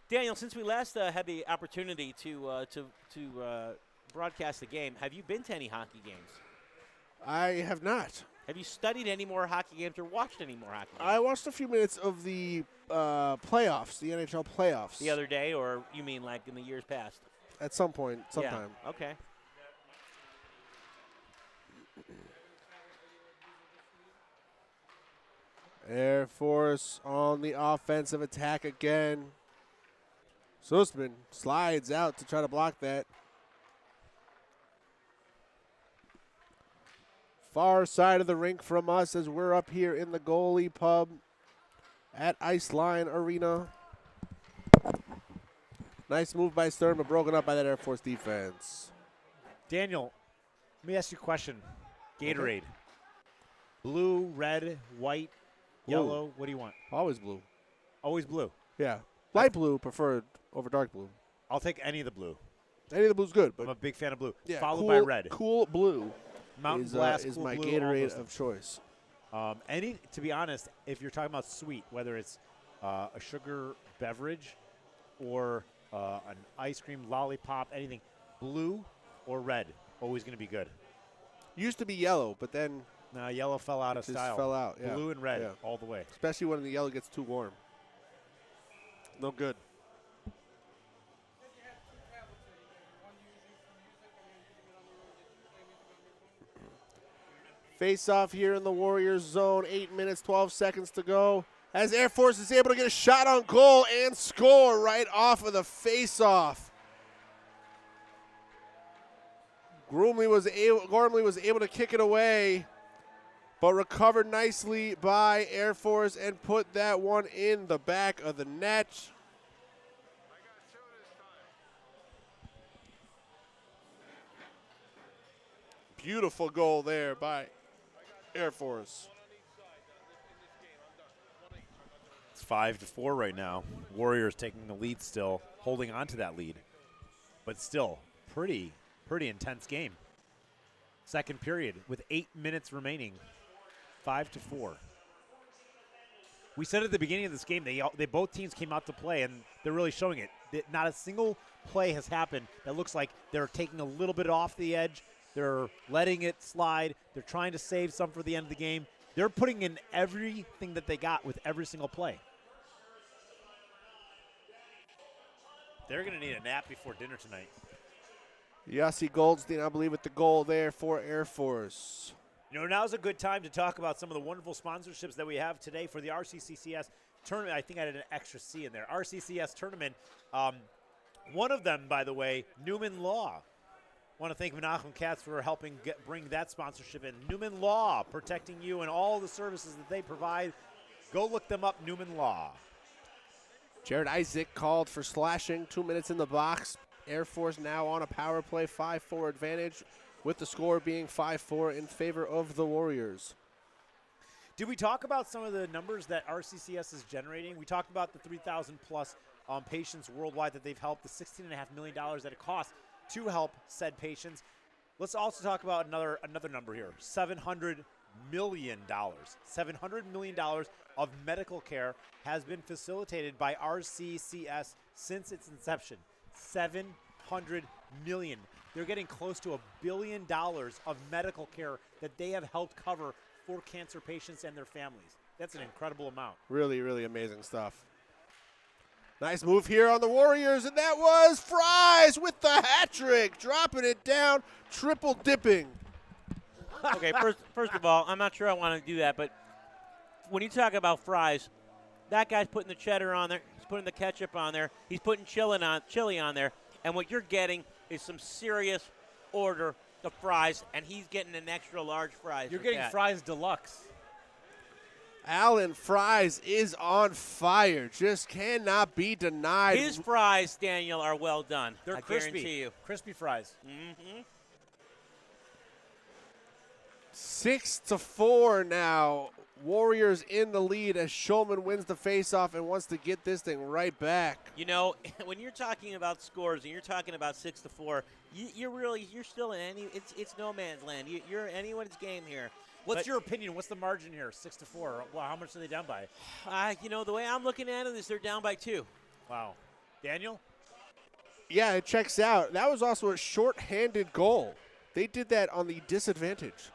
Daniel, since we last had the opportunity to broadcast the game, have you been to any hockey games? I have not. Have you studied any more hockey games or watched any more hockey games? I watched a few minutes of the playoffs, the NHL playoffs. The other day, or you mean like in the years past? At some point, sometime. Yeah. Okay. Air Force on the offensive attack again. Sussman slides out to try to block that. Far side of the rink from us as we're up here in the goalie pub at Iceline Arena. Nice move by Stern, but broken up by that Air Force defense. Daniel, let me ask you a question. Gatorade. Okay. Blue, red, white, yellow. What do you want? Always blue. Always blue? Yeah. Light blue preferred over dark blue. I'll take any of the blue. Any of the blue's good, but I'm a big fan of blue. Yeah, Followed cool, by red. Cool blue Mountain is, Blast is cool my blue, Gatorade of choice. To be honest, if you're talking about sweet, whether it's a sugar beverage or an ice cream, lollipop, anything, blue or red, always going to be good. Used to be yellow, but then yellow fell out of just style. fell out. Yeah. Blue and red Yeah. all the way. Especially when the yellow gets too warm. No good. Face off here in the Warriors zone. 8 minutes, 12 seconds to go. As Air Force is able to get a shot on goal and score right off of the face-off. Gormley was able to kick it away, but recovered nicely by Air Force and put that one in the back of the net. Beautiful goal there by Air Force. It's 5-4 right now. Warriors taking the lead still, holding on to that lead. But still, pretty intense game. Second period with 8 minutes remaining. 5-4. We said at the beginning of this game, they both teams came out to play, and they're really showing it. Not a single play has happened that looks like they're taking a little bit off the edge. They're letting it slide. They're trying to save some for the end of the game. They're putting in everything that they got with every single play. They're going to need a nap before dinner tonight. Yossi Goldstein, I believe, with the goal there for Air Force. Now's a good time to talk about some of the wonderful sponsorships that we have today for the RCCS tournament. I think I did an extra C in there. RCCS tournament. One of them, by the way, Newman Law. I want to thank Menachem Katz for helping bring that sponsorship in. Newman Law, protecting you and all the services that they provide. Go look them up, Newman Law. Jared Isaac called for slashing. 2 minutes in the box. Air Force now on a power play, 5-4 advantage, with the score being 5-4 in favor of the Warriors. Did we talk about some of the numbers that RCCS is generating? We talked about the 3,000 plus patients worldwide that they've helped, the $16.5 million that it costs to help said patients. Let's also talk about another number here, $700 million. $700 million of medical care has been facilitated by RCCS since its inception. $700 million. They're getting close to $1 billion of medical care that they have helped cover for cancer patients and their families. That's an incredible amount. Really, really amazing stuff. Nice move here on the Warriors, and that was Fries with the hat trick, dropping it down, triple dipping. Okay, first of all, I'm not sure I want to do that, but when you talk about Fries, that guy's putting the cheddar on there, he's putting the ketchup on there, he's putting chili on there, and what you're getting is some serious order of fries, and he's getting an extra large fries. You're getting Fries Deluxe. Alan Fries is on fire. Just cannot be denied. His fries, Daniel, are well done. They're I crispy. guarantee you. Crispy fries. Mm-hmm. 6-4 now. Warriors in the lead as Shulman wins the faceoff and wants to get this thing right back. You know, when you're talking about scores and you're talking about 6-4, you're still in it's no man's land. You're anyone's game here. What's your opinion? What's the margin here? 6-4. Well, how much are they down by? The way I'm looking at it is they're down by 2. Wow. Daniel? Yeah, it checks out. That was also a short-handed goal. They did that on the disadvantage.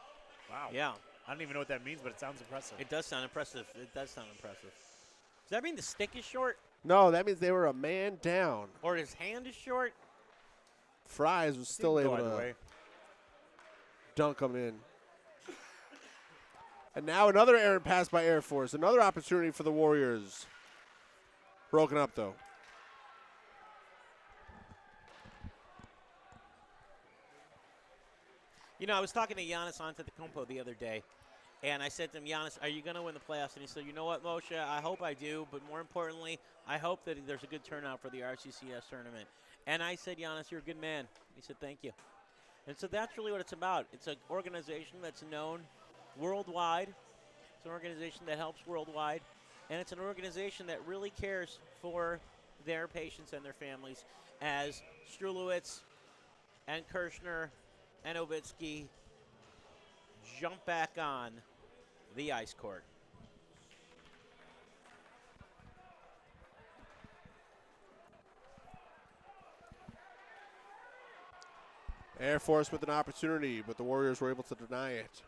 Wow. Yeah. I don't even know what that means, but it sounds impressive. It does sound impressive. Does that mean the stick is short? No, that means they were a man down. Or his hand is short? Fries was still able to dunk them in. And now another errant pass by Air Force. Another opportunity for the Warriors. Broken up, though. I was talking to Giannis Antetokounmpo the other day, and I said to him, Giannis, are you going to win the playoffs? And he said, you know what, Moshe, I hope I do, but more importantly, I hope that there's a good turnout for the RCCS tournament. And I said, Giannis, you're a good man. He said, thank you. And so that's really what it's about. It's an organization that's known worldwide. It's an organization that helps worldwide. And it's an organization that really cares for their patients and their families, as Strulowitz and Kirshner and Ovitsky jump back on the ice court. Air Force with an opportunity, but the Warriors were able to deny it.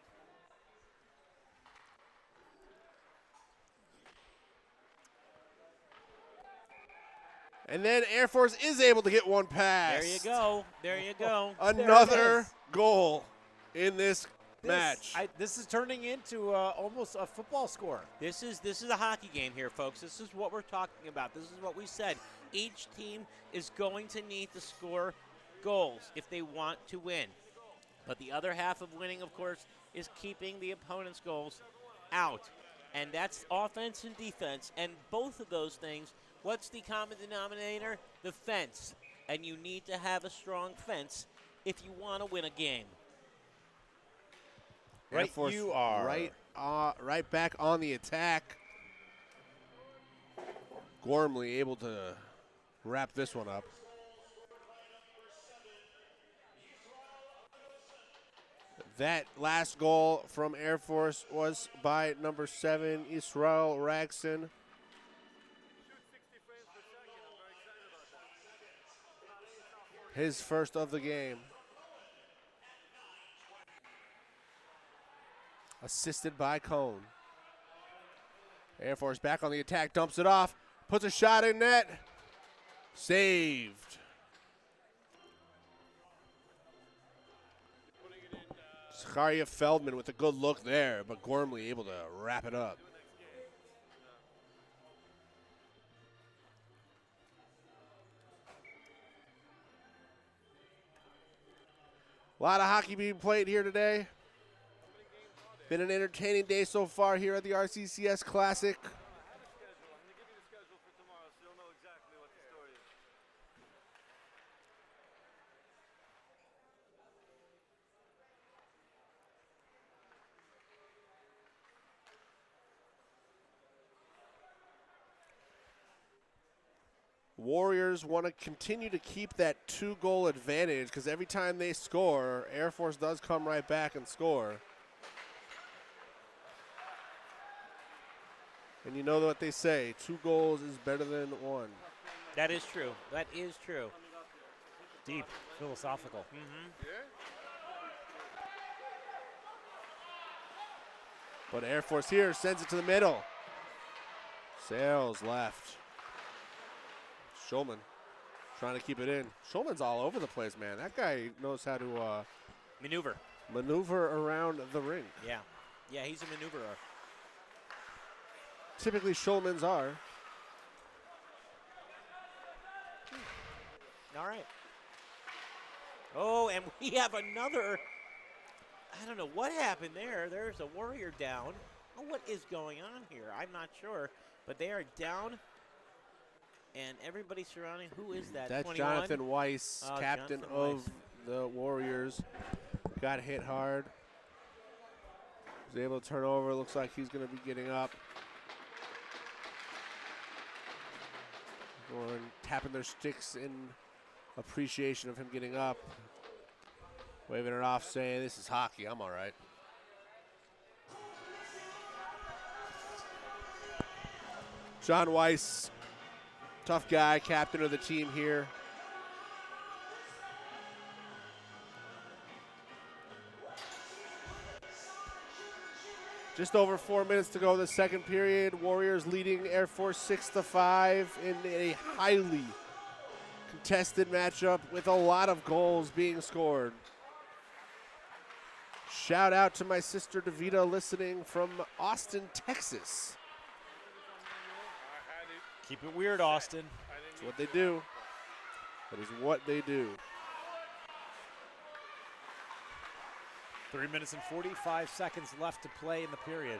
And then Air Force is able to get one pass. There you go. There you go. Another goal in this match. This is turning into almost a football score. This is a hockey game here, folks. This is what we're talking about. This is what we said. Each team is going to need to score goals if they want to win. But the other half of winning, of course, is keeping the opponent's goals out. And that's offense and defense. And both of those things, what's the common denominator? The fence. And you need to have a strong fence if you want to win a game. Air Force you are. Right back on the attack. Gormley able to wrap this one up. That last goal from Air Force was by number 7, Israel Ragson. His first of the game. Assisted by Cone. Air Force back on the attack, dumps it off, puts a shot in net. Saved. Zakaria Feldman with a good look there, but Gormley able to wrap it up. A lot of hockey being played here today. Been an entertaining day so far here at the RCCS Classic. Warriors want to continue to keep that 2-goal advantage because every time they score, Air Force does come right back and score. And you know what they say, 2 goals is better than 1. That is true. That is true. Deep, philosophical. But Air Force here sends it to the middle. Sales left. Schulman trying to keep it in. Schulman's all over the place, man. That guy knows how to maneuver around the rink. Yeah. Yeah, he's a maneuverer. Typically, Schulmans are. All right. Oh, and we have another. I don't know what happened there. There's a Warrior down. Oh, what is going on here? I'm not sure. But they are down. And everybody surrounding, who is that? That's 21? Jonathan Weiss, captain Jonathan of Weiss. the Warriors. Got hit hard. Was able to turn over. Looks like he's going to be getting up. Going, tapping their sticks in appreciation of him getting up. Waving it off, saying, this is hockey. I'm all right. John Weiss, tough guy, captain of the team here. Just over 4 minutes to go in the second period. Warriors leading Air Force 6-5 in a highly contested matchup with a lot of goals being scored. Shout out to my sister Davita listening from Austin, Texas. Keep it weird, Austin. That's what they do. That is what they do. 3 minutes and 45 seconds left to play in the period.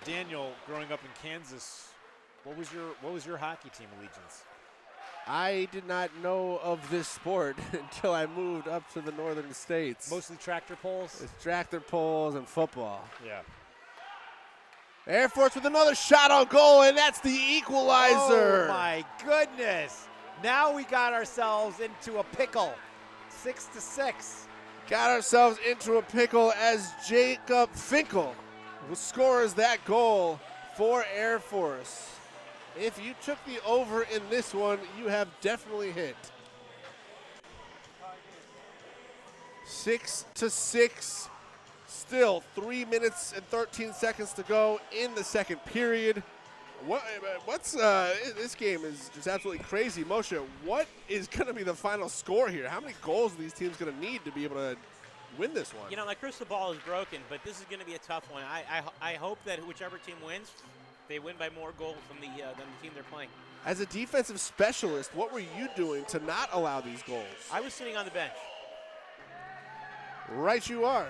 Daniel, growing up in Kansas, what was your hockey team allegiance? I did not know of this sport until I moved up to the northern states. Mostly tractor pulls? It's tractor pulls and football. Yeah. Air Force with another shot on goal, and that's the equalizer. Oh, my goodness. Now we got ourselves into a pickle. 6-6. Got ourselves into a pickle as Jacob Finkel scores that goal for Air Force. If you took the over in this one, you have definitely hit. 6-6. Still 3 minutes and 13 seconds to go in the second period. This game is just absolutely crazy. Moshe, what is going to be the final score here? How many goals are these teams going to need to be able to win this one? You know, my crystal ball is broken, but this is going to be a tough one. I hope that whichever team wins, they win by more goals than the team they're playing. As a defensive specialist, what were you doing to not allow these goals? I was sitting on the bench. Right you are.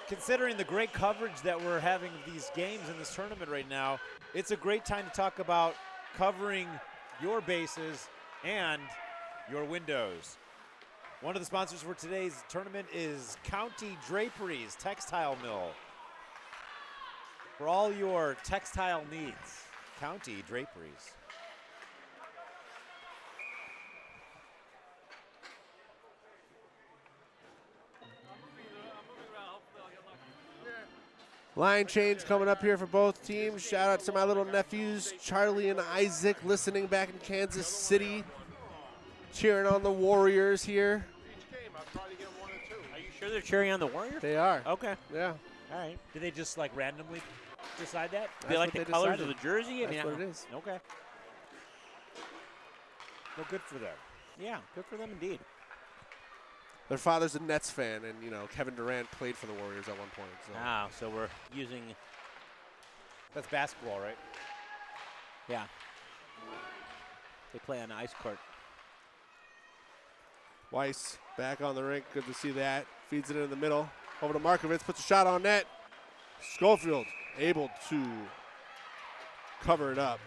Considering the great coverage that we're having of these games in this tournament right now, it's a great time to talk about covering your bases and your windows. One of the sponsors for today's tournament is County Draperies Textile Mill. For all your textile needs, County Draperies. Line change coming up here for both teams. Shout out to my little nephews, Charlie and Isaac, listening back in Kansas City, cheering on the Warriors here. Are you sure they're cheering on the Warriors? They are. Okay. Yeah. All right. Did they just like randomly decide that? Do they like the colors of the jersey? That's what it is. Okay. Well, good for them. Yeah, good for them indeed. Their father's a Nets fan, and, you know, Kevin Durant played for the Warriors at one point. So. So we're using... That's basketball, right? Yeah. They play on the ice court. Weiss back on the rink. Good to see that. Feeds it in the middle. Over to Markovitz. Puts a shot on net. Schofield able to cover it up.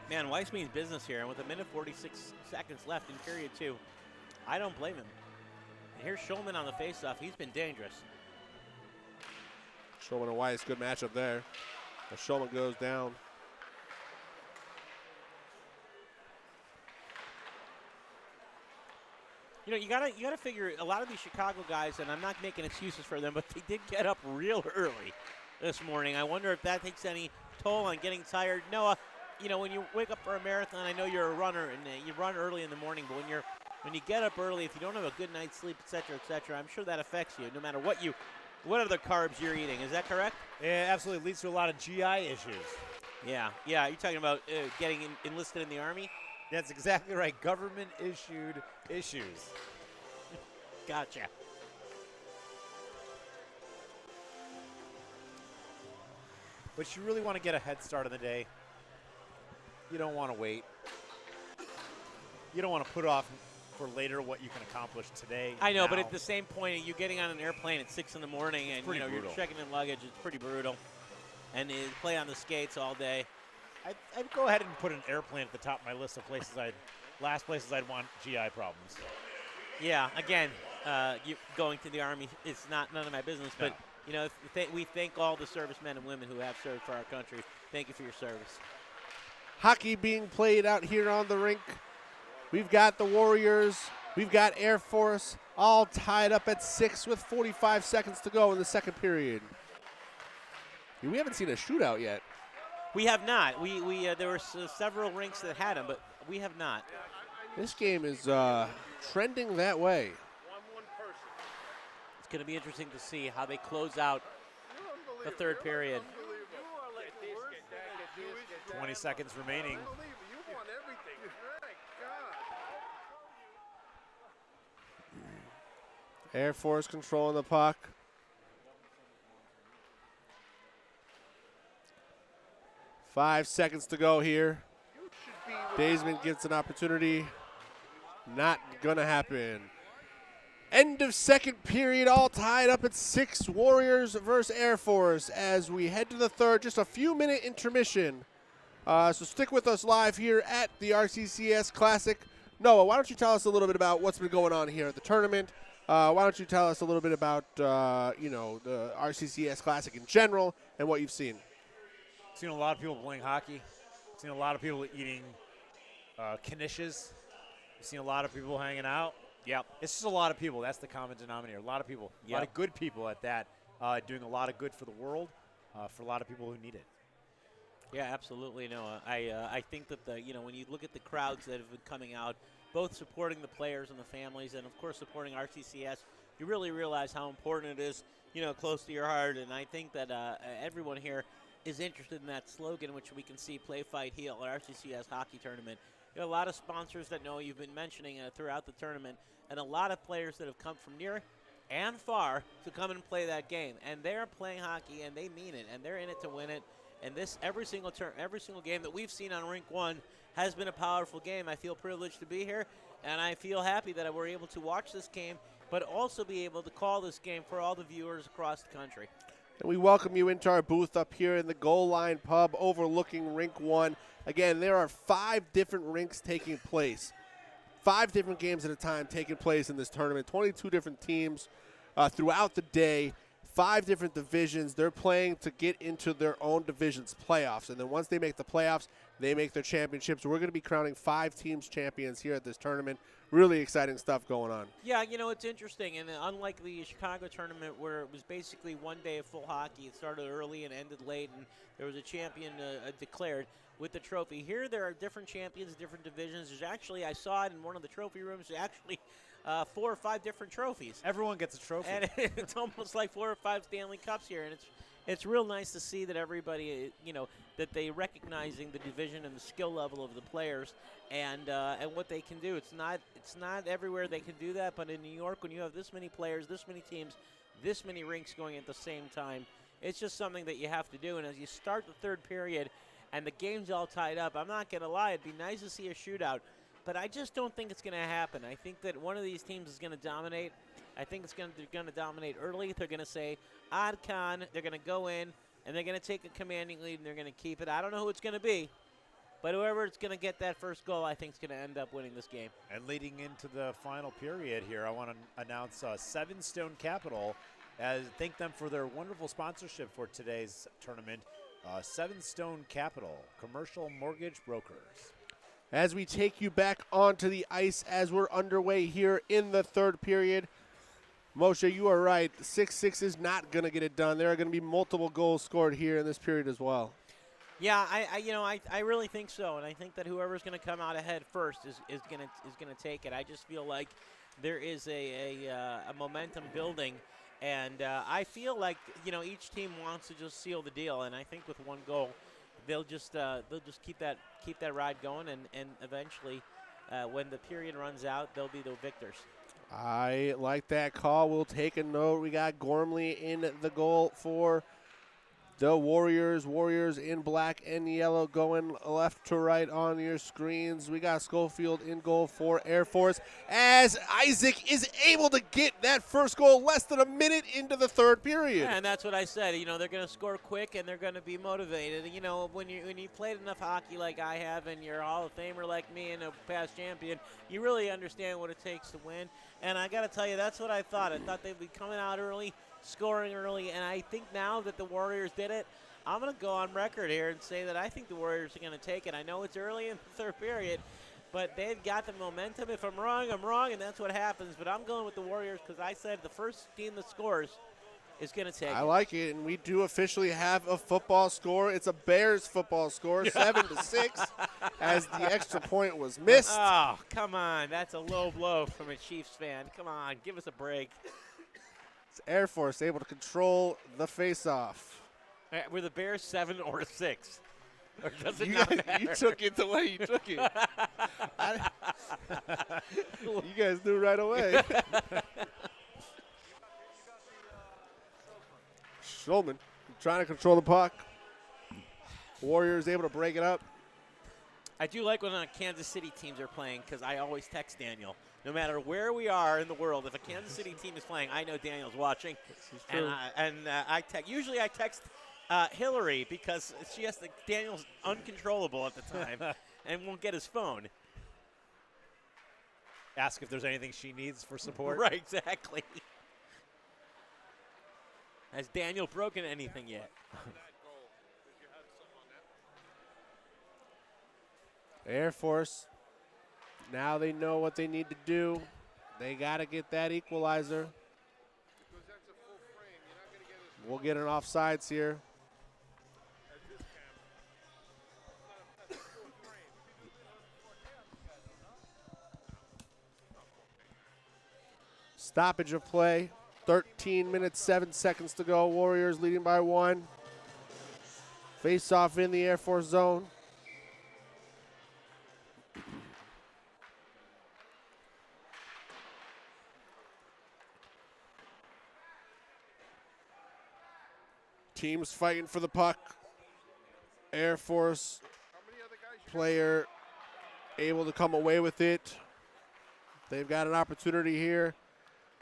Man, Weiss means business here, and with 1:46 seconds left in period 2, I don't blame him. And here's Schulman on the faceoff. He's been dangerous. Schulman and Weiss, good matchup there. As Schulman goes down. You know, you gotta figure a lot of these Chicago guys, and I'm not making excuses for them, but they did get up real early this morning. I wonder if that takes any toll on getting tired. Noah, you know, when you wake up for a marathon, I know you're a runner and you run early in the morning, but when you get up early, if you don't have a good night's sleep, et cetera, I'm sure that affects you, no matter what other carbs you're eating. Is that correct? It absolutely leads to a lot of GI issues. Yeah. You're talking about getting enlisted in the Army? That's exactly right. Government-issued issues. Gotcha. But you really want to get a head start on the day. You don't want to wait. You don't want to put off for later what you can accomplish today. I know, now. but at the same point, you getting on an airplane at 6 in the morning and you're checking in luggage. It's pretty brutal. And you play on the skates all day. I'd go ahead and put an airplane at the top of my list of places last places I'd want GI problems. Yeah, again, you going to the Army, it's none of my business. No. But, you know, we thank all the servicemen and women who have served for our country. Thank you for your service. Hockey being played out here on the rink. We've got the Warriors. We've got Air Force all tied up at 6 with 45 seconds to go in the second period. We haven't seen a shootout yet. We have not. There were several rinks that had them, but we have not. This game is trending that way. It's going to be interesting to see how they close out the third period. 20 seconds remaining. Air Force controlling the puck. Five seconds to go here. Daysman gets an opportunity. Not going to happen. End of second period, all tied up at 6, Warriors versus Air Force as we head to the third, just a few-minute intermission. So stick with us live here at the RCCS Classic. Noah, why don't you tell us a little bit about what's been going on here at the tournament? Why don't you tell us a little bit about, the RCCS Classic in general and what you've seen? Seen a lot of people playing hockey. Seen a lot of people eating knishes. Seen a lot of people hanging out. Yep. It's just a lot of people. That's the common denominator. A lot of people. A lot of good people at that, doing a lot of good for the world, for a lot of people who need it. Yeah, absolutely, Noah. I think that when you look at the crowds that have been coming out, both supporting the players and the families, and of course supporting RCCS, you really realize how important it is, close to your heart. And I think that everyone here is interested in that slogan, which we can see: "Play, Fight, Heal" at RCCS Hockey Tournament. A lot of sponsors that Noah you've been mentioning throughout the tournament, and a lot of players that have come from near and far to come and play that game. And they're playing hockey, and they mean it, and they're in it to win it. And this every single game that we've seen on Rink 1 has been a powerful game. I feel privileged to be here, and I feel happy that we're able to watch this game, but also be able to call this game for all the viewers across the country. And we welcome you into our booth up here in the Goal Line Pub overlooking Rink 1. Again, there are 5 different rinks taking place. 5 different games at a time taking place in this tournament. 22 different teams throughout the day. 5 different divisions. They're playing to get into their own division's playoffs. And then once they make the playoffs, they make their championships. We're going to be crowning 5 teams champions here at this tournament. Really exciting stuff going on. Yeah, it's interesting. And unlike the Chicago tournament where it was basically one day of full hockey, it started early and ended late, and there was a champion declared with the trophy. Here there are different champions, different divisions. There's actually, I saw it in one of the trophy rooms, actually 4 or 5 different trophies. Everyone gets a trophy. And it's almost like 4 or 5 Stanley Cups here, and it's real nice to see that everybody, that they recognizing the division and the skill level of the players and what they can do. It's not everywhere they can do that, but in New York, when you have this many players, this many teams, this many rinks going at the same time, it's just something that you have to do. And as you start the third period and the game's all tied up, I'm not going to lie, it'd be nice to see a shootout. But I just don't think it's going to happen. I think that one of these teams is going to dominate. I think they're going to dominate early. They're going to say, odd con. They're going to go in, and they're going to take a commanding lead, and they're going to keep it. I don't know who it's going to be, but whoever is going to get that first goal, I think is going to end up winning this game. And leading into the final period here, I want to announce Seven Stone Capital. Thank them for their wonderful sponsorship for today's tournament. Seven Stone Capital, commercial mortgage brokers. As we take you back onto the ice as we're underway here in the third period, Moshe, you are right. 6-6 is not going to get it done. There are going to be multiple goals scored here in this period as well. Yeah, I really think so, and I think that whoever's going to come out ahead first is going to take it. I just feel like there is a momentum building, and I feel like each team wants to just seal the deal, and I think with one goal, they'll just keep that ride going, and eventually, when the period runs out, they'll be the victors. I like that call. We'll take a note. We got Gormley in the goal for the Warriors. Warriors in black and yellow going left to right on your screens. We got Schofield in goal for Air Force as Isaac is able to get that first goal less than a minute into the third period. Yeah, and that's what I said. They're going to score quick and they're going to be motivated. When you played enough hockey like I have and you're a Hall of Famer like me and a past champion, you really understand what it takes to win. And I got to tell you, that's what I thought. I thought they'd be coming out early, scoring early, and I think now that the Warriors did it, I'm going to go on record here and say that I think the Warriors are going to take it. I know it's early in the third period, but they've got the momentum. If I'm wrong, I'm wrong, and that's what happens. But I'm going with the Warriors because I said the first team that scores is going to take it. I like it, and we do officially have a football score. It's a Bears football score, 7-6, as the extra point was missed. Oh, come on. That's a low blow from a Chiefs fan. Come on, give us a break. It's Air Force able to control the face-off. Were the Bears 7 or 6? Or does it not matter? You took it the way you took it. You guys knew right away. Schulman trying to control the puck. Warriors able to break it up. I do like when Kansas City teams are playing because I always text Daniel. No matter where we are in the world, if a Kansas City team is playing, I know Daniel's watching. I usually I text Hillary because Daniel's uncontrollable at the time and won't get his phone. Ask if there's anything she needs for support. Right, exactly. Has Daniel broken anything yet? Air Force, now they know what they need to do. They got to get that equalizer. We'll get an offsides here. Stoppage of play. 13 minutes, 7 seconds to go. Warriors leading by 1. Face off in the Air Force zone. Teams fighting for the puck. Air Force player able to come away with it. They've got an opportunity here.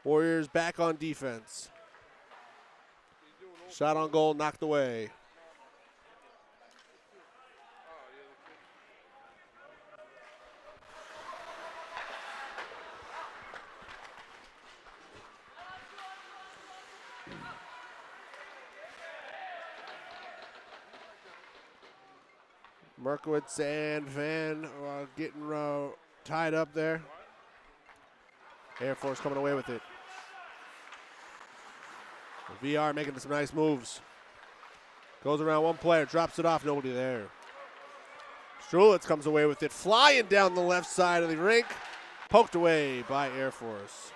Warriors back on defense. Shot on goal, knocked away. Merkowitz and Van are getting tied up there. Air Force coming away with it. The VR making some nice moves. Goes around one player, drops it off, nobody there. Strulitz comes away with it, flying down the left side of the rink. Poked away by Air Force.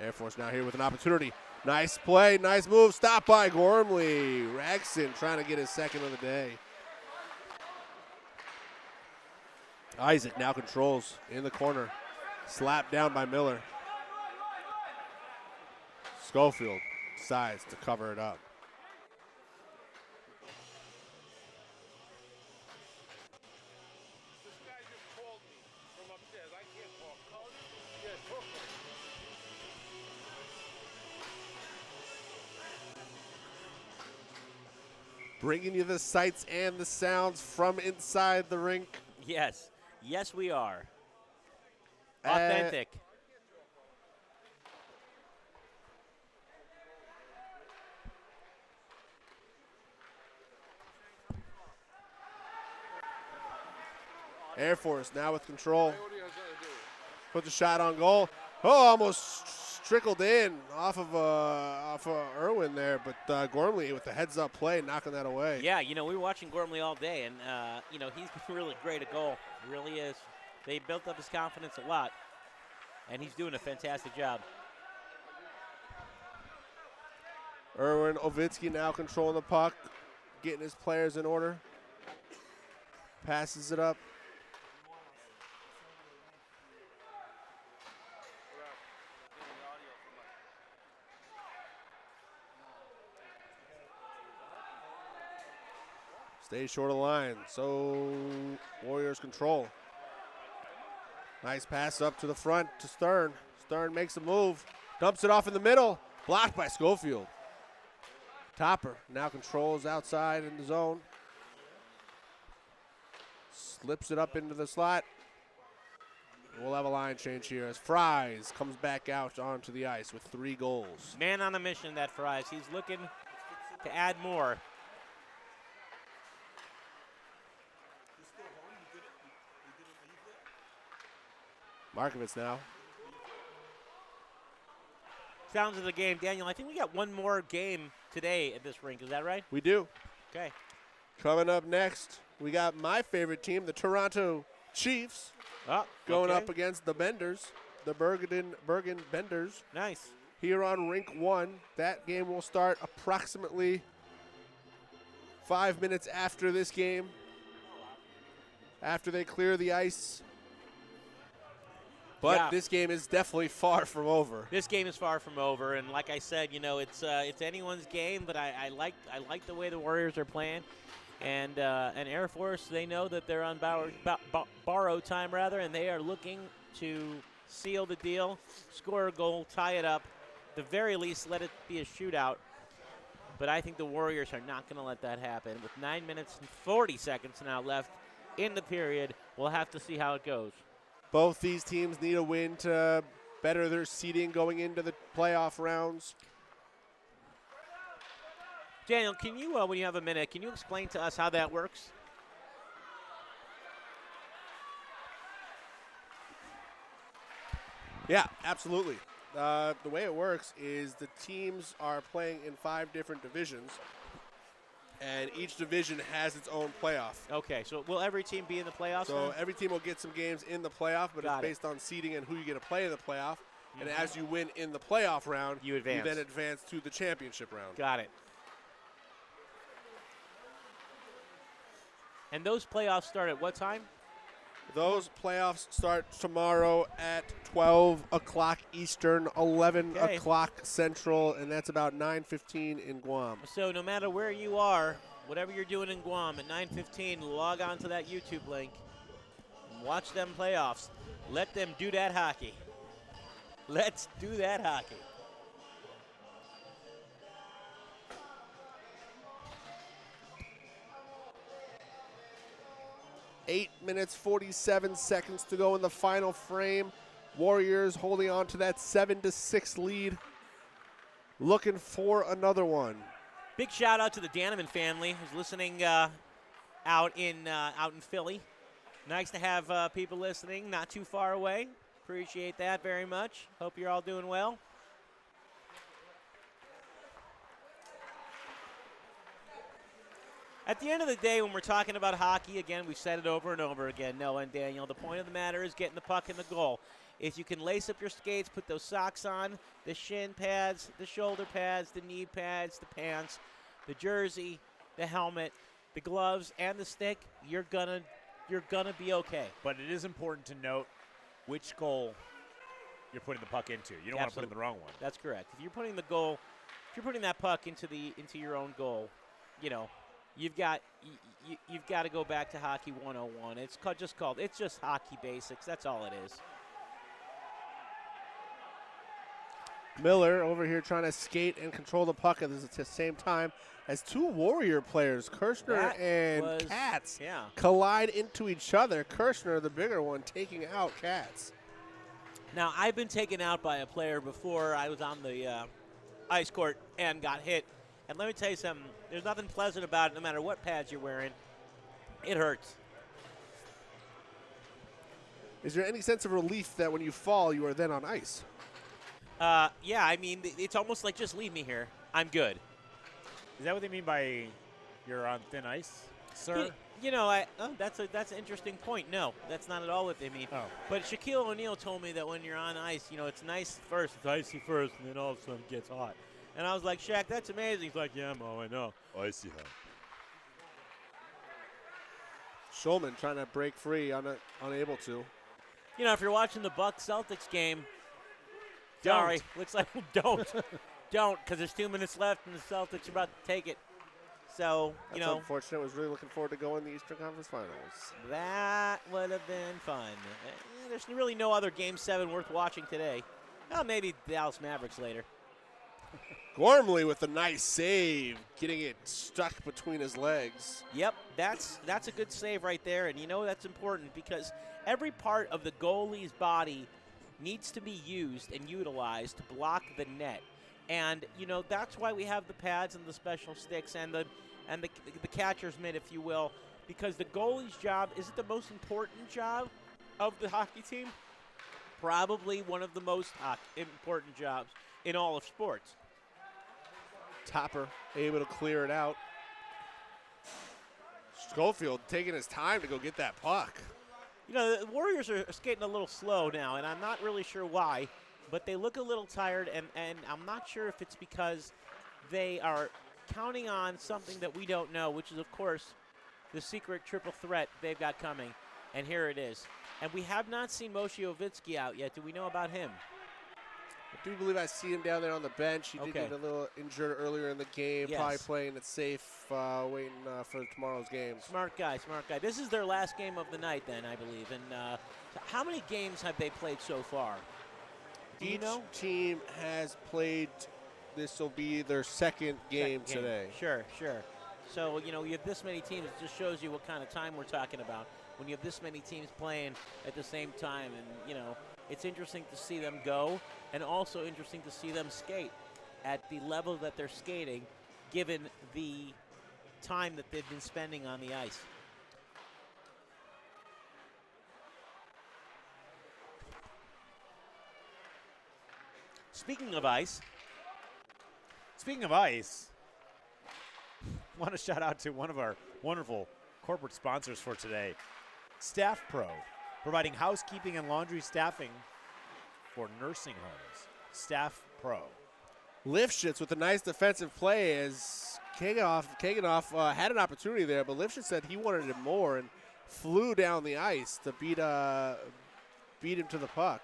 Air Force now here with an opportunity. Nice play, nice move, stopped by Gormley. Ragson trying to get his second of the day. Isaac now controls in the corner. Slapped down by Miller. Schofield decides to cover it up. Bringing you the sights and the sounds from inside the rink. Yes. Yes, we are. Authentic. Air Force now with control. Put the shot on goal. Oh, almost trickled in off of Irwin there, but Gormley with the heads-up play, knocking that away. Yeah, we were watching Gormley all day, and, he's been really great at goal. He really is. They built up his confidence a lot, and he's doing a fantastic job. Irwin Ovitsky now controlling the puck, getting his players in order. Passes it up. Stays short of the line, so Warriors control. Nice pass up to the front to Stern. Stern makes a move, dumps it off in the middle, blocked by Schofield. Topper now controls outside in the zone. Slips it up into the slot. We'll have a line change here as Fries comes back out onto the ice with 3 goals. Man on a mission, that Fries. He's looking to add more. Markovitz now. Sounds of the game. Daniel, I think we got one more game today at this rink. Is that right? We do. Okay. Coming up next, we got my favorite team, the Toronto Chiefs, going up against the Benders, the Bergen Benders. Nice. Here on Rink 1. That game will start approximately 5 minutes after this game, after they clear the ice. But this game is definitely far from over. This game is far from over, and like I said, it's anyone's game. But I like the way the Warriors are playing, And Air Force, they know that they're on borrowed time, rather, and they are looking to seal the deal, score a goal, tie it up, the very least let it be a shootout. But I think the Warriors are not going to let that happen. With 9 minutes and 40 seconds now left in the period, we'll have to see how it goes. Both these teams need a win to better their seeding going into the playoff rounds. Daniel, can you, when you have a minute, can you explain to us how that works? Yeah, absolutely. The way it works is the teams are playing in 5 different divisions, and each division has its own playoff. Okay, so will every team be in the playoffs? So then? every team will get some games in the playoff, but Got it's based on seeding and who you get to play in the playoff. And as you win in the playoff round, you advance. then advance to the championship round. Got it. And those playoffs start at what time? Those playoffs start tomorrow at 12 o'clock Eastern, 11 Okay. o'clock Central, and that's about 9:15 in Guam. So no matter where you are, whatever you're doing in Guam, at 9:15, log on to that YouTube link and watch them playoffs. Let them do that hockey. Let's do that hockey. Eight minutes, 47 seconds to go in the final frame. Warriors holding on to that 7-6 lead. Looking for another one. Big shout out to the Daneman family who's listening out in Philly. Nice to have people listening not too far away. Appreciate that very much. Hope you're all doing well. At the end of the day, when we're talking about hockey, again, we've said it over and over again, Noah and Daniel, the point of the matter is getting the puck in the goal. If you can lace up your skates, put those socks on, the shin pads, the shoulder pads, the knee pads, the pants, the jersey, the helmet, the gloves, and the stick, you're gonna be okay. But it is important to note which goal you're putting the puck into. You don't want to put it in the wrong one. That's correct. If you're putting that puck into your own goal, you know, you've got to go back to hockey 101. It's just hockey basics. That's all it is. Miller over here trying to skate and control the puck at the same time as 2 Warrior players, Kirshner and Katz, collide into each other. Kirshner, the bigger one, taking out Katz. Now, I've been taken out by a player before. I was on the ice court and got hit. And let me tell you something. There's nothing pleasant about it, no matter what pads you're wearing. It hurts. Is there any sense of relief that when you fall, you are then on ice? Yeah, I mean, it's almost like just leave me here. I'm good. Is that what they mean by you're on thin ice, sir? You know, that's an interesting point. No, that's not at all what they mean. Oh. But Shaquille O'Neal told me that when you're on ice, you know, it's nice first, it's icy first, and then all of a sudden it gets hot. And I was like, Shaq, that's amazing. He's like, yeah, Mo, I know. Icy hot. Schulman trying to break free, unable to. You know, if you're watching the Bucks-Celtics game, sorry, looks like don't, because there's 2 minutes left and the Celtics are about to take it. So, That's you know, unfortunate. I was really looking forward to going to the Eastern Conference Finals. that would have been fun. There's really no other Game 7 worth watching today. Oh, maybe Dallas Mavericks later. Gormley with a nice save, getting it stuck between his legs. Yep, that's a good save right there, and you know that's important because every part of the goalie's body needs to be used and utilized to block the net. And, you know, that's why we have the pads and the special sticks and the catcher's mitt, if you will, because the goalie's job, is it the most important job of the hockey team? Probably one of the most important jobs in all of sports. Topper able to clear it out. Schofield taking his time to go get that puck. You know, the Warriors are skating a little slow now, and I'm not really sure why, but they look a little tired, and I'm not sure if it's because they are counting on something that we don't know, which is, of course, the secret triple threat they've got coming, and here it is. And we have not seen Moshe Ovitsky out yet. Do we know about him? do believe I see him down there on the bench. He did Okay. get a little injured earlier in the game. Yes. Probably playing it safe, waiting for tomorrow's game. Smart guy, smart guy. This is their last game of the night then, I believe. And so how many games have they played so far? Do you Each know? team has played. This will be their second game today. Sure, sure. So, you know, you have this many teams, it just shows you what kind of time we're talking about. When you have this many teams playing at the same time, and, you know, it's interesting to see them go, and also interesting to see them skate at the level that they're skating, given the time that they've been spending on the ice. Speaking of ice, want to shout out to one of our wonderful corporate sponsors for today, Staff Pro, providing housekeeping and laundry staffing for nursing homes. Staff Pro. Lifshitz with a nice defensive play as Kaganoff had an opportunity there, but Lifshitz said he wanted it more and flew down the ice to beat him to the puck.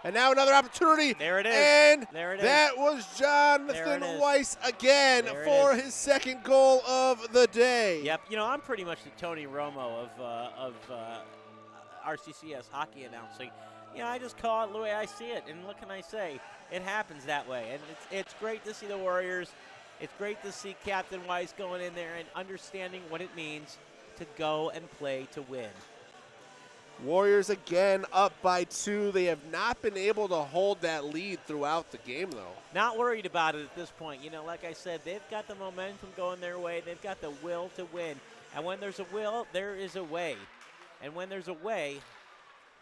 And now another opportunity. There it is. And there it is. that was Jonathan Weiss again there for his second goal of the day. Yep. You know, I'm pretty much the Tony Romo of RCCS hockey announcing. You know, I just call it the way I see it, and what can I say? It happens that way, and it's great to see the Warriors. It's great to see Captain Weiss going in there and understanding what it means to go and play to win. Warriors again up by 2. They have not been able to hold that lead throughout the game, though. Not worried about it at this point. You know, like I said, they've got the momentum going their way. They've got the will to win. And when there's a will, there is a way. And when there's a way,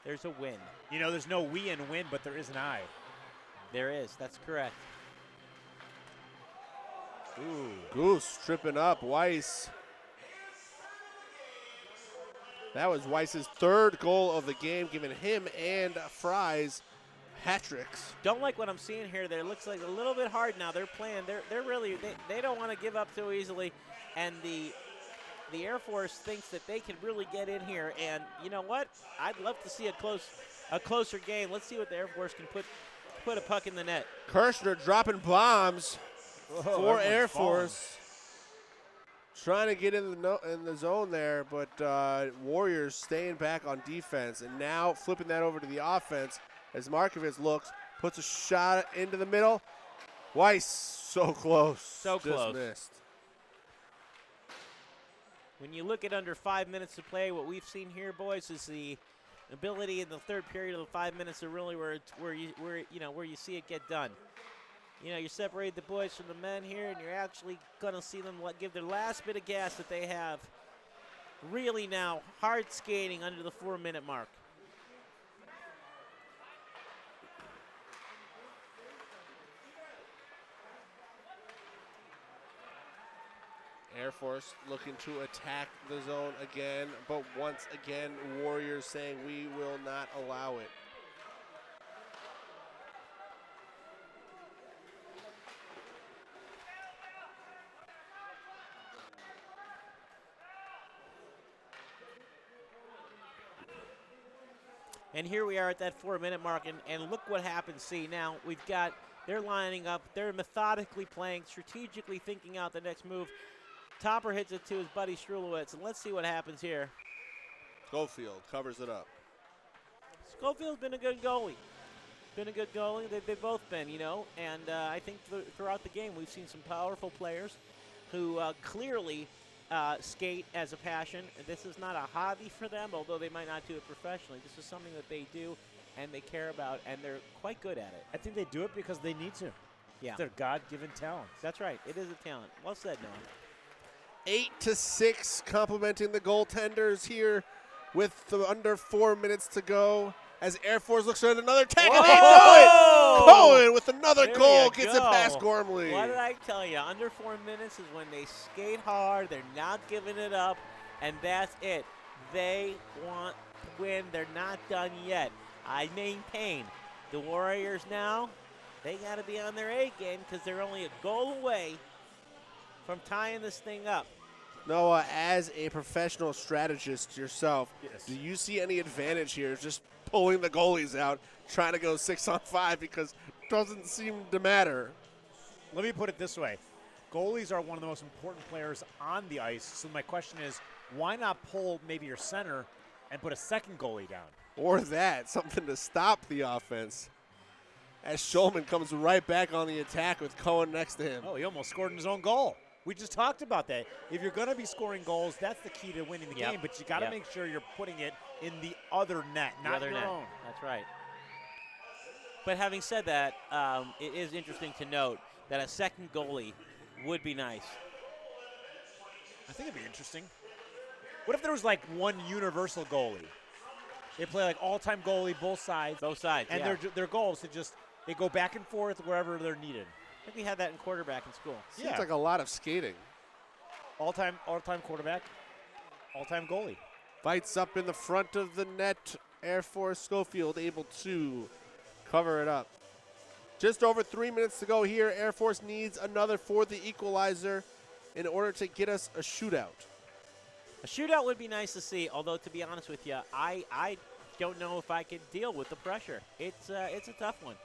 there's a win. You know, there's no we in win, but there is an I. There is. That's correct. Ooh. Goose tripping up. Weiss. That was Weiss's third goal of the game, giving him and Fries hat-tricks. Don't like what I'm seeing here. There looks like a little bit hard now. They're playing. They're really. They don't want to give up too easily, and the Air Force thinks that they can really get in here. And you know what? I'd love to see a closer game. Let's see what the Air Force can put a puck in the net. Kirshner dropping bombs for Air Force. Trying to get in the zone there, but Warriors staying back on defense, and now flipping that over to the offense as Markovitz looks, puts a shot into the middle. Weiss, so close. So close. Just missed. When you look at under 5 minutes to play, what we've seen here, boys, is the ability in the third period of the 5 minutes to really where you see it get done. You know, you separate the boys from the men here, and you're actually going to see them give their last bit of gas that they have. Really now, hard skating under the 4-minute mark. Air Force looking to attack the zone again, but once again, Warriors saying we will not allow it. And here we are at that 4-minute mark, and look what happens. See, now they're lining up. They're methodically playing, strategically thinking out the next move. Topper hits it to his buddy Strulowitz, and let's see what happens here. Schofield covers it up. Schofield's been a good goalie. They've both been, you know, and I think throughout the game we've seen some powerful players who clearly skate as a passion. This is not a hobby for them, although they might not do it professionally. This is something that they do and they care about, and they're quite good at it. I think they do it because they need to. Yeah. It's their God-given talent. That's right. It is a talent. Well said, Noah. 8-6, complimenting the goaltenders here with under 4 minutes to go. As Air Force looks at another tag. Cohen with another goal gets it past Gormley. What did I tell you? Under 4 minutes is when they skate hard. They're not giving it up, and that's it. They want to win. They're not done yet. I maintain the Warriors now, they got to be on their A game because they're only a goal away from tying this thing up. Noah, as a professional strategist yourself, yes, do you see any advantage here just pulling the goalies out, trying to go 6-on-5 because it doesn't seem to matter. Let me put it this way. Goalies are one of the most important players on the ice. So my question is, why not pull maybe your center and put a second goalie down? Or that, something to stop the offense. As Schulman comes right back on the attack with Cohen next to him. Oh, he almost scored in his own goal. We just talked about that. If you're going to be scoring goals, that's the key to winning the game. But you got to make sure you're putting it in the other net, not your own. That's right. But having said that, it is interesting to note that a second goalie would be nice. I think it'd be interesting. What if there was like one universal goalie? They play like all-time goalie, both sides. Both sides, and their goals to just they go back and forth wherever they're needed. I think we had that in quarterback in school. Seems like a lot of skating. All-time quarterback, all-time goalie. Fights up in the front of the net. Air Force Schofield able to cover it up. Just over 3 minutes to go here. Air Force needs another for the equalizer in order to get us a shootout. A shootout would be nice to see, although to be honest with you, I don't know if I could deal with the pressure. It's a tough one.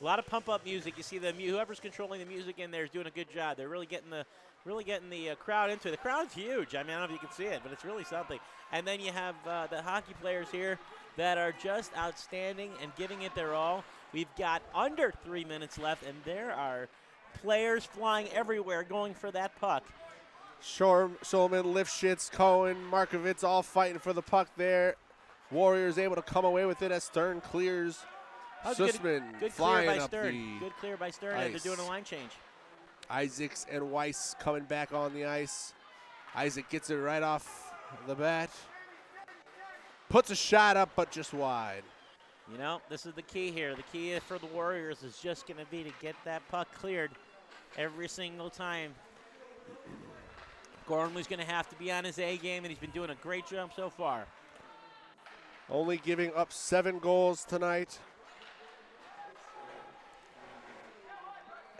A lot of pump-up music. You see whoever's controlling the music in there is doing a good job. They're really getting the crowd into it. The crowd's huge. I mean, I don't know if you can see it, but it's really something. And then you have the hockey players here that are just outstanding and giving it their all. We've got under 3 minutes left, and there are players flying everywhere going for that puck. Shulman, Lifshitz, Cohen, Markovitz all fighting for the puck there. Warriors able to come away with it as Stern clears. Sussman good flying clear by up Stern. Good clear by Stern, and they're doing a line change. Isaacs and Weiss coming back on the ice. Isaac gets it right off the bat. Puts a shot up, but just wide. You know, this is the key here. The key for the Warriors is just going to be to get that puck cleared every single time. Gormley's going to have to be on his A game, and he's been doing a great job so far. Only giving up 7 goals tonight.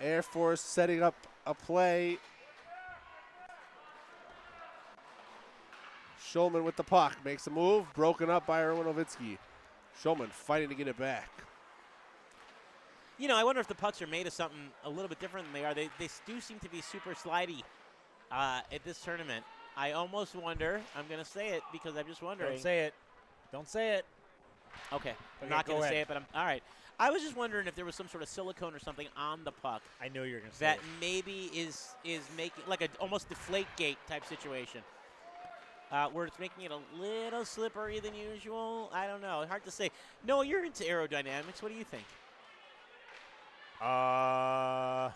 Air Force setting up a play. Schulman with the puck. Makes a move. Broken up by Erwin Ovitsky. Schulman fighting to get it back. You know, I wonder if the pucks are made of something a little bit different than they are. They do seem to be super slidey at this tournament. I almost wonder, I'm going to say it because I'm just wondering. Don't say it. Don't say it. Okay. I'm not going to say it, but all right. I was just wondering if there was some sort of silicone or something on the puck. I know you're going to say that it. maybe is making like a almost deflate gate type situation. Where it's making it a little slippery than usual. I don't know. Hard to say. No, you're into aerodynamics. What do you think? I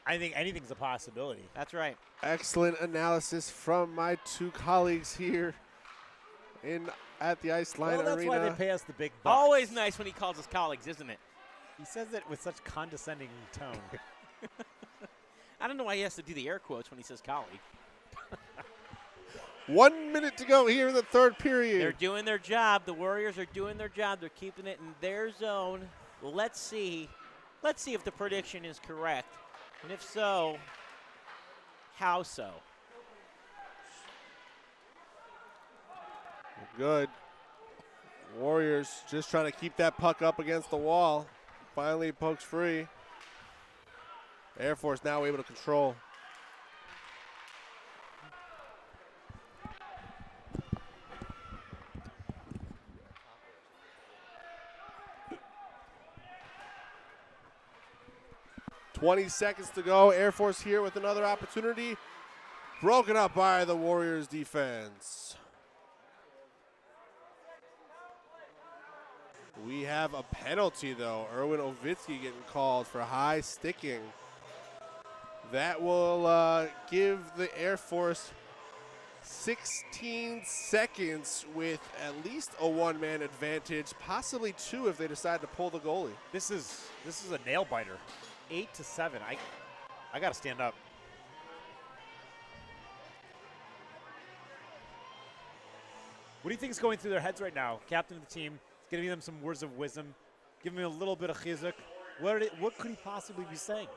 think anything's a possibility. That's right. Excellent analysis from my 2 colleagues here at the Ice Line Arena. That's why they pay us the big bucks. Always nice when he calls us colleagues, isn't it? He says it with such condescending tone. I don't know why he has to do the air quotes when he says colleague. 1 minute to go here in the third period. They're doing their job. The Warriors are doing their job. They're keeping it in their zone. Let's see if the prediction is correct. And if so, how so? Good. Warriors just trying to keep that puck up against the wall. Finally pokes free. Air Force now able to control. .20 seconds to go. Air Force here with another opportunity. Broken up by the Warriors defense. We have a penalty, though. Erwin Ovitsky getting called for high sticking. That will give the Air Force 16 seconds with at least a one-man advantage, possibly 2 if they decide to pull the goalie. This is a nail biter. 8-7. I got to stand up. What do you think is going through their heads right now? Captain of the team, giving them some words of wisdom, giving them a little bit of chizuk. What could he possibly be saying?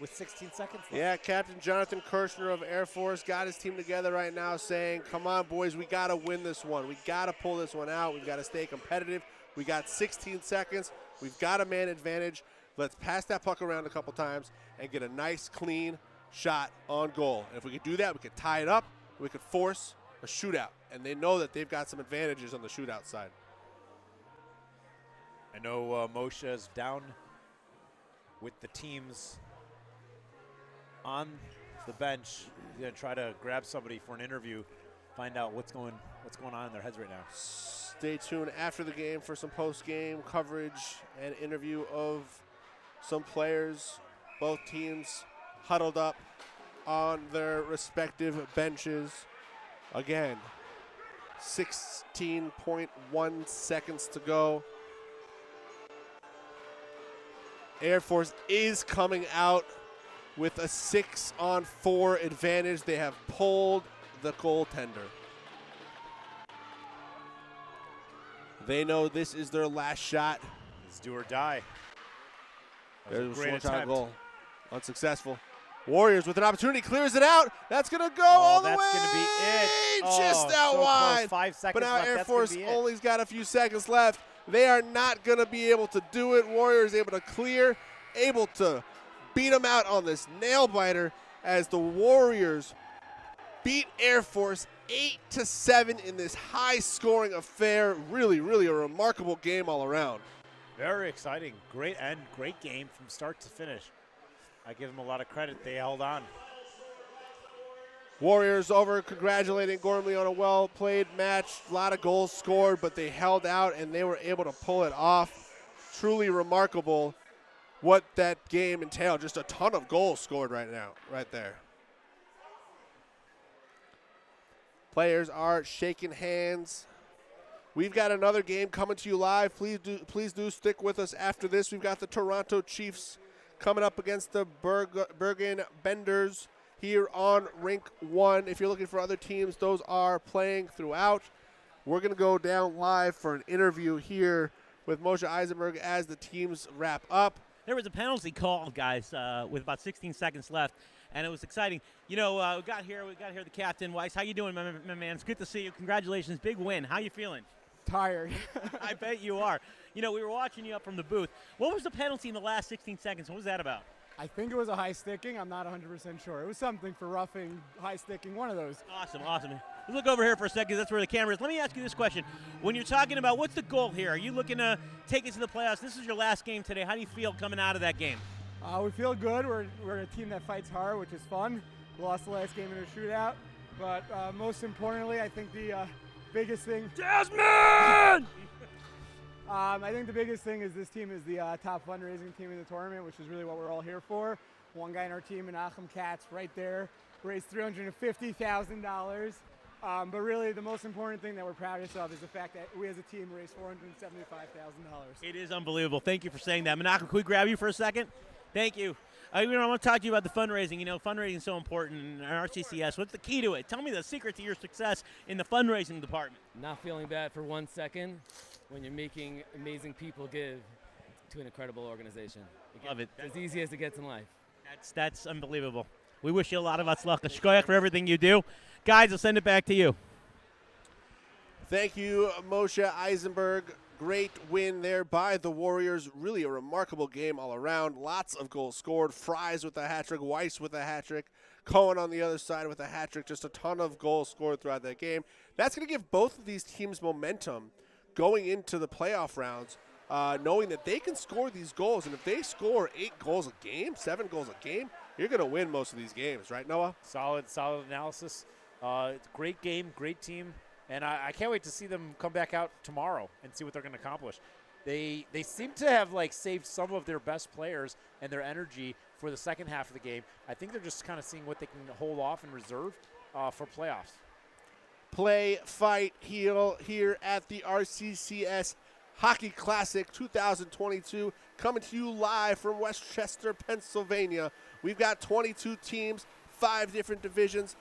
with 16 seconds left. Yeah, Captain Jonathan Kirshner of Air Force got his team together right now saying, come on, boys, we got to win this one. We got to pull this one out. We've got to stay competitive. We got 16 seconds. We've got a man advantage. Let's pass that puck around a couple times and get a nice, clean shot on goal. And if we could do that, we could tie it up. We could force a shootout. And they know that they've got some advantages on the shootout side. I know Moshe is down with the teams on the bench. He's going to try to grab somebody for an interview, find out what's going on in their heads right now. Stay tuned after the game for some post-game coverage and interview of some players. Both teams huddled up on their respective benches. Again, 16.1 seconds to go. Air Force is coming out with a 6-on-4 advantage. They have pulled the goaltender. They know this is their last shot. It's do or die. There's a great one-shot attempt. goal. Unsuccessful. Warriors with an opportunity, clears it out. That's going to go all the way. That's going to be it. Just out so wide. Close. 5 seconds but now left. Air That's Force gonna be it. only's got a few seconds left. They are not going to be able to do it. Warriors able to clear, able to beat them out on this nail-biter as the Warriors beat Air Force 8-7 in this high-scoring affair. Really, really a remarkable game all around. Very exciting. Great end. Great game from start to finish. I give them a lot of credit. They held on. Warriors over congratulating Gormley on a well-played match. A lot of goals scored, but they held out and they were able to pull it off. Truly remarkable what that game entailed. Just a ton of goals scored right there. Players are shaking hands. We've got another game coming to you live. Please do stick with us after this. We've got the Toronto Chiefs coming up against the Bergen Benders here on Rink 1. If you're looking for other teams, those are playing throughout. We're going to go down live for an interview here with Moshe Eisenberg as the teams wrap up. There was a penalty called, guys, with about 16 seconds left, and it was exciting. You know, we got here the captain, Weiss. How you doing, my man? It's good to see you. Congratulations, big win. How you feeling? Tired. I bet you are. You know, we were watching you up from the booth. What was the penalty in the last 16 seconds? What was that about? I think it was a high sticking. I'm not 100% sure. It was something for roughing, high sticking, one of those. Awesome. Let's look over here for a second. That's where the camera is. Let me ask you this question. When you're talking about what's the goal here? Are you looking to take it to the playoffs? This is your last game today. How do you feel coming out of that game? We feel good. We're a team that fights hard, which is fun. We lost the last game in a shootout. But most importantly, I think the biggest thing... Jasmine! I think the biggest thing is this team is the top fundraising team in the tournament, which is really what we're all here for. One guy in our team, Menachem Katz, right there, raised $350,000. But really, the most important thing that we're proudest of is the fact that we as a team raised $475,000. It is unbelievable. Thank you for saying that. Menachem, can we grab you for a second? Thank you. I want to talk to you about the fundraising. You know, fundraising is so important in RCCS. What's the key to it? Tell me the secret to your success in the fundraising department. Not feeling bad for 1 second when you're making amazing people give to an incredible organization. Love it. As easy as it gets in life. That's unbelievable. We wish you a lot of luck. Shkoyach for everything you do. Guys, I'll send it back to you. Thank you, Moshe Eisenberg. Great win there by the Warriors. Really a remarkable game all around. Lots of goals scored. Fries with a hat trick. Weiss with a hat trick. Cohen on the other side with a hat trick. Just a ton of goals scored throughout that game. That's going to give both of these teams momentum going into the playoff rounds, knowing that they can score these goals. And if they score 8 goals a game, 7 goals a game, you're going to win most of these games. Right, Noah? Solid analysis. It's a great game, great team. And I can't wait to see them come back out tomorrow and see what they're going to accomplish. They seem to have saved some of their best players and their energy for the second half of the game. I think they're just kind of seeing what they can hold off and reserve for playoffs. Play, fight, heal here at the RCCS Hockey Classic 2022, coming to you live from Westchester, Pennsylvania. We've got 22 teams, 5 different divisions,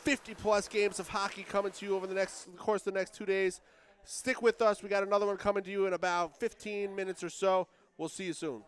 50-plus games of hockey coming to you over the course of the next 2 days. Stick with us. We got another one coming to you in about 15 minutes or so. We'll see you soon.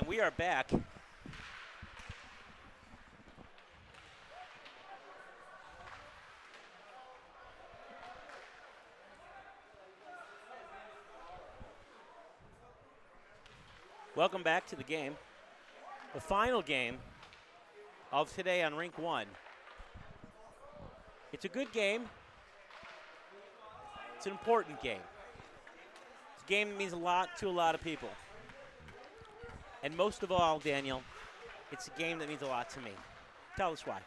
And we are back. Welcome back to the game. The final game of today on Rink 1. It's a good game. It's an important game. It's a game that means a lot to a lot of people. And most of all, Daniel, it's a game that means a lot to me. Tell us why.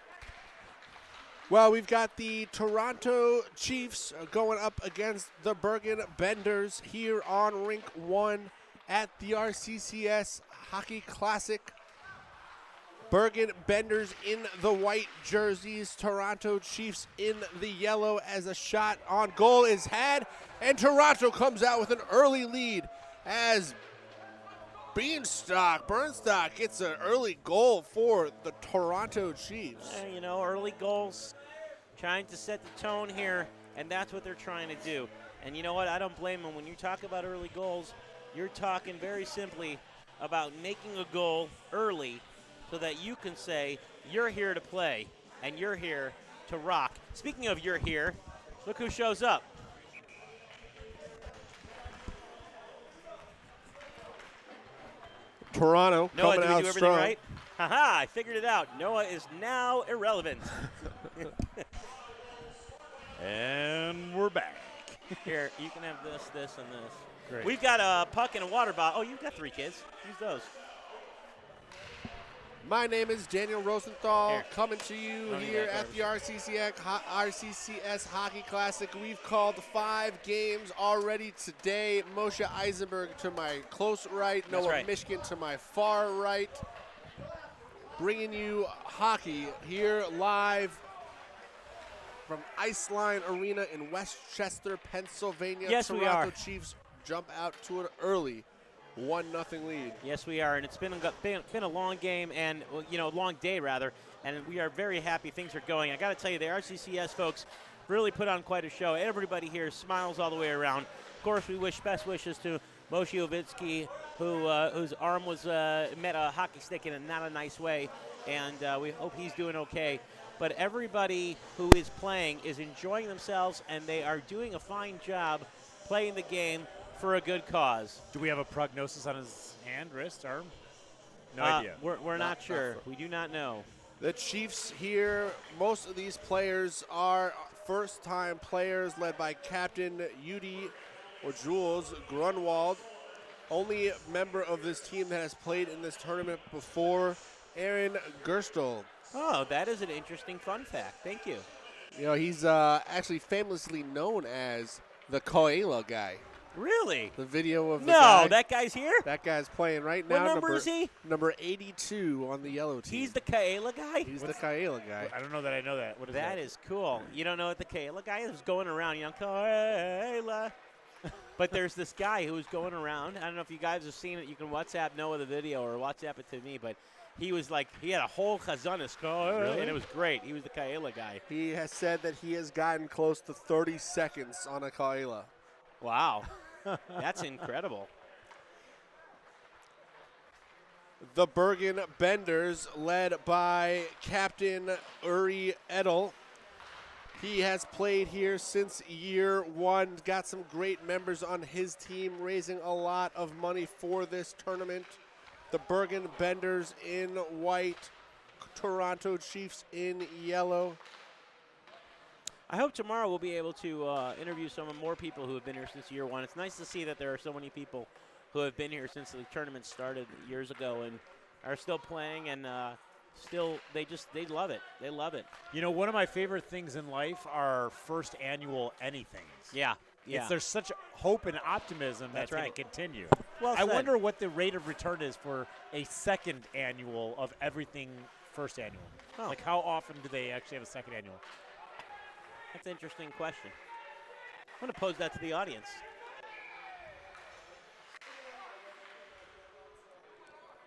Well, we've got the Toronto Chiefs going up against the Bergen Benders here on Rink 1 at the RCCS Hockey Classic. Bergen Benders in the white jerseys, Toronto Chiefs in the yellow as a shot on goal is had, and Toronto comes out with an early lead as Bernstock gets an early goal for the Toronto Chiefs. You know, early goals, trying to set the tone here, and that's what they're trying to do. And you know what? I don't blame them. When you talk about early goals, you're talking very simply about making a goal early so that you can say you're here to play and you're here to rock. Speaking of you're here, look who shows up. Toronto Noah, coming did we out do everything strong. right? Haha, I figured it out. Noah is now irrelevant. And we're back. Here, you can have this, this, and this. Great. We've got a puck and a water bottle. Oh, you've got 3 kids. Use those. My name is Daniel Rosenthal, Here. coming to you Don't need here that at the RCCS Hockey Classic. We've called 5 games already today. Moshe Eisenberg to my close right, That's Noah right. Mishkin to my far right. Bringing you hockey here live from Iceline Arena in Westchester, Pennsylvania. Yes, we Toronto are. Chiefs jump out to an early 1-0 lead. Yes, we are, and it's been a long game and, you know, long day rather, and we are very happy things are going. I got to tell you, the RCCS folks really put on quite a show. Everybody here smiles all the way around. Of course, we wish best wishes to Moshe Ovitsky, whose arm was met a hockey stick in not a nice way, and we hope he's doing okay. But everybody who is playing is enjoying themselves, and they are doing a fine job playing the game for a good cause. Do we have a prognosis on his hand, wrist, arm? No Uh, idea. We're not sure. We do not know. The Chiefs here, most of these players are first-time players led by Captain Udi or Jules Grunwald. Only member of this team that has played in this tournament before, Aaron Gerstel. Oh, that is an interesting fun fact. Thank you. You know, he's actually famously known as the Koala guy. Really? The video of the No, guy. that guy's here? That guy's playing right What now. number is he? Number 82 on the yellow team. He's the Kaela guy? He's the Kaela guy. I don't know that I know that. What is that? That is cool. You don't know what the Kaela guy is going around, you know, Kaela. But there's this guy who's going around. I don't know if you guys have seen it. You can WhatsApp Noah the video or WhatsApp it to me, but he was like, he had a whole chazanis, Really? and it was great. He was the Kaela guy. He has said that he has gotten close to 30 seconds on a Kaela. Wow. That's incredible. The Bergen Benders, led by Captain Uri Edel. He has played here since year 1, got some great members on his team, raising a lot of money for this tournament. The Bergen Benders in white, Toronto Chiefs in yellow. I hope tomorrow we'll be able to interview some more people who have been here since year 1. It's nice to see that there are so many people who have been here since the tournament started years ago and are still playing and they love it. They love it. You know, one of my favorite things in life are first annual anythings. Yeah. Yeah. There's such hope and optimism That's going right. to continue. Well I said. wonder what the rate of return is for a second annual of everything first annual. Oh. Like, how often do they actually have a second annual? That's an interesting question. I'm going to pose that to the audience.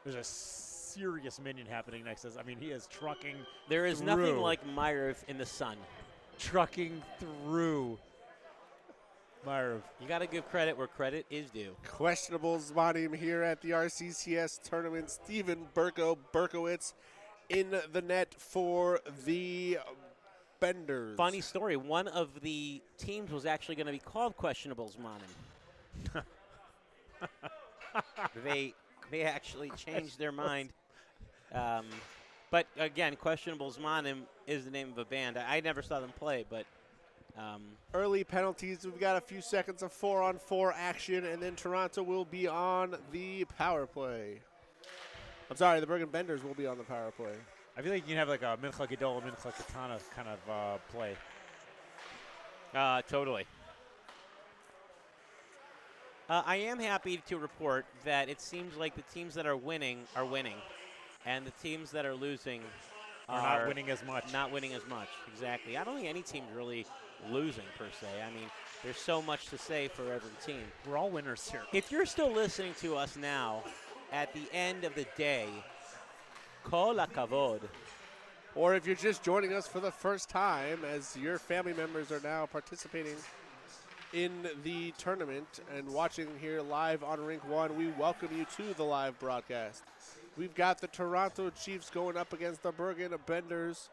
There's a serious minion happening next to us. I mean, he is trucking There is through. nothing like Myrv in the sun. Trucking through Myra. You got to give credit where credit is due. Questionable Zmanim here at the RCCS tournament. Steven Berkowitz in the net for the Benders. Funny story. One of the teams was actually going to be called Questionables Monim. They actually changed their mind. But again, Questionables Monim is the name of a band. I never saw them play, but early penalties. We've got a few seconds of 4-on-4 action, and then Toronto will be on the power play. I'm sorry, the Bergen Benders will be on the power play. I feel like you can have like a Mincha Gedola, Mincha Katana kind of play. Totally. I am happy to report that it seems like the teams that are winning, and the teams that are losing are not winning as much. Not winning as much, exactly. I don't think any team's really losing, per se. I mean, there's so much to say for every team. We're all winners here. If you're still listening to us now, at the end of the day, kol hakavod. Or if you're just joining us for the first time, as your family members are now participating in the tournament and watching here live on Rink 1, we welcome you to the live broadcast. We've got the Toronto Chiefs going up against the Bergen Benders.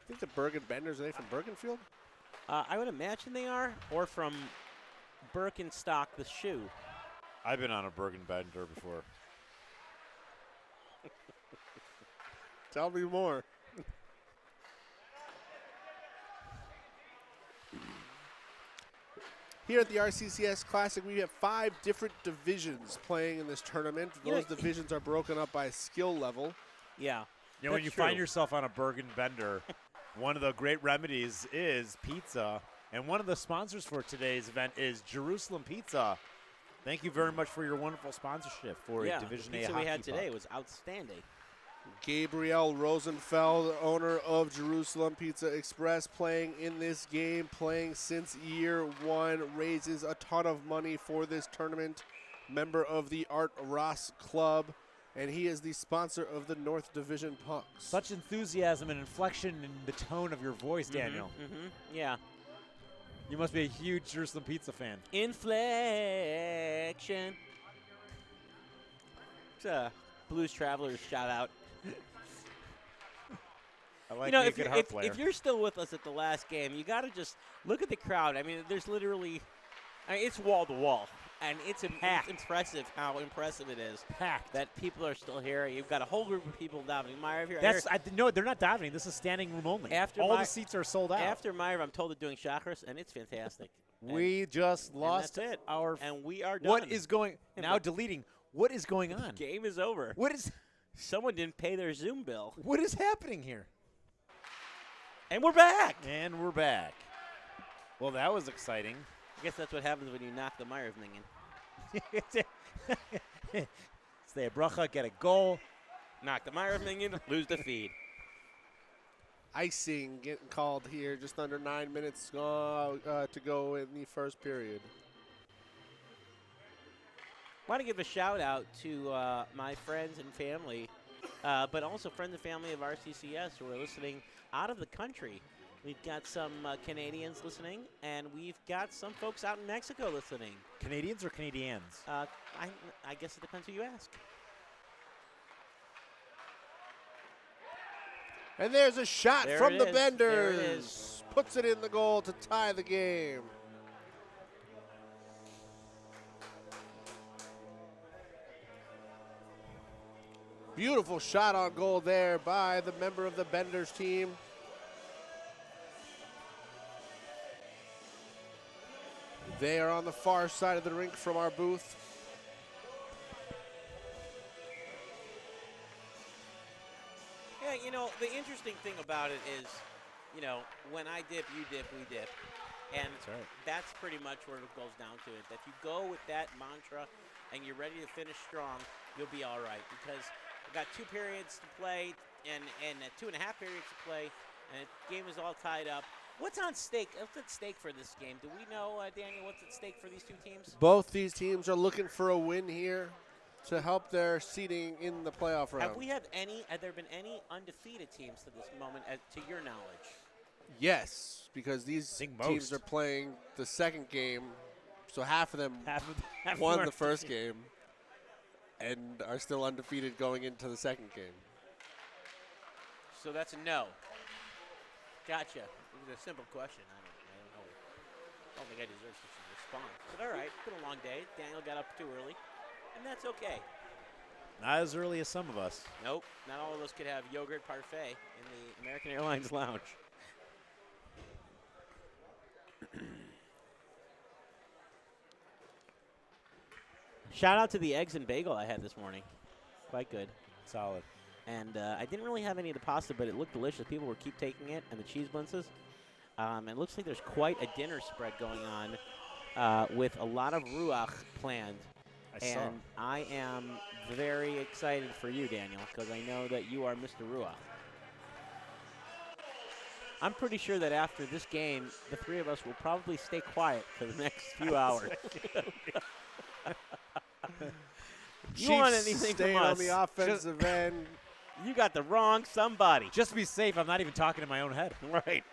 I think the Bergen Benders, are they from Bergenfield? I would imagine they are, or from Birkenstock, the shoe. I've been on a Bergen Bender before. Tell me more. Here at the RCCS Classic, we have 5 different divisions playing in this tournament. Those divisions are broken up by skill level. Yeah. You know, when you find yourself on a Bergen Bender, one of the great remedies is pizza. And one of the sponsors for today's event is Jerusalem Pizza. Thank you very much for your wonderful sponsorship for a Division A hockey the pizza we had today puck. was outstanding. Gabriel Rosenfeld, owner of Jerusalem Pizza Express, playing in this game, playing since year 1, raises a ton of money for this tournament, member of the Art Ross Club, and he is the sponsor of the North Division Pucks. Such enthusiasm and inflection in the tone of your voice, Daniel. Yeah. You must be a huge Jerusalem Pizza fan. Inflection. It's a Blues Travelers shout out. I like if you're still with us at the last game, you got to just look at the crowd. I mean, there's literally, it's wall to wall, and it's impressive how impressive it is. Packed. That people are still here. You've got a whole group of people diving. Myra, here. No, they're not diving. This is standing room only. All the seats are sold out. After Myra, I'm told they're doing chakras, and it's fantastic. We just lost that's it. And we are done. What is going now? Deleting. What is going on? The game is over. What is? Someone didn't pay their Zoom bill. What is happening here? And we're back. And we're back. Well, that was exciting. I guess that's what happens when you knock the Myers thing in. Stay a bracha, get a goal. Knock the Myers thing in, lose the feed. Icing getting called here. Just under 9 minutes to go in the first period. I want to give a shout out to my friends and family, but also friends and family of RCCS who are listening out of the country. We've got some Canadians listening, and we've got some folks out in Mexico listening. Canadians or Canadians? I guess it depends who you ask. And there's a shot There from it the is. Benders. There it is. Puts it in the goal to tie the game. Beautiful shot on goal there by the member of the Benders team. They are on the far side of the rink from our booth. Yeah, you know, the interesting thing about it is, you know, when I dip, you dip, we dip. And that's pretty much where it goes down to it. If you go with that mantra and you're ready to finish strong, you'll be all right. Because we've got 2 periods to play and 2.5 periods to play, and the game is all tied up. What's on stake? What's at stake for this game? Do we know, Daniel, what's at stake for these 2 teams? Both these teams are looking for a win here to help their seeding in the playoff round. Have there been any undefeated teams to this moment, to your knowledge? Yes, because these think teams most. are playing the second game, so half of them half won are the first game and are still undefeated going into the second game. So that's a no. Gotcha. It was a simple question. I don't know. I don't think I deserve such a response. But all right, it's been a long day. Daniel got up too early, and that's okay. Not as early as some of us. Nope, not all of us could have yogurt parfait in the American Airlines lounge. Shout out to the eggs and bagel I had this morning. Quite good. Solid. And I didn't really have any of the pasta, but it looked delicious. People were keep taking it, and the cheese blintzes. It looks like there's quite a dinner spread going on with a lot of ruach planned. And I am very excited for you, Daniel, because I know that you are Mr. Ruach. I'm pretty sure that after this game, the three of us will probably stay quiet for the next few hours. You want anything from staying us? on the offensive end. You got the wrong somebody. Just to be safe, I'm not even talking in my own head. Right.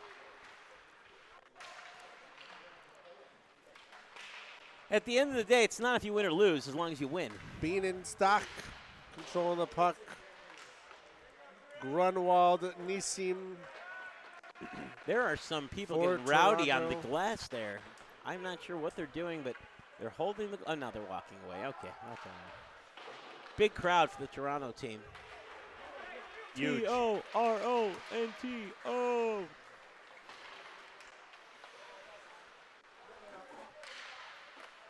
At the end of the day, it's not if you win or lose, as long as you win. Being in stock, controlling the puck. Grunwald, Nissim. There are some people For getting rowdy on the Toronto. glass there. I'm not sure what they're doing, but they're holding the. Oh, no, they're walking away. Okay. Big crowd for the Toronto team. Huge. T-O-R-O-N-T-O.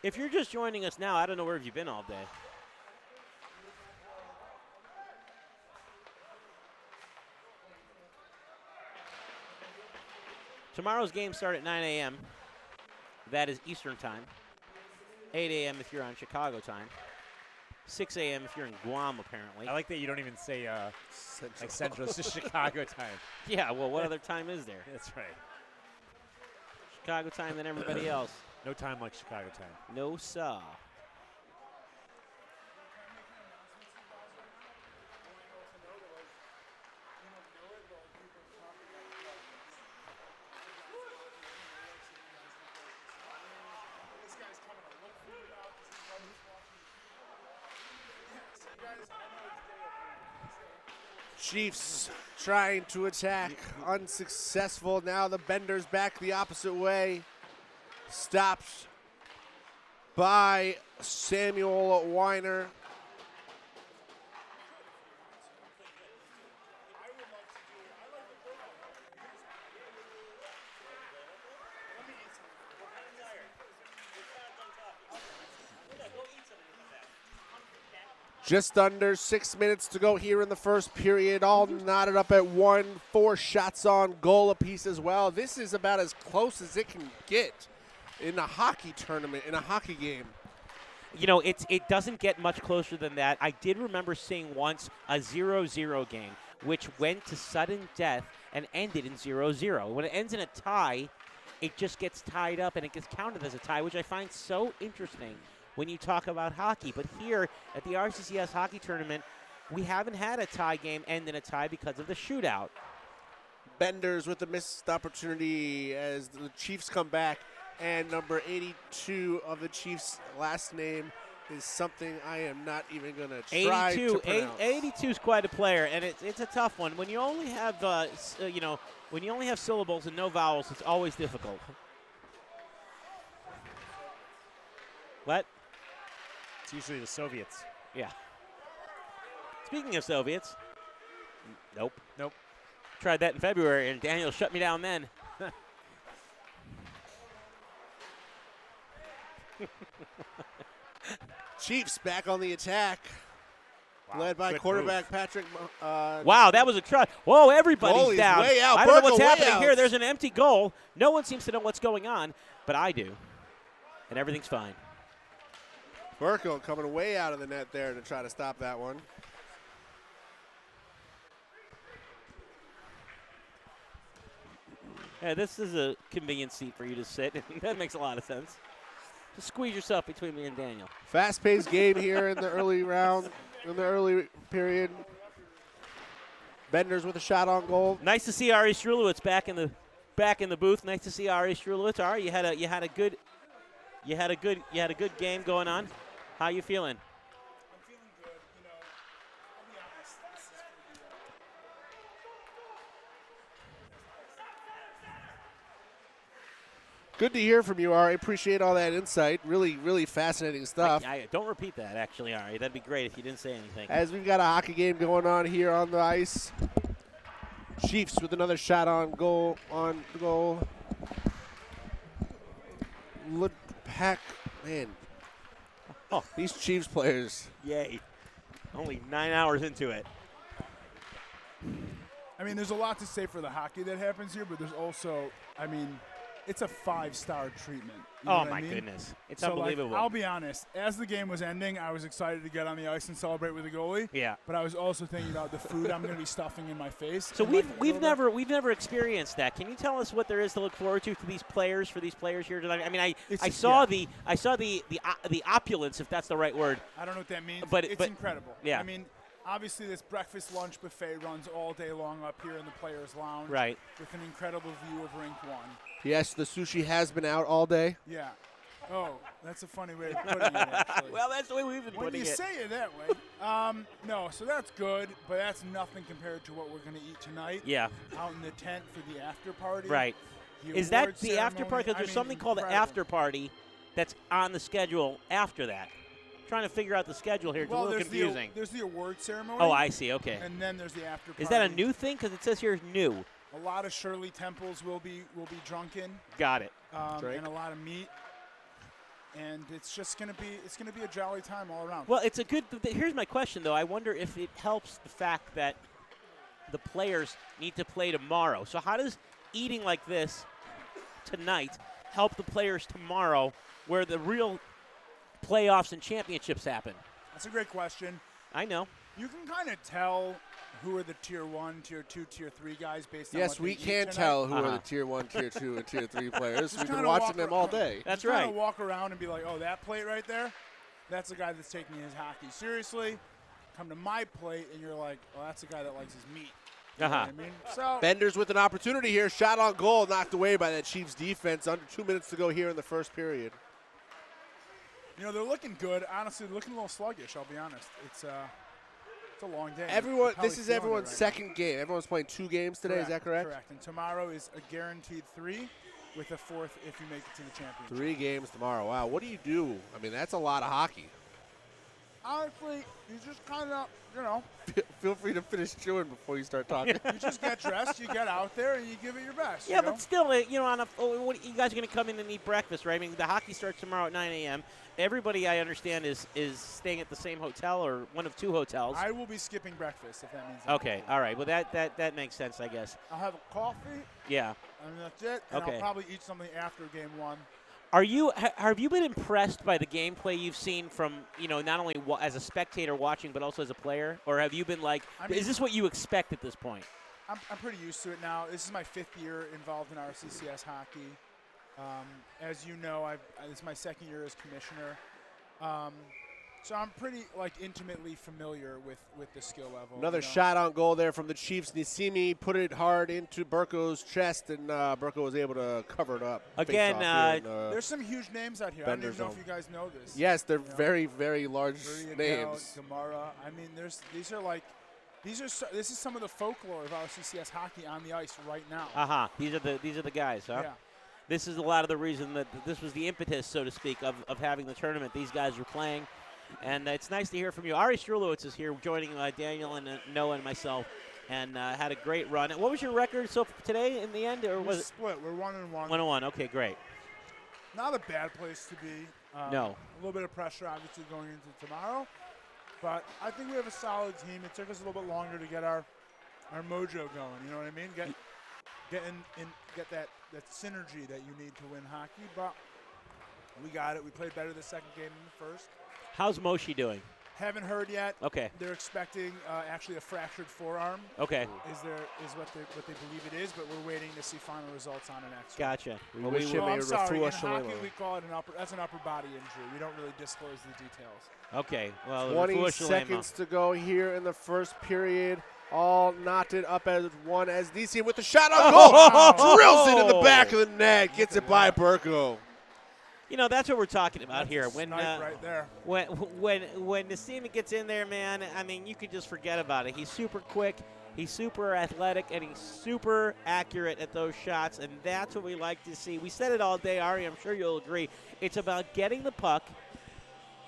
If you're just joining us now, I don't know where have you been all day. Tomorrow's games start at 9 a.m. That is Eastern time. 8 a.m. if you're on Chicago time. 6 a.m. if you're in Guam, apparently. I like that you don't even say like Central. It's just Chicago time. Yeah, well, what other time is there? That's right. Chicago time than everybody else. No time like Chicago time. No, sir. Chiefs trying to attack, unsuccessful. Now the Benders back the opposite way. Stopped by Samuel Weiner. Just under 6 minutes to go here in the first period. All knotted up at 1. 4 shots on goal apiece as well. This is about as close as it can get in a hockey tournament, in a hockey game. You know, it doesn't get much closer than that. I did remember seeing once a 0-0 game, which went to sudden death and ended in 0-0. When it ends in a tie, it just gets tied up and it gets counted as a tie, which I find so interesting when you talk about hockey. But here at the RCCS hockey tournament, we haven't had a tie game end in a tie because of the shootout. Benders with a missed opportunity as the Chiefs come back, and number 82 of the Chiefs' last name is something I am not even going to try to pronounce. 82 is quite a player, and it's a tough one. When you only have when you only have syllables and no vowels, it's always difficult. What? It's usually the Soviets. Yeah. Speaking of Soviets, nope. Nope. Tried that in February, and Daniel shut me down then. Chiefs back on the attack, led by good quarterback move. Patrick. Wow, that was a try. Whoa, everybody's Goalie's down. way out. I don't know Burkle what's way happening out. here. There's an empty goal. No one seems to know what's going on, but I do, and everything's fine. Burko coming way out of the net there to try to stop that one. Yeah, this is a convenient seat for you to sit. That makes a lot of sense. Just squeeze yourself between me and Daniel. Fast-paced game here in the early round, in the early period. Benders with a shot on goal. Nice to see Ari Strulowitz back in the back in the booth. Nice to see Ari Strulowitz. Ari, you had a good game going on. How you feeling? I'm feeling good. You know, I'll be honest. This is for the. Good to hear from you, Ari. Appreciate all that insight. Really, really fascinating stuff. Don't repeat that, actually, Ari. That'd be great if you didn't say anything. As we've got a hockey game going on here on the ice. Chiefs with another shot on goal. Pack, man. Oh, these Chiefs players. Yay. Only 9 hours into it. I mean, there's a lot to say for the hockey that happens here, but there's also, I mean, it's a 5-star treatment. You know Oh, what my I mean? goodness. It's so, unbelievable. Like, I'll be honest. As the game was ending, I was excited to get on the ice and celebrate with the goalie. Yeah. But I was also thinking about the food I'm going to be stuffing in my face. So and, we've never experienced that. Can you tell us what there is to look forward to for these players here tonight? I mean, I saw the opulence, if that's the right word. I don't know what that means. But it's incredible. Yeah. I mean, obviously this breakfast lunch buffet runs all day long up here in the players' lounge. Right. With an incredible view of Rink 1. Yes, the sushi has been out all day. Yeah. Oh, that's a funny way of putting it, actually. Well, that's the way we've been when putting you it. say it that way. No, so that's good, but that's nothing compared to what we're going to eat tonight. Yeah. Out in the tent for the after party. Right. The Is that award the after ceremony. party? Because I there's mean, something called the incredible. after party that's on the schedule after that. Trying to figure out the schedule here. It's a little confusing. There's the award ceremony. Oh, I see. Okay. And then there's the after party. Is that a new thing? Because it says here new. A lot of Shirley Temples will be drunken. Got it. And a lot of meat. And it's just gonna be a jolly time all around. Well, it's a good. Here's my question, though. I wonder if it helps the fact that the players need to play tomorrow. So how does eating like this tonight help the players tomorrow, where the real playoffs and championships happen? That's a great question. I know. You can kind of tell who are the tier 1, tier 2, tier 3 guys based on Yes, what we they eat can tonight. tell who are the tier 1, tier 2, and tier 3 players. Just We've been kinda watching walk them ar- all day. That's just kinda right. walk around and be like, oh, that plate right there, that's the guy that's taking his hockey seriously. Come to my plate, and you're like, well, that's the guy that likes his meat. You know what I mean? So Benders with an opportunity here. Shot on goal, knocked away by that Chiefs defense. Under 2 minutes to go here in the first period. you know, they're looking good. Honestly, they're looking a little sluggish, I'll be honest. It's a long day. Everyone, Probably this is feeling it everyone's right second game. Everyone's playing 2 games today. Is that correct? Correct. And tomorrow is a guaranteed 3 with a 4th if you make it to the championship. 3 games tomorrow. Wow, what do you do? I mean, that's a lot of hockey. Honestly, you just kind of, you know. Feel free to finish chewing before you start talking. You just get dressed, you get out there, and you give it your best. Yeah, you know? but still, what, you guys are going to come in and eat breakfast, right? I mean, the hockey starts tomorrow at 9 a.m. Everybody, I understand, is staying at the same hotel or one of 2 hotels. I will be skipping breakfast, if that means anything. Okay, all right. Well, that makes sense, I guess. I'll have a coffee. Yeah. And that's it. And Okay. I'll probably eat something after game 1. Have you been impressed by the gameplay you've seen from, not only as a spectator watching, but also as a player? Or have you been like, is this what you expect at this point? I'm pretty used to it now. This is my 5th year involved in RCCS hockey. As you know, this is my 2nd year as commissioner. So I'm pretty intimately familiar with the skill level. Another shot on goal there from the Chiefs. Nisimi put it hard into Burko's chest, and Burko was able to cover it up. Again, there's some huge names out here. I don't even know if you guys know this. Yes, they're very, very large names. Gamara. I mean, this is some of the folklore of RCCS hockey on the ice right now. These are the guys, huh? Yeah. This is a lot of the reason that this was the impetus, so to speak, of having the tournament. These guys were playing. And it's nice to hear from you. Ari Strulowitz is here joining Daniel and Noah and myself, and had a great run. And what was your record so today in the end? Or was it split? We're 1-1. 1-1. Okay, great. Not a bad place to be. No. A little bit of pressure, obviously, going into tomorrow. But I think we have a solid team. It took us a little bit longer to get our mojo going. You know what I mean? Get that synergy that you need to win hockey. But we got it. We played better the second game than the first. How's Moshi doing? Haven't heard yet. Okay. They're expecting actually a fractured forearm. Okay. Is what they believe it is, but we're waiting to see final results on an X-ray. Gotcha. I'm sorry. In hockey, we call it that's an upper body injury. We don't really disclose the details. Okay. Well, 20 seconds to go here in the first period. all knotted up as one as Nisi with the shot on goal. Drills it in the back of the net. Gets it by Burko. You know, that's what we're talking about here. When right there. when Nassim gets in there, man, I mean, you could just forget about it. He's super quick, he's super athletic, and he's super accurate at those shots, and that's what we like to see. We said it all day, Ari, I'm sure you'll agree. It's about getting the puck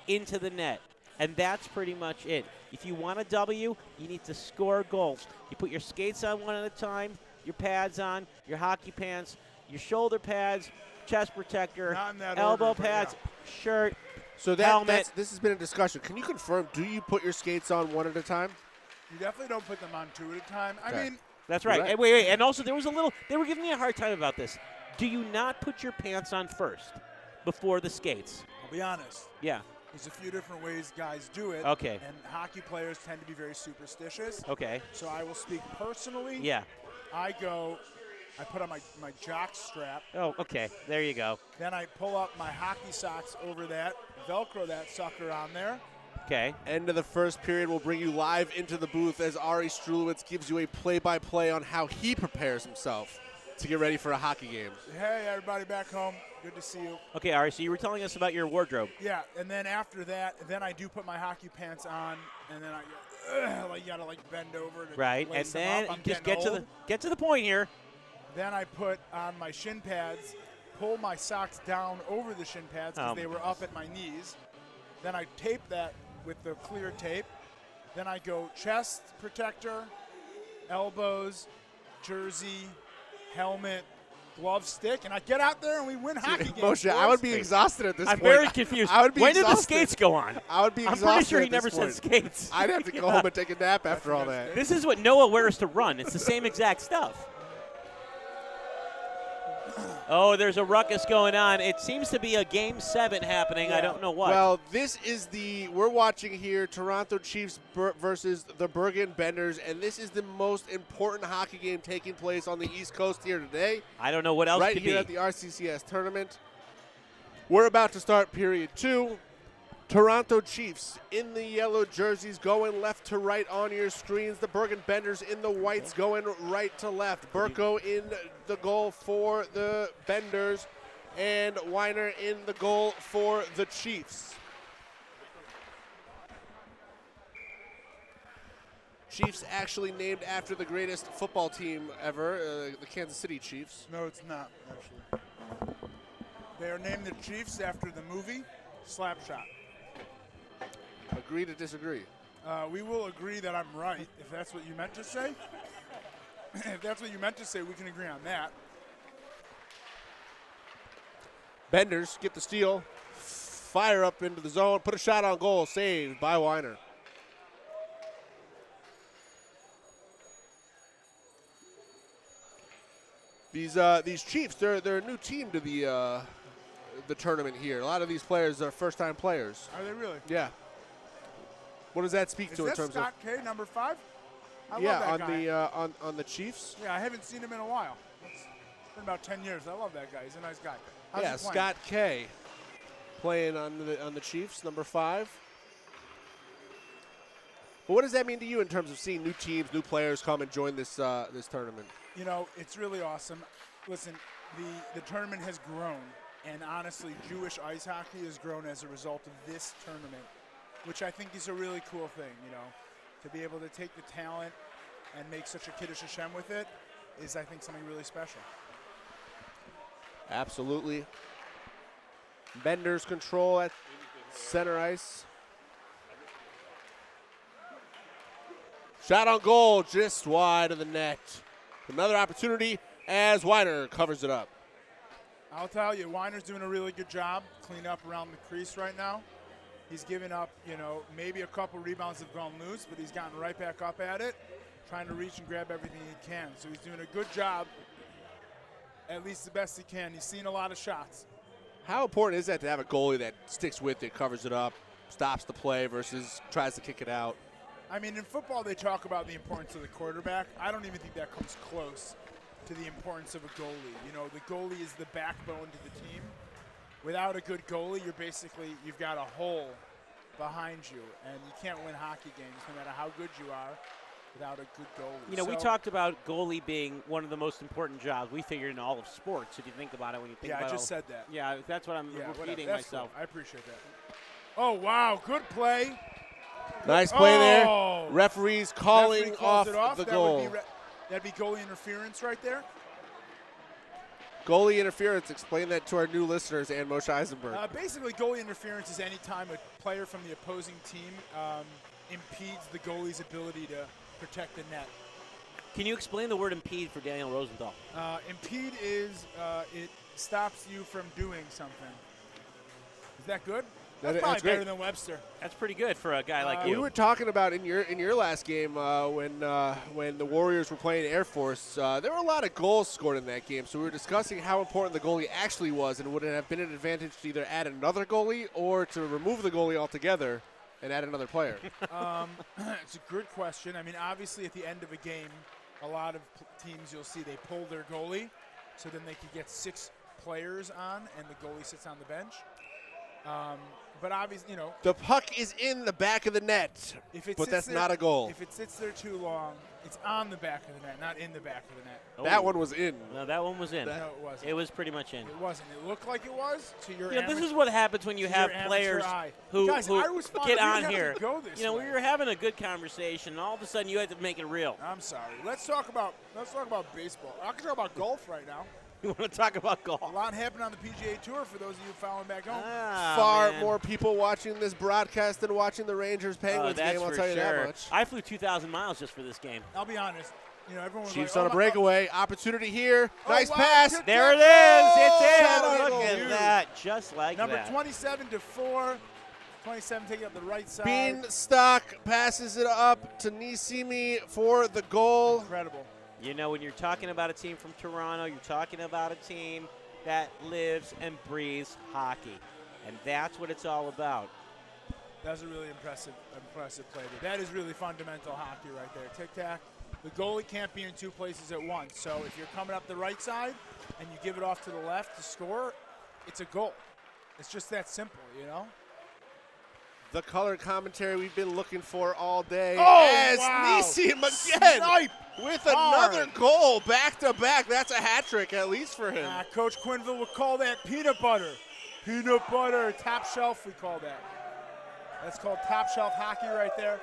into the net, and that's pretty much it. If you want a W, you need to score goals. You put your skates on one at a time, your pads on, your hockey pants, your shoulder pads, chest protector, elbow pads, shirt, So helmet. this has been a discussion. Can you confirm, do you put your skates on one at a time? You definitely don't put them on two at a time. I Okay. mean, That's right. Right. And wait. And also, there was a little, they were giving me a hard time about this. Do you not put your pants on first before the skates? I'll be honest. Yeah. There's a few different ways guys do it. Okay. And hockey players tend to be very superstitious. Okay. So I will speak personally. Yeah. I put on my jock strap. Oh, okay. There you go. Then I pull up my hockey socks over that, Velcro that sucker on there. Okay. End of the first period, we'll bring you live into the booth as Ari Strulowitz gives you a play-by-play on how he prepares himself to get ready for a hockey game. Hey, everybody back home. Good to see you. Okay, Ari, so you were telling us about your wardrobe. Yeah, and then after that, then I do put my hockey pants on, and then you gotta bend over to Right, lace and them then up. I'm you just getting get to the point here. Then I put on my shin pads, pull my socks down over the shin pads because they were up at my knees. Then I tape that with the clear tape. Then I go chest protector, elbows, jersey, helmet, glove, stick, and I get out there and we win hockey games. Moshe, I would be exhausted at this I'm point. very confused. I would be When exhausted. did the skates go on? I would be exhausted. I'm pretty sure he at never this said point. skates. I'd have to go home and take a nap after all that. This is what Noah wears to run. It's the same exact stuff. Oh, there's a ruckus going on. It seems to be a Game 7 happening. I don't know what. Well, this is we're watching here, Toronto Chiefs versus the Bergen Benders, and this is the most important hockey game taking place on the East Coast here today. I don't know what else right could here be. at the RCCS tournament. We're about to start period 2. Toronto Chiefs in the yellow jerseys going left to right on your screens. The Bergen Benders in the whites going right to left. Burko in the goal for the Benders and Weiner in the goal for the Chiefs. Chiefs actually named after the greatest football team ever, the Kansas City Chiefs. No, it's not, actually. They are named the Chiefs after the movie Slapshot. Agree to disagree. We will agree that I'm right, if that's what you meant to say. If that's what you meant to say, we can agree on that. Benders get the steal, fire up into the zone, put a shot on goal, saved by Weiner. These Chiefs, they're a new team to the tournament here. A lot of these players are first-time players. Are they really? Yeah. What does that speak Is to in that terms Scott K, number 5? I yeah, love that on guy. on the Chiefs? Yeah, I haven't seen him in a while. It's been about 10 years. I love that guy. He's a nice guy. How's Yeah, he playing? Scott K playing on the Chiefs, number 5. But what does that mean to you in terms of seeing new teams, new players come and join this this tournament? You know, it's really awesome. Listen, the tournament has grown, and honestly, Jewish ice hockey has grown as a result of this tournament, which I think is a really cool thing, you know. To be able to take the talent and make such a Kiddush Hashem with it is, I think, something really special. Absolutely. Benders control at center ice. Shot on goal, just wide of the net. Another opportunity as Weiner covers it up. I'll tell you, Weiner's doing a really good job cleaning up around the crease right now. He's given up, you know, maybe a couple rebounds have gone loose, but he's gotten right back up at it, trying to reach and grab everything he can. So he's doing a good job, at least the best he can. He's seen a lot of shots. How important is that to have a goalie that sticks with it, covers it up, stops the play versus tries to kick it out? I mean, in football, they talk about the importance of the quarterback. I don't even think that comes close to the importance of a goalie. You know, the goalie is the backbone to the team. Without a good goalie, you've got a hole behind you, and you can't win hockey games no matter how good you are without a good goalie. You know, we So- talked about goalie being one of the most important jobs we figure in all of sports. If you think about it, when you think Yeah, about I just said that. Yeah, that's what I'm Yeah, whatever. repeating That's myself. cool. I appreciate that. Oh, wow. Good play. Nice play there. Oh. Referees calling Referee calls off it off. the That goal. would be that'd be goalie interference right there. Goalie interference. Explain that to our new listeners and Moshe Eisenberg. Basically, goalie interference is any time a player from the opposing team impedes the goalie's ability to protect the net. Can you explain the word impede for Daniel Rosenthal? Impede is it stops you from doing something. Is that good? That's probably that's great. better than Webster. That's pretty good for a guy like you. We were talking about in your last game when the Warriors were playing Air Force. There were a lot of goals scored in that game, so we were discussing how important the goalie actually was, and would it have been an advantage to either add another goalie or to remove the goalie altogether and add another player? It's a good question. I mean, obviously, at the end of a game, a lot of teams you'll see they pull their goalie, so then they could get 6 players on, and the goalie sits on the bench. But obviously, you know, The puck is in the back of the net, but that's not a goal. If it sits there too long, it's on the back of the net, not in the back of the net. That one was in. No, that one was in. No, it wasn't. It was pretty much in. It wasn't. It looked like it was to your You know, this amateur- is what happens when you to have your amateur players eye. who, Guys, who I was fine. get We on didn't have here. to go this You know, way. we were having a good conversation, and all of a sudden you had to make it real. I'm sorry. Let's talk about baseball. I can talk about golf right now. You want to talk about golf? A lot happened on the PGA Tour for those of you following back home. Far man. more people watching this broadcast than watching the Rangers Penguins that's game. I'll for tell you sure. that much. I flew 2,000 miles just for this game. I'll be honest. You know, everyone was Chiefs like, on a breakaway. Opportunity here. Oh, Nice wow, pass. good There it catch. is. It's in. Oh, Look beautiful. at that. Just like Number that. 27 to 4. 27 taking up the right side. Beanstalk passes it up to Nisimi for the goal. Incredible. You know, when you're talking about a team from Toronto, you're talking about a team that lives and breathes hockey. And that's what it's all about. That was a really impressive play. That is really fundamental hockey right there. Tic-tac. The goalie can't be in 2 places at once. So if you're coming up the right side and you give it off to the left to score, it's a goal. It's just that simple, you know? The color commentary we've been looking for all day. Oh, as wow. Nisim again Snipe. with Hard. another goal back to back. That's a hat trick at least for him. Coach Quinville would call that peanut butter. Peanut butter, top shelf we call that. That's called top shelf hockey right there.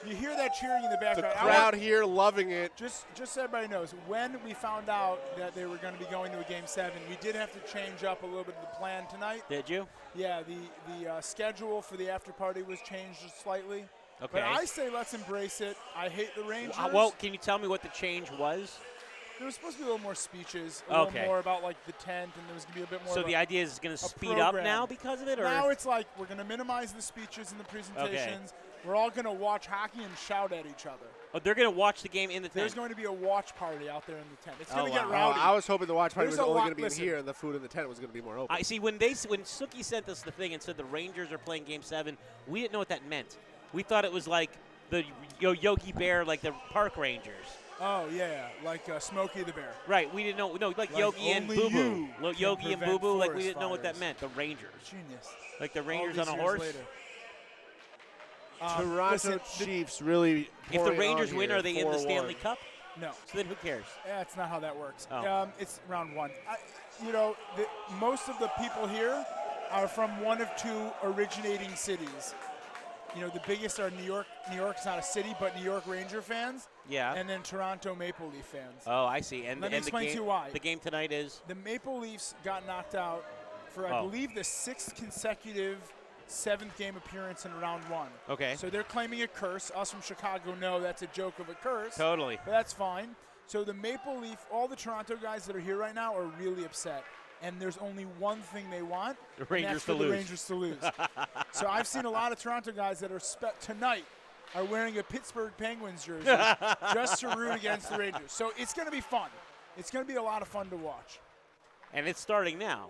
You hear that cheering in the The background. crowd here loving it. Just so everybody knows, when we found out that they were going to be going to a Game 7, we did have to change up a little bit of the plan tonight. Did you? Yeah, the schedule for the after party was changed just slightly. Okay. But I say let's embrace it. I hate the Rangers. Well, can you tell me what the change was? There was supposed to be a little more speeches, a little more about like the tent, and there was going to be a bit more. So of the idea is it's going to a speed up program. now because of it, or now it's like we're going to minimize the speeches and the presentations. We're all going to watch hockey and shout at each other. Oh, they're going to watch the game in the tent. There's going to be a watch party out there in the tent. It's going to wow. get rowdy. I was hoping the watch party There's was a only lot- going to be in listen. here and the food in the tent was going to be more open. I see when Suki sent us the thing and said the Rangers are playing Game 7, we didn't know what that meant. We thought it was like the Yogi Bear, like the Park Rangers. Oh, yeah, like Smokey the Bear. Right, we didn't know. No, like Yogi and only Boo Boo. you can Yogi and prevent Boo Boo, like we forest didn't know what that fires. meant. The Rangers. Genius. Like the All Rangers these on a years horse. later. Toronto listen, Chiefs really. If the pouring Rangers on win, here, are they in the 4-1. Stanley Cup? No. So then who cares? That's not how that works. Oh. It's round 1. Most of the people here are from one of 2 originating cities. You know, the biggest are New York. New York's not a city, but New York Ranger fans. Yeah. And then Toronto Maple Leaf fans. Oh, I see. And Let me and explain the to game, you why. The game tonight is The Maple Leafs got knocked out for, I believe, the 6th consecutive 7th game appearance in round 1. Okay. So they're claiming a curse. Us from Chicago know that's a joke of a curse. Totally. But that's fine. So the Maple Leaf, all the Toronto guys that are here right now are really upset. And there's only one thing they want, The and Rangers that's to for the lose. Rangers to lose. So I've seen a lot of Toronto guys that are tonight are wearing a Pittsburgh Penguins jersey just to root against the Rangers. So it's going to be fun. It's going to be a lot of fun to watch. and it's starting now.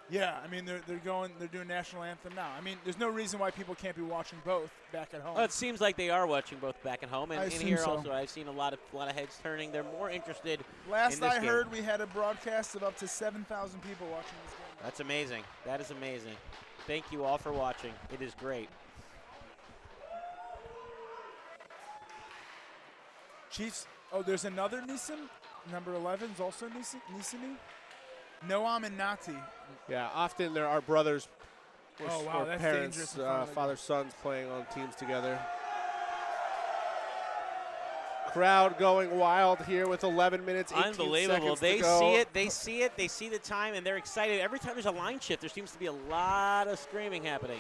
Yeah, I mean they're doing national anthem now. I mean, there's no reason why people can't be watching both back at home. Well, it seems like they are watching both back at home, and I in assume here so. also I've seen a lot of heads turning. They're more interested. Last in this I game. heard, we had a broadcast of up to 7,000 people watching this game. That's amazing. That is amazing. Thank you all for watching. It is great. Chiefs. Oh, there's another Neeson. Number 11 is also Neesony. Noam and Nati. Yeah, often there are brothers or, Oh, wow, or that's parents, dangerous in front of the father, sons playing on teams together. Crowd going wild here with 11 minutes, 18 Unbelievable. seconds They to go. see it. They see it. They see the time, and they're excited. Every time there's a line shift, there seems to be a lot of screaming happening.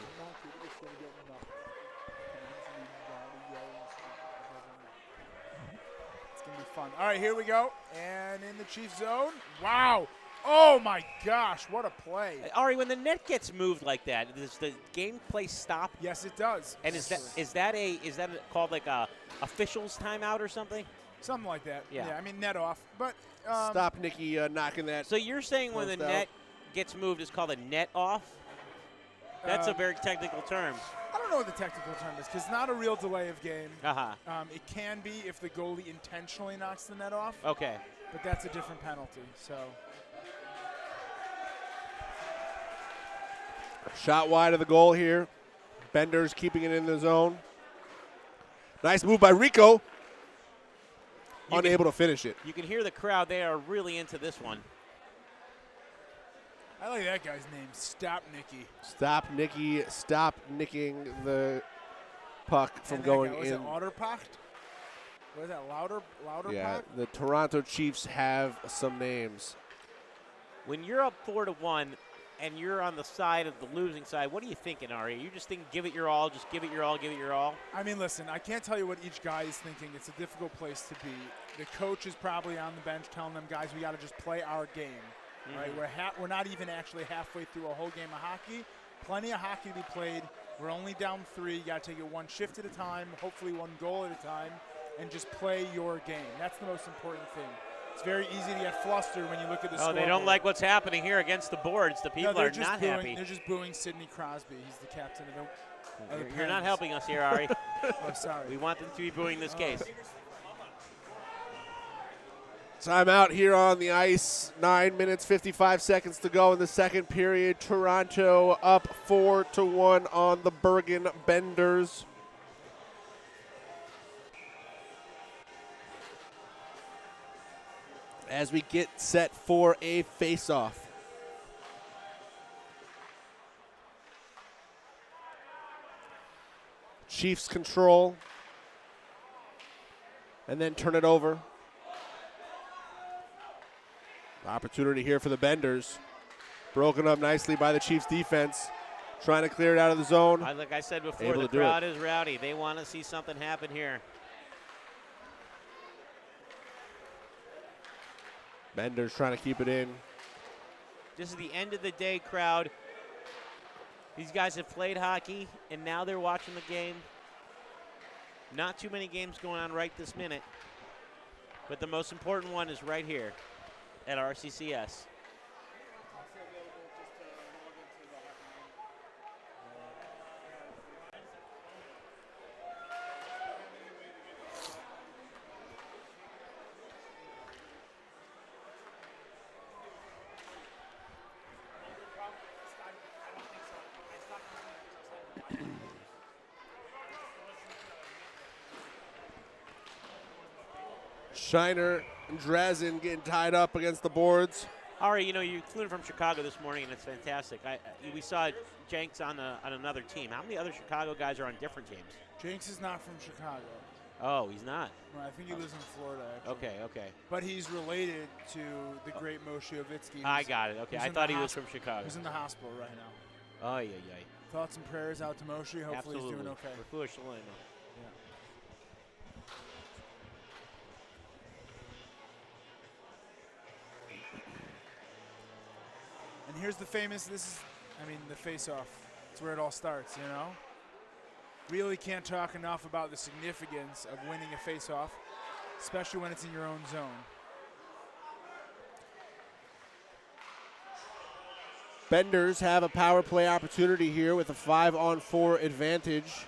It's going to be fun. All right, here we go. And in the Chiefs zone. Wow. Oh, my gosh. What a play. Ari, when the net gets moved like that, does the gameplay stop? Yes, it does. And is that called like a officials timeout or something? Something like that. Yeah. I mean, net off. But Stop Nikki knocking that. So you're saying when the post out. net gets moved, it's called a net off? That's a very technical term. I don't know what the technical term is because it's not a real delay of game. Uh-huh. It can be if the goalie intentionally knocks the net off. Okay. But that's a different penalty. So Shot wide of the goal here. Benders keeping it in the zone. Nice move by Rico. Unable to finish it. You can hear the crowd. They are really into this one. I like that guy's name. Stop Nicky. Stop Nicky. Stop nicking the puck from going was in. it Lauderpacht? Was that Lauderpacht? Yeah, the Toronto Chiefs have some names. When you're up 4-1 and you're on the side of the losing side, what are you thinking, Ari? You just think give it your all, just give it your all, give it your all? I mean, listen, I can't tell you what each guy is thinking. It's a difficult place to be. The coach is probably on the bench telling them, guys, we got to just play our game. Right? We're not even actually halfway through a whole game of hockey. Plenty of hockey to be played. We're only down 3. You got to take it one shift at a time, hopefully one goal at a time, and just play your game. That's the most important thing. It's very easy to get flustered when you look at the scoreboard. They don't like what's happening here against the boards. The people are not happy. They're just booing Sidney Crosby. He's the captain of the You're not helping us here, Ari. Oh, sorry. We want them to be booing this case. Timeout here on the ice. 9 minutes, 55 seconds to go in the second period. Toronto up 4-1 on the Bergen Benders. As we get set for a face-off. Chiefs control. And then turn it over. Opportunity here for the Benders. Broken up nicely by the Chiefs defense. Trying to clear it out of the zone. Like I said before, Able the to do crowd it. is rowdy. They want to see something happen here. Benders trying to keep it in. This is the end of the day, crowd. These guys have played hockey, and now they're watching the game. Not too many games going on right this minute, but the most important one is right here at RCCS. Shiner and Drazen getting tied up against the boards. Ari, you know, you flew in from Chicago this morning, and it's fantastic. We saw Jenks on another team. How many other Chicago guys are on different teams? Jenks is not from Chicago. Oh, he's not? Well, I think he lives in Florida, actually. Okay. But he's related to the great Moshe Ovitsky. I got it. Okay, I thought he was from Chicago. He's in the hospital right now. Oh, yeah. Thoughts and prayers out to Moshe. Hopefully he's doing okay. And here's the famous, the face-off. It's where it all starts, you know? Really can't talk enough about the significance of winning a face-off, especially when it's in your own zone. Benders have a power play opportunity here with a 5-on-4 advantage.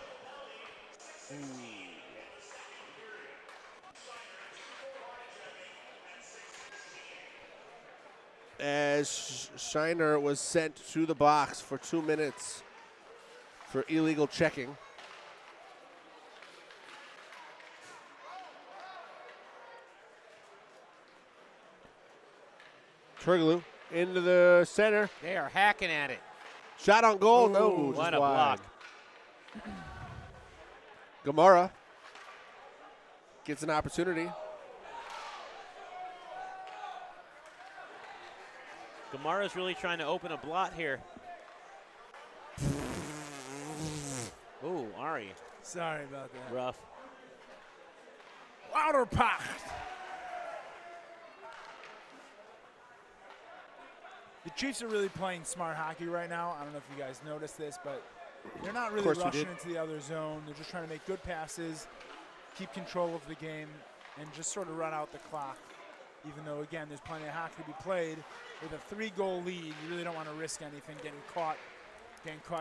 As Shiner was sent to the box for 2 minutes for illegal checking. Turgaloo into the center. They are hacking at it. Shot on goal. Ooh, No, what just a wide. block. Gamara gets an opportunity. Gamara's really trying to open a blot here. Ooh, Ari. Sorry about that. Rough. Lauterpacht. The Chiefs are really playing smart hockey right now. I don't know if you guys noticed this, but they're not really rushing into the other zone. They're just trying to make good passes, keep control of the game, and just sort of run out the clock. Even though, again, there's plenty of hockey to be played. With a 3-goal lead, you really don't want to risk anything getting caught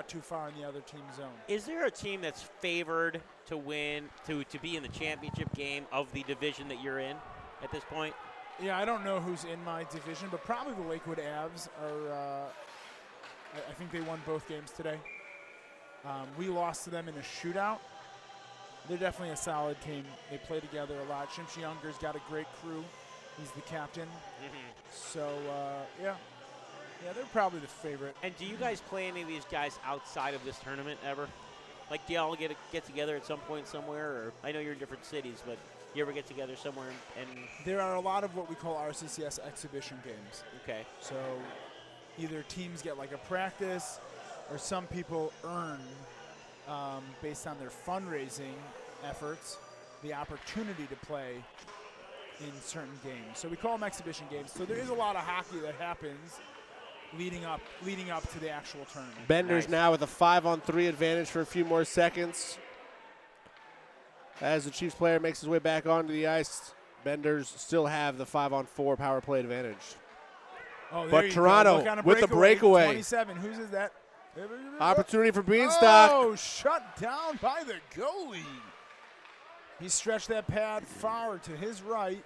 too far in the other team's zone. Is there a team that's favored to win, to be in the championship game of the division that you're in at this point? Yeah, I don't know who's in my division, but probably the Lakewood Avs are, I think they won both games today. We lost to them in a shootout. They're definitely a solid team. They play together a lot. Shimshi Younger's got a great crew. He's the captain. So, yeah, they're probably the favorite. And do you guys play any of these guys outside of this tournament ever? Like, do y'all get together at some point somewhere? Or I know you're in different cities, but you ever get together somewhere and There are a lot of what we call RCCS exhibition games. Okay. So either teams get like a practice, or some people earn, based on their fundraising efforts, the opportunity to play in certain games. So we call them exhibition games. So there is a lot of hockey that happens leading up to the actual tournament. Bender's now with a 5-on-3 advantage for a few more seconds. As the Chiefs player makes his way back onto the ice, Benders still have the 5-on-4 power play advantage. Oh, there but you Toronto go. Look on a with the breakaway. 27. Whose is that? Opportunity for Beanstalk. Oh, shut down by the goalie. He stretched that pad far to his right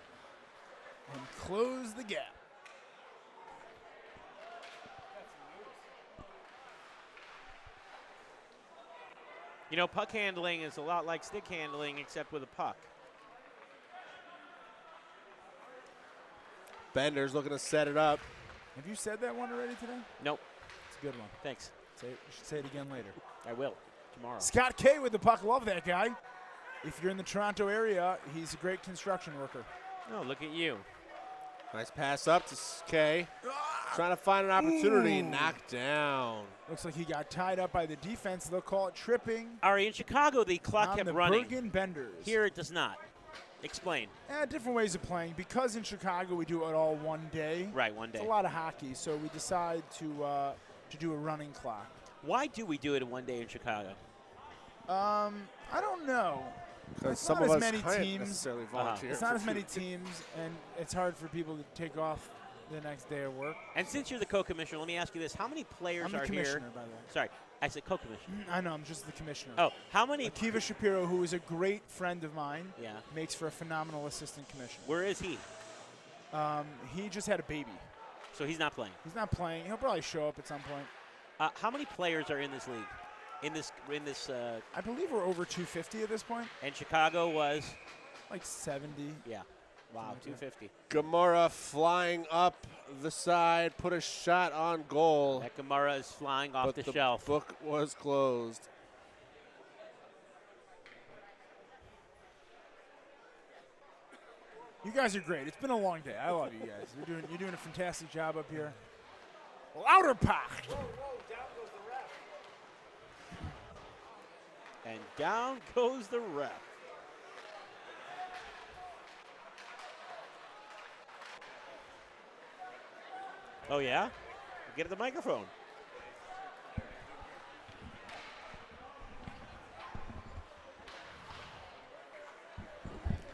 and closed the gap. you know, puck handling is a lot like stick handling except with a puck. Bender's looking to set it up. Have you said that one already today? Nope. It's a good one. Thanks. You should say it again later. I will tomorrow. Scott K with the puck. Love that guy. If you're in the Toronto area, he's a great construction worker. Oh, look at you. Nice pass up to K. Trying to find an opportunity. Ooh. Knocked down. Looks like he got tied up by the defense. They'll call it tripping. Ari, in Chicago, the clock on kept the running. Bergen Benders. Here it does not. Explain. Different ways of playing. Because in Chicago we do it all one day. Right, one day. It's a lot of hockey, so we decide to do a running clock. Why do we do it in one day in Chicago? I don't know. Because It's some not of as us many can't teams. necessarily volunteer. It's not for as many shooting. teams, and it's hard for people to take off the next day of work. And since you're the co-commissioner, let me ask you this. How many players I'm the are commissioner, here? by the way. Sorry, I said co-commissioner. I know, I'm just the commissioner. Oh, how many? Akiva Shapiro, who is a great friend of mine, Yeah. makes for a phenomenal assistant commissioner. Where is he? He just had a baby. So he's not playing. He's not playing. He'll probably show up at some point. How many players are in this league? In this, I believe we're over 250 at this point. and Chicago was Like 70. yeah. Wow, 250. Gamora flying up the side, put a shot on goal. That Gamara is flying off but the shelf. book was closed. You guys are great. It's been a long day. I love you guys. You're doing a fantastic job up here. Lauterpacht. And down goes the ref. Oh yeah? Get at the microphone.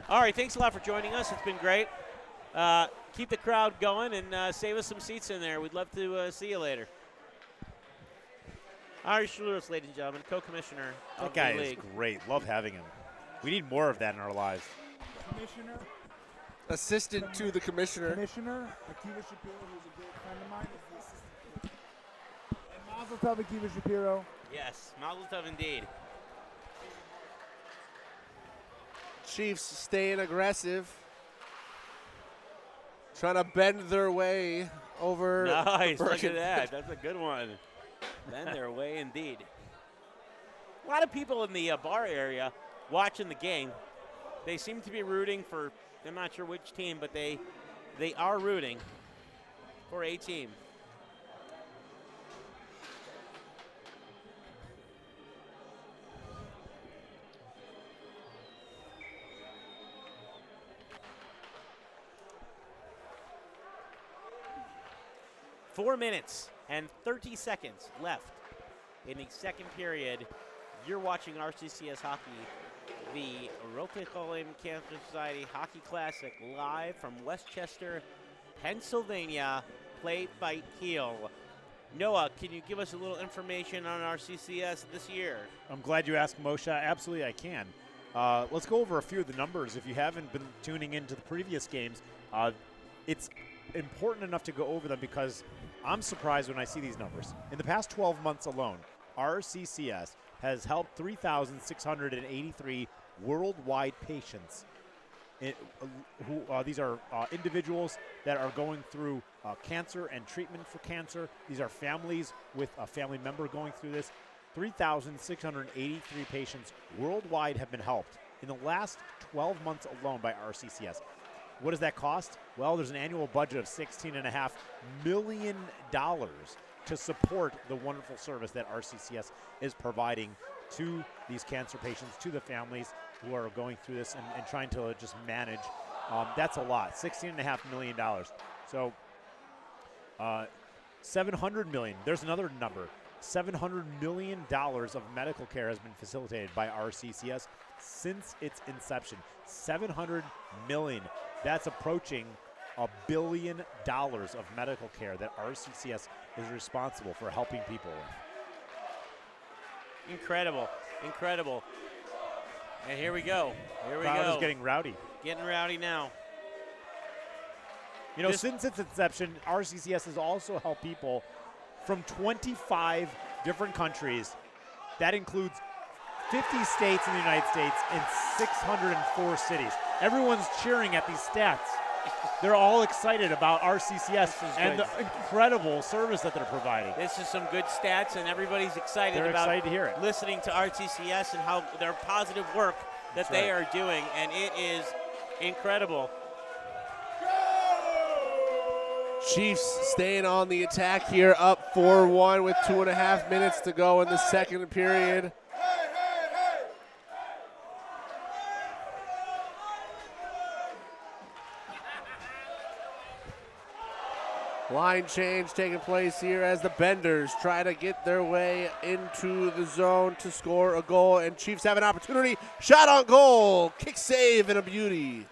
All right, thanks a lot for joining us. It's been great. Keep the crowd going and save us some seats in there. We'd love to see you later. Ari Schluros, ladies and gentlemen, co-commissioner of That guy the is league. great. Love having him. We need more of that in our lives. Commissioner. Assistant to the commissioner. Commissioner Akiva Shapiro, who's a great friend of mine, is the assistant. And Mazel Tov, Akiva Shapiro. Yes, Mazel Tov indeed. Chiefs staying aggressive. Trying to bend their way over. Nice, look Bergen. at that. That's a good one. Bend their way indeed. A lot of people in the bar area watching the game. They seem to be rooting for, I'm not sure which team, but they are rooting for a team. Four minutes and 30 seconds left in the second period. You're watching RCCS Hockey, the Rotekolem Cancer Society Hockey Classic, live from Westchester, Pennsylvania. Play, fight, heal. Noah, can you give us a little information on RCCS this year? I'm glad you asked, Moshe. Absolutely, I can. Let's go over a few of the numbers. If you haven't been tuning into the previous games, it's important enough to go over them because I'm surprised when I see these numbers. In the past 12 months alone, RCCS has helped 3,683 worldwide patients. These are individuals that are going through cancer and treatment for cancer. These are families with a family member going through this. 3,683 patients worldwide have been helped in the last 12 months alone by RCCS. What does that cost? Well, there's an annual budget of $16.5 million to support the wonderful service that RCCS is providing to these cancer patients, to the families who are going through this and trying to just manage. That's a lot, $16.5 million. So $700 million, there's another number. $700 million of medical care has been facilitated by RCCS since its inception. $700 million. That's approaching $1 billion of medical care that RCCS is responsible for helping people with. Incredible, incredible. And here we go. Here we Crowd go. is getting rowdy. Getting rowdy now. You know, since its inception, RCCS has also helped people from 25 different countries. That includes 50 states in the United States and 604 cities. Everyone's cheering at these stats. They're all excited about RCCS and the incredible service that they're providing. This is some good stats, and everybody's excited They're about excited to hear it. listening to RCCS and how their positive work that That's they right. are doing, and it is incredible. Chiefs staying on the attack here, up 4-1 with 2.5 minutes to go in the second period. Line change taking place here as the Benders try to get their way into the zone to score a goal, and Chiefs have an opportunity. Shot on goal, kick save, and a beauty.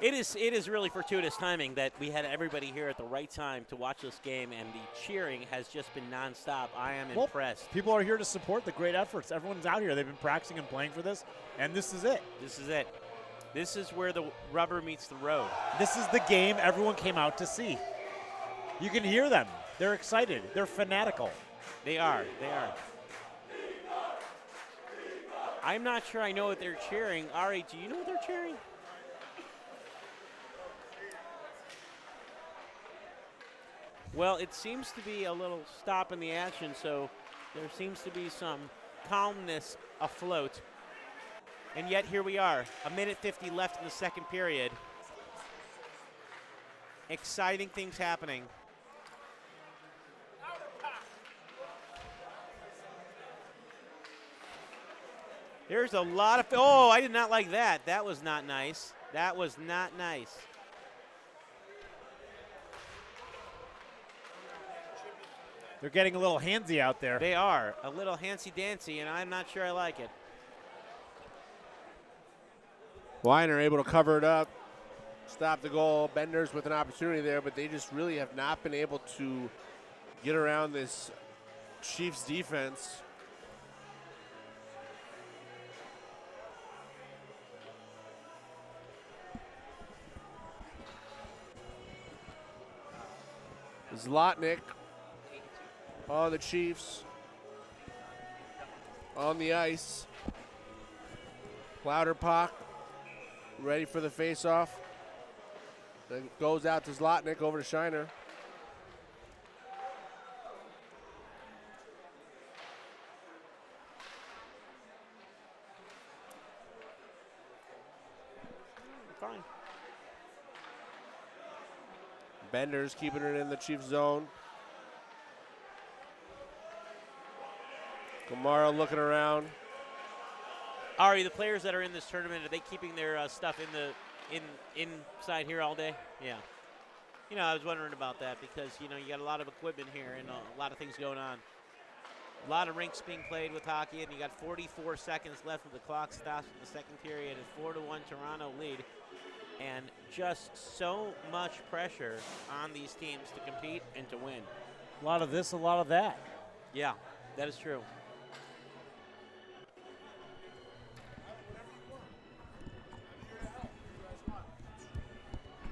It is really fortuitous timing that we had everybody here at the right time to watch this game, and the cheering has just been nonstop. I am impressed. People are here to support the great efforts. Everyone's out here. They've been practicing and playing for this, and this is it. This is it. This is where the rubber meets the road. This is the game everyone came out to see. You can hear them. They're excited. They're fanatical. They are. They are. I'm not sure I know what they're cheering. Ari, do you know what they're cheering? Well, it seems to be a little stop in the action, so there seems to be some calmness afloat. And yet here we are, 1:50 left in the second period. Exciting things happening. There's a lot of, oh, I did not like that. That was not nice. That was not nice. They're getting a little handsy out there. They are, a little handsy-dancy, and I'm not sure I like it. Weiner able to cover it up, stop the goal. Benders with an opportunity there, but they just really have not been able to get around this Chiefs defense. Zlotnick on the Chiefs on the ice. Clouderpock ready for the face-off. Then goes out to Zlotnick over to Shiner. fine. Benders keeping it in the Chiefs zone. Kamara looking around. Ari, the players that are in this tournament, are they keeping their stuff inside here all day? Yeah. You know, I was wondering about that because, you know, you got a lot of equipment here and a lot of things going on. A lot of rinks being played with hockey, and you got 44 seconds left with the clock stops in the second period. A 4-1 Toronto lead. And just so much pressure on these teams to compete and to win. A lot of this, a lot of that. Yeah, that is true.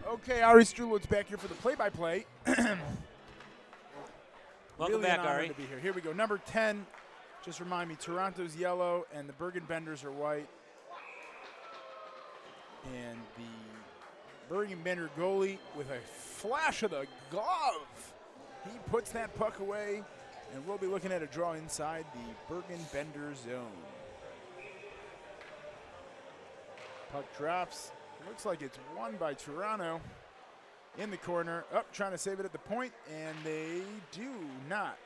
Okay, Ari Strulowitz back here for the play-by-play. Welcome really back, an honor Ari. to be here. Here we go. Number 10, just remind me, Toronto's yellow and the Bergen Benders are white. And the Bergen Bender goalie with a flash of the glove. He puts that puck away, and we'll be looking at a draw inside the Bergen Bender zone. Puck drops. Looks like it's won by Toronto in the corner. Up, trying to save it at the point, and they do not.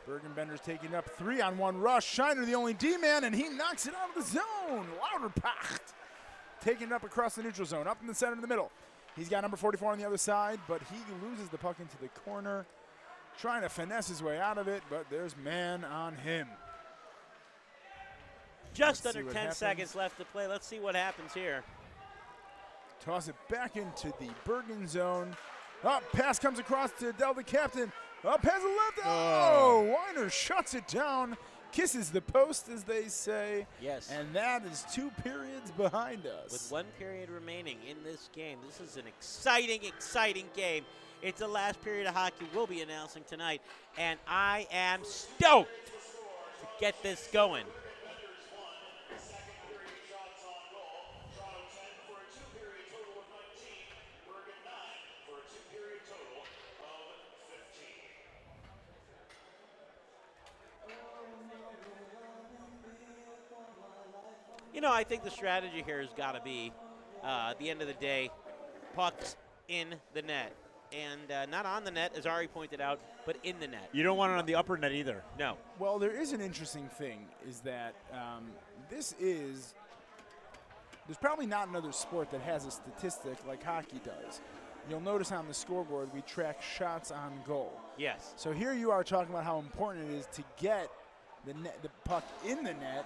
Bergen Bender's taking up 3-on-1 rush. Shiner the only D-man, and he knocks it out of the zone. Lauterpacht taking it up across the neutral zone, up in the center in the middle. He's got number 44 on the other side, but he loses the puck into the corner, trying to finesse his way out of it, but there's man on him. Just under 10 seconds left to play. Let's see what happens here. Toss it back into the Bergen zone. Up, pass comes across to Dell, the captain. Up, has a left. Oh, Weiner shuts it down. Kisses the post, as they say. Yes. And that is 2 periods behind us. With 1 period remaining in this game, this is an exciting, exciting game. It's the last period of hockey we'll be announcing tonight, and I am stoked to get this going. You know, I think the strategy here has got to be, at the end of the day, pucks in the net. And not on the net, as Ari pointed out, but in the net. You don't want it on the upper net either. No. Well, there is an interesting thing, is that there's probably not another sport that has a statistic like hockey does. You'll notice on the scoreboard we track shots on goal. Yes. So here you are talking about how important it is to get the puck in the net,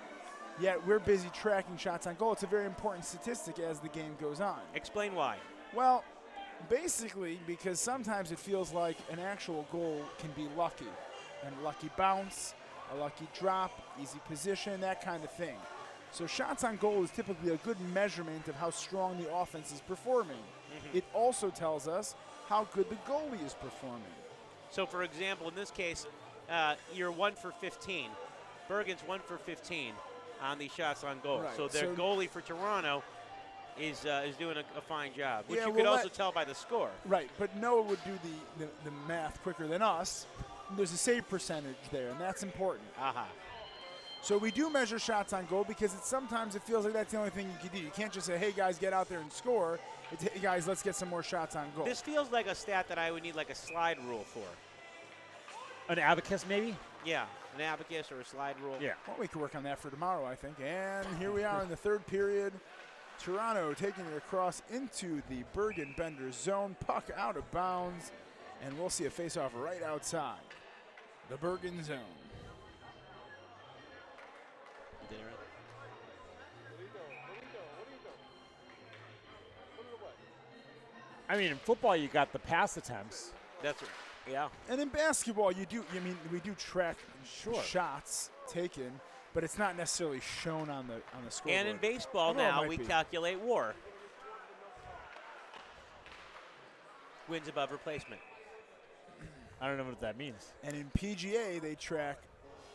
yet we're busy tracking shots on goal. It's a very important statistic as the game goes on. Explain why. Well, basically because sometimes it feels like an actual goal can be lucky. And lucky bounce, a lucky drop, easy position, that kind of thing. So shots on goal is typically a good measurement of how strong the offense is performing. Mm-hmm. It also tells us how good the goalie is performing. So, for example, in this case, you're 1 for 15. Bergen's 1 for 15 on these shots on goal. Right. So their goalie for Toronto is doing a fine job, which Yeah, you well, could also tell by the score. Right, but Noah would do the math quicker than us. There's a save percentage there, and that's important. Aha. So we do measure shots on goal because sometimes it feels like that's the only thing you can do. You can't just say, hey, guys, get out there and score. It's, hey, guys, let's get some more shots on goal. This feels like a stat that I would need like a slide rule for. An abacus, maybe? Yeah, an abacus or a slide rule. Yeah. Well, we could work on that for tomorrow, I think. And here we are in the third period. Toronto taking it across into the Bergen Bender zone. Puck out of bounds. And we'll see a faceoff right outside the Bergen zone. I mean, in football, you got the pass attempts. That's right. Yeah. And in basketball, we do track shots taken, but it's not necessarily shown on the scoreboard. And in baseball Although it now, might we be. calculate WAR. Wins above replacement. I don't know what that means. And in PGA, they track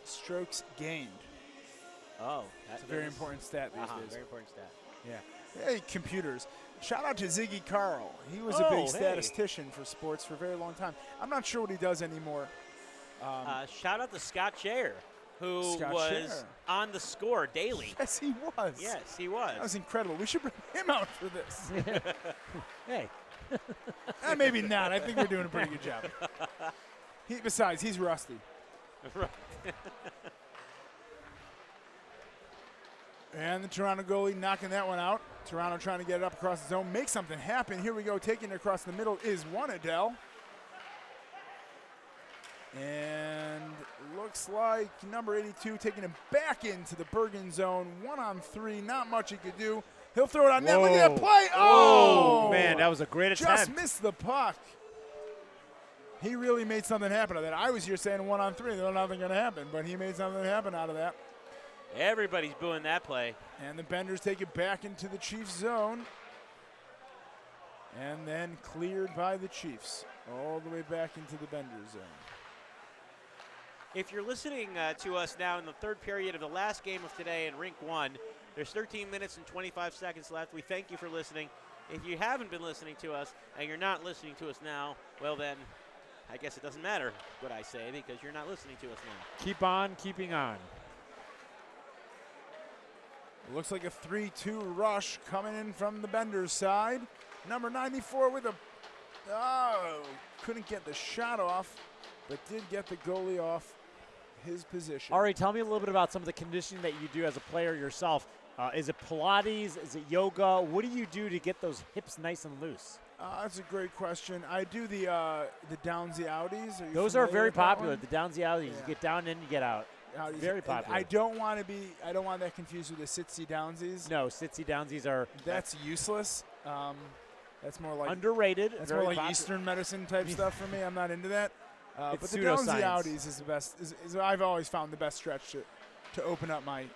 strokes gained. Oh. That's a very important stat these days. Very important stat. Yeah. Hey, computers. Shout out to Ziggy Carl. He was a Oh, big hey. statistician for sports for a very long time. I'm not sure what he does anymore. Shout out to Scott Shayer. who Scott was Scher. on the score daily. Yes, he was. Yes, he was. That was incredible. We should bring him out for this. Hey. Maybe not. I think we're doing a pretty good job. Besides, he's rusty. Right. And the Toronto goalie knocking that one out. Toronto trying to get it up across the zone, make something happen. Here we go. Taking it across the middle is one Adele. And looks like number 82 taking him back into the Bergen zone. 1-on-3. Not much he could do. He'll throw it on net. Look at that play. Oh, man, that was a great attempt. Just missed the puck. He really made something happen out of that. I was here saying 1-on-3. There's nothing going to happen, but he made something happen out of that. Everybody's booing that play. And the Benders take it back into the Chiefs zone. And then cleared by the Chiefs. All the way back into the Benders zone. If you're listening to us now in the third period of the last game of today in Rink 1, there's 13 minutes and 25 seconds left. We thank you for listening. If you haven't been listening to us and you're not listening to us now, well then, I guess it doesn't matter what I say because you're not listening to us now. Keep on keeping on. It looks like a 3-2 rush coming in from the Benders side. Number 94 with a, couldn't get the shot off, but did get the goalie off his position. Ari, tell me a little bit about some of the conditioning that you do as a player yourself. Is it Pilates? Is it yoga? What do you do to get those hips nice and loose? That's a great question. I do the downsy outies. Those are very popular. The downsy outies. Yeah. You get down in, you get out. Very popular. I don't want that confused with the sitsy downsies. No, sitsy downsies are. That's useless. That's more like underrated. That's more like Eastern medicine type stuff for me. I'm not into that. But the downsy outies is the best. Is I've always found the best stretch to open up my.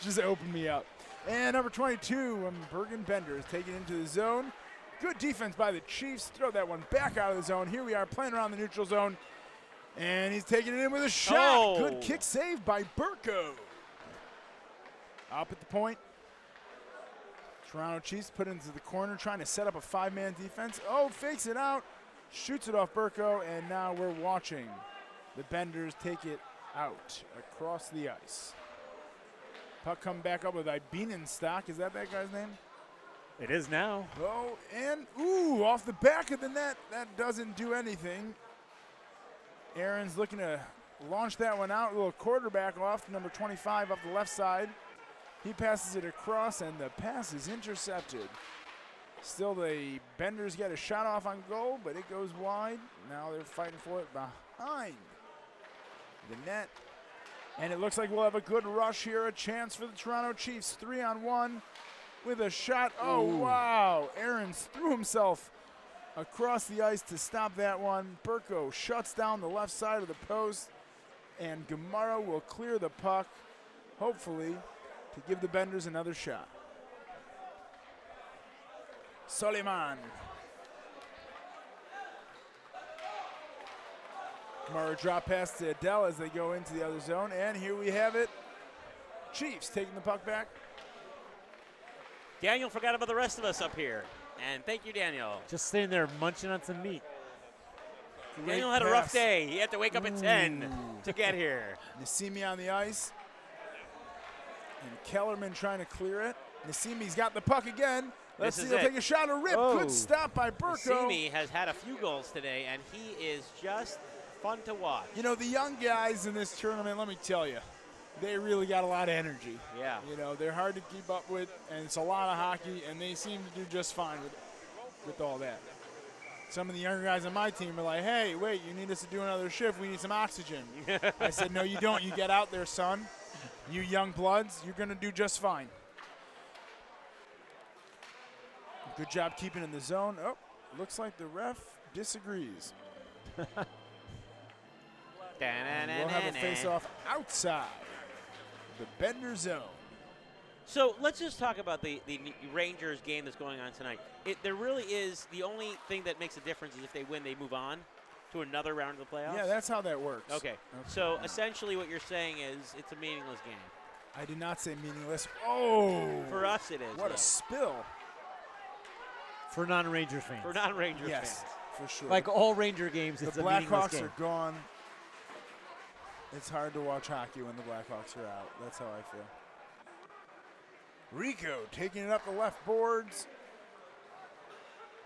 Just open me up. And number 22, Bergen Benders taking it into the zone. Good defense by the Chiefs. Throw that one back out of the zone. Here we are playing around the neutral zone. And he's taking it in with a shot. Oh. Good kick save by Burko. Up at the point. Toronto Chiefs put it into the corner, trying to set up a five-man defense. Oh, fakes it out. Shoots it off Burko. And now we're watching the Benders take it out across the ice. Puck come back up with Ibinenstock. Is that guy's name? It is now. Oh, and off the back of the net. That doesn't do anything. Aaron's looking to launch that one out. A little quarterback off, number 25 up the left side. He passes it across, and the pass is intercepted. Still, the Benders get a shot off on goal, but it goes wide. Now they're fighting for it behind the net. And it looks like we'll have a good rush here, a chance for the Toronto Chiefs. 3-on-1 with a shot. Oh, wow. Aarons threw himself across the ice to stop that one. Burko shuts down the left side of the post, and Gamaro will clear the puck, hopefully, to give the Benders another shot. Soliman. Gamaro drop pass to Adele as they go into the other zone, and here we have it. Chiefs taking the puck back. Daniel forgot about the rest of us up here. And thank you, Daniel. Just sitting there munching on some meat. Daniel had a rough day. He had to wake up at 10 to get here. Nassimi on the ice. And Kellerman trying to clear it. Nassimi's got the puck again. Let's see, he'll take a shot or rip. Good stop by Burko. Nassimi has had a few goals today, and he is just fun to watch. You know, the young guys in this tournament, let me tell you, they really got a lot of energy. Yeah. You know, they're hard to keep up with, and it's a lot of hockey, and they seem to do just fine with all that. Some of the younger guys on my team are like, hey, wait, you need us to do another shift. We need some oxygen. I said, no, you don't. You get out there, son. You young bloods, you're going to do just fine. Good job keeping in the zone. Oh, looks like the ref disagrees. We'll have a face-off outside the Bender zone. So let's just talk about the Rangers game that's going on tonight. There really is, the only thing that makes a difference is if they win, they move on to another round of the playoffs? Yeah, that's how that works. Okay. So essentially what you're saying is it's a meaningless game. I did not say meaningless. Oh! For us it is. What a spill. For non-Rangers fans. For non-Rangers yes. fans. for sure. Like all Ranger games, the it's a meaningless Blackhawks game. are gone. It's hard to watch hockey when the Blackhawks are out. That's how I feel. Rico taking it up the left boards.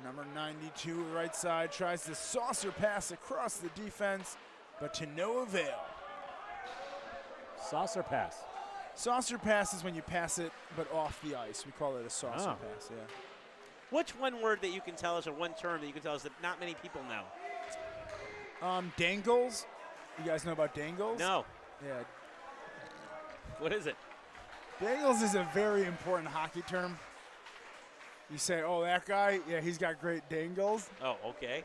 Number 92, right side, tries to saucer pass across the defense, but to no avail. Saucer pass. Saucer pass is when you pass it, but off the ice. We call it a saucer pass, yeah. What's one word that you can tell us, or one term that you can tell us that not many people know? Dangles. You guys know about dangles? No. Yeah. What is it? Dangles is a very important hockey term. You say, oh, that guy, yeah, he's got great dangles. Oh, okay.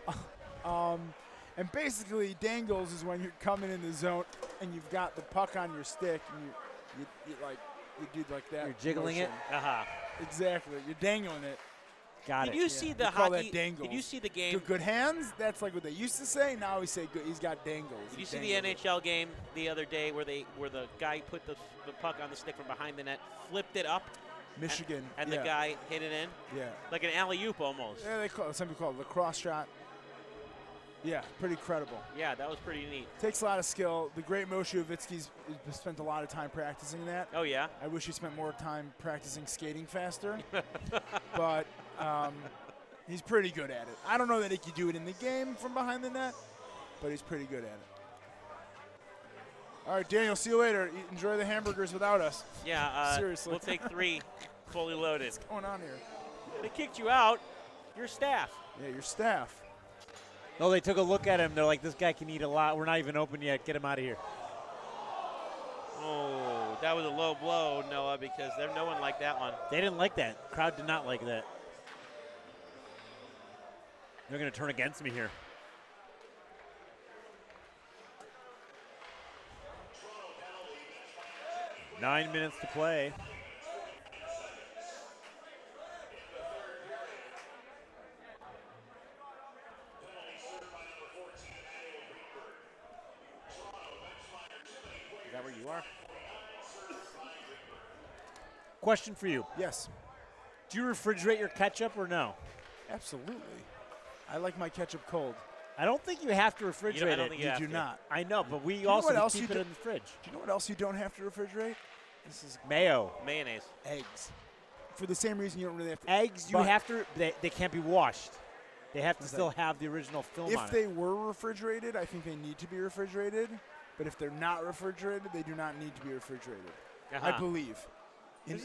And basically, dangles is when you're coming in the zone and you've got the puck on your stick and you do like that. You're jiggling motion. it? Exactly. You're dangling it. Got Did it. you see the We call hockey? that dangles. Did you see the game? Good hands? That's like what they used to say. Now we say good, he's got dangles. Did you He see the dangled it. NHL game the other day where the guy put the puck on the stick from behind the net, flipped it up, Michigan. and yeah. the guy hit it in? Yeah. Like an alley-oop almost. Yeah, some people call it lacrosse shot. Yeah, pretty credible. Yeah, that was pretty neat. Takes a lot of skill. The great Moshe Ovitsky's spent a lot of time practicing that. Oh, yeah? I wish he spent more time practicing skating faster. But he's pretty good at it. I don't know that he could do it in the game from behind the net, but he's pretty good at it. All right, Daniel, see you later. Enjoy the hamburgers without us. Yeah, Seriously. we'll take 3 fully loaded. What's going on here? They kicked you out. Your staff. Yeah, your staff. No, they took a look at him. They're like, this guy can eat a lot. We're not even open yet. Get him out of here. Oh, that was a low blow, Noah, because no one liked that one. They didn't like that. Crowd did not like that. They're going to turn against me here. Nine minutes to play. Is that where you are? Question for you. Yes. Do you refrigerate your ketchup or no? Absolutely. I like my ketchup cold. I don't think you have to refrigerate I don't it. think you have do to. not. I know, but we Do you know also what else keep you it do- in the fridge. Do you know what else you don't have to refrigerate? This is Mayo. Mayonnaise. eggs. For the same reason you don't really have to. Eggs, you But have to, they can't be washed. They have to What's still that? have the original film If on they it. were refrigerated, I think they need to be refrigerated. But if they're not refrigerated, they do not need to be refrigerated. I Uh-huh. believe. In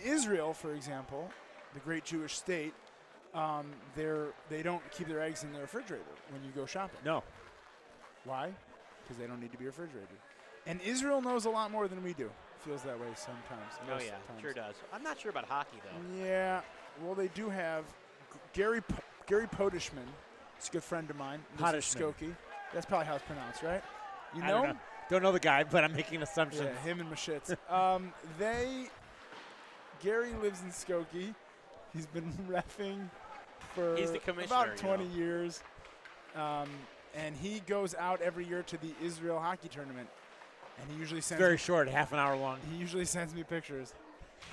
Israel, for example, the great Jewish state, they don't keep their eggs in the refrigerator when you go shopping. No. Why? Because they don't need to be refrigerated. And Israel knows a lot more than we do. Feels that way sometimes. Oh, most yeah, times. sure does. I'm not sure about hockey, though. Yeah. Well, they do have Gary Podishman. He's a good friend of mine. lives in Podishman. Skokie. That's probably how it's pronounced, right? You I know don't him? know. Don't know the guy, but I'm making assumptions. Yeah, him and Mashitz. Gary lives in Skokie. He's been reffing for He's the commissioner, about 20 years. And he goes out every year to the Israel hockey tournament. And he usually It's sends very me, short, half an hour long. he usually sends me pictures.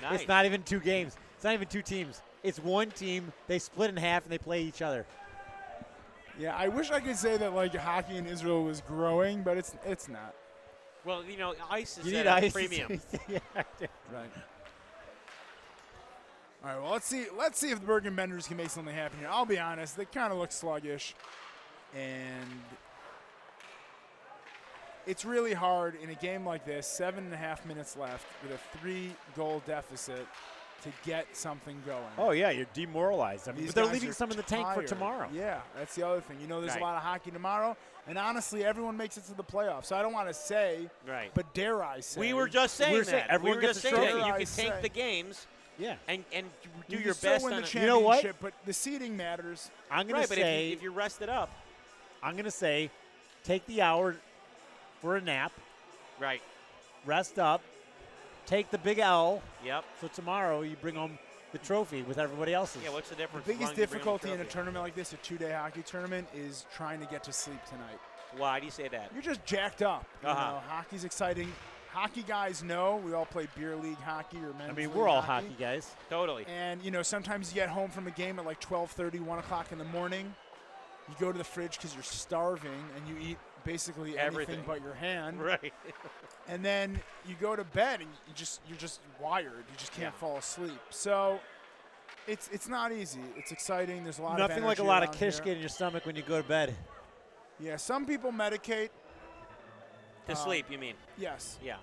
Nice. It's not even 2 games. It's not even 2 teams. It's one team. They split in half and they play each other. Yeah, I wish I could say that like hockey in Israel was growing, but it's not. Well, you know, ice is You at need a ice. premium. Yeah. Right. All right, well, let's see if the Bergen Benders can make something happen here. I'll be honest, they kind of look sluggish, and it's really hard in a game like this, 7.5 minutes left with a 3-goal deficit to get something going. Oh, yeah, you're demoralized. I mean, These but they're guys leaving are some in the tank for tired. tomorrow. Yeah, that's the other thing. You know, there's Right. a lot of hockey tomorrow, and honestly, everyone makes it to the playoffs. So I don't want to say, Right. but dare I say. We were just saying We're that. saying everyone we were gets just a saying trophy. that you I can say. take the games Yeah. and do You your can still best win on the a- You know what? championship, but the seeding matters. I'm going Right, to but say, if you rest it up, I'm going to say, take the hour for a nap, right. rest up, take the big L. Yep. So tomorrow you bring home the trophy with everybody else's. Yeah, what's the The difference? biggest as long as you bring home difficulty in a trophy? tournament like this, a 2-day hockey tournament, is trying to get to sleep tonight. Why do you say that? You're just jacked up. You Uh-huh. know, hockey's exciting. Hockey guys know we all play beer league hockey or men's I mean, league we're all hockey guys. Totally. And, you know, sometimes you get home from a game at like 12:30, 1 o'clock in the morning, You go to the fridge because you're starving and you eat basically anything but your hand. Right. And then you go to bed and you're just wired. You just can't fall asleep. So it's not easy. It's exciting. There's a lot of Nothing like a energy lot of around kish here. get in your stomach when you go to bed. Yeah, some people medicate. To sleep, you mean? Yes. Yeah.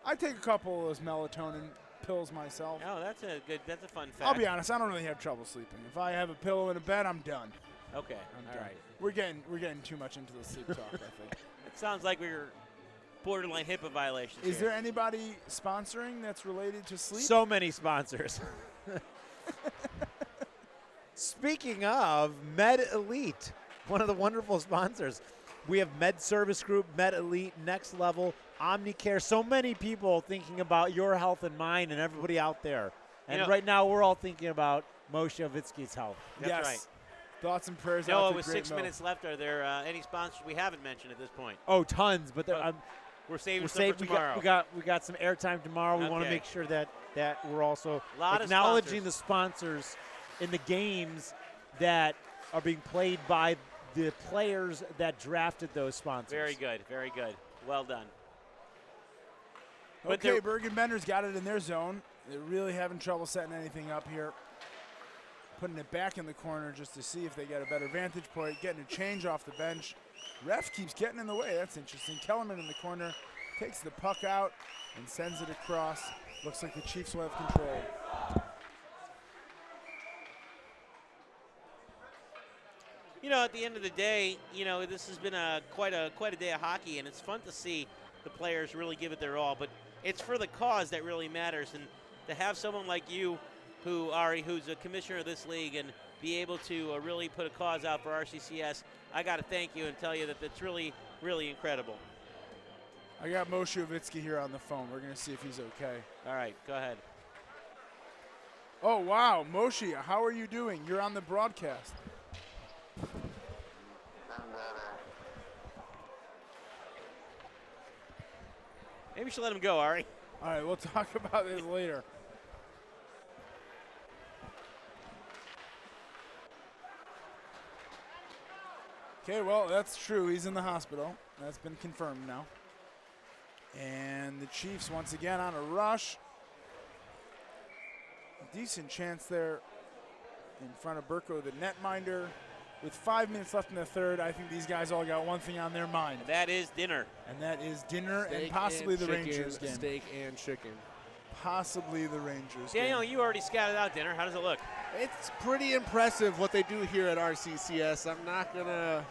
I take a couple of those melatonin pills myself. Oh, that's a fun fact. I'll be honest, I don't really have trouble sleeping. If I have a pillow in a bed, I'm done. Okay. I'm All done. right. We're getting too much into the sleep talk, I think. It sounds like we're borderline HIPAA violations. Is here. there anybody sponsoring that's related to sleep? So many sponsors. Speaking of Med Elite, one of the wonderful sponsors, we have Med Service Group, Med Elite, Next Level, Omnicare. So many people thinking about your health and mine and everybody out there. And right now we're all thinking about Moshe Ovitsky's health. That's yes. right. Thoughts and prayers No, out to with Great 6 Mo. minutes left, are there any sponsors we haven't mentioned at this point? Oh, tons, but we're saving some for we tomorrow. we got some airtime tomorrow. We want to Okay. make sure that we're also Lot of acknowledging the sponsors in the games that are being played by the players that drafted those sponsors. Very good, very good. Well done. Okay, Bergen Benders got it in their zone. They're really having trouble setting anything up here. Putting it back in the corner just to see if they get a better vantage point. Getting a change off the bench. Ref keeps getting in the way. That's interesting. Kellerman in the corner takes the puck out and sends it across. Looks like the Chiefs will have control. You know, at the end of the day, this has been quite a day of hockey, and it's fun to see the players really give it their all. But it's for the cause that really matters, and to have someone like you, who's a commissioner of this league, and be able to really put a cause out for RCCS, I got to thank you and tell you that that's really, really incredible. I got Moshe Ovitsky here on the phone. We're going to see if he's okay. All right, go ahead. Oh, wow. Moshe, how are you doing? You're on the broadcast. Maybe we should let him go, Ari. All right, we'll talk about this later. Okay, well, that's true. He's in the hospital. That's been confirmed now. And the Chiefs once again on a rush. Decent chance there in front of Burko, the netminder. With 5 minutes left in the third, I think these guys all got one thing on their mind. And that is dinner. And that is dinner Steak and possibly and the chicken, Rangers game. Steak and chicken. Possibly the Rangers Daniel, game. you already scouted out dinner. How does it look? It's pretty impressive what they do here at RCCS. I'm not going to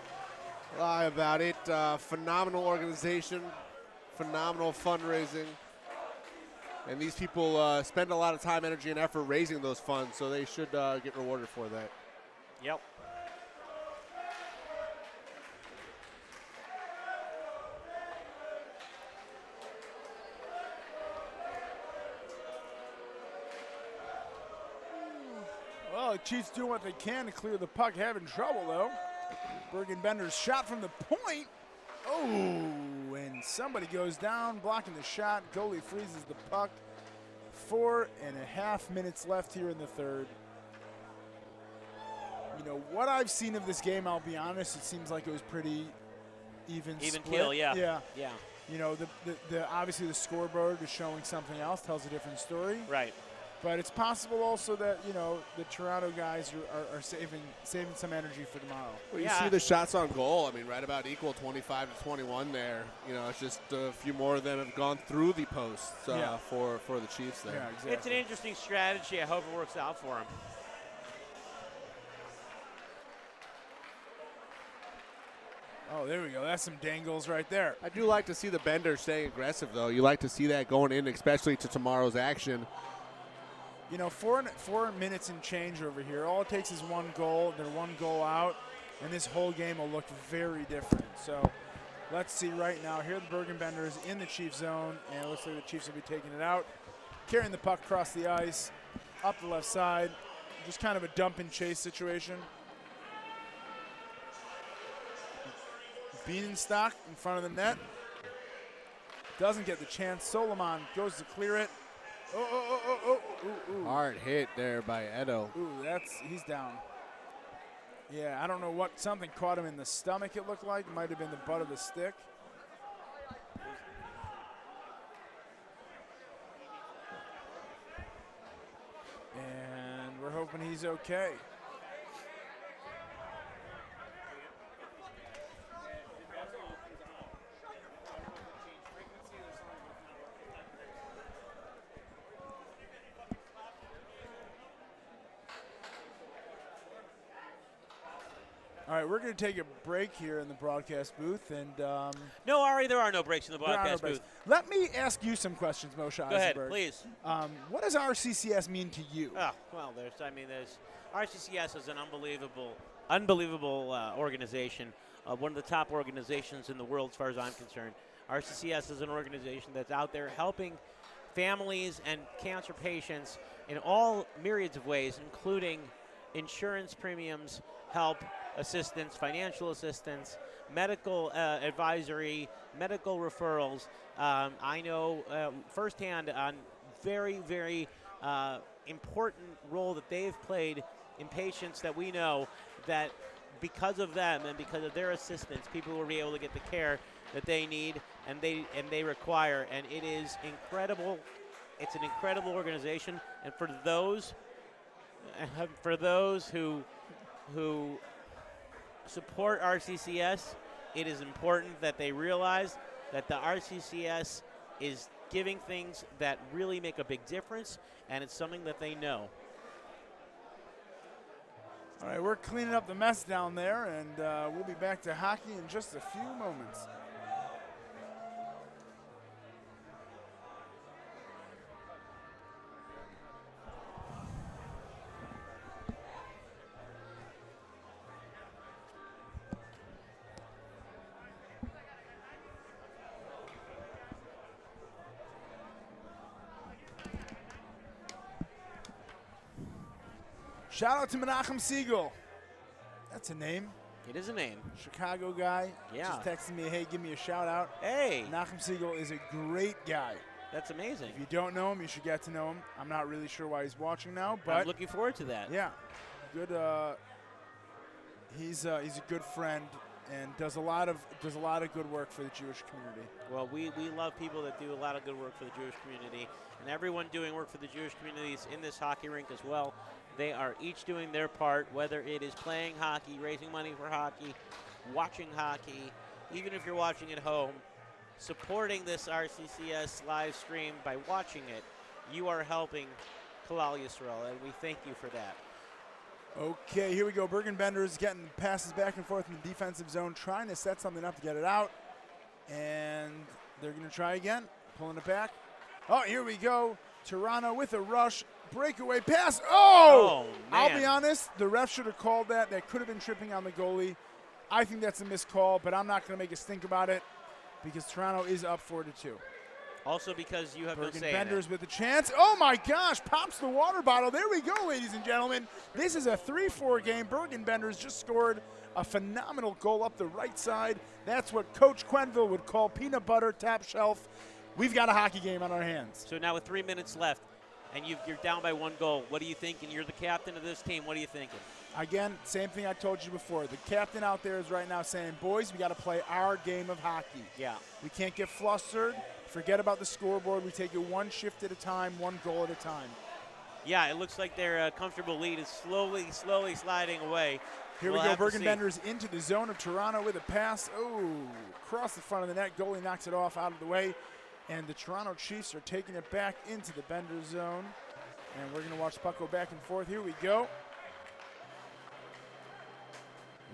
lie about it. Phenomenal organization, phenomenal fundraising. And these people spend a lot of time, energy, and effort raising those funds, so they should get rewarded for that. Yep. Well, the Chiefs doing what they can to clear the puck. Having trouble, though. Bergen Bender's shot from the point. Oh, and somebody goes down, blocking the shot. Goalie freezes the puck. 4.5 minutes left here in the third. You know, what I've seen of this game, I'll be honest, it seems like it was pretty even split. keel, yeah. Yeah. Yeah. You know, the obviously the scoreboard is showing something else, tells a different story. Right. But it's possible also that, you know, the Toronto guys are saving some energy for tomorrow. Well, you see the shots on goal. I mean, right about equal, 25-21 there. You know, it's just a few more of them have gone through the posts for the Chiefs there. Yeah, exactly. It's an interesting strategy. I hope it works out for him. Oh, there we go. That's some dangles right there. I do like to see the Benders staying aggressive, though. You like to see that going in, especially to tomorrow's action. You know, 4 minutes and change over here. All it takes is one goal. They're one goal out, and this whole game will look very different. So let's see right now. Here are the Bergen Benders in the Chiefs zone, and it looks like the Chiefs will be taking it out. Carrying the puck across the ice, up the left side. Just kind of a dump and chase situation. Bienenstock in front of the net. Doesn't get the chance. Solomon goes to clear it. Ooh. Hard hit there by Edo. Ooh, he's down. Yeah, I don't know what, something caught him in the stomach, it looked like. It might have been the butt of the stick. And we're hoping he's okay. All right, we're going to take a break here in the broadcast booth. And no, Ari, there are no breaks in the broadcast booth. Let me ask you some questions, Moshe Eisenberg. Go ahead, please. What does RCCS mean to you? Oh, well, RCCS is an unbelievable organization, one of the top organizations in the world as far as I'm concerned. RCCS is an organization that's out there helping families and cancer patients in all myriads of ways, including insurance premiums, help, assistance, financial assistance, medical advisory, medical referrals. I know firsthand on very, very important role that they've played in patients that we know that because of them and because of their assistance, people will be able to get the care that they need and they require. And it is incredible. It's an incredible organization. And for those who support RCCS, it is important that they realize that the RCCS is giving things that really make a big difference, and it's something that they know. All right, we're cleaning up the mess down there, and we'll be back to hockey in just a few moments. Shout out to Menachem Siegel. That's a name. It is a name. Chicago guy. Yeah. Just texted me, hey, give me a shout out. Hey. Menachem Siegel is a great guy. That's amazing. If you don't know him, you should get to know him. I'm not really sure why he's watching now, but I'm looking forward to that. Yeah. Good. He's a good friend and does a lot of good work for the Jewish community. Well, we love people that do a lot of good work for the Jewish community, and everyone doing work for the Jewish communities in this hockey rink as well. They are each doing their part, whether it is playing hockey, raising money for hockey, watching hockey, even if you're watching at home, supporting this RCCS live stream by watching it. You are helping Kalal Yisrael, and we thank you for that. Okay, here we go. Bergen Bender's getting passes back and forth in the defensive zone, trying to set something up to get it out. And they're going to try again, pulling it back. Oh, here we go. Toronto with a rush. Breakaway pass. Oh! I'll be honest, the ref should have called that. That could have been tripping on the goalie. I think that's a missed call, but I'm not going to make us think about it because Toronto is up 4-2. Also because you have Bergen been saying Bender's with a chance. Oh, my gosh. Pops the water bottle. There we go, ladies and gentlemen. This is a 3-4 game. Bergen Bender's just scored a phenomenal goal up the right side. That's what Coach Quenville would call peanut butter top shelf. We've got a hockey game on our hands. So now with 3 minutes left, and you're down by 1 goal, what are you thinking? You're the captain of this team. What are you thinking? Again, same thing I told you before. The captain out there is right now saying, boys, we got to play our game of hockey. Yeah. We can't get flustered. Forget about the scoreboard. We take it one shift at a time, one goal at a time. Yeah, it looks like their comfortable lead is slowly sliding away. Here we go. Bergen Bender's into the zone of Toronto with a pass. Oh, across the front of the net. Goalie knocks it off out of the way. And the Toronto Chiefs are taking it back into the Bender zone. And we're going to watch puck go back and forth. Here we go.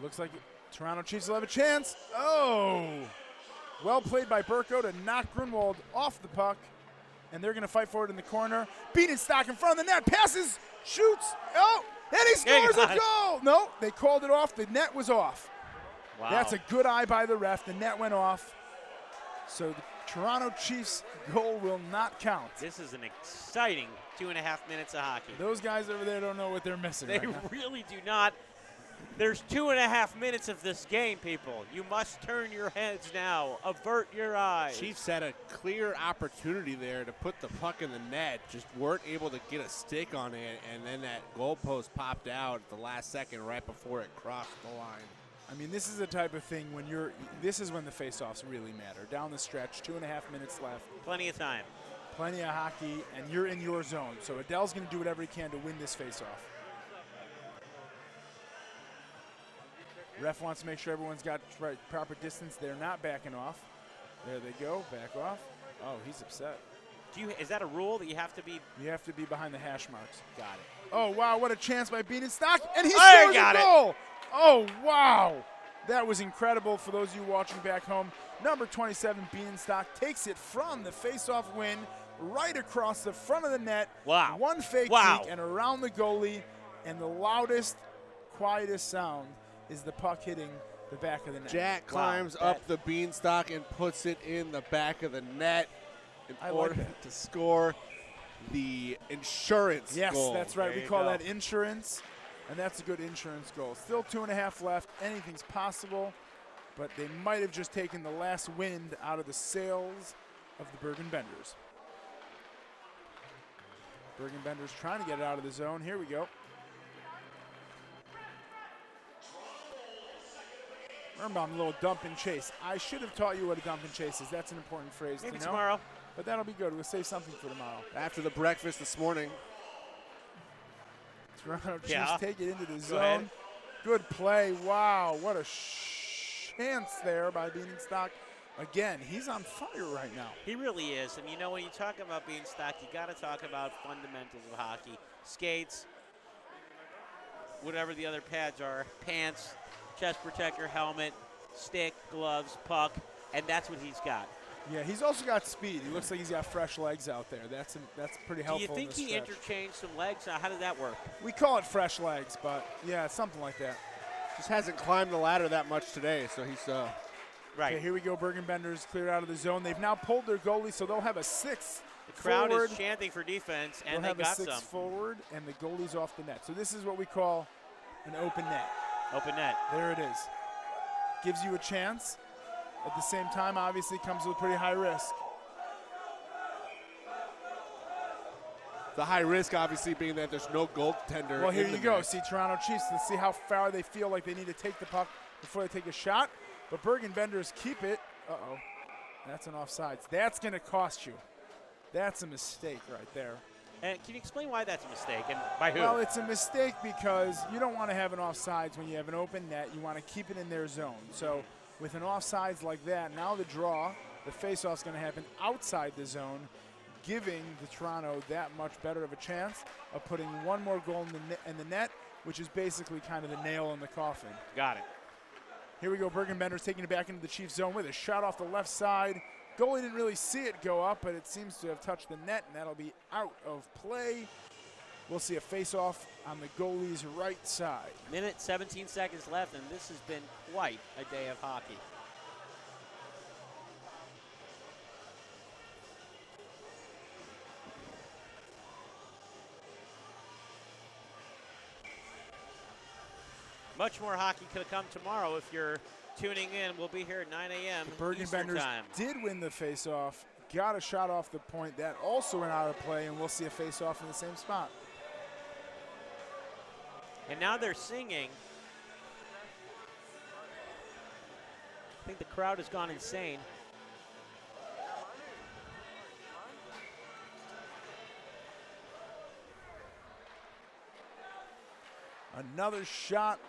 Looks like Toronto Chiefs will have a chance. Oh! Well played by Burko to knock Grunwald off the puck. And they're going to fight for it in the corner. Bienenstock in front of the net. Passes, shoots. Oh! And he scores a goal! No, they called it off. The net was off. Wow. That's a good eye by the ref. The net went off. So the Toronto Chiefs goal will not count. This is an exciting 2.5 minutes of hockey. Those guys over there don't know what they're missing. They right now. really do not. There's 2.5 minutes of this game, people. You must turn your heads now. Avert your eyes. Chiefs had a clear opportunity there to put the puck in the net, just weren't able to get a stick on it, and then that goalpost popped out at the last second right before it crossed the line. I mean, this is the type of thing this is when the faceoffs really matter. Down the stretch, 2.5 minutes left. Plenty of time. Plenty of hockey, and you're in your zone. So Adele's going to do whatever he can to win this faceoff. Ref wants to make sure everyone's got proper distance. They're not backing off. There they go, back off. Oh, he's upset. Is that a rule that you have to be? You have to be behind the hash marks. Got it. Oh, wow, what a chance by Bienenstock, and he scores a goal. Oh, wow. That was incredible for those of you watching back home. Number 27, Bienenstock, takes it from the faceoff win right across the front of the net. Wow. One fake Wow. peek and around the goalie, and the loudest, quietest sound is the puck hitting the back of the net. Jack climbs up the beanstalk and puts it in the back of the net in order to score the insurance Yes, goal. that's right. There We you call go. that insurance, and that's a good insurance goal. Still 2.5 left. Anything's possible, but they might have just taken the last wind out of the sails of the Bergen Benders. Bergen Benders trying to get it out of the zone. Here we go. Birnbaum, a little dump and chase. I should have taught you what a dump and chase is. That's an important phrase Maybe to know. tomorrow. But that'll be good. We'll save something for tomorrow. After the breakfast this morning. Toronto Chiefs Yeah. take it into the Go zone. ahead. Good play. Wow, what a chance there by Bienenstock. Again, he's on fire right now. He really is. And you know, when you talk about Bienenstock, you got to talk about fundamentals of hockey. Skates, whatever the other pads are, pants, chest protector, helmet, stick, gloves, puck, and that's what he's got. Yeah, he's also got speed. He looks like he's got fresh legs out there. That's pretty helpful. Do you think in this he stretch. interchanged some legs? How did that work? We call it fresh legs, but yeah, it's something like that. Just hasn't climbed the ladder that much today, so he's right. Okay, here we go. Bergen Benders cleared out of the zone. They've now pulled their goalie, so they'll have a sixth. The crowd forward. is chanting for defense, and They'll they have got a six some. forward, and the goalie's off the net. So this is what we call an open net. Open net. There it is. Gives you a chance. At the same time, obviously, comes with pretty high risk. the high risk obviously being that there's no goaltender. Well, here in you the go. net. See Toronto Chiefs. Let's see how far they feel like they need to take the puck before they take a shot. But Bergen Benders keep it. Uh-oh. That's an offsides. That's going to cost you. That's a mistake right there. And can you explain why that's a mistake and by who? Well, it's a mistake because you don't want to have an offsides when you have an open net. You want to keep it in their zone. So with an offsides like that, now the draw, the faceoff's going to happen outside the zone, giving the Toronto that much better of a chance of putting one more goal in the net, which is basically kind of the nail in the coffin. Got it. Here we go. Bergen Benders taking it back into the Chiefs zone with a shot off the left side. Goalie didn't really see it go up, but it seems to have touched the net, and that'll be out of play. We'll see a face-off on the goalie's right side. Minute 17 seconds left, and this has been quite a day of hockey. Much more hockey could have come tomorrow if you're tuning in. We'll be here at 9 a.m. Bergen Eastern Benders time. did win the face-off, got a shot off the point. That also went out of play, and we'll see a face-off in the same spot. And now they're singing. I think the crowd has gone insane. Another shot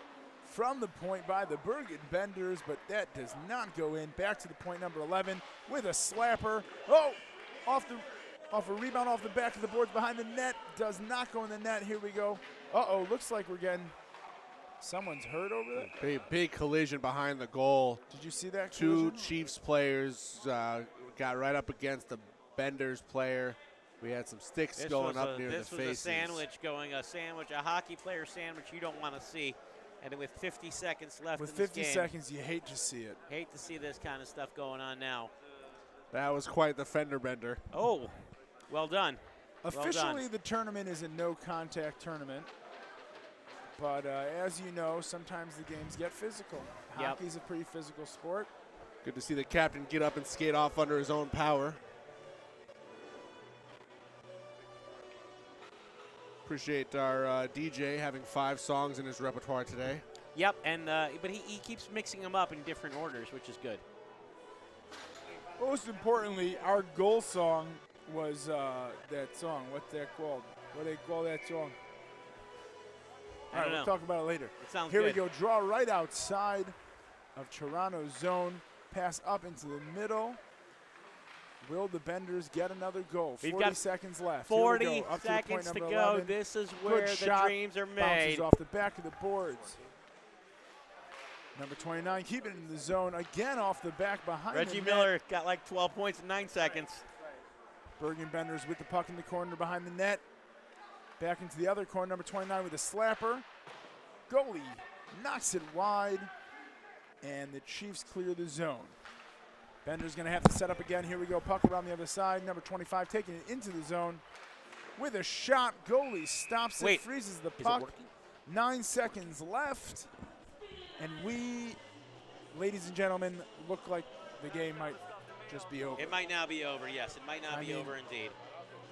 from the point by the Bergen Benders, but that does not go in. Back to the point number 11 with a slapper. Oh, off a rebound off the back of the boards behind the net. Does not go in the net. Here we go. Uh-oh, looks like we're getting someone's hurt over there. Big collision behind the goal. Did you see that Two collision? Chiefs players got right up against the Benders player. We had some sticks going up near the faces. This was a sandwich going, a hockey player sandwich you don't want to see. And with 50 seconds left With in this 50 game, seconds, you hate to see it. hate to see this kind of stuff going on now. That was quite the fender bender. Oh, well done. Officially, the tournament is a no-contact tournament. But as you know, sometimes the games get physical. Yep. Hockey's a pretty physical sport. Good to see the captain get up and skate off under his own power. Appreciate our DJ having 5 songs in his repertoire today. Yep, and but he keeps mixing them up in different orders, which is good. Most importantly, our goal song was that song. What's that called? What do they call that song? I All don't right, know. we'll talk about it later. It sounds Here good. we go. Draw right outside of Toronto's zone. Pass up into the middle. Will the Benders get another goal? We've 40 got seconds left. 40 Here we go. Up seconds to, to point go. number 11. This is Good where the shot. dreams are Bounces made. off the back of the boards. Number 29 keeping it in the zone. Again off the back behind Reggie the net. Miller got like 12 points in 9 seconds. Bergen Benders with the puck in the corner behind the net. Back into the other corner, number 29 with a slapper. Goalie knocks it wide, and the Chiefs clear the zone. Bender's going to have to set up again. Here we go, puck around the other side. Number 25 taking it into the zone with a shot. Goalie stops it, freezes the puck. 9 seconds left, and we, ladies and gentlemen, look like the game might just be over. It might now be over, yes. It might now be over indeed.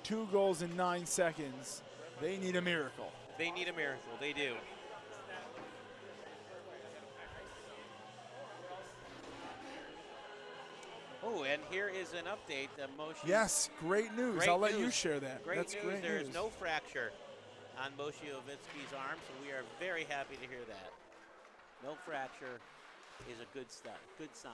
2 goals in 9 seconds. They need a miracle. They need a miracle. They do. Oh, and here is an update. Moshe. Yes, great news. Great I'll let you news. share that. Great That's news. great There news. is no fracture on Moshe Ovitsky's arm, so we are very happy to hear that. No fracture is a good sign.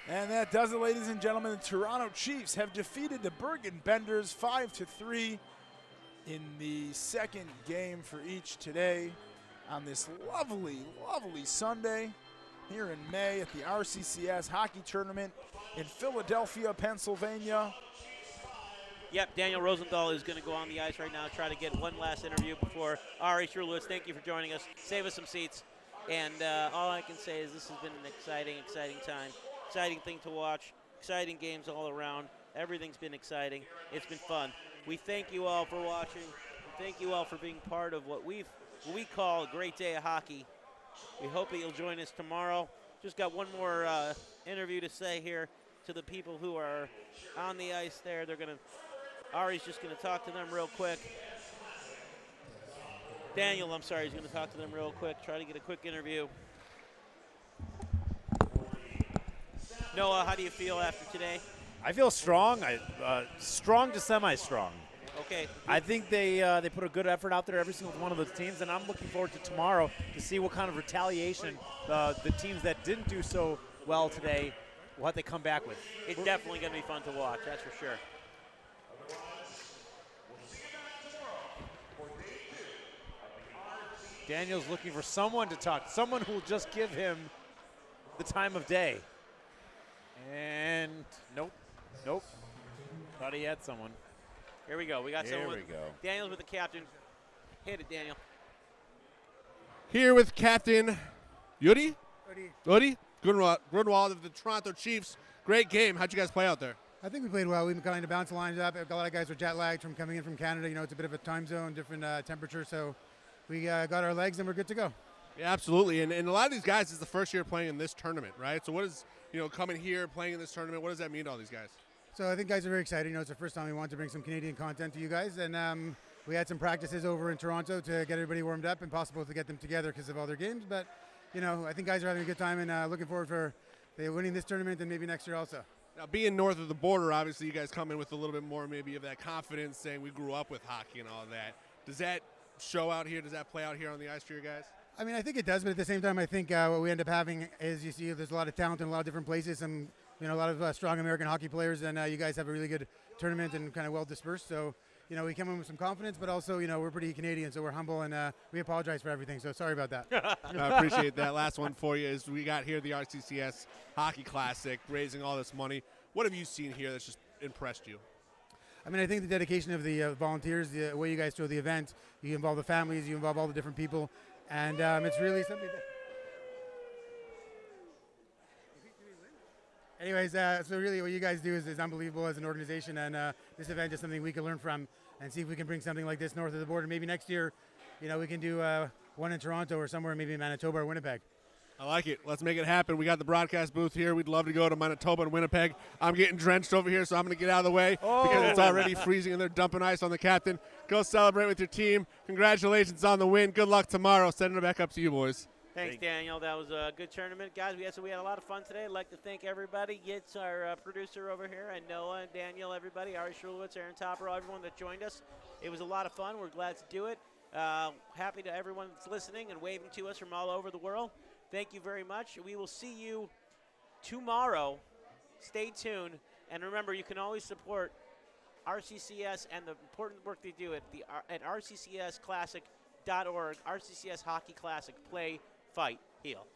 And that does it, ladies and gentlemen. The Toronto Chiefs have defeated the Bergen Benders 5-3 in the second game for each today on this lovely, lovely Sunday here in May at the RCCS hockey tournament in Philadelphia, Pennsylvania. Yep, Daniel Rosenthal is going to go on the ice right now, try to get one last interview before Ari Sherlewis. Thank you for joining us. Save us some seats. And all I can say is this has been an exciting time. Exciting thing to watch. Exciting games all around. Everything's been exciting. It's been fun. We thank you all for watching. We thank you all for being part of what we call a great day of hockey. We hope that you'll join us tomorrow. Just got one more interview to say here to the people who are on the ice there. Ari's just going to talk to them real quick. Daniel, I'm sorry, he's going to talk to them real quick, try to get a quick interview. Noah, how do you feel after today? I feel strong. Strong to semi-strong. Okay. I think they put a good effort out there, every single one of those teams, and I'm looking forward to tomorrow to see what kind of retaliation the teams that didn't do so well today, what they come back with. It's definitely going to be fun to watch, that's for sure. Daniel's looking for someone to talk, someone who will just give him the time of day. And nope. Thought he had someone. Here we go. We got someone. Here we go. Daniel's with the captain. Hit it, Daniel. Here with Captain Yuri Grunwald of the Toronto Chiefs. Great game. How'd you guys play out there? I think we played well. We kind of bounced the lines up. A lot of guys were jet lagged from coming in from Canada. You know, it's a bit of a time zone, different temperature. So we got our legs and we're good to go. Yeah, absolutely. And a lot of these guys is the first year playing in this tournament, right? So what is, coming here, playing in this tournament, what does that mean to all these guys? So I think guys are very excited. It's the first time we wanted to bring some Canadian content to you guys. And we had some practices over in Toronto to get everybody warmed up and possible to get them together because of all their games. But, I think guys are having a good time and looking forward for winning this tournament and maybe next year also. Now, being north of the border, obviously you guys come in with a little bit more maybe of that confidence, saying we grew up with hockey and all of that. Does that show out here? Does that play out here on the ice for your guys? I mean, I think it does, but at the same time, I think what we end up having is you see there's a lot of talent in a lot of different places and, a lot of strong American hockey players, and you guys have a really good tournament and kind of well dispersed. So, we come in with some confidence, but also, we're pretty Canadian, so we're humble, and we apologize for everything. So sorry about that. I appreciate that. Last one for you is we got here the RCCS Hockey Classic, raising all this money. What have you seen here that's just impressed you? I mean, I think the dedication of the volunteers, the way you guys throw the event, you involve the families, you involve all the different people, and it's really something that... Anyways, so really what you guys do is unbelievable as an organization, and this event is something we can learn from. and see if we can bring something like this north of the border. Maybe next year, we can do one in Toronto or somewhere, maybe Manitoba or Winnipeg. I like it. Let's make it happen. We got the broadcast booth here. We'd love to go to Manitoba and Winnipeg. I'm getting drenched over here, so I'm going to get out of the way because it's already freezing and they're dumping ice on the captain. Go celebrate with your team. Congratulations on the win. Good luck tomorrow. Sending it back up to you, boys. Thanks, Daniel. That was a good tournament. Guys, we had a lot of fun today. I'd like to thank everybody. It's our producer over here, and Noah, and Daniel, everybody, Ari Shulowitz, Aaron Topper, everyone that joined us. It was a lot of fun. We're glad to do it. Happy to everyone that's listening and waving to us from all over the world. Thank you very much. We will see you tomorrow. Stay tuned. And remember, you can always support RCCS and the important work they do at rccsclassic.org. RCCS Hockey Classic. Play, fight, heal.